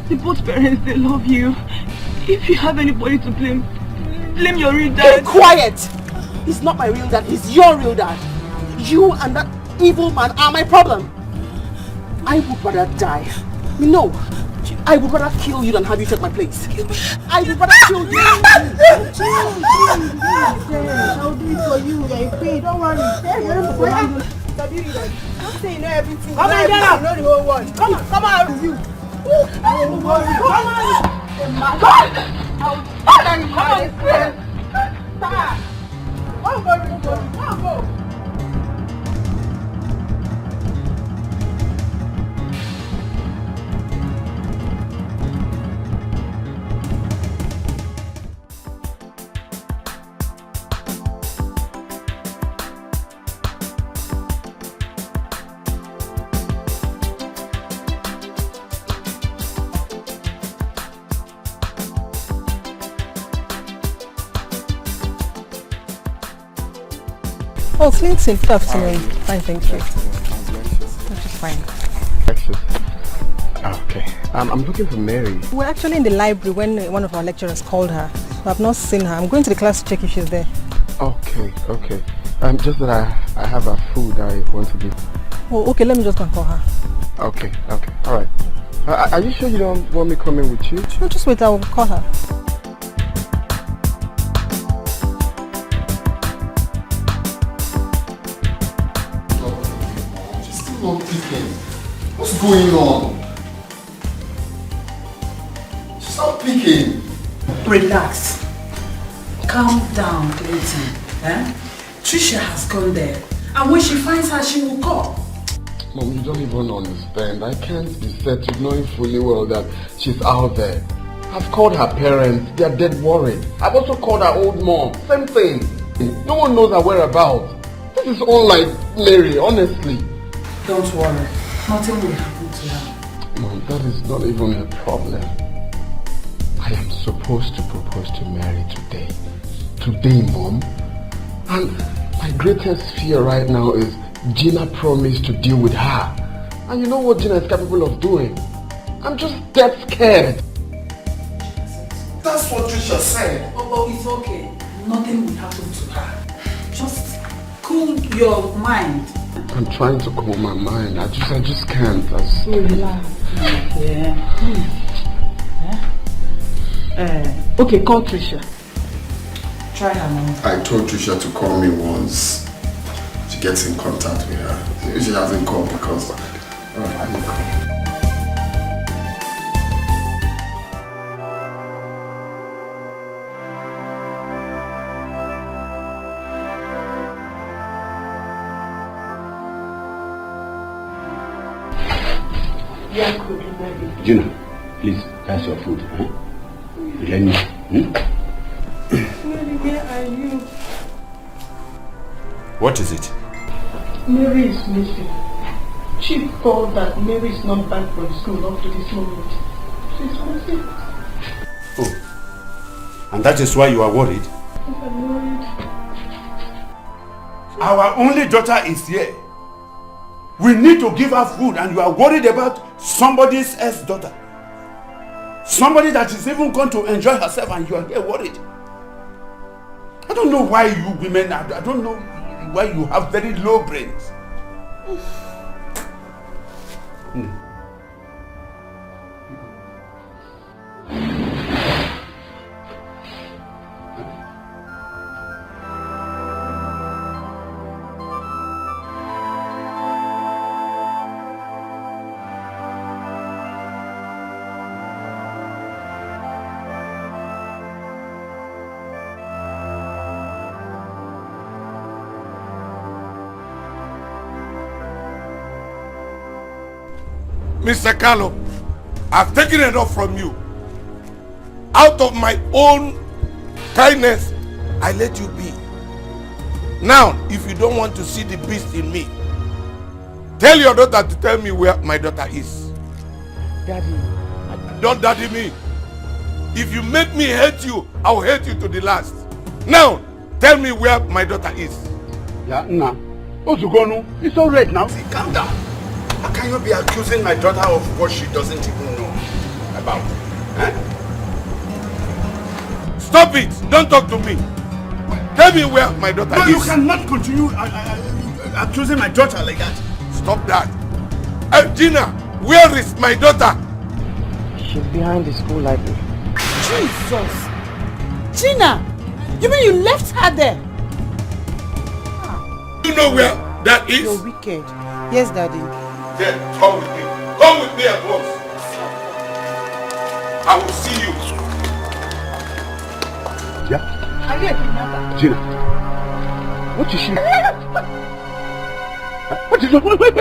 Speaker 19: The both parents, they love you. If you have anybody to blame, blame your real dad.
Speaker 2: Keep quiet! He's not my real dad, he's your real dad. You and that evil man are my problem. I would rather die. No, I would rather kill you than have you take my place. I would rather kill you.
Speaker 19: I'll do it for you. You're in pain. Don't worry. Don't say you know everything.
Speaker 2: Come on, get up.
Speaker 19: You know the whole world.
Speaker 2: Come on, you.
Speaker 19: Don't worry. Come on. Go.
Speaker 9: Oh, Clinton, good afternoon. Fine, thank you. That is fine.
Speaker 14: Okay. I'm looking for Mary.
Speaker 9: We're actually in the library when one of our lecturers called her. So I've not seen her. I'm going to the class to check if she's there.
Speaker 14: Okay. Just that I have her food I want to give.
Speaker 9: Oh, okay, let me just go and call her.
Speaker 14: Okay. Alright. Are you sure you don't want me coming with you?
Speaker 9: No, just wait, I'll call her.
Speaker 14: Not picking. What's going on? Stop picking.
Speaker 21: Relax. Calm down, Clayton. Trisha has gone there. And when she finds her, she will call.
Speaker 14: Mom, you don't even understand. I can't be certain knowing fully well that she's out there. I've called her parents. They are dead worried. I've also called her old mom. Same thing. No one knows her whereabouts. This is all like Mary, honestly.
Speaker 21: Don't worry. Nothing will happen to her.
Speaker 14: Mom, that is not even a problem. I am supposed to propose to Mary today. Today, Mom. And my greatest fear right now is Gina promised to deal with her. And you know what Gina is capable of doing. I'm just dead scared. That's what Trisha said.
Speaker 21: Oh, it's okay. Nothing will happen to her. Just cool your mind.
Speaker 14: I'm trying to cool my mind. I just can't.
Speaker 21: Relax. Yeah. Okay, call Trisha. Try her now.
Speaker 14: I told Trisha to call me once she gets in contact with her. Maybe she hasn't called because I didn't call.
Speaker 6: Gina, please, that's your food. Huh? Let me.
Speaker 19: Mary, where are you?
Speaker 6: What is it?
Speaker 19: Mary is missing. Chief called that Mary is not back from school up to this moment. She's missing.
Speaker 6: Oh, and that is why you are worried?
Speaker 19: I'm worried.
Speaker 3: Our only daughter is here. We need to give her food and you are worried about somebody's else daughter. Somebody that is even going to enjoy herself and you are here worried. I don't know why you women, I don't know why you have very low brains.
Speaker 15: Mr. Carlo, I've taken enough from you. Out of my own kindness, I let you be. Now, if you don't want to see the beast in me, tell your daughter to tell me where my daughter is.
Speaker 12: Daddy.
Speaker 15: Don't daddy me. If you make me hate you, I'll hate you to the last. Now, tell me where my daughter is.
Speaker 3: Yeah, nah. Ozugonu, it's all right now. See, calm down. How can you be accusing my daughter of what she doesn't even know about? Eh?
Speaker 15: Stop it! Don't talk to me. Tell me where my daughter is.
Speaker 3: No, you cannot continue accusing my daughter like that.
Speaker 15: Stop that. Gina, where is my daughter?
Speaker 10: She's behind the school library.
Speaker 7: Jesus! Gina! You mean you left her there?
Speaker 15: You know where that is?
Speaker 7: You're wicked. Yes, Daddy.
Speaker 15: Then come with me. Come with me at once. I will see you.
Speaker 3: Yeah? Gina, what is she? What is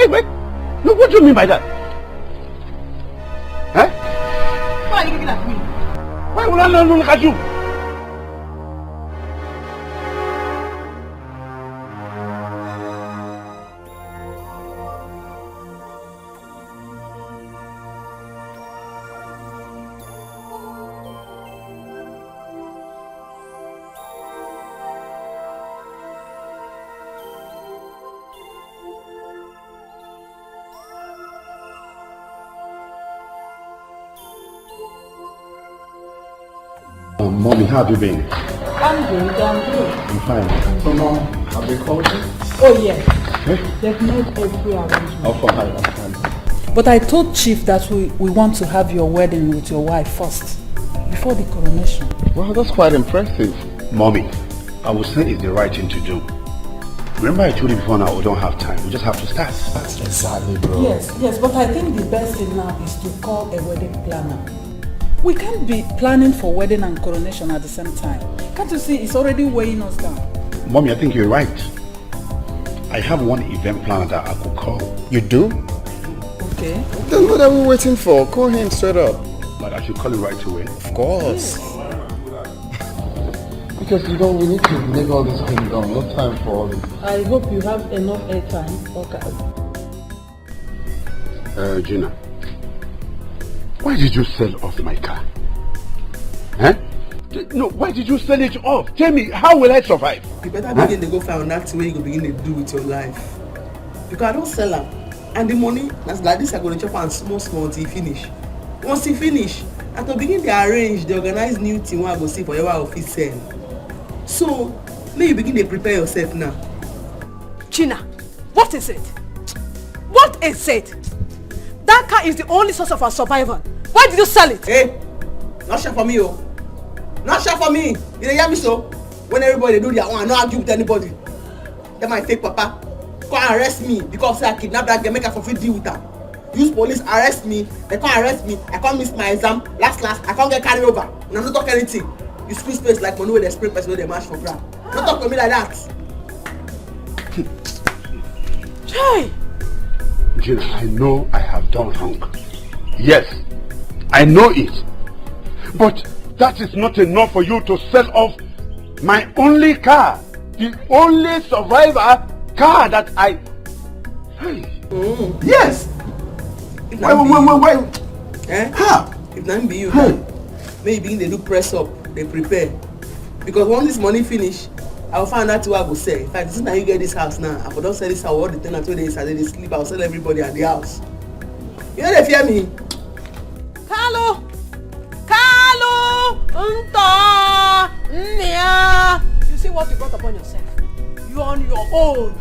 Speaker 3: wait. No, what do you mean by that? Huh?
Speaker 2: Why are you looking at me?
Speaker 3: Why would I not look at you? Mommy, how have you been?
Speaker 8: I'm good.
Speaker 3: I'm fine. So, Mom, have they called you?
Speaker 8: Oh, yes.
Speaker 3: Eh?
Speaker 8: They've made every arrangement.
Speaker 3: Oh, fine, I'm fine.
Speaker 8: But I told Chief that we want to have your wedding with your wife first, before the coronation.
Speaker 3: Well, that's quite impressive. Mommy, I would say it's the right thing to do. Remember I told you before now we don't have time. We just have to start.
Speaker 14: Exactly, bro.
Speaker 8: Yes, but I think the best thing now is to call a wedding planner. We can't be planning for wedding and coronation at the same time. Can't you see it's already weighing us down?
Speaker 3: Mommy, I think you're right. I have one event planner that I could call.
Speaker 14: You do?
Speaker 8: Okay.
Speaker 14: Then what are we waiting for? Call him straight up.
Speaker 3: But I should call him right away.
Speaker 14: Of course.
Speaker 3: Yes.
Speaker 10: Because we need to make all this thing done. No time for all this.
Speaker 8: I hope you have enough airtime. Okay.
Speaker 3: Gina. Why did you sell off my car? Huh? No, why did you sell it off? Tell me, how will I survive?
Speaker 2: You better begin to go find that way you go begin to do with your life. Because I don't sell them. And the money, that's like this, I go to chop and small until you finish. Once you finish, I to begin to arrange, the organize new thing where I go see for your office sell. So, may you begin to prepare yourself now.
Speaker 7: Gina, what is it? What is it? That car is the only source of our survival. Why did you sell it?
Speaker 2: Hey, not share for me, oh. Not share for me. You hear me so? When everybody do their own, I don't argue with anybody. They might take Papa. Come arrest me because I kidnapped that girl, make her for free deal with her. Use police arrest me. They can't arrest me. I can't miss my exam. Last, I can't get carried over. And I'm not talking anything. You squeeze space like money with the spray person with the match for grab. Don't talk to me like that.
Speaker 7: Hey!
Speaker 3: Gina, I know I have done wrong. Yes, I know it. But that is not enough for you to sell off my only car. The only survivor car that I... Hey. Yes! Wait.
Speaker 2: Eh? How? If not be you, maybe they do press up, they prepare. Because once this money finish, I will find out what I will say. In fact, this is now you get this house now. I will don't sell this house, all the tenants when they sleep, I will sell everybody at the house. You know they fear me.
Speaker 7: Carlo! You see what you brought upon yourself? You're on your own.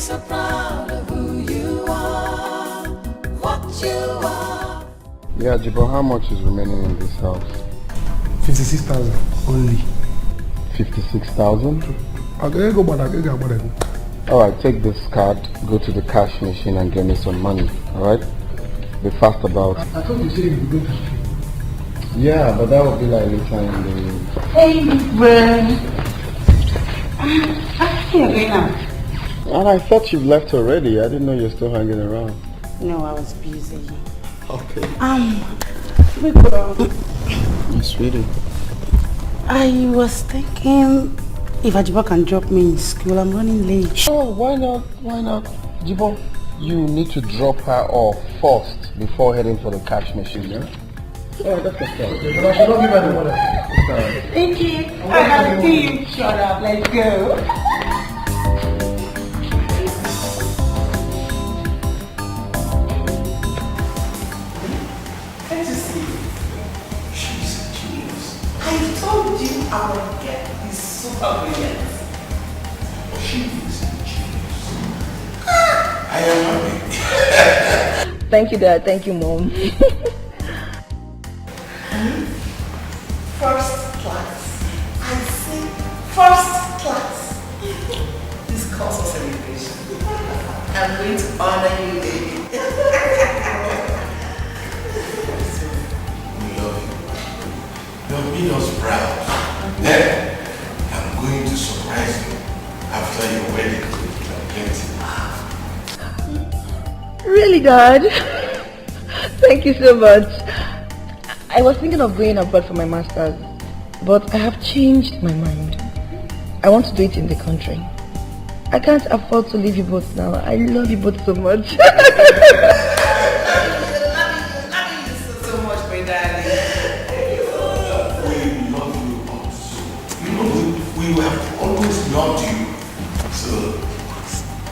Speaker 5: So proud of who you are, what you are.
Speaker 10: Yeah, Jibo, how much is remaining in this house?
Speaker 12: 56,000 only.
Speaker 10: 56,000?
Speaker 12: Okay, go back.
Speaker 10: Alright, take this card, go to the cash machine and get me some money. Alright? Be fast about it.
Speaker 12: I thought you said you were going to sleep.
Speaker 10: Yeah, but that would be like later in the...
Speaker 2: Hey, man.
Speaker 10: And I thought you left already. I didn't know you're still hanging around.
Speaker 2: No, I was busy.
Speaker 10: Okay.
Speaker 2: We go.
Speaker 10: My sweetie.
Speaker 2: I was thinking if Ajibo can drop me in school. I'm running late.
Speaker 10: Oh, why not? Why not? Jibo, you need to drop her off first before heading for the cash machine, yeah? Oh, that's the stuff.
Speaker 12: Okay, but I should not give her the money.
Speaker 2: Thank you. I have to see you. Shut up. Let's go.
Speaker 21: Can't you see? She's a genius. I told you I would get this super brilliant. She is a genius. I am happy.
Speaker 19: Thank you, Dad. Thank you, Mom.
Speaker 21: First class. I say first class. This calls for celebration. I'm going to honor you, baby.
Speaker 15: We love you. You have made us proud. Then, I'm going to surprise you after your wedding.
Speaker 19: Really, Dad? Thank you so much. I was thinking of going abroad for my master's, but I have changed my mind. I want to do it in the country. I can't afford to leave you both now. I love you both so much.
Speaker 21: I love you so much, my darling.
Speaker 15: We love you also. You know, we have always loved you. So,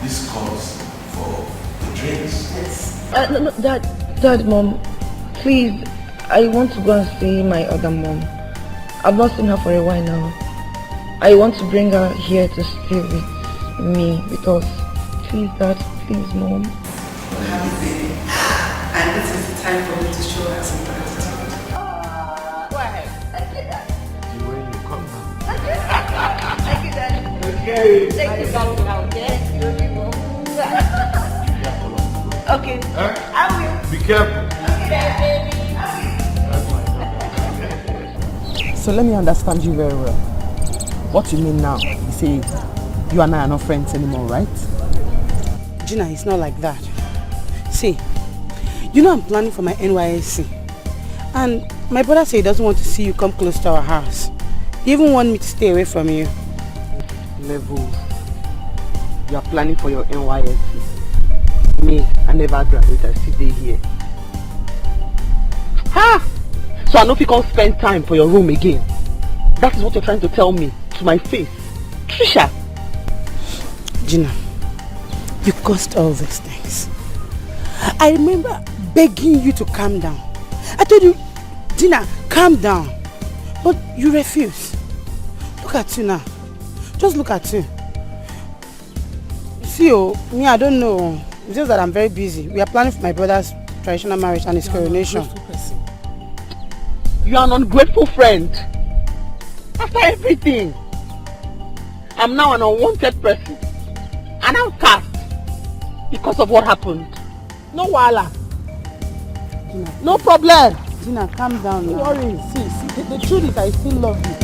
Speaker 15: this calls for the drinks.
Speaker 21: Yes.
Speaker 19: No, Dad, Mom, please, I want to go and see my other mom. I've not seen her for a while now. I want to bring her here to stay with me, with us. Please, Dad, please, Mom.
Speaker 21: We'll have it, baby. And this is the time for me to show her some gratitude.
Speaker 2: Go ahead.
Speaker 15: The way you come now.
Speaker 2: Thank you, Dad.
Speaker 15: Okay.
Speaker 2: Thank you, Dad. Okay.
Speaker 15: Huh?
Speaker 2: I will.
Speaker 15: Be careful.
Speaker 2: Okay, baby.
Speaker 1: So let me understand you very well. What you mean now? You say you and I are not friends anymore, right?
Speaker 2: Gina, it's not like that. See, you know I'm planning for my NYSC. And my brother said he doesn't want to see you come close to our house. He even wants me to stay away from you.
Speaker 1: Levels. You are planning for your NYSC. Me, I never graduated, I still stay here. Ha! So I know if you can't spend time for your room again. That is what you're trying to tell me to my face. Trisha!
Speaker 2: Gina, you caused all these things. I remember begging you to calm down. I told you, Gina, calm down. But you refuse. Look at you now. Just look at you. See, me, I don't know. It's just that I'm very busy. We are planning for my brother's traditional marriage and his coronation.
Speaker 1: You are an ungrateful friend. After everything, I'm now an unwanted person. An outcast. Because of what happened. No wala.
Speaker 2: Gina,
Speaker 1: no problem.
Speaker 2: Gina, calm down now.
Speaker 1: Don't worry. See, the truth is I still love you.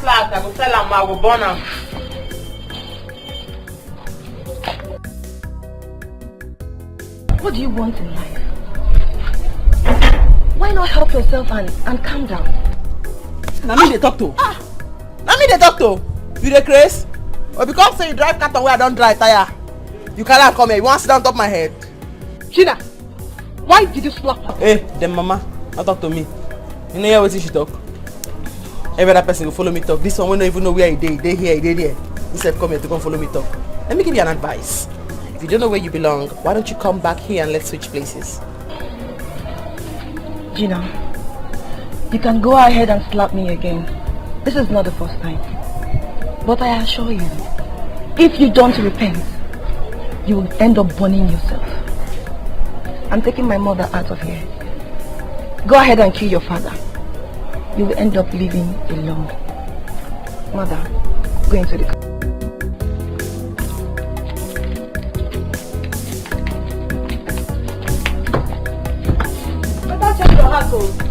Speaker 21: Last, I will tell him I will burn him.
Speaker 19: What do you want in life? Why not help yourself and calm down?
Speaker 1: Now me they talk to. Now me they talk to. You the craze? Or because say you drive car where I don't drive tire. You cannot come here. You want to sit down top of my head. Gina, why did you slap her? Hey, them mama, don't talk to me. You know what she talk? Every other person will follow me talk. This one will not even know where he dey here, he dey there. He said come here to come follow me talk. Let me give you an advice. If you don't know where you belong, why don't you come back here and let's switch places?
Speaker 19: Gina, you can go ahead and slap me again. This is not the first time. But I assure you, if you don't repent, you will end up burning yourself. I'm taking my mother out of here. Go ahead and kill your father. You will end up living alone. Mother, go into the car.
Speaker 1: Better check your heart, oh.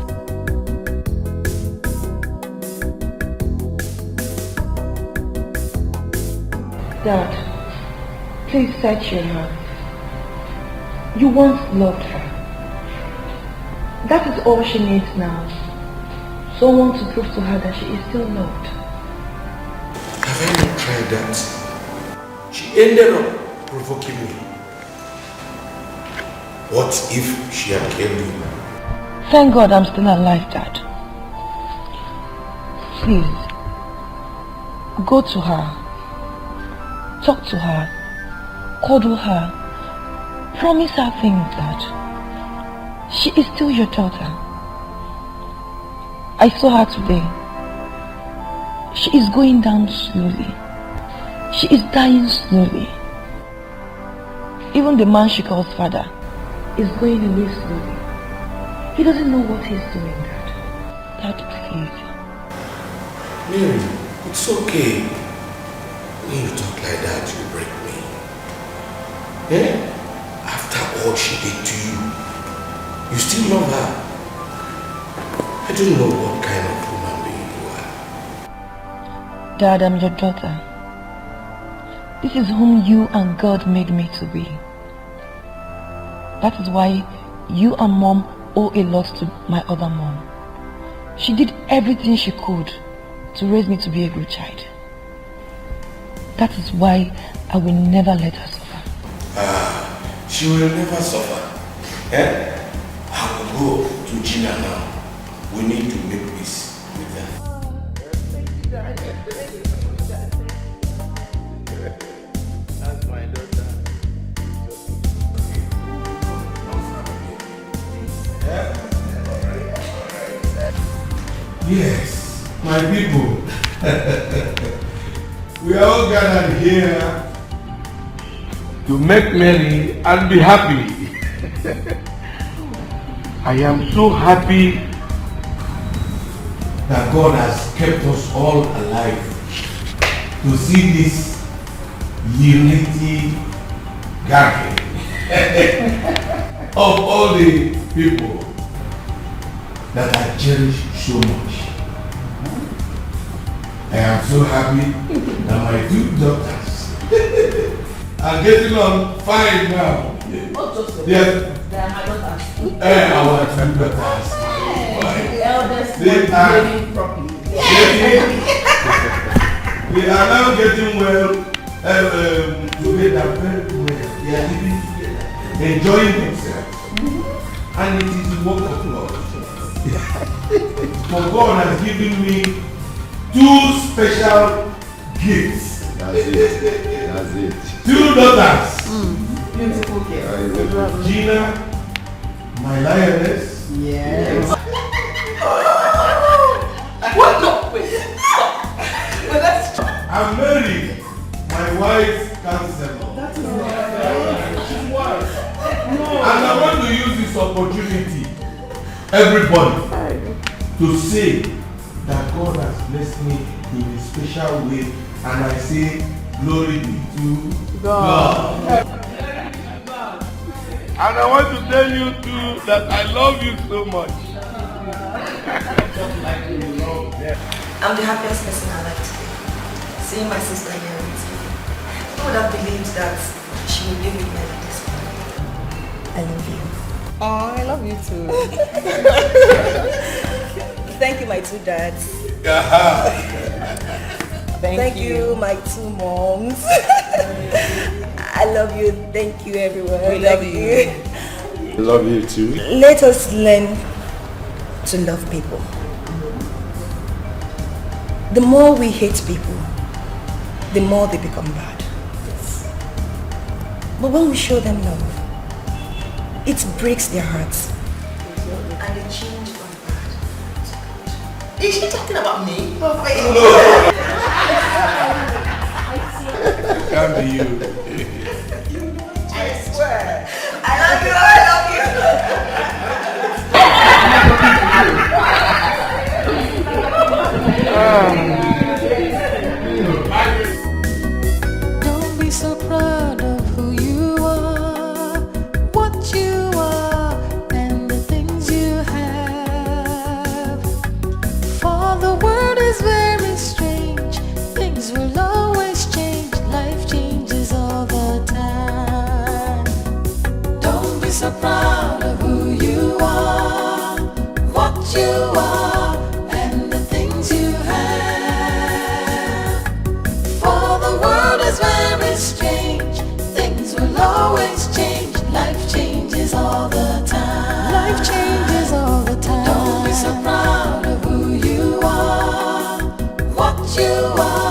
Speaker 19: Dad, please search your heart. You once loved her. That is all she needs now. Someone to prove to her that she is still loved.
Speaker 15: Have I not tried that? She ended up provoking me. What if she had killed you?
Speaker 19: Thank God I'm still alive, Dad. Please, go to her. Talk to her. Cuddle her. Promise her things, Dad. She is still your daughter. I saw her today. She is going down slowly. She is dying slowly. Even the man she calls father is going away slowly. He doesn't know what he's doing, Dad. Dad, please.
Speaker 15: Mary, it's okay. When you talk like that, you break me. Eh? After all she did to you, you still love her. I don't know what kind of woman being you are.
Speaker 19: Dad, I'm your daughter. This is whom you and God made me to be. That is why you and Mom owe a lot to my other mom. She did everything she could to raise me to be a good child. That is why I will never let her suffer.
Speaker 15: She will never suffer. Eh? I will go to Gina now. We need to make peace with her. That's my daughter. Yes, my people. We are all gathered here to make merry and be happy. I am so happy that God has kept us all alive to see this unity gathering of all the people that I cherish so much. I am so happy that my two daughters are getting on fine now.
Speaker 1: Not just your
Speaker 15: Yes.
Speaker 1: They are my daughters.
Speaker 15: Our two daughters.
Speaker 1: The eldest
Speaker 15: They
Speaker 1: one
Speaker 15: are
Speaker 1: behaving properly.
Speaker 15: they are now getting well together very well. They are living together, enjoying themselves. And it is the work of God. For God has given me two special gifts.
Speaker 3: That's it. That's it.
Speaker 15: Two daughters.
Speaker 1: Beautiful girl.
Speaker 15: Gina, my lioness.
Speaker 1: Yes. What? No, wait. Stop. Wait, that's...
Speaker 15: I'm Mary, my wife's counselor.
Speaker 1: That is nice.
Speaker 15: She's wise. And I want to use this opportunity, everybody, to say that God has blessed me in a special way, and I say glory be to God. And I want to tell you too that I love you so much.
Speaker 16: I'm the happiest person alive today. Seeing my sister here with me. Who would have believed that she would be with me like this? I love you.
Speaker 18: Oh, I love you too. Thank you, my two dads. Thank you, my two moms. I love you. Thank you, everyone.
Speaker 1: We love you.
Speaker 3: I love you too.
Speaker 16: Let us learn to love people. The more we hate people, the more they become bad. But when we show them love, it breaks their hearts. And they change from bad to good. Is she talking about me? No.
Speaker 15: Can't be you.
Speaker 16: I swear. I love you.
Speaker 5: Don't be so proud of who you are, what you are, and the things you have. For the world is very strange, things will always change, life changes all the time. Don't be so proud of who you are, what you are, and the things you have. For the world is very strange, things will always change, life changes all the time. Life changes all the time. Don't be so proud of who you are, what you are.